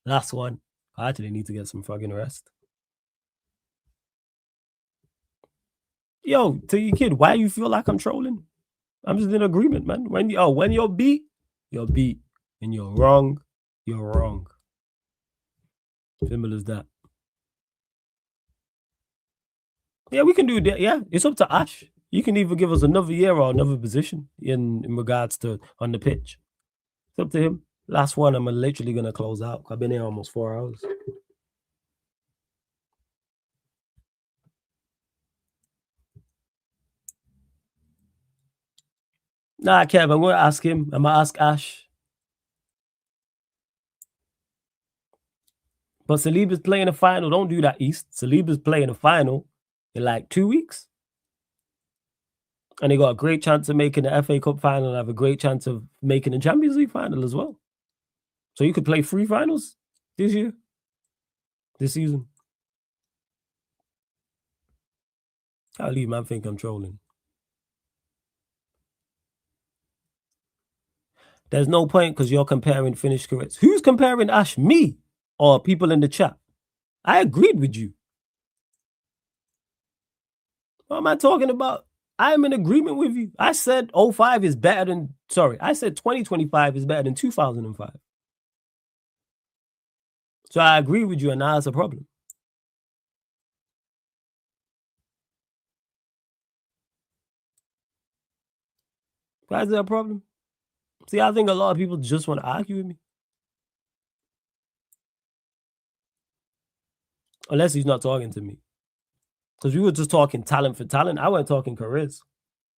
S5: Last one. I actually need to get some fucking rest. Yo, to your kid, why you feel like I'm trolling? I'm just in agreement, man. When you're beat, you're beat. And you're wrong, you're wrong. Simple as that. Yeah, we can do that. Yeah, it's up to Ash. You can either give us another year or another position in regards to on the pitch. It's up to him. Last one, I'm literally going to close out. I've been here almost 4 hours. Nah, Kev, I'm going to ask him. I'm going to ask Ash. But Saliba's playing a final. Don't do that, East. Saliba's playing a final in like 2 weeks. And they got a great chance of making the FA Cup final and have a great chance of making the Champions League final as well. So you could play 3 finals this season. I'll leave, man. I think I'm trolling. There's no point because you're comparing finished careers. Who's comparing Ash? Me or people in the chat? I agreed with you. What am I talking about? I'm in agreement with you. I said 05 is better than, I said 2025 is better than 2005. So I agree with you, and now it's a problem. Why is there a problem? See, I think a lot of people just want to argue with me. Unless he's not talking to me. Because we were just talking talent for talent. I wasn't talking careers.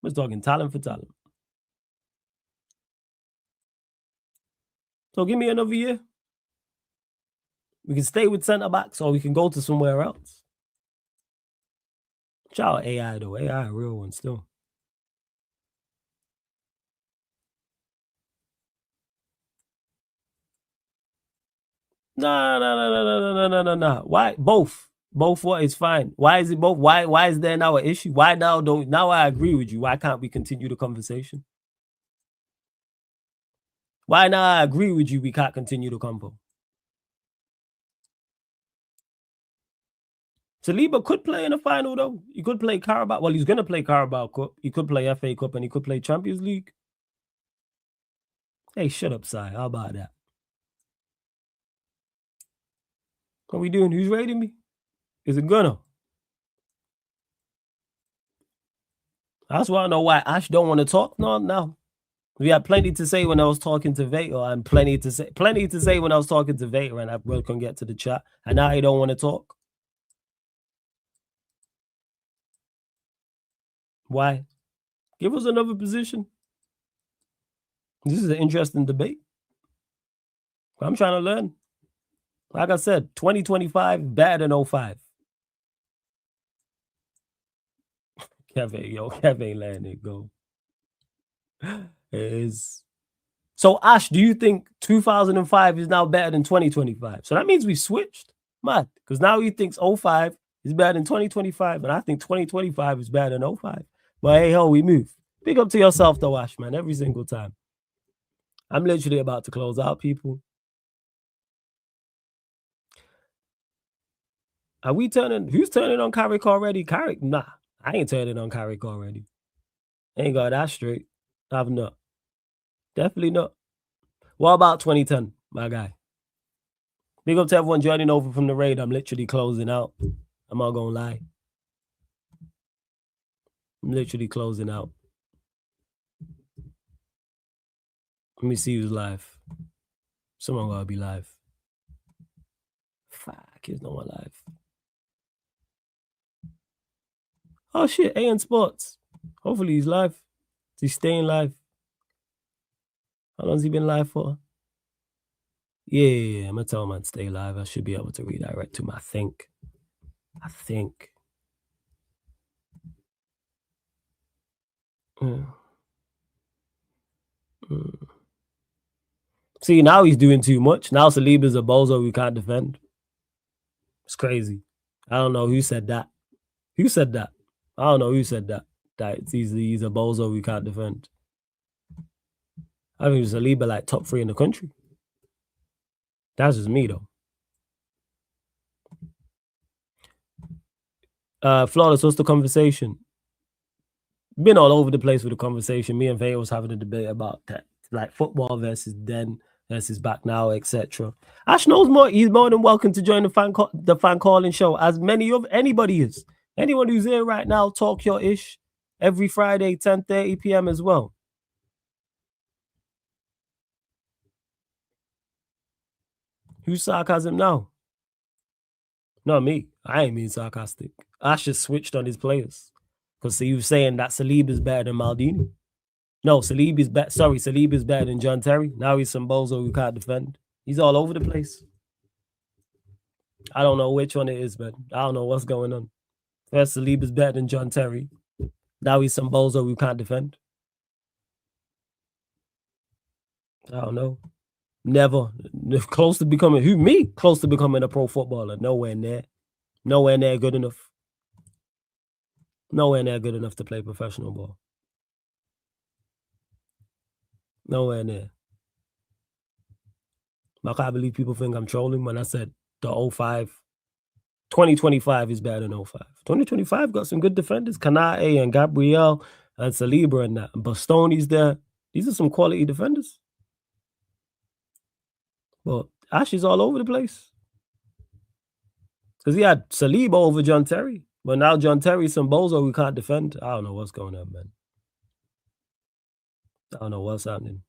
S5: I was talking talent for talent. So give me another year. We can stay with centre backs or we can go to somewhere else. Shout out AI though. AI a real one still. No. Why both? Both what is fine. Why is it both? Why is there now an issue? Why now I agree with you. Why can't we continue the conversation? Why now I agree with you, we can't continue the convo? Saliba could play in the final though. He could play Carabao. Well, he's gonna play Carabao Cup. He could play FA Cup and he could play Champions League. Hey, shut up, Si. How about that? What are we doing? Who's rating me? Is it gonna? That's why I know why Ash don't want to talk. No. We had plenty to say when I was talking to Vader, and plenty to say when I was talking to Vader, and I couldn't get to the chat. And now he don't want to talk. Why? Give us another position. This is an interesting debate. I'm trying to learn. Like I said, 2025 better than 05. Kevin letting it go. It is. So Ash, do you think 2005 is now better than 2025? So that means we switched. Mad. Because now he thinks 05 is better than 2025. And I think 2025 is better than 05. But hey, ho, we move. Big up to yourself though, Ash, man, every single time. I'm literally about to close out, people. Are we turning? Who's turning on Carrick already? Carrick? Nah, I ain't turning on Carrick already. Ain't got that straight. I've not. Definitely not. What about 2010, my guy? Big up to everyone joining over from the raid. I'm literally closing out. I'm not gonna lie. I'm literally closing out. Let me see who's live. Someone gotta be live. Fuck, he's no one live. Oh shit, AN Sports. Hopefully he's live. He's staying live. How long has he been live for? Yeah, I'm gonna tell him to stay live. I should be able to redirect to him, I think. See, now he's doing too much. Now Saliba's a bozo we can't defend. It's crazy. I don't know who said that. Who said that? I don't know who said that. That he's a bozo we can't defend. I think Saliba like top 3 in the country. That's just me though. Flawless, what's the conversation? Been all over the place with the conversation. Me and Vay was having a debate about that, like football versus then versus back now, etc. Ash knows more. He's more than welcome to join the fan calling show, as many of anybody is. Anyone who's here right now, talk your ish every Friday, 10:30 p.m. as well. Who's sarcasm now? Not me. I ain't being sarcastic. Ash just switched on his players. Because he was saying that Saliba's better than Maldini. No, Saliba's better than John Terry. Now he's some bozo who can't defend. He's all over the place. I don't know which one it is, man. I don't know what's going on. First, Saliba's better than John Terry. Now he's some bozo who can't defend. I don't know. Never. Close to becoming, who? Me? Close to becoming a pro footballer. Nowhere near. Nowhere near good enough. Nowhere near good enough to play professional ball. Nowhere near. I can't believe people think I'm trolling when I said the 2025 is better than 05. 2025 got some good defenders. Kanate and Gabriel and Saliba and that. And Bastoni's there. These are some quality defenders. But Ash is all over the place. Because he had Saliba over John Terry. But now John Terry's some bozo who can't defend. I don't know what's going on, man. I don't know what's happening.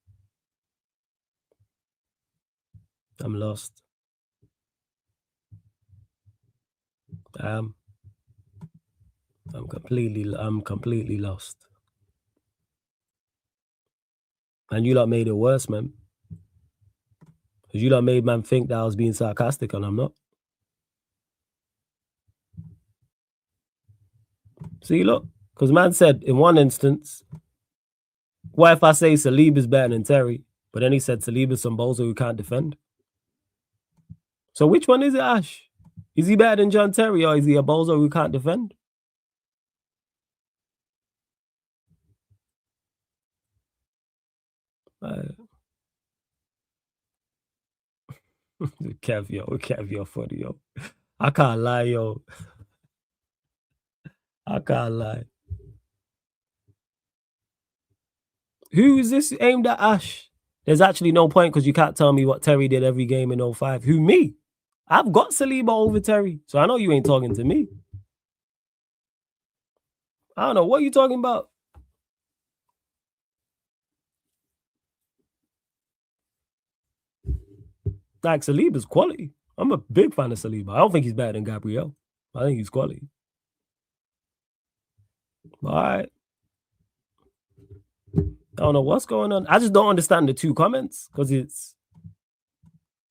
S5: I'm lost. I'm completely lost. And you lot made it worse, man. Because you done made man think that I was being sarcastic and I'm not. See, look, because man said in one instance, what if I say Saliba is better than Terry? But then he said Saliba's some bozo who can't defend. So which one is it, Ash? Is he better than John Terry or is he a bozo who can't defend? Kev, you're funny, yo. I can't lie, yo. I can't lie. Who is this aimed at, Ash? There's actually no point because you can't tell me what Terry did every game in 05. Who, me? I've got Saliba over Terry, so I know you ain't talking to me. I don't know. What are you talking about? Like, Saliba's quality. I'm a big fan of Saliba. I don't think he's better than Gabriel. I think he's quality. All right. I don't know what's going on. I just don't understand the two comments because it's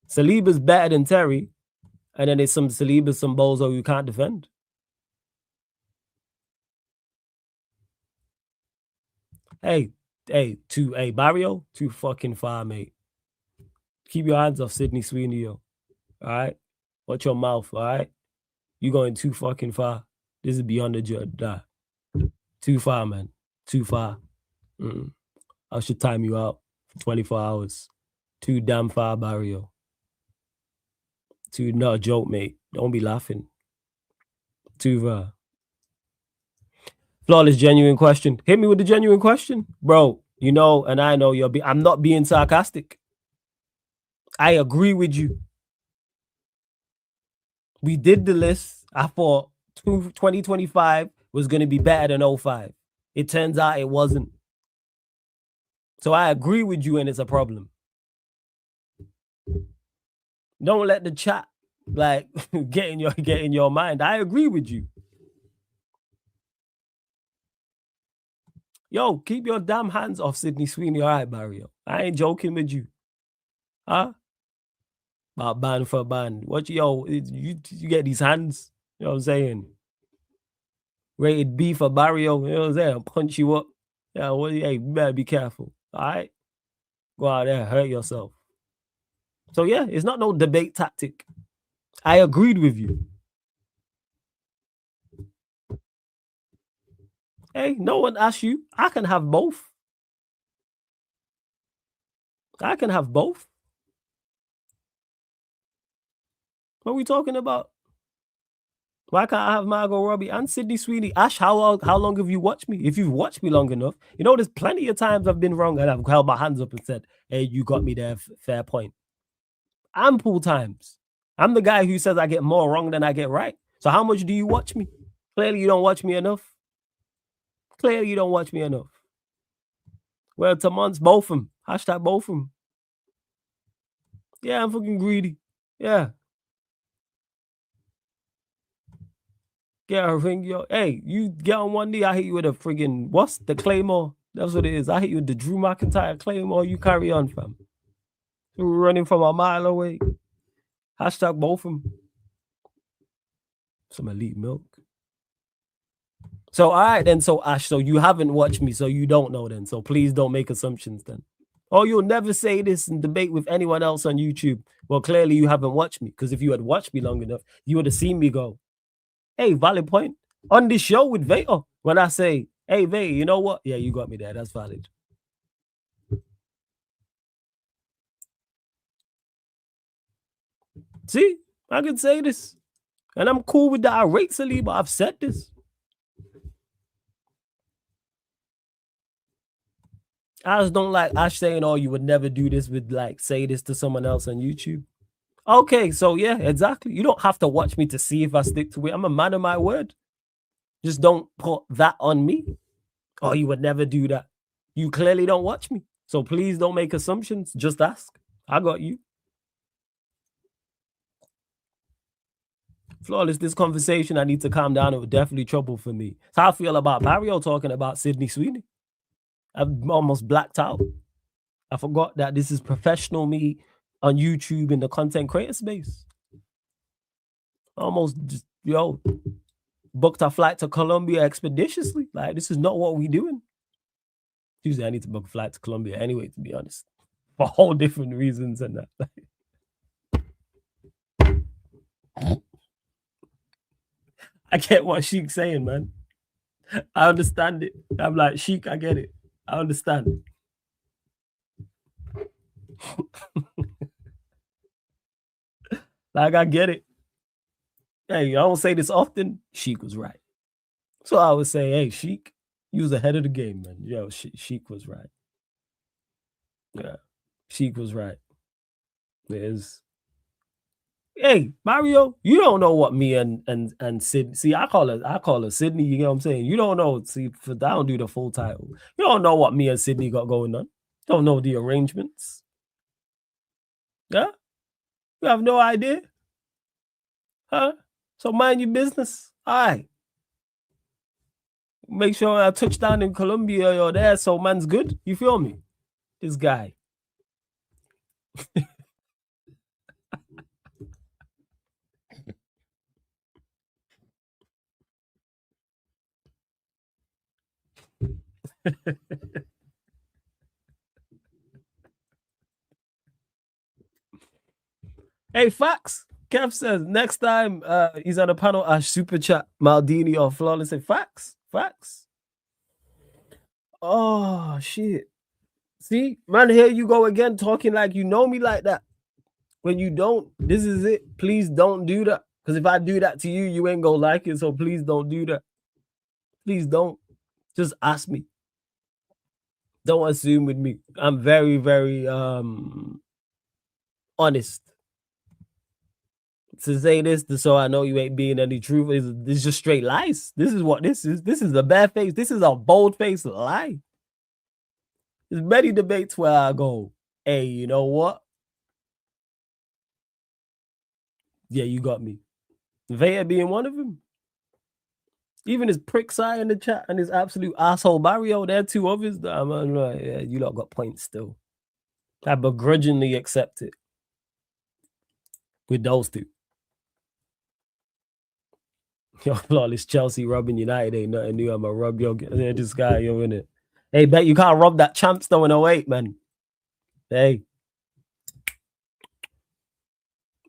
S5: Saliba's better than Terry, and then there's some Saliba, some bozo who can't defend. Hey, Barrio, too fucking far, mate. Keep your hands off Sydney Sweeney, yo. All right? Watch your mouth, all right? You going too fucking far. This is beyond the judge. Too far, man. Too far. I should time you out for 24 hours. Too damn far, Barrio. Too, not a joke, mate. Don't be laughing. Too far. Flawless, genuine question. Hit me with the genuine question. Bro, you know, and I know I'm not being sarcastic. I agree with you. We did the list. I thought 2025 was going to be better than 05. It turns out it wasn't. So I agree with you, and it's a problem. Don't let the chat like get in your mind. I agree with you. Yo, keep your damn hands off Sydney Sweeney. All right, Barrio. I ain't joking with you. Huh? About band for band. What you get these hands? You know what I'm saying? Rated B for Barrio. You know what I'm saying? I'll punch you up. Yeah, well, hey, you better be careful. All right? Go out there, hurt yourself. So yeah, it's not no debate tactic. I agreed with you. Hey, no one asked you. I can have both. I can have both. What are we talking about? Why can't I have Margot Robbie and Sydney Sweeney? Ash, how long have you watched me? If you've watched me long enough, you know there's plenty of times I've been wrong and I've held my hands up and said, hey, you got me there, fair point. Ample times. I'm the guy who says I get more wrong than I get right. So how much do you watch me? Clearly you don't watch me enough. Clearly you don't watch me enough. Well, to months, both of them. Hashtag both of them. Yeah, I'm fucking greedy. Yeah. Get a ring, yo. Hey, you get on one knee, I hit you with a friggin' what's the Claymore? That's what it is. I hit you with the Drew McIntyre Claymore. You carry on, fam. We're running from a mile away. Hashtag both of them. Some elite milk. So, all right, then. So, Ash, so you haven't watched me, so you don't know then. So, please don't make assumptions then. Oh, you'll never say this and debate with anyone else on YouTube. Well, clearly you haven't watched me, because if you had watched me long enough, you would have seen me go, hey, valid point. On this show with Vader, when I say, hey, Vader, you know what? Yeah, you got me there. That's valid. See, I can say this. And I'm cool with that. I rate Saliba. I've said this. I just don't like Ash saying, oh, you would never do this with, like, say this to someone else on YouTube. Okay, so yeah, exactly. You don't have to watch me to see if I stick to it. I'm a man of my word. Just don't put that on me. Oh, you would never do that. You clearly don't watch me. So please don't make assumptions. Just ask. I got you. Flawless, this conversation, I need to calm down. It was definitely trouble for me. That's how I feel about Barrio talking about Sydney Sweeney. I've almost blacked out. I forgot that this is professional me on YouTube in the content creator space. Almost just, booked a flight to Colombia expeditiously. Like, this is not what we doing. Tuesday, I need to book a flight to Colombia anyway, to be honest, for whole different reasons and that. I get what Sheik's saying, man. I understand it. I'm like, Sheik, I get it. I understand. Like, I get it. Hey, I don't say this often. Sheik was right. So I would say, hey, Sheik, you was ahead of the game, man. Yo, Sheik was right. Yeah, Sheik was right. Hey, Mario, you don't know what me and Sydney. See, I call her Sydney. You know what I'm saying? You don't know. See, I don't do the full title. You don't know what me and Sydney got going on. Don't know the arrangements. Yeah, you have no idea, huh? So mind your business. All right. Make sure I touch down in Colombia or there, so man's good. You feel me? This guy. Hey, Fax. Kev says next time he's on a panel, I super chat Maldini or Flawless. Say Fax. Oh shit. See, man, here you go again talking like you know me like that. When you don't, this is it. Please don't do that. Because if I do that to you, you ain't gonna like it. So please don't do that. Please don't. Just ask me. Don't assume with me. I'm very, very honest. To say this, so I know you ain't being any truth, is just straight lies. This is what this is. This is a bad face. This is a bold face lie. There's many debates where I go, hey, you know what? Yeah, you got me. Vader being one of them. Even his prick side in the chat and his absolute asshole Mario, they're two others. I'm like, yeah, you lot got points still. I begrudgingly accept it with those two. Yo, Flawless Chelsea rubbing United ain't nothing new. I'm a rub your this guy, yo, innit? Hey, bet you can't rob that champs though in 08, man. Hey.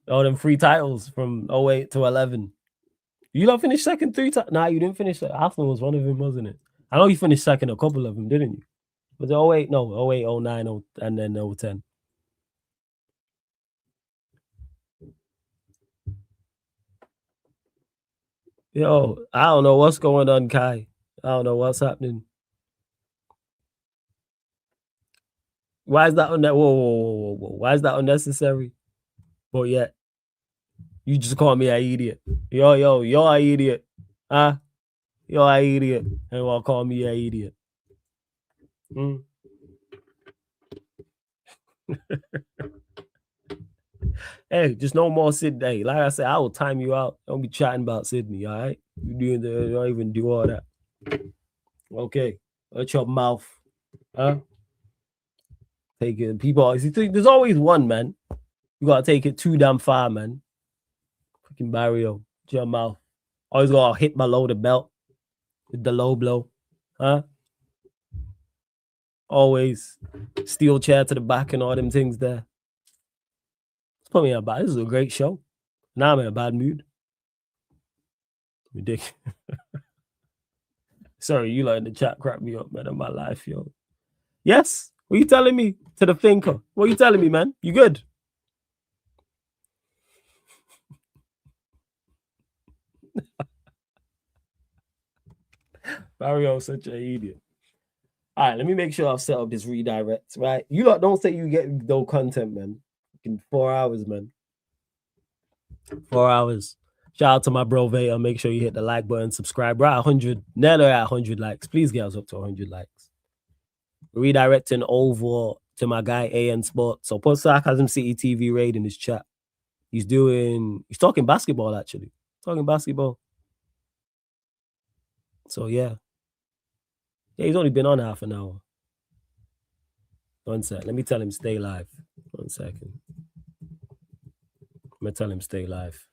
S5: All them 3 titles from 08 to 11. You not finished second 3 times? Nah, you didn't finish. Arsenal was one of them, wasn't it? I know you finished second a couple of them, didn't you? Was it 08? No, 08, 09, and then 010. Yo, I don't know what's going on, Kai. I don't know what's happening. Why is that whoa. Why is that unnecessary? But yeah, you just call me an idiot. Yo, you're an idiot. Huh? You're an idiot. And you want to call me an idiot. Hey, just no more Sydney. Like I said, I will time you out. Don't be chatting about Sydney, all right? You don't even do all that. Okay. Watch your mouth. Huh? Take it. People, there's always one, man. You gotta take it too damn far, man. Fucking Barrio. Watch your mouth. Always gotta hit below the belt with the low blow. Huh? Always steel chair to the back and all them things there. Put me in a bad. This is a great show. Now I'm in a bad mood. Ridiculous. Sorry, you like in the chat crap me up, man, in my life, yo. Yes? What you telling me to the thinker? What you telling me, man? You good? Mario's such an idiot. All right, let me make sure I've set up this redirect, right? You lot don't say you get no content, man. In 4 hours, man. 4 hours. Shout out to my bro Vader. Make sure you hit the like button, subscribe. We're at 100. Nearly at 100 likes. Please get us up to 100 likes. Redirecting over to my guy AN Sports. So put Sarcasm City TV raid in his chat. He's talking basketball, actually. Talking basketball. So yeah. Yeah, he's only been on half an hour. 1 sec. Let me tell him stay live. 1 second. gonna tell him stay live.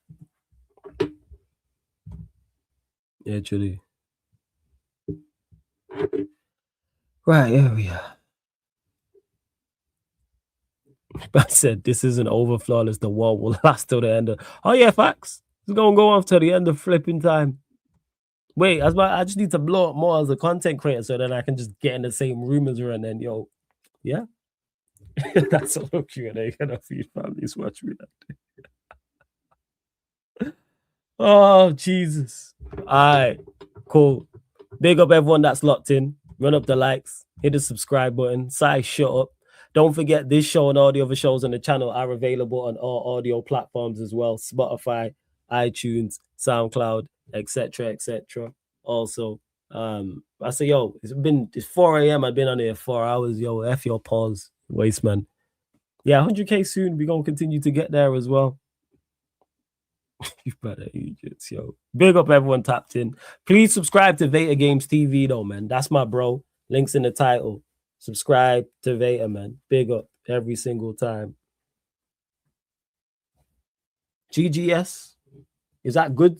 S5: Yeah, Julie. Right, here we are. I said this isn't over flawless. The war will last till the end of. Oh yeah, facts. It's gonna go on till the end of flipping time. Wait, I just need to blow up more as a content creator so then I can just get in the same room as her and then yeah. That's a little Q&A. Gonna feed families watch me that. Oh Jesus. All right, cool. Big up everyone that's locked in. Run up the likes, hit the subscribe button. Sai, shut up. Don't forget this show and all the other shows on the channel are available on all audio platforms as well. Spotify, iTunes, SoundCloud, etc. Also, I say, it's 4 a.m. I've been on here 4 hours. F your pause, waste man. Yeah, 100k soon. We're gonna continue to get there as well. You better idiots, yo. Big up everyone tapped in. Please subscribe to Veta Games TV though, man. That's my bro. Links in the title. Subscribe to Veta, man. Big up every single time. GGS. Is that good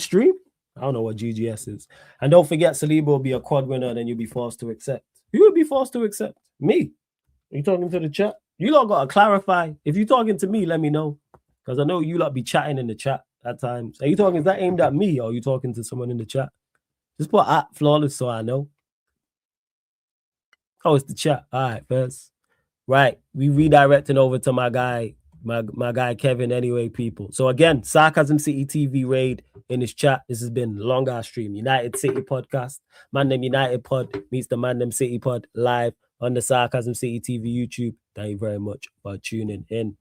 S5: stream? I don't know what GGS is. And don't forget, Saliba will be a quad winner, and then you'll be forced to accept. Who will be forced to accept? Me. Are you talking to the chat? You lot got to clarify. If you're talking to me, let me know. Because I know you lot be chatting in the chat at times. Are you talking, is that aimed at me or are you talking to someone in the chat? Just put at flawless so I know. Oh, it's the chat. All right, first. Right. We redirecting over to my guy, my guy Kevin anyway, people. So again, Sarcasm City TV raid in his chat. This has been long ass stream. United City podcast. Man them United pod meets the Man them City pod live on the Sarcasm City TV YouTube. Thank you very much for tuning in.